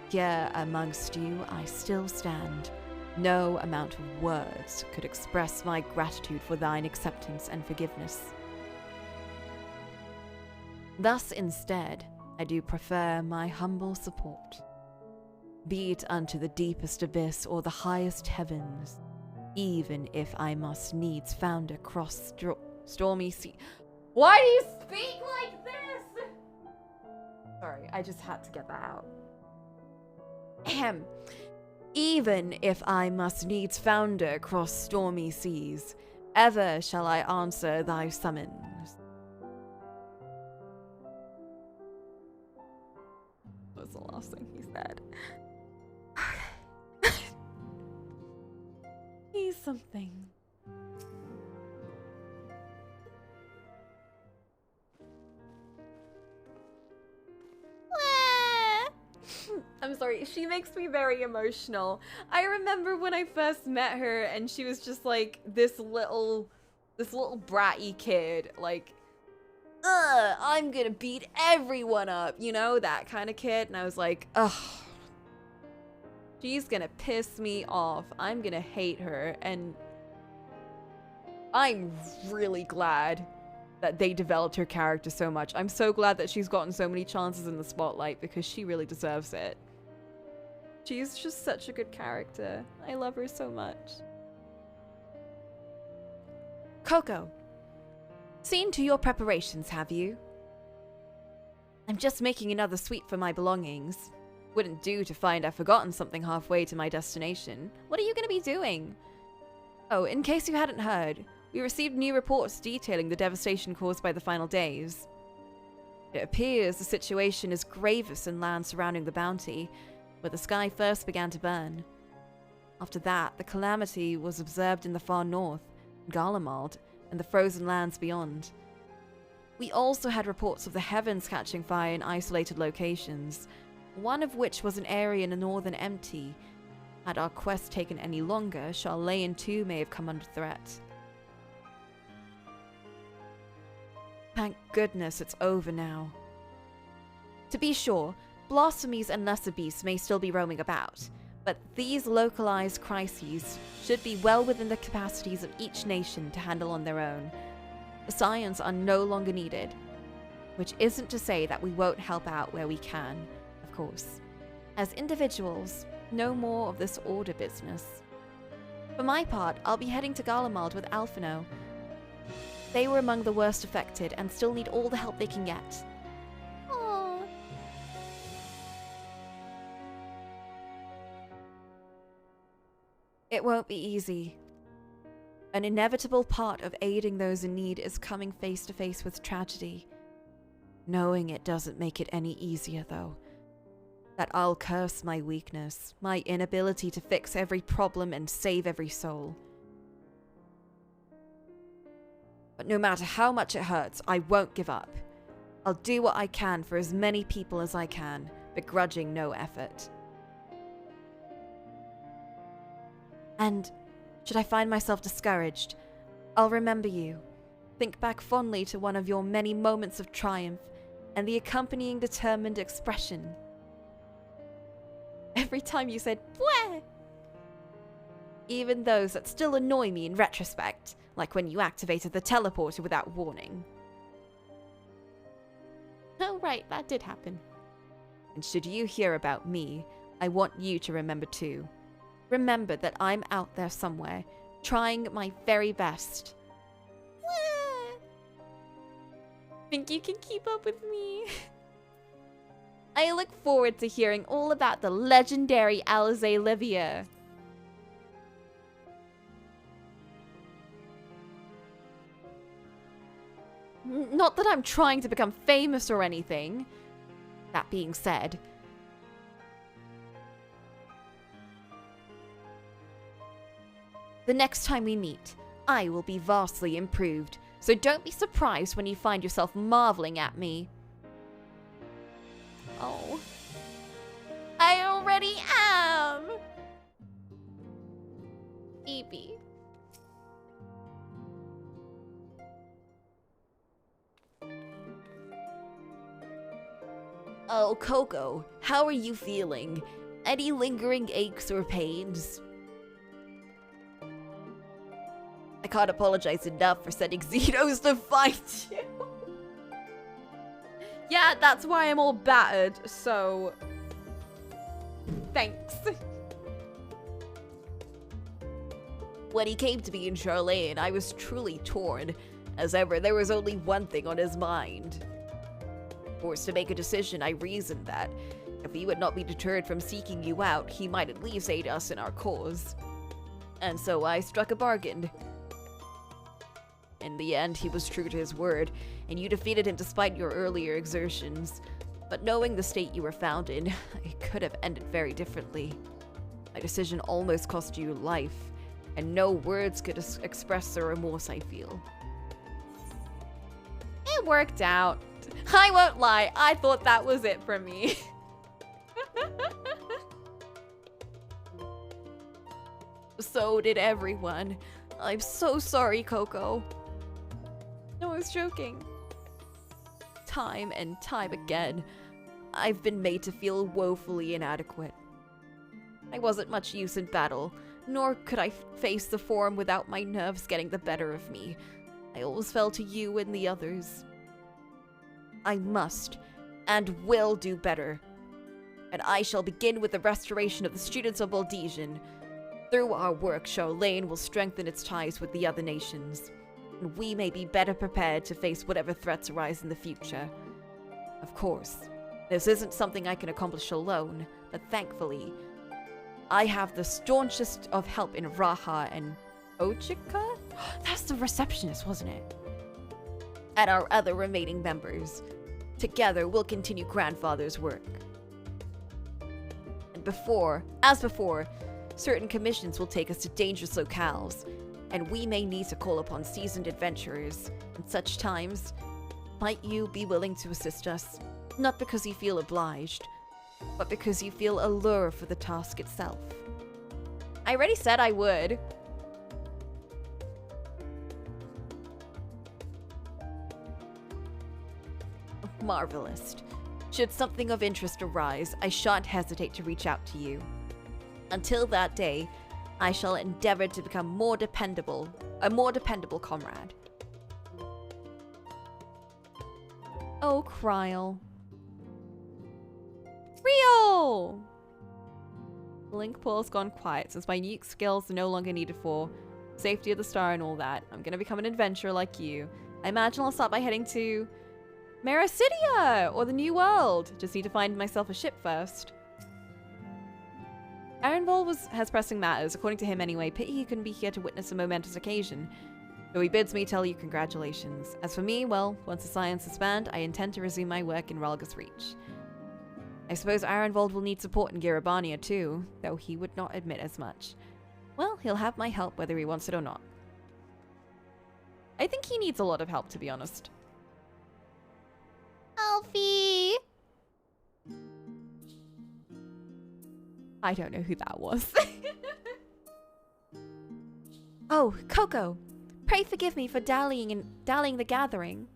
here amongst you I still stand. No amount of words could express my gratitude for thine acceptance and forgiveness. Thus instead, I do prefer my humble support. be it unto the deepest abyss or the highest heavens, even if I must needs founder cross stormy sea. Why do you speak like this? Sorry, I just had to get that out. Ahem. Even if I must needs founder across stormy seas, ever shall I answer thy summons. That was the last thing he said. He's something. I'm sorry, she makes me very emotional. I remember when I first met her and she was just like this little bratty kid, like, I'm gonna beat everyone up, you know, that kind of kid. And I was like, ugh, she's gonna piss me off. I'm gonna hate her. And I'm really glad that they developed her character so much. I'm so glad that she's gotten so many chances in the spotlight because she really deserves it. She's just such a good character. I love her so much. Coco, seen to your preparations, have you? I'm just making another suite for my belongings. Wouldn't do to find I've forgotten something halfway to my destination. What are you going to be doing? Oh, in case you hadn't heard, we received new reports detailing the devastation caused by the final days. It appears the situation is gravest in lands surrounding the Bounty, where the sky first began to burn. After that, the calamity was observed in the far north, Garlemald, and the frozen lands beyond. We also had reports of the heavens catching fire in isolated locations, one of which was an area in the northern Empty. Had our quest taken any longer, Charlayan too may have come under threat. Thank goodness it's over now. To be sure, blasphemies and lesser beasts may still be roaming about, but these localized crises should be well within the capacities of each nation to handle on their own. The Scions are no longer needed, which isn't to say that we won't help out where we can, of course. As individuals, no more of this order business. For my part, I'll be heading to Garlemald with Alphino. They were among the worst affected and still need all the help they can get. Aww. It won't be easy. An inevitable part of aiding those in need is coming face to face with tragedy. Knowing it doesn't make it any easier, though. That I'll curse my weakness, my inability to fix every problem and save every soul. But no matter how much it hurts, I won't give up. I'll do what I can for as many people as I can, begrudging no effort. And should I find myself discouraged, I'll remember you, think back fondly to one of your many moments of triumph and the accompanying determined expression. Every time you said, "Bwah!" Even those that still annoy me in retrospect, like when you activated the teleporter without warning. Oh right, that did happen. And should you hear about me, I want you to remember too. Remember that I'm out there somewhere, trying my very best. Think you can keep up with me? I look forward to hearing all about the legendary Alize Livia. Not that I'm trying to become famous or anything. That being said, the next time we meet, I will be vastly improved, so don't be surprised when you find yourself marveling at me. Oh. I already am! Phoebe. Oh, Coco, how are you feeling? Any lingering aches or pains? I can't apologize enough for sending Xenos to fight you. Yeah, that's why I'm all battered, so... Thanks. When he came to me in Charlene, I was truly torn. As ever, there was only one thing on his mind. Forced to make a decision, I reasoned that if he would not be deterred from seeking you out, he might at least aid us in our cause. And so I struck a bargain. In the end, he was true to his word, and you defeated him despite your earlier exertions. But knowing the state you were found in, it could have ended very differently. My decision almost cost you life, and no words could express the remorse I feel. It worked out. I won't lie, I thought that was it for me. So did everyone. I'm so sorry, Coco. No, I was joking. Time and time again, I've been made to feel woefully inadequate. I wasn't much use in battle, nor could I face the Forum without my nerves getting the better of me. I always fell to you and the others. I must and will do better. And I shall begin with the restoration of the students of Baldesian. Through our work, Charlene will strengthen its ties with the other nations, and we may be better prepared to face whatever threats arise in the future. Of course, this isn't something I can accomplish alone, but thankfully, I have the staunchest of help in Raha and Ochika? That's the receptionist, wasn't it? And our other remaining members. Together, we'll continue Grandfather's work. And as before, certain commissions will take us to dangerous locales, and we may need to call upon seasoned adventurers. In such times, might you be willing to assist us? Not because you feel obliged, but because you feel a lure for the task itself. I already said I would. Marvelous. Should something of interest arise, I shan't hesitate to reach out to you. Until that day, I shall endeavor to become a more dependable comrade. Oh, Kryl. Rio! Link pool's gone quiet since my unique skills are no longer needed for safety of the star and all that. I'm gonna become an adventurer like you. I imagine I'll start by heading to Meracidia or the New World. Just need to find myself a ship first. Arenvold has pressing matters, according to him anyway. Pity he couldn't be here to witness a momentous occasion. So he bids me tell you congratulations. As for me, well, once the science is banned, I intend to resume my work in Ralga's Reach. I suppose Arenvold will need support in Garabania too, though he would not admit as much. Well, he'll have my help whether he wants it or not. I think he needs a lot of help, to be honest. Alfie! I don't know who that was. Oh, Coco! Pray forgive me for dallying the gathering.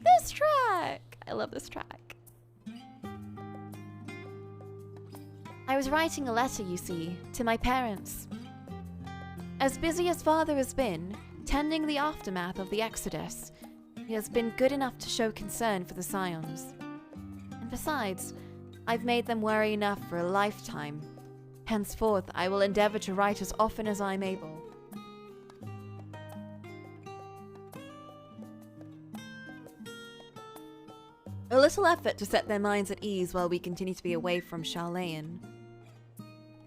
This track! I love this track. I was writing a letter, you see, to my parents. As busy as Father has been, tending the aftermath of the Exodus, he has been good enough to show concern for the Scions. And besides, I've made them worry enough for a lifetime. Henceforth, I will endeavor to write as often as I'm able. A little effort to set their minds at ease while we continue to be away from Charlayan.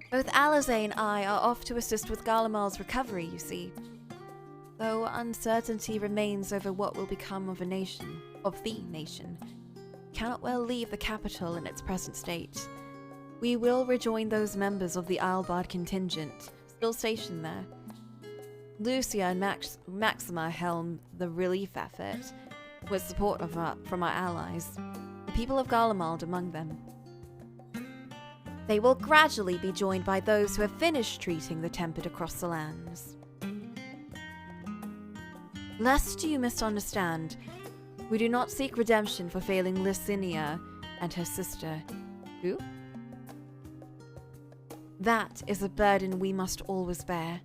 Both Alizé and I are off to assist with Garlemald's recovery, you see. Though uncertainty remains over what will become of the nation, cannot well leave the capital in its present state. We will rejoin those members of the Islebard contingent, still stationed there. Lucia and Maxima helm the relief effort, with support from our allies, the people of Garlemald among them. They will gradually be joined by those who have finished treating the tempered across the lands. Lest you misunderstand, we do not seek redemption for failing Licinia and her sister. Who? That is a burden we must always bear.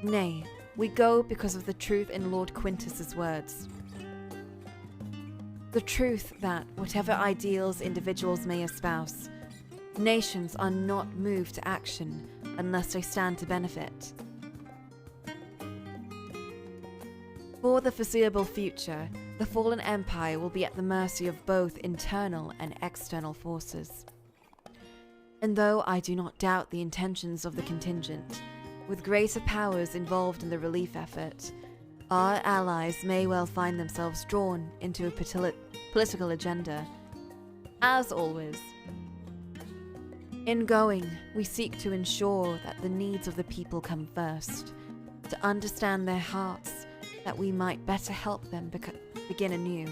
Nay, we go because of the truth in Lord Quintus's words. The truth that, whatever ideals individuals may espouse, Nations are not moved to action unless they stand to benefit. For the foreseeable future, the fallen empire will be at the mercy of both internal and external forces. And though I do not doubt the intentions of the contingent, with greater powers involved in the relief effort, our allies may well find themselves drawn into a political agenda. As always, in going, we seek to ensure that the needs of the people come first, to understand their hearts, that we might better help them begin anew.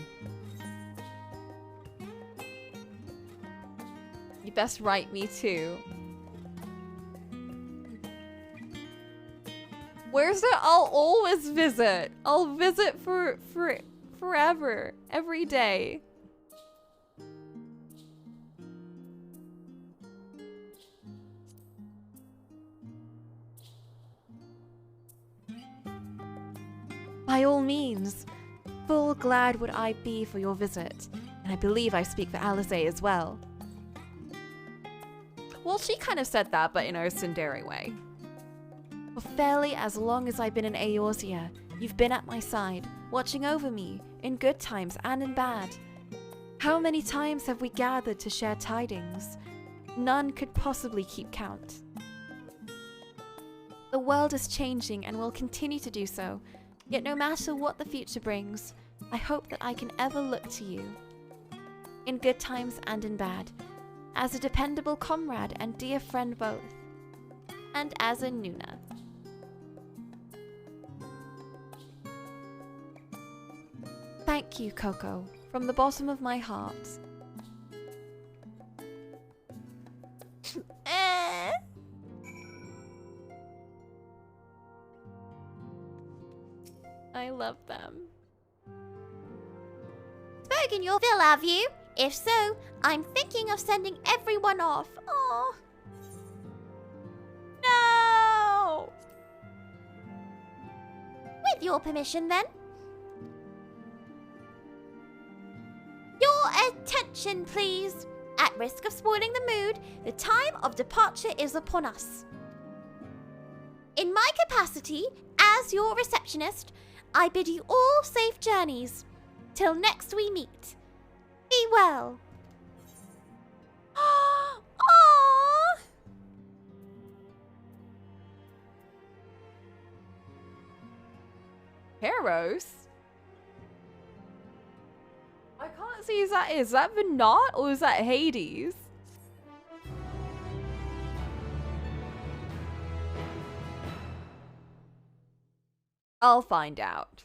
You best write me too. Where's the I'll always visit? I'll visit for forever, every day. By all means, full glad would I be for your visit, and I believe I speak for Alizé as well. Well, she kind of said that, but in a tsundere way. For fairly as long as I've been in Eorzea, you've been at my side, watching over me, in good times and in bad. How many times have we gathered to share tidings? None could possibly keep count. The world is changing and will continue to do so, yet no matter what the future brings, I hope that I can ever look to you, in good times and in bad, as a dependable comrade and dear friend both, and as a Nuna. Thank you, Coco, from the bottom of my heart. I love them. Spoken your fill, have you? If so, I'm thinking of sending everyone off. Oh. No! With your permission, then. Your attention, please. At risk of spoiling the mood, the time of departure is upon us. In my capacity as your receptionist, I bid you all safe journeys. Till next we meet. Be well. Aww. Heros? I can't see, is that Venat or is that Hades? I'll find out.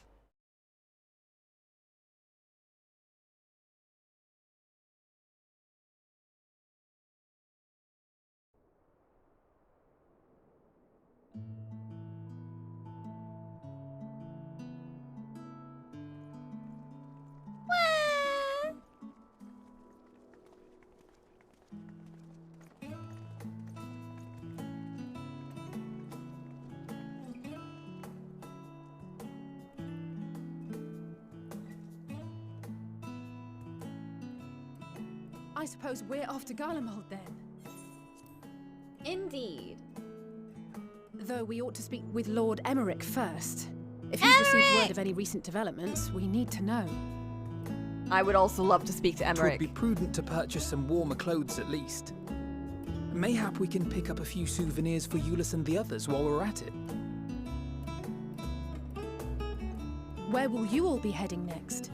I suppose we're off to Garlemald then. Indeed. Though we ought to speak with Lord Emmerich first. If he's received word of any recent developments, we need to know. I would also love to speak to It Emmerich. would be prudent to purchase some warmer clothes at least. Mayhap we can pick up a few souvenirs for Euless and the others while we're at it. Where will you all be heading next?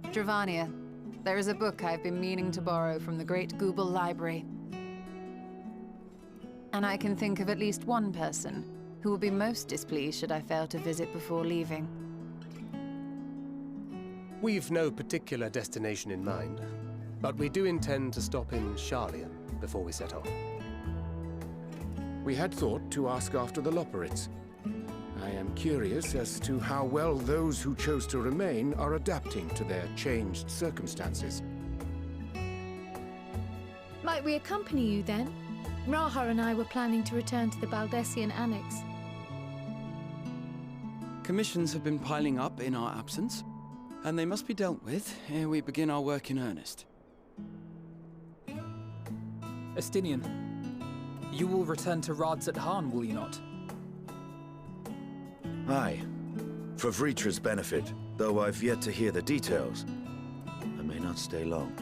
Dravania. There is a book I've been meaning to borrow from the Great Google Library. And I can think of at least one person who will be most displeased should I fail to visit before leaving. We've no particular destination in mind, but we do intend to stop in Sharlayan before we set off. We had thought to ask after the Loporrits. I am curious as to how well those who chose to remain are adapting to their changed circumstances. Might we accompany you then? Raha and I were planning to return to the Baldessian Annex. Commissions have been piling up in our absence, and they must be dealt with ere we begin our work in earnest. Estinian, you will return to Radz at Han, will you not? Aye. For Vritra's benefit, though I've yet to hear the details. I may not stay long.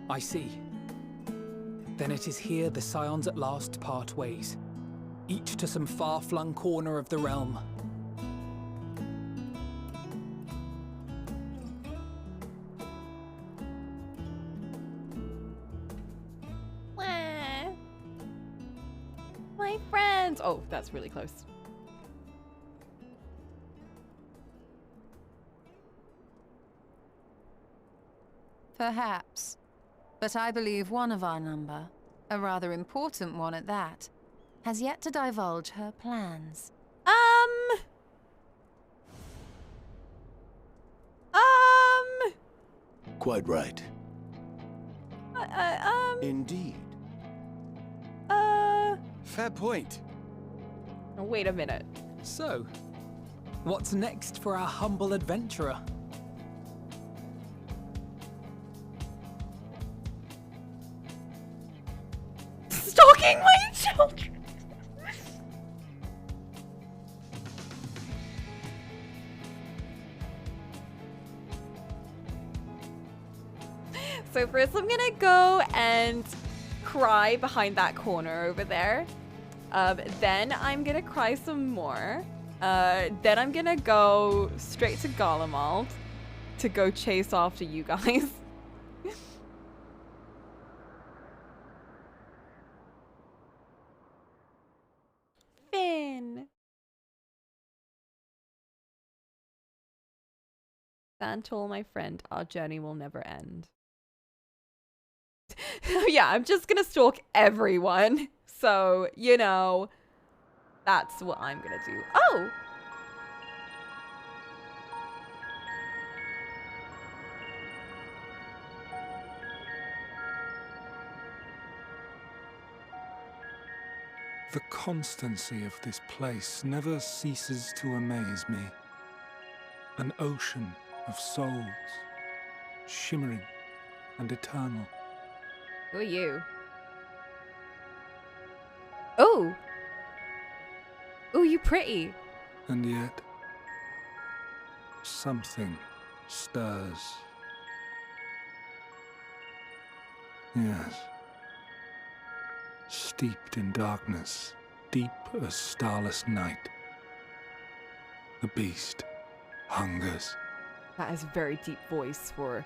I see. Then it is here the Scions at last part ways, each to some far-flung corner of the realm. My friends! Oh, that's really close. Perhaps. But I believe one of our number, a rather important one at that, has yet to divulge her plans. Quite right. Indeed. Fair point. Wait a minute. So, what's next for our humble adventurer? Stalking my children! So first I'm gonna go and cry behind that corner over there. Then I'm gonna cry some more. Then I'm gonna go straight to Garlemald to go chase after you guys. Finn! Santol, my friend, our journey will never end. Yeah, I'm just gonna stalk everyone. So, you know, that's what I'm gonna do. Oh! The constancy of this place never ceases to amaze me. An ocean of souls, shimmering and eternal. Who are you? Oh! Oh, you pretty. And yet, something stirs. Yes. Steeped in darkness, deep as starless night. The beast hungers. That is a very deep voice for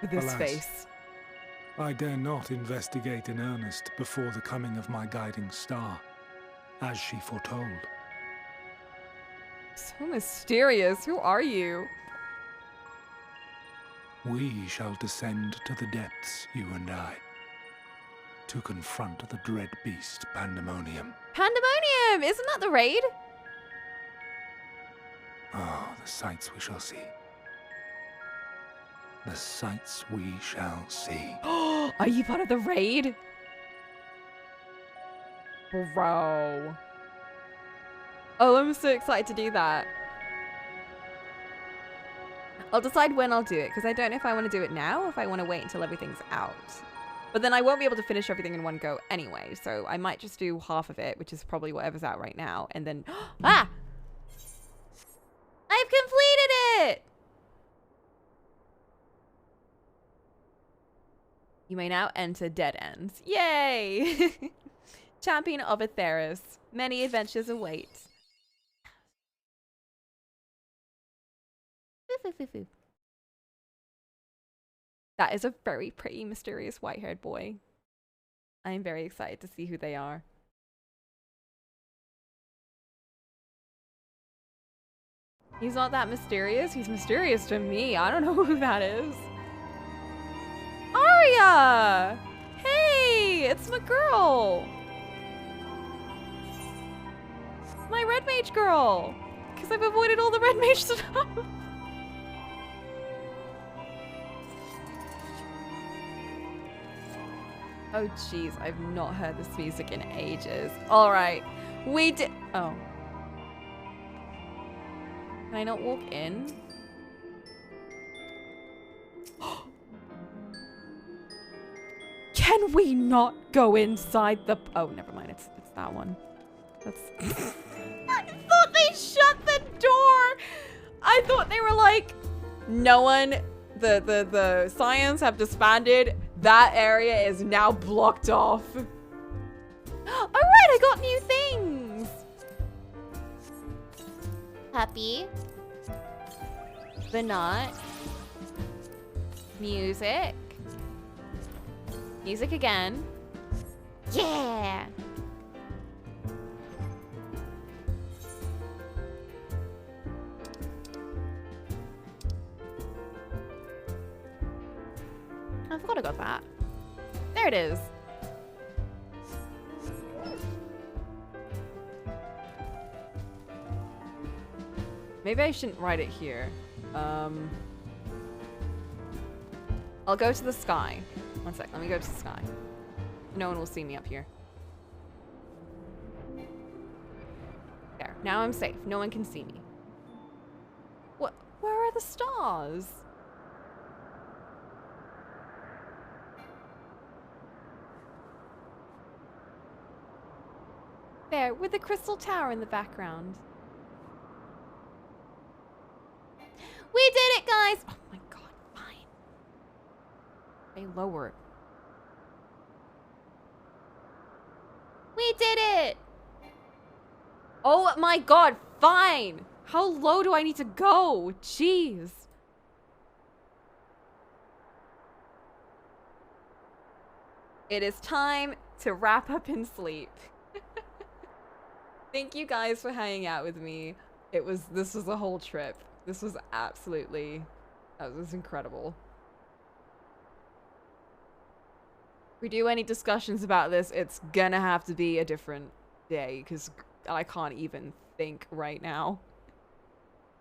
this Alas, face. I dare not investigate in earnest before the coming of my guiding star, as she foretold. So mysterious. Who are you? We shall descend to the depths, you and I, to confront the dread beast Pandemonium. Pandemonium! Isn't that the raid? Oh, the sights we shall see. The sights we shall see. Are you part of the raid? Bro. Oh, I'm so excited to do that. I'll decide when I'll do it, because I don't know if I want to do it now or if I want to wait until everything's out. But then I won't be able to finish everything in one go anyway, so I might just do half of it, which is probably whatever's out right now, and then... Ah! I've completed it! You may now enter Dead Ends. Yay! Champion of Atheris. Many adventures await. That is a very pretty, mysterious, white-haired boy. I am very excited to see who they are. He's not that mysterious. He's mysterious to me. I don't know who that is. Arya! Hey, it's my girl. My red mage girl. Because I've avoided all the red mage stuff. Oh jeez, I've not heard this music in ages. Alright, we did. Oh. Can I not walk in? Can we not go inside the... Oh, never mind. It's that one. That's... I thought they shut the door. I thought they were like, no one... The Scions have disbanded. That area is now blocked off. All right, I got new things. Puppy. The knot. Music. Music again. Yeah. I forgot I got that. There it is. Maybe I shouldn't write it here. I'll go to the sky. One sec, let me go to the sky. No one will see me up here. There, now I'm safe. No one can see me. What? Where are the stars? There, with the crystal tower in the background. We did it, guys! Oh my god, fine. They lower. We did it! Oh my god, fine! How low do I need to go? Jeez. It is time to wrap up and sleep. Thank you guys for hanging out with me. This was a whole trip. This was absolutely, that was incredible. If we do any discussions about this, it's gonna have to be a different day because I can't even think right now.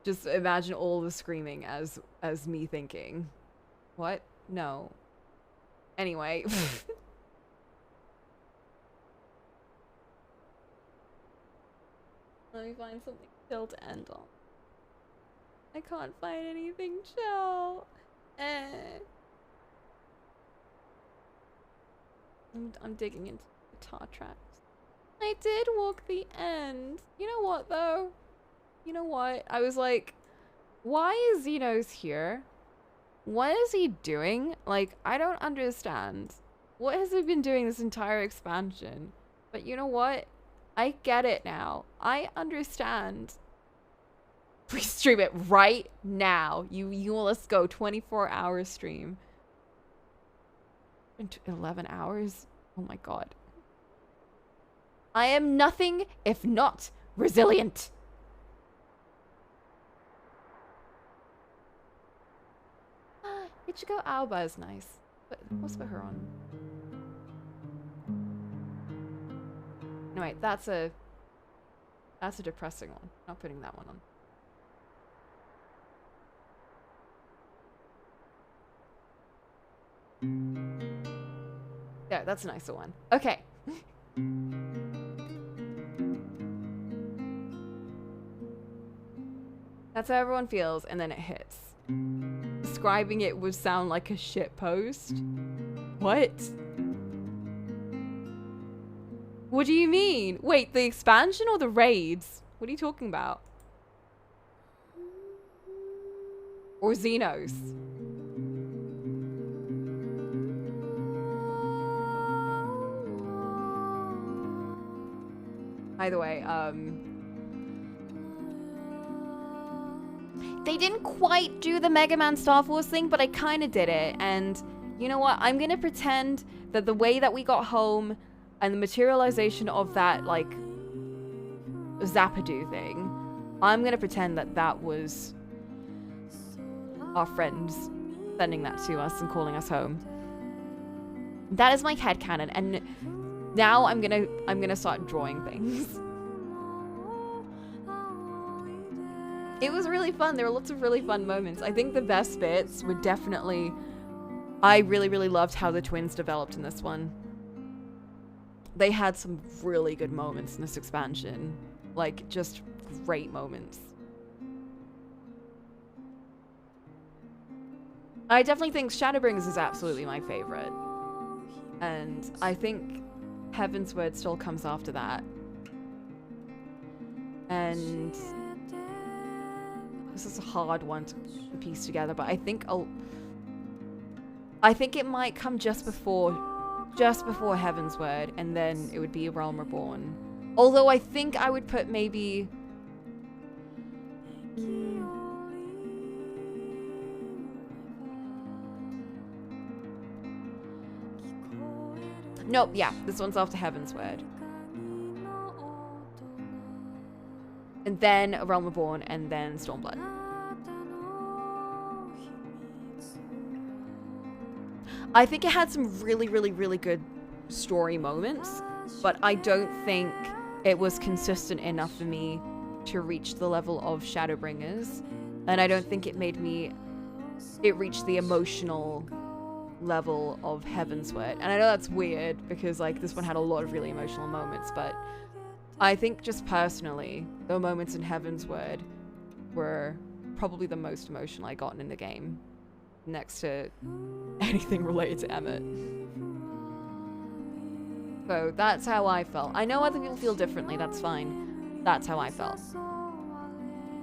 Just imagine all the screaming as me thinking. What? No. Anyway. Let me find something chill to end on. I can't find anything chill. I'm digging into guitar tracks. I did walk the end. You know what, though? You know what? I was like, why is Xenos here? What is he doing? Like, I don't understand. What has he been doing this entire expansion? But you know what? I get it now. I understand. Please stream it right now. You let's go. 24-hour stream. 11 hours? Oh my god. I am nothing if not resilient. Ichigo Aoba is nice. But let's put her on. No, wait, that's a depressing one. Not putting that one on. Yeah, that's a nicer one. Okay. That's how everyone feels, and then it hits. Describing it would sound like a shit post. What? What do you mean? Wait, the expansion or the raids? What are you talking about? Or Xenos? Either way, they didn't quite do the Mega Man Star Force thing, but I kind of did it. And you know what? I'm going to pretend that the way that we got home and the materialization of that, like, Zapadu thing, I'm going to pretend that that was our friends sending that to us and calling us home. That is my headcanon, and now I'm gonna start drawing things. It was really fun. There were lots of really fun moments. I think the best bits were definitely... I really, really loved how the twins developed in this one. They had some really good moments in this expansion. Like, just great moments. I definitely think Shadowbringers is absolutely my favorite. And I think Heaven's Word still comes after that. And this is a hard one to piece together, but I think it might come just before Heaven's Word, and then it would be Realm Reborn. Although I think I would put maybe... Nope, yeah, this one's after Heaven's Word. And then Realm Reborn, and then Stormblood. I think it had some really, really, really good story moments, but I don't think it was consistent enough for me to reach the level of Shadowbringers, and I don't think it reached the emotional level of Heaven's Word. And I know that's weird because like this one had a lot of really emotional moments, but I think just personally the moments in Heaven's Word were probably the most emotional I gotten in the game, next to anything related to Emmett. So that's how I felt. I know other people feel differently, that's fine. That's how I felt,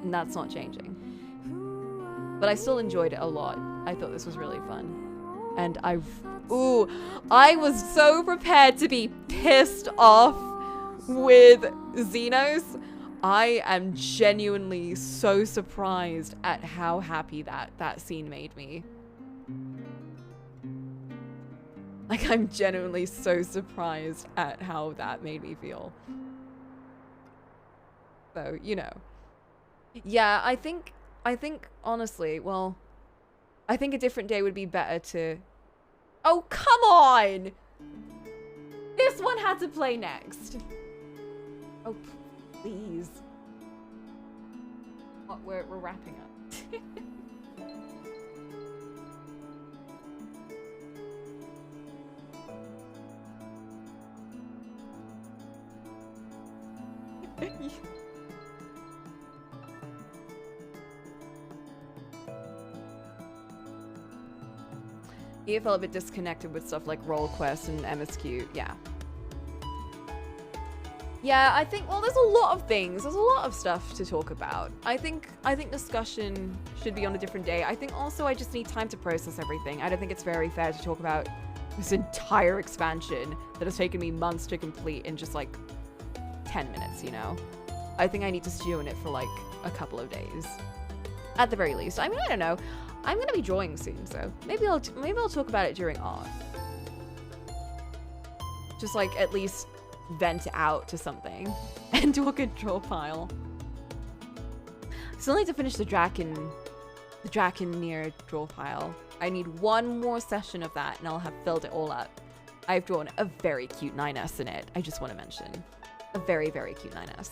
and that's not changing. But I still enjoyed it a lot. I thought this was really fun. And I was so prepared to be pissed off with Xenos. I am genuinely so surprised at how happy that scene made me. Like, I'm genuinely so surprised at how that made me feel. So, you know. Yeah, I think honestly, well, I think a different day would be better to... Oh, come on! This one had to play next. Oh, please. Oh, we're wrapping up. You felt a bit disconnected with stuff like Roll Quest and MSQ, yeah. Yeah, I think, well, there's a lot of things. There's a lot of stuff to talk about. I think discussion should be on a different day. I think also I just need time to process everything. I don't think it's very fair to talk about this entire expansion that has taken me months to complete in just like 10 minutes, you know? I think I need to stew in it for like a couple of days. At the very least. I mean, I don't know. I'm gonna be drawing soon, so maybe I'll talk about it during art. Just like at least vent out to something and do a good draw pile. Still need to finish the Drakenmere draw pile. I need one more session of that and I'll have filled it all up. I've drawn a very cute 9S in it. I just want to mention a very, very cute 9S.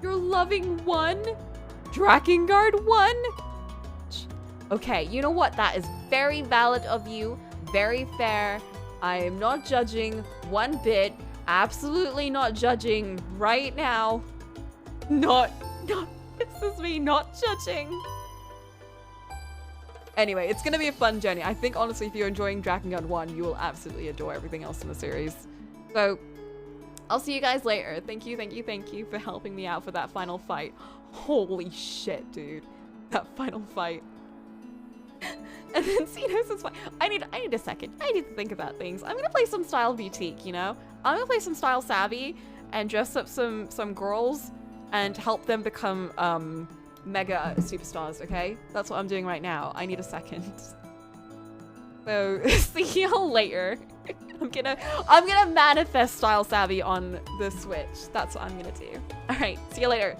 You're loving 1? Drakengard 1? Okay, you know what? That is very valid of you. Very fair. I am not judging one bit. Absolutely not judging right now. This is me not judging. Anyway, it's gonna be a fun journey. I think honestly, if you're enjoying Drakengard 1, you will absolutely adore everything else in the series. So, I'll see you guys later. Thank you for helping me out for that final fight. Holy shit, dude. That final fight. And then Xenos is fine. I need a second. I need to think about things. I'm gonna play some Style Boutique, you know? I'm gonna play some Style Savvy and dress up some girls and help them become mega superstars, okay? That's what I'm doing right now. I need a second. So see y'all later. I'm gonna manifest Style Savvy on the Switch. That's what I'm gonna do. Alright, see you later.